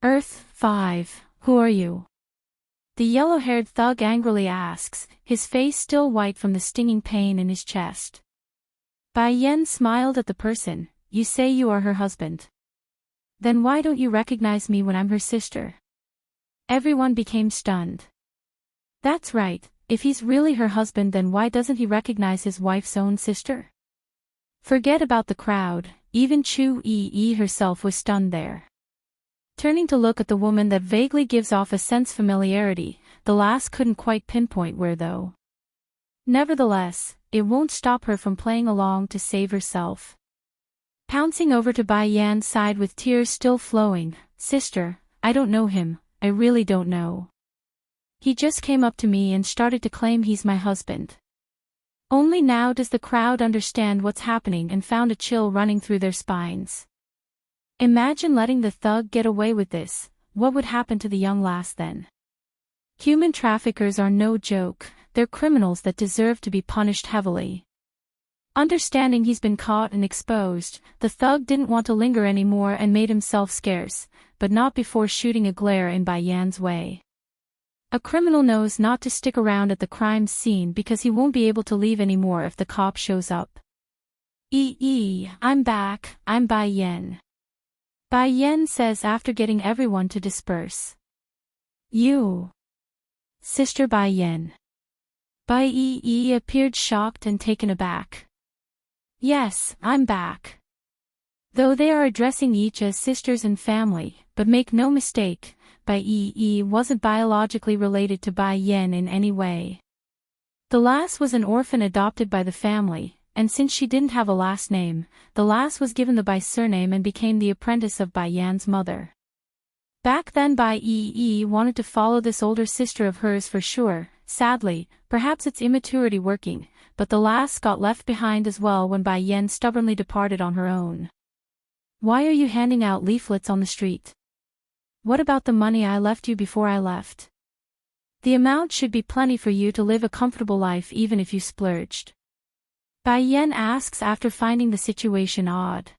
"Earth 5, who are you?" The yellow-haired thug angrily asks, his face still white from the stinging pain in his chest. Bai Yen smiled at the person. "You say you are her husband. Then why don't you recognize me when I'm her sister?" Everyone became stunned. That's right, if he's really her husband, then why doesn't he recognize his wife's own sister? Forget about the crowd, even Chu Yi herself was stunned there. Turning to look at the woman that vaguely gives off a sense of familiarity, the lass couldn't quite pinpoint where though. Nevertheless, it won't stop her from playing along to save herself. Pouncing over to Bai Yan's side with tears still flowing, "Sister, I don't know him, I really don't know. He just came up to me and started to claim he's my husband." Only now does the crowd understand what's happening and found a chill running through their spines. Imagine letting the thug get away with this, what would happen to the young lass then? Human traffickers are no joke, they're criminals that deserve to be punished heavily. Understanding he's been caught and exposed, the thug didn't want to linger anymore and made himself scarce, but not before shooting a glare in Bai Yan's way. A criminal knows not to stick around at the crime scene because he won't be able to leave anymore if the cop shows up. I'm back, I'm Bai Yan. Bai Yan says after getting everyone to disperse. "You. Sister Bai Yan." Bai Yi appeared shocked and taken aback. Yes, I'm back. Though they are addressing each as sisters and family, but make no mistake, Bai Yi wasn't biologically related to Bai Yan in any way. The lass was an orphan adopted by the family, and since she didn't have a last name, the lass was given the Bai surname and became the apprentice of Bai Yan's mother. Back then Bai Yi wanted to follow this older sister of hers for sure. Sadly, perhaps it's immaturity working, but the lass got left behind as well when Bai Yan stubbornly departed on her own. Why are you handing out leaflets on the street? What about the money I left you before I left? The amount should be plenty for you to live a comfortable life even if you splurged. Bai Yan asks after finding the situation odd.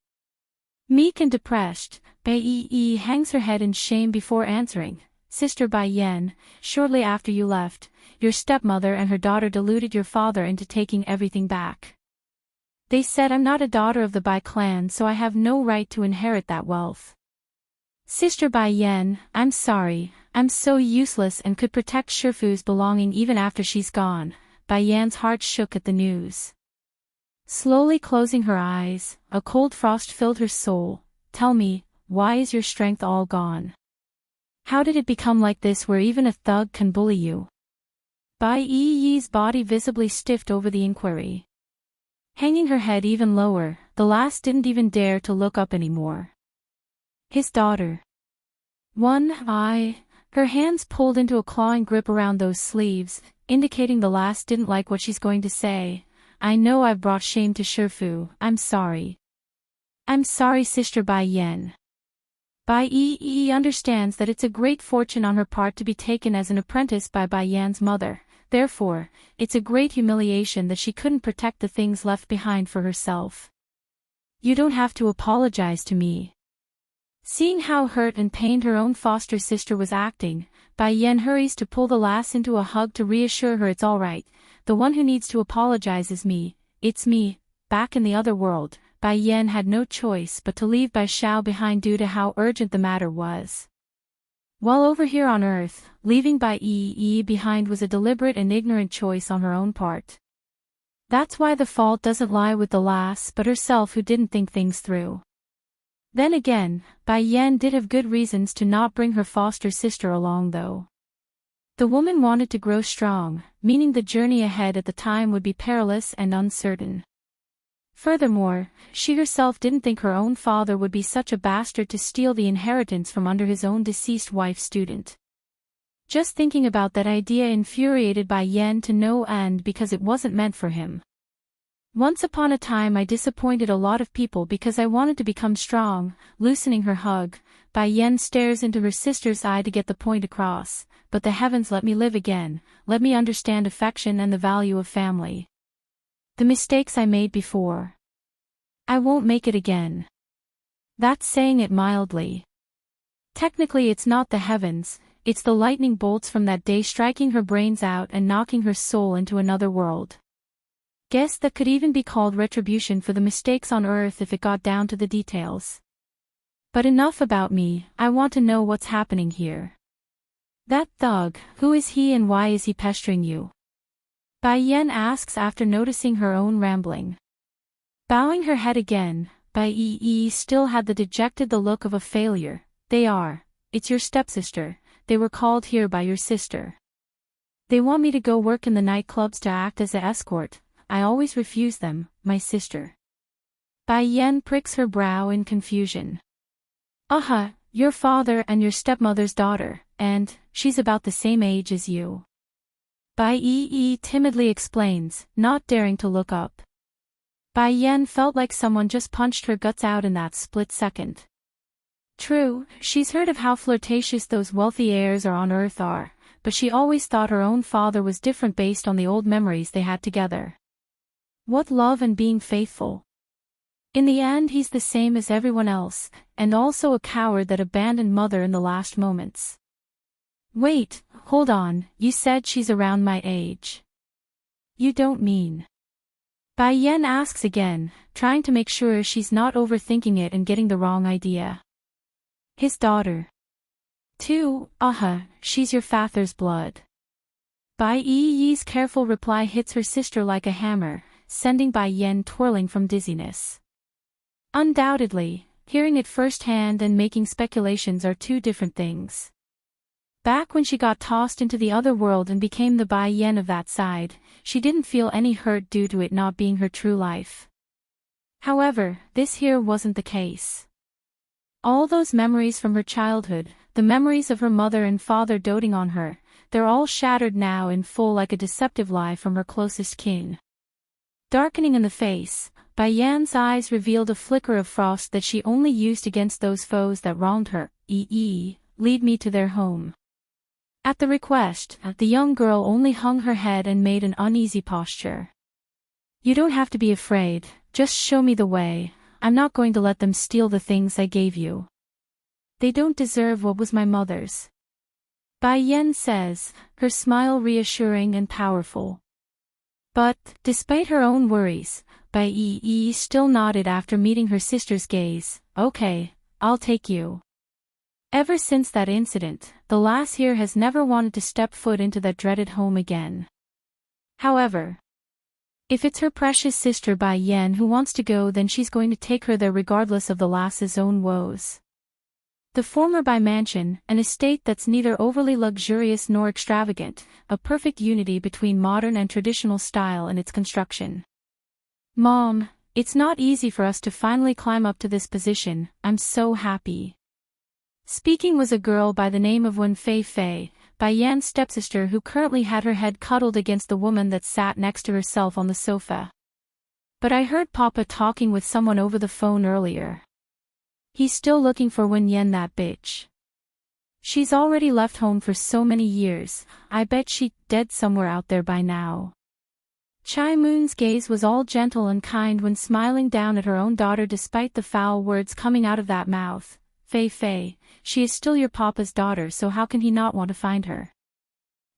Meek and depressed, Bai Yi hangs her head in shame before answering. Sister Bai Yan, shortly after you left, your stepmother and her daughter deluded your father into taking everything back. They said I'm not a daughter of the Bai clan, so I have no right to inherit that wealth. Sister Bai Yan, I'm sorry, I'm so useless and could protect Shifu's belonging even after she's gone. Bai Yan's heart shook at the news. Slowly closing her eyes, a cold frost filled her soul. Tell me, why is your strength all gone? How did it become like this where even a thug can bully you? Bai Yi's body visibly stiffed over the inquiry. Hanging her head even lower, the lass didn't even dare to look up anymore. His daughter. One eye, her hands pulled into a clawing grip around those sleeves, indicating the lass didn't like what she's going to say. I know I've brought shame to Shifu, I'm sorry. I'm sorry Sister Bai Yan. Bai Yi understands that it's a great fortune on her part to be taken as an apprentice by Bai Yan's mother, therefore, it's a great humiliation that she couldn't protect the things left behind for herself. You don't have to apologize to me. Seeing how hurt and pained her own foster sister was acting, Bai Yan hurries to pull the lass into a hug to reassure her it's alright. The one who needs to apologize is me, it's me. Back in the other world, Bai Yan had no choice but to leave Bai Xiao behind due to how urgent the matter was. While over here on Earth, leaving Bai Yi behind was a deliberate and ignorant choice on her own part. That's why the fault doesn't lie with the lass but herself who didn't think things through. Then again, Bai Yan did have good reasons to not bring her foster sister along though. The woman wanted to grow strong, meaning the journey ahead at the time would be perilous and uncertain. Furthermore, she herself didn't think her own father would be such a bastard to steal the inheritance from under his own deceased wife's student. Just thinking about that idea infuriated Bai Yan to no end because it wasn't meant for him. Once upon a time I disappointed a lot of people because I wanted to become strong. Loosening her hug, Bai Yan stares into her sister's eye to get the point across. But the heavens, let me live again, let me understand affection and the value of family. The mistakes I made before. I won't make it again. That's saying it mildly. Technically it's not the heavens, it's the lightning bolts from that day striking her brains out and knocking her soul into another world. Guess that could even be called retribution for the mistakes on Earth if it got down to the details. But enough about me, I want to know what's happening here. That thug, who is he and why is he pestering you? Bai Yan asks after noticing her own rambling. Bowing her head again, Bai Yi still had the dejected look of a failure. It's your stepsister, they were called here by your sister. They want me to go work in the nightclubs to act as an escort, I always refuse them, my sister. Bai Yan pricks her brow in confusion. Your father and your stepmother's daughter, and she's about the same age as you. Bai Yi timidly explains, not daring to look up. Bai Yan felt like someone just punched her guts out in that split second. True, she's heard of how flirtatious those wealthy heirs are on Earth are, but she always thought her own father was different based on the old memories they had together. What love and being faithful. In the end he's the same as everyone else, and also a coward that abandoned mother in the last moments. Wait, hold on, you said she's around my age. You don't mean. Bai Yan asks again, trying to make sure she's not overthinking it and getting the wrong idea. His daughter. Too, she's your father's blood. Bai Yi's careful reply hits her sister like a hammer. sending Bai Yen twirling from dizziness. Undoubtedly, hearing it firsthand and making speculations are two different things. Back when she got tossed into the other world and became the Bai Yen of that side, she didn't feel any hurt due to it not being her true life. However, this here wasn't the case. All those memories from her childhood, the memories of her mother and father doting on her, they're all shattered now in full like a deceptive lie from her closest kin. Darkening in the face, Bai Yan's eyes revealed a flicker of frost that she only used against those foes that wronged her. Lead me to their home. At the request, the young girl only hung her head and made an uneasy posture. You don't have to be afraid, just show me the way. I'm not going to let them steal the things I gave you. They don't deserve what was my mother's. Bai Yen says, her smile reassuring and powerful. But, despite her own worries, Bai Yi still nodded after meeting her sister's gaze. Okay, I'll take you. Ever since that incident, the lass here has never wanted to step foot into that dreaded home again. However, if it's her precious sister Bai Yen who wants to go, then she's going to take her there regardless of the lass's own woes. The former Bai Mansion, an estate that's neither overly luxurious nor extravagant, a perfect unity between modern and traditional style in its construction. Mom, it's not easy for us to finally climb up to this position, I'm so happy. Speaking was a girl by the name of Wen Fei Fei, Bai Yan's stepsister who currently had her head cuddled against the woman that sat next to herself on the sofa. But I heard Papa talking with someone over the phone earlier. He's still looking for Wen Yen, that bitch. She's already left home for so many years, I bet she's dead somewhere out there by now. Chai Moon's gaze was all gentle and kind when smiling down at her own daughter despite the foul words coming out of that mouth. Fei Fei, she is still your papa's daughter, so how can he not want to find her?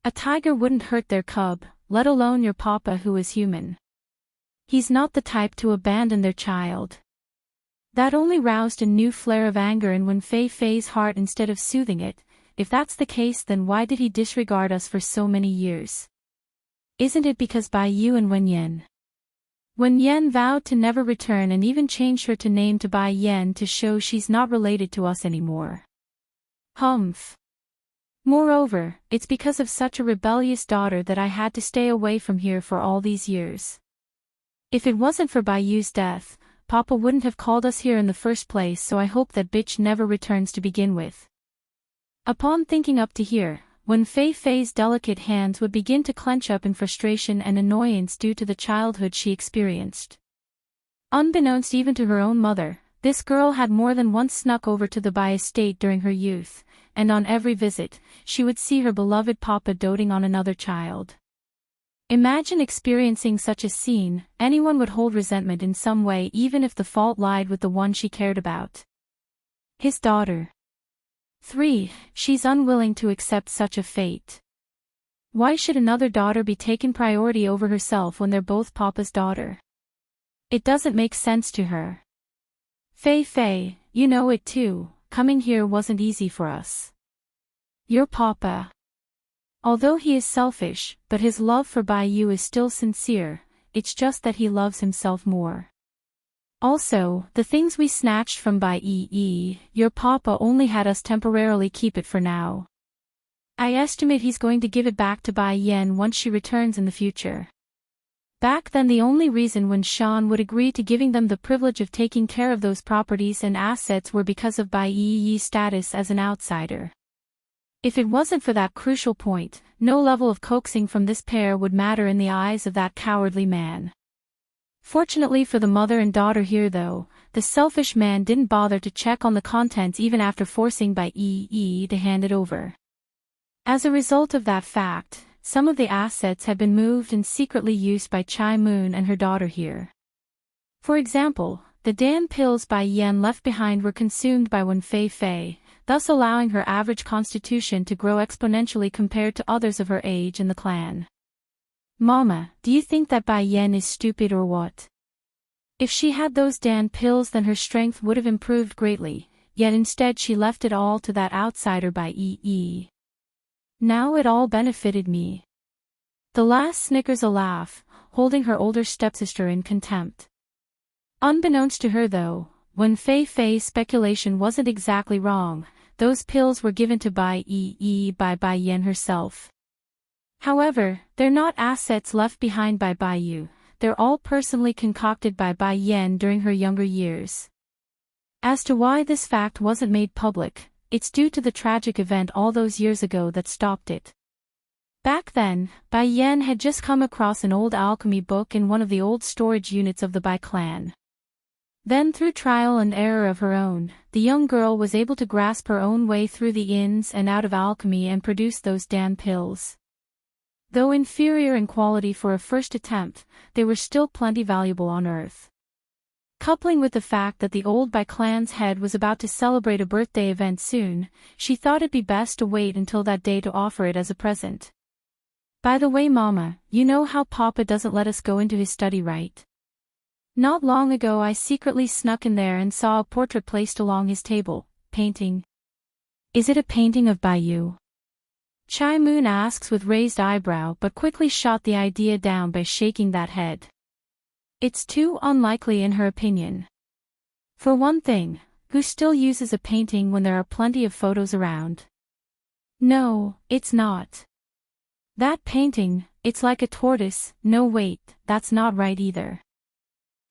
A tiger wouldn't hurt their cub, let alone your papa who is human. He's not the type to abandon their child. That only roused a new flare of anger in Wen Fei Fei's heart instead of soothing it. If that's the case, then why did he disregard us for so many years? Isn't it because Bai Yu and Wen Yen? Wen Yen vowed to never return and even changed her to name to Bai Yen to show she's not related to us anymore. Humph. Moreover, it's because of such a rebellious daughter that I had to stay away from here for all these years. If it wasn't for Bai Yu's death, Papa wouldn't have called us here in the first place, so I hope that bitch never returns to begin with. Upon thinking up to here, Wen Fei Fei's delicate hands would begin to clench up in frustration and annoyance due to the childhood she experienced. Unbeknownst even to her own mother, this girl had more than once snuck over to the Bai estate during her youth, and on every visit, she would see her beloved papa doting on another child. Imagine experiencing such a scene. Anyone would hold resentment in some way, even if the fault lied with the one she cared about. His daughter. 3. She's unwilling to accept such a fate. Why should another daughter be taken priority over herself when they're both Papa's daughter? It doesn't make sense to her. Fei Fei, you know it too, coming here wasn't easy for us. Your Papa. Although he is selfish, but his love for Bai Yu is still sincere, it's just that he loves himself more. Also, the things we snatched from Bai Yi, your papa only had us temporarily keep it for now. I estimate he's going to give it back to Bai Yen once she returns in the future. Back then the only reason Wen Shan would agree to giving them the privilege of taking care of those properties and assets were because of Bai Yi's status as an outsider. If it wasn't for that crucial point, no level of coaxing from this pair would matter in the eyes of that cowardly man. Fortunately for the mother and daughter here though, the selfish man didn't bother to check on the contents even after forcing Bai Yi to hand it over. As a result of that fact, some of the assets had been moved and secretly used by Chai Moon and her daughter here. For example, the Dan pills Bai Yen left behind were consumed by Wen Fei Fei, thus allowing her average constitution to grow exponentially compared to others of her age in the clan. Mama, do you think that Bai Yen is stupid or what? If she had those Dan pills then her strength would have improved greatly, yet instead she left it all to that outsider Bai Yi. Now it all benefited me. The lass snickers a laugh, holding her older stepsister in contempt. Unbeknownst to her though, when Fei Fei's speculation wasn't exactly wrong, those pills were given to Bai Yen herself. However, they're not assets left behind by Bai Yu, they're all personally concocted by Bai Yen during her younger years. As to why this fact wasn't made public, it's due to the tragic event all those years ago that stopped it. Back then, Bai Yen had just come across an old alchemy book in one of the old storage units of the Bai clan. Then through trial and error of her own, the young girl was able to grasp her own way through the ins and out of alchemy and produce those damn pills. Though inferior in quality for a first attempt, they were still plenty valuable on Earth. Coupling with the fact that the old Bai clan's head was about to celebrate a birthday event soon, she thought it'd be best to wait until that day to offer it as a present. By the way, Mama, you know how Papa doesn't let us go into his study, right? Not long ago I secretly snuck in there and saw a portrait placed along his table, painting. Is it a painting of Bai Yu? Chai Moon asks with raised eyebrow but quickly shot the idea down by shaking that head. It's too unlikely in her opinion. For one thing, who still uses a painting when there are plenty of photos around? No, it's not. That painting, it's like a tortoise. No wait, that's not right either.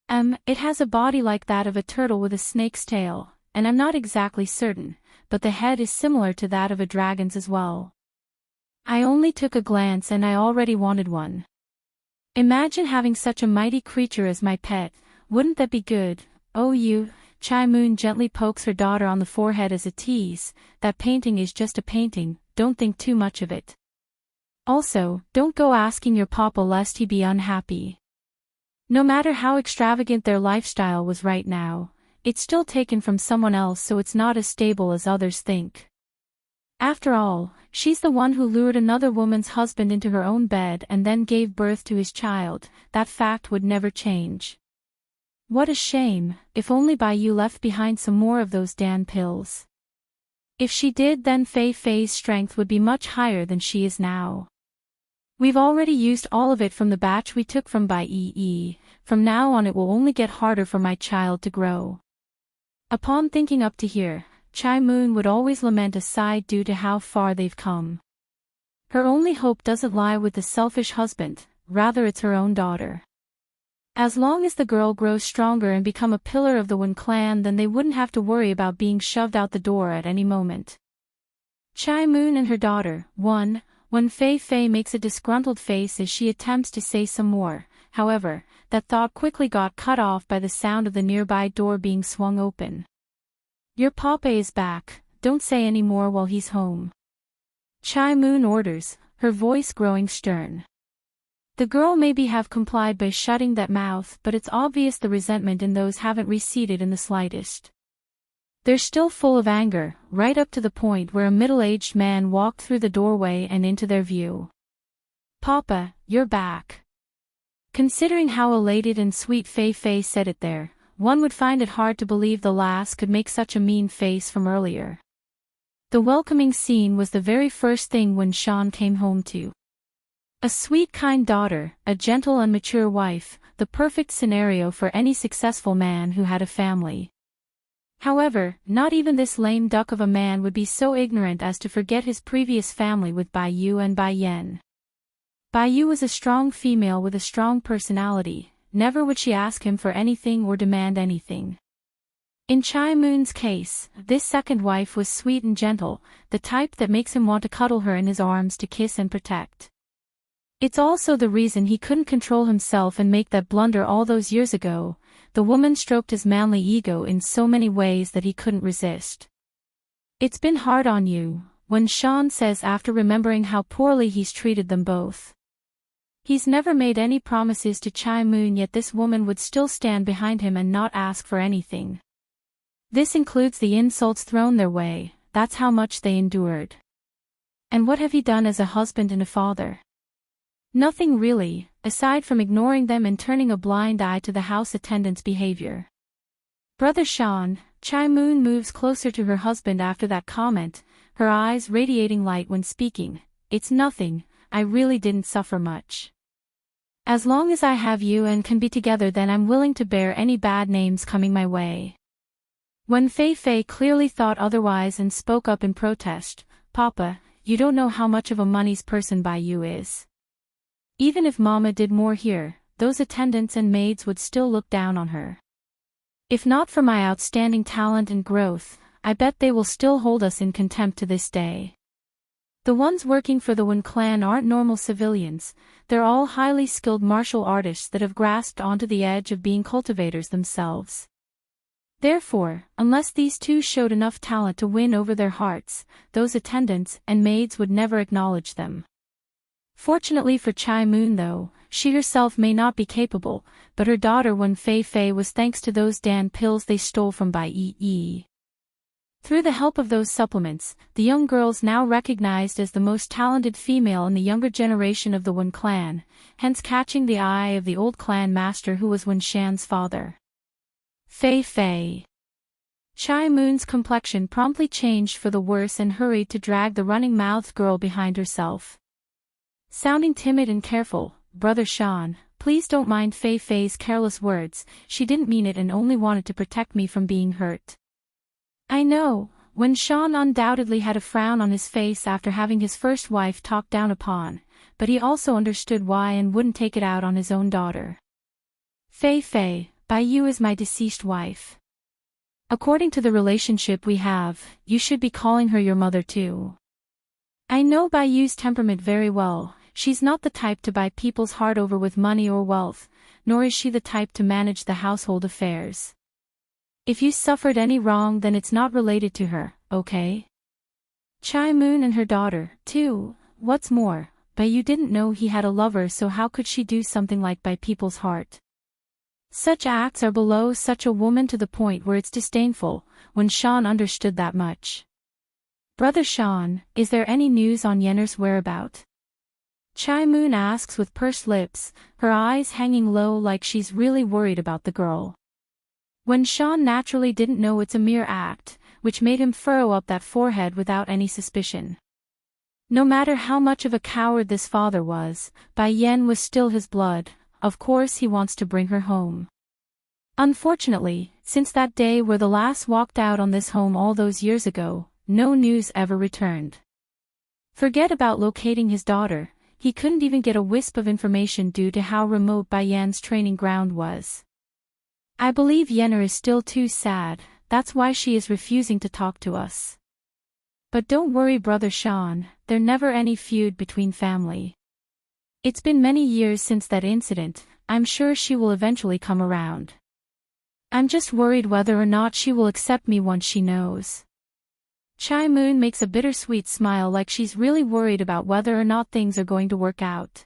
It has a body like that of a turtle with a snake's tail, and I'm not exactly certain, but the head is similar to that of a dragon's as well. I only took a glance and I already wanted one. Imagine having such a mighty creature as my pet, wouldn't that be good? Oh you, Chai Moon gently pokes her daughter on the forehead as a tease, that painting is just a painting, don't think too much of it. Also, don't go asking your papa lest he be unhappy. No matter how extravagant their lifestyle was right now, it's still taken from someone else, so it's not as stable as others think. After all, she's the one who lured another woman's husband into her own bed and then gave birth to his child. That fact would never change. What a shame, if only Bai Yu left behind some more of those damn pills. If she did, then Fei Fei's strength would be much higher than she is now. We've already used all of it from the batch we took from Bai Yi. From now on it will only get harder for my child to grow. Upon thinking up to here, Chai Moon would always lament a sigh due to how far they've come. Her only hope doesn't lie with the selfish husband, rather it's her own daughter. As long as the girl grows stronger and become a pillar of the Wen clan, then they wouldn't have to worry about being shoved out the door at any moment. Chai Moon and her daughter, when Fei Fei makes a disgruntled face as she attempts to say some more, however, that thought quickly got cut off by the sound of the nearby door being swung open. Your papa is back, don't say any more while he's home. Chai Moon orders, her voice growing stern. The girl maybe have complied by shutting that mouth, but it's obvious the resentment in those haven't receded in the slightest. They're still full of anger, right up to the point where a middle-aged man walked through the doorway and into their view. Papa, you're back. Considering how elated and sweet Fei Fei said it there, one would find it hard to believe the lass could make such a mean face from earlier. The welcoming scene was the very first thing Wen Shan came home to. A sweet kind daughter, a gentle and mature wife, the perfect scenario for any successful man who had a family. However, not even this lame duck of a man would be so ignorant as to forget his previous family with Bai Yu and Bai Yen. Bai Yu was a strong female with a strong personality, never would she ask him for anything or demand anything. In Chai Moon's case, this second wife was sweet and gentle, the type that makes him want to cuddle her in his arms to kiss and protect. It's also the reason he couldn't control himself and make that blunder all those years ago. The woman stroked his manly ego in so many ways that he couldn't resist. It's been hard on you, Wen Shan says after remembering how poorly he's treated them both. He's never made any promises to Chai Moon, yet this woman would still stand behind him and not ask for anything. This includes the insults thrown their way, that's how much they endured. And what have he done as a husband and a father? Nothing really, aside from ignoring them and turning a blind eye to the house attendant's behavior. Brother Shan, Chai Moon moves closer to her husband after that comment, her eyes radiating light when speaking. It's nothing, I really didn't suffer much. As long as I have you and can be together, then I'm willing to bear any bad names coming my way. When Fei Fei clearly thought otherwise and spoke up in protest, Papa, you don't know how much of a money's person Bai Yu is. Even if Mama did more here, those attendants and maids would still look down on her. If not for my outstanding talent and growth, I bet they will still hold us in contempt to this day. The ones working for the Wen clan aren't normal civilians, they're all highly skilled martial artists that have grasped onto the edge of being cultivators themselves. Therefore, unless these two showed enough talent to win over their hearts, those attendants and maids would never acknowledge them. Fortunately for Chai Moon though, she herself may not be capable, but her daughter Wen Fei Fei was, thanks to those Dan pills they stole from Bai Yi. Through the help of those supplements, the young girl's now recognized as the most talented female in the younger generation of the Wen clan, hence catching the eye of the old clan master who was Wen Shan's father. Fei Fei. Chai Moon's complexion promptly changed for the worse and hurried to drag the running-mouthed girl behind herself. Sounding timid and careful, Brother Shan, please don't mind Fei Fei's careless words, she didn't mean it and only wanted to protect me from being hurt. I know, Wen Shan undoubtedly had a frown on his face after having his first wife talked down upon, but he also understood why and wouldn't take it out on his own daughter. Fei Fei, Bai Yu is my deceased wife. According to the relationship we have, you should be calling her your mother too. I know Bai Yu's temperament very well, she's not the type to buy people's heart over with money or wealth, nor is she the type to manage the household affairs. If you suffered any wrong then it's not related to her, okay? Chai Moon and her daughter, too, what's more, Bai Yu didn't know he had a lover, so how could she do something like buy people's heart? Such acts are below such a woman to the point where it's disdainful. When Shan understood that much. Brother Shan, is there any news on Yenner's whereabout? Chai Moon asks with pursed lips, her eyes hanging low like she's really worried about the girl. When Shan naturally didn't know it's a mere act, which made him furrow up that forehead without any suspicion. No matter how much of a coward this father was, Bai Yen was still his blood, of course he wants to bring her home. Unfortunately, since that day where the lass walked out on this home all those years ago, no news ever returned. Forget about locating his daughter, he couldn't even get a wisp of information due to how remote Bai Yan's training ground was. I believe Yenner is still too sad, that's why she is refusing to talk to us. But don't worry Brother Shan, there's never any feud between family. It's been many years since that incident, I'm sure she will eventually come around. I'm just worried whether or not she will accept me once she knows. Chai Moon makes a bittersweet smile like she's really worried about whether or not things are going to work out.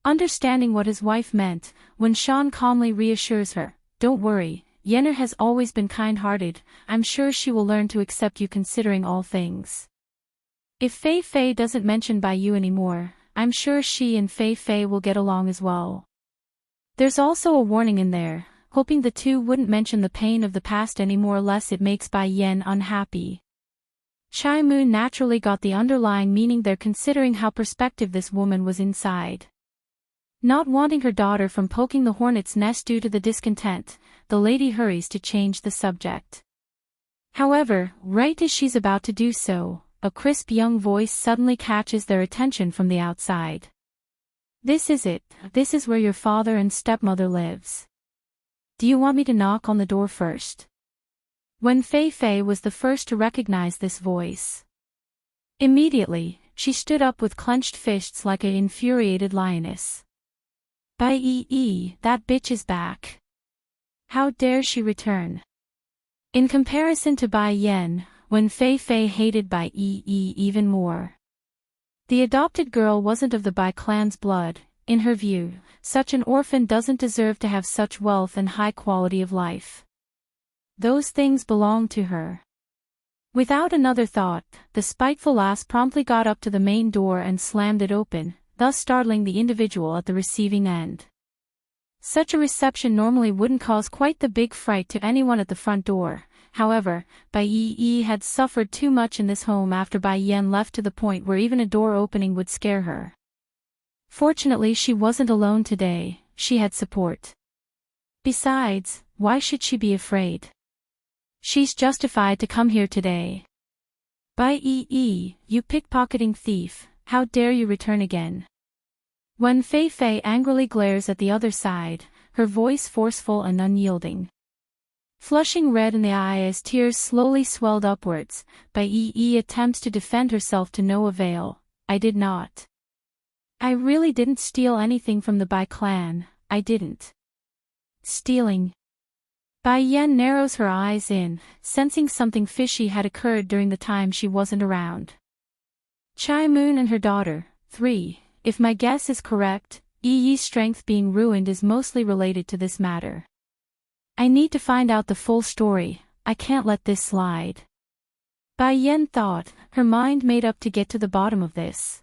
Understanding what his wife meant, when Shan calmly reassures her, don't worry, Yenner has always been kind-hearted, I'm sure she will learn to accept you considering all things. If Fei Fei doesn't mention Bai Yu anymore, I'm sure she and Fei Fei will get along as well. There's also a warning in there, hoping the two wouldn't mention the pain of the past anymore lest it makes Bai Yen unhappy. Chai Moon naturally got the underlying meaning there considering how perspective this woman was inside. Not wanting her daughter from poking the hornet's nest due to the discontent, the lady hurries to change the subject. However, right as she's about to do so, a crisp young voice suddenly catches their attention from the outside. This is it, this is where your father and stepmother lives. Do you want me to knock on the door first? When Fei Fei was the first to recognize this voice. Immediately, she stood up with clenched fists like an infuriated lioness. Bai Yi, that bitch is back. How dare she return? In comparison to Bai Yen, when Fei Fei hated Bai Yi even more. The adopted girl wasn't of the Bai clan's blood, in her view, such an orphan doesn't deserve to have such wealth and high quality of life. Those things belong to her. Without another thought, the spiteful lass promptly got up to the main door and slammed it open, thus startling the individual at the receiving end. Such a reception normally wouldn't cause quite the big fright to anyone at the front door, however, Bai Yi had suffered too much in this home after Bai Yen left to the point where even a door opening would scare her. Fortunately she wasn't alone today, she had support. Besides, why should she be afraid? She's justified to come here today. By you pickpocketing thief, how dare you return again? When Fei Fei angrily glares at the other side, her voice forceful and unyielding. Flushing red in the eye as tears slowly swelled upwards, Bai Yi attempts to defend herself to no avail. I did not. I really didn't steal anything from the Bai clan, I didn't. Stealing. Bai Yan narrows her eyes in, sensing something fishy had occurred during the time she wasn't around. Chai Moon and her daughter, 3, if my guess is correct, Yi's strength being ruined is mostly related to this matter. I need to find out the full story, I can't let this slide. Bai Yan thought, her mind made up to get to the bottom of this.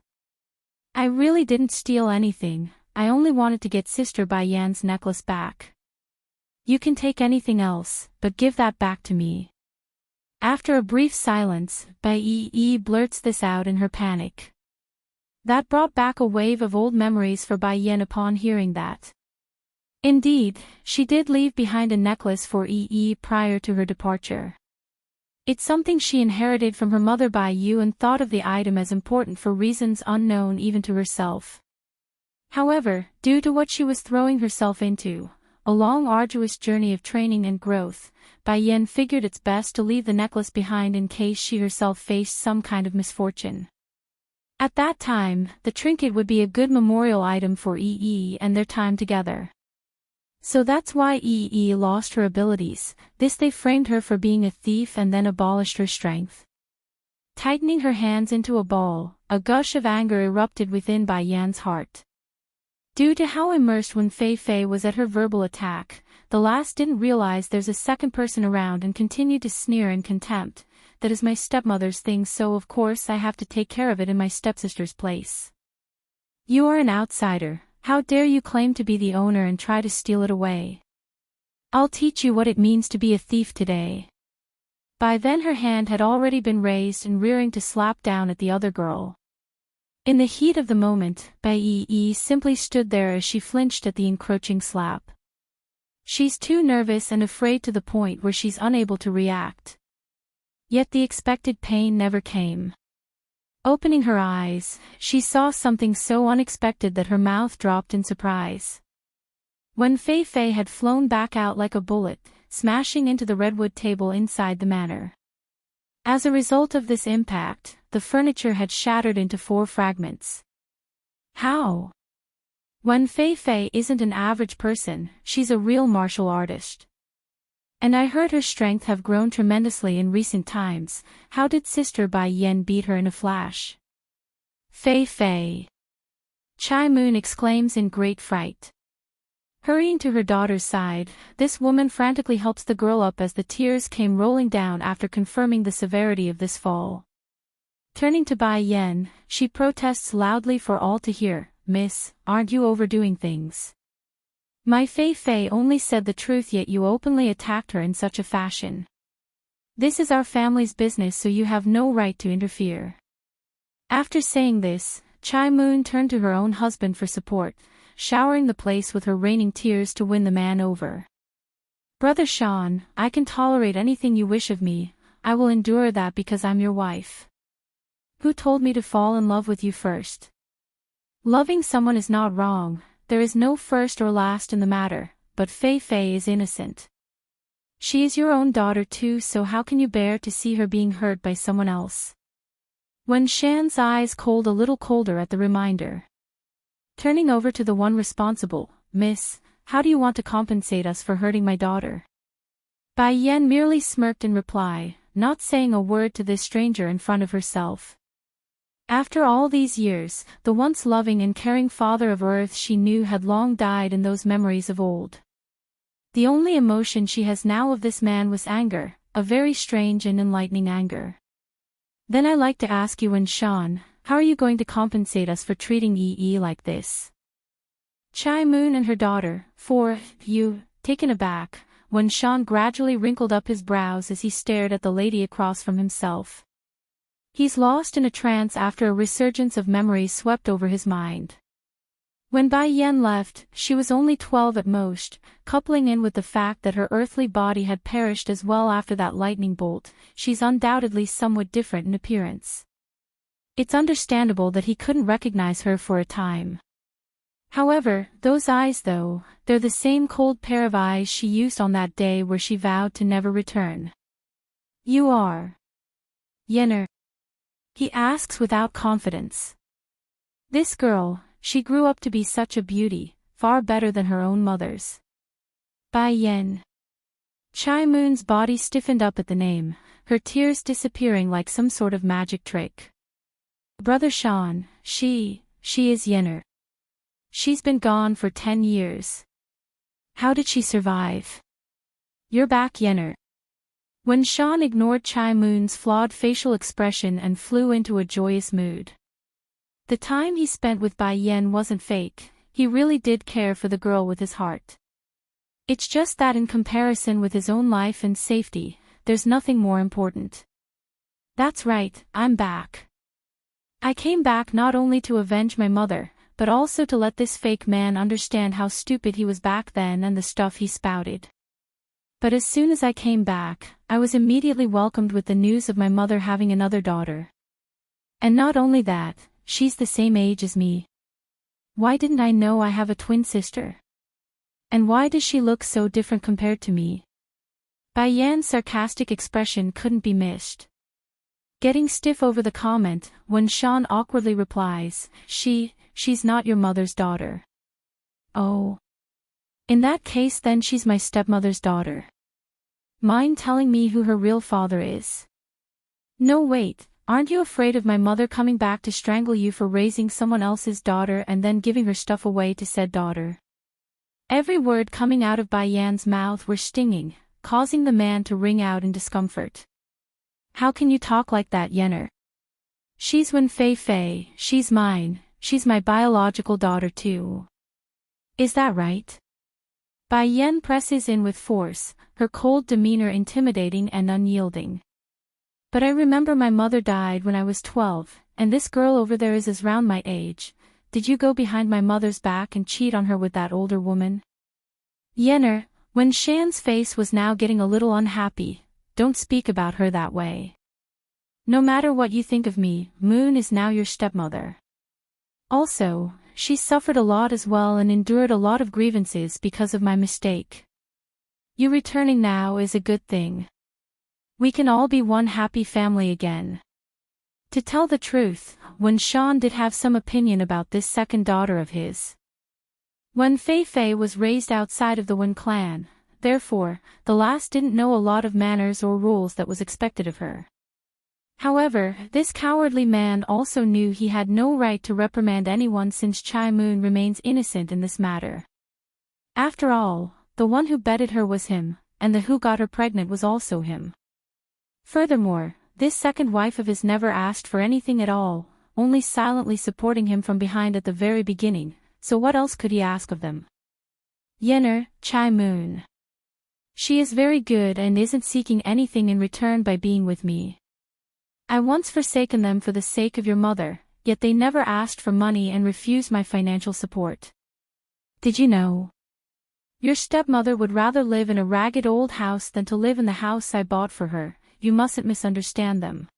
I really didn't steal anything, I only wanted to get Sister Bai Yan's necklace back. You can take anything else, but give that back to me. After a brief silence, Bai Yi blurts this out in her panic. That brought back a wave of old memories for Bai Yan upon hearing that. Indeed, she did leave behind a necklace for Yi prior to her departure. It's something she inherited from her mother Bai Yu and thought of the item as important for reasons unknown even to herself. However, due to what she was throwing herself into, a long arduous journey of training and growth, Bai Yan figured it's best to leave the necklace behind in case she herself faced some kind of misfortune. At that time, the trinket would be a good memorial item for Yi and their time together. So that's why Yi lost her abilities, this they framed her for being a thief and then abolished her strength. Tightening her hands into a ball, a gush of anger erupted within Bai Yan's heart. Due to how immersed when Fei Fei was at her verbal attack, the last didn't realize there's a second person around and continued to sneer in contempt. That is my stepmother's thing, so of course I have to take care of it in my stepsister's place. You are an outsider, how dare you claim to be the owner and try to steal it away? I'll teach you what it means to be a thief today. By then her hand had already been raised and rearing to slap down at the other girl. In the heat of the moment, Bai Yi simply stood there as she flinched at the encroaching slap. She's too nervous and afraid to the point where she's unable to react. Yet the expected pain never came. Opening her eyes, she saw something so unexpected that her mouth dropped in surprise. When Fei Fei had flown back out like a bullet, smashing into the redwood table inside the manor. As a result of this impact, the furniture had shattered into 4 fragments. How? When Fei Fei isn't an average person, she's a real martial artist. And I heard her strength have grown tremendously in recent times. How did Sister Bai Yan beat her in a flash? Fei Fei! Chai Moon exclaims in great fright. Hurrying to her daughter's side, this woman frantically helps the girl up as the tears came rolling down after confirming the severity of this fall. Turning to Bai Yan, she protests loudly for all to hear, Miss, aren't you overdoing things? My Fei Fei only said the truth, yet you openly attacked her in such a fashion. This is our family's business, so you have no right to interfere. After saying this, Chai Moon turned to her own husband for support, showering the place with her raining tears to win the man over. Brother Sean, I can tolerate anything you wish of me, I will endure that because I'm your wife. Who told me to fall in love with you first? Loving someone is not wrong. There is no first or last in the matter, but Fei Fei is innocent. She is your own daughter too, so how can you bear to see her being hurt by someone else? When Shan's eyes cooled a little colder at the reminder. Turning over to the one responsible, Miss, how do you want to compensate us for hurting my daughter? Bai Yan merely smirked in reply, not saying a word to this stranger in front of herself. After all these years, the once loving and caring father of Earth she knew had long died in those memories of old. The only emotion she has now of this man was anger, a very strange and enlightening anger. Then I like to ask you and Sean, how are you going to compensate us for treating Yi like this? Chai Moon and her daughter, 4, taken aback, when Sean gradually wrinkled up his brows as he stared at the lady across from himself. He's lost in a trance after a resurgence of memories swept over his mind. When Bai Yen left, she was only 12 at most, coupling in with the fact that her earthly body had perished as well after that lightning bolt. She's undoubtedly somewhat different in appearance. It's understandable that he couldn't recognize her for a time. However, those eyes though, they're the same cold pair of eyes she used on that day where she vowed to never return. You are Yenner? He asks without confidence. This girl, she grew up to be such a beauty, far better than her own mother's. Bai Yen. Chai Moon's body stiffened up at the name, her tears disappearing like some sort of magic trick. Brother Sean, she is Yenner. She's been gone for 10 years. How did she survive? You're back, Yenner. When Sean ignored Chai Moon's flawed facial expression and flew into a joyous mood. The time he spent with Bai Yen wasn't fake, he really did care for the girl with his heart. It's just that in comparison with his own life and safety, there's nothing more important. That's right, I'm back. I came back not only to avenge my mother, but also to let this fake man understand how stupid he was back then and the stuff he spouted. But as soon as I came back, I was immediately welcomed with the news of my mother having another daughter. And not only that, she's the same age as me. Why didn't I know I have a twin sister? And why does she look so different compared to me? Bai Yan's sarcastic expression couldn't be missed. Getting stiff over the comment, when Sean awkwardly replies, she's not your mother's daughter. Oh. In that case then she's my stepmother's daughter. Mind telling me who her real father is? No wait. Aren't you afraid of my mother coming back to strangle you for raising someone else's daughter and then giving her stuff away to said daughter? Every word coming out of Bai Yan's mouth were stinging, causing the man to wring out in discomfort. How can you talk like that, Yenner? She's Wen Fei Fei, she's mine, she's my biological daughter too. Is that right? Bai Yen presses in with force, her cold demeanor intimidating and unyielding. But I remember my mother died when I was 12, and this girl over there is around my age. Did you go behind my mother's back and cheat on her with that older woman? Yenner, when Shan's face was now getting a little unhappy, don't speak about her that way. No matter what you think of me, Moon is now your stepmother. Also, she suffered a lot as well and endured a lot of grievances because of my mistake. You returning now is a good thing. We can all be one happy family again. To tell the truth, Wen Shan did have some opinion about this second daughter of his. Wen Fei Fei was raised outside of the Wen clan, therefore, the last didn't know a lot of manners or rules that was expected of her. However, this cowardly man also knew he had no right to reprimand anyone since Chai Moon remains innocent in this matter. After all, the one who bedded her was him, and the who got her pregnant was also him. Furthermore, this second wife of his never asked for anything at all, only silently supporting him from behind at the very beginning, so what else could he ask of them? Yenner, Chai Moon. She is very good and isn't seeking anything in return by being with me. I once forsaken them for the sake of your mother, yet they never asked for money and refused my financial support. Did you know? Your stepmother would rather live in a ragged old house than to live in the house I bought for her. You mustn't misunderstand them.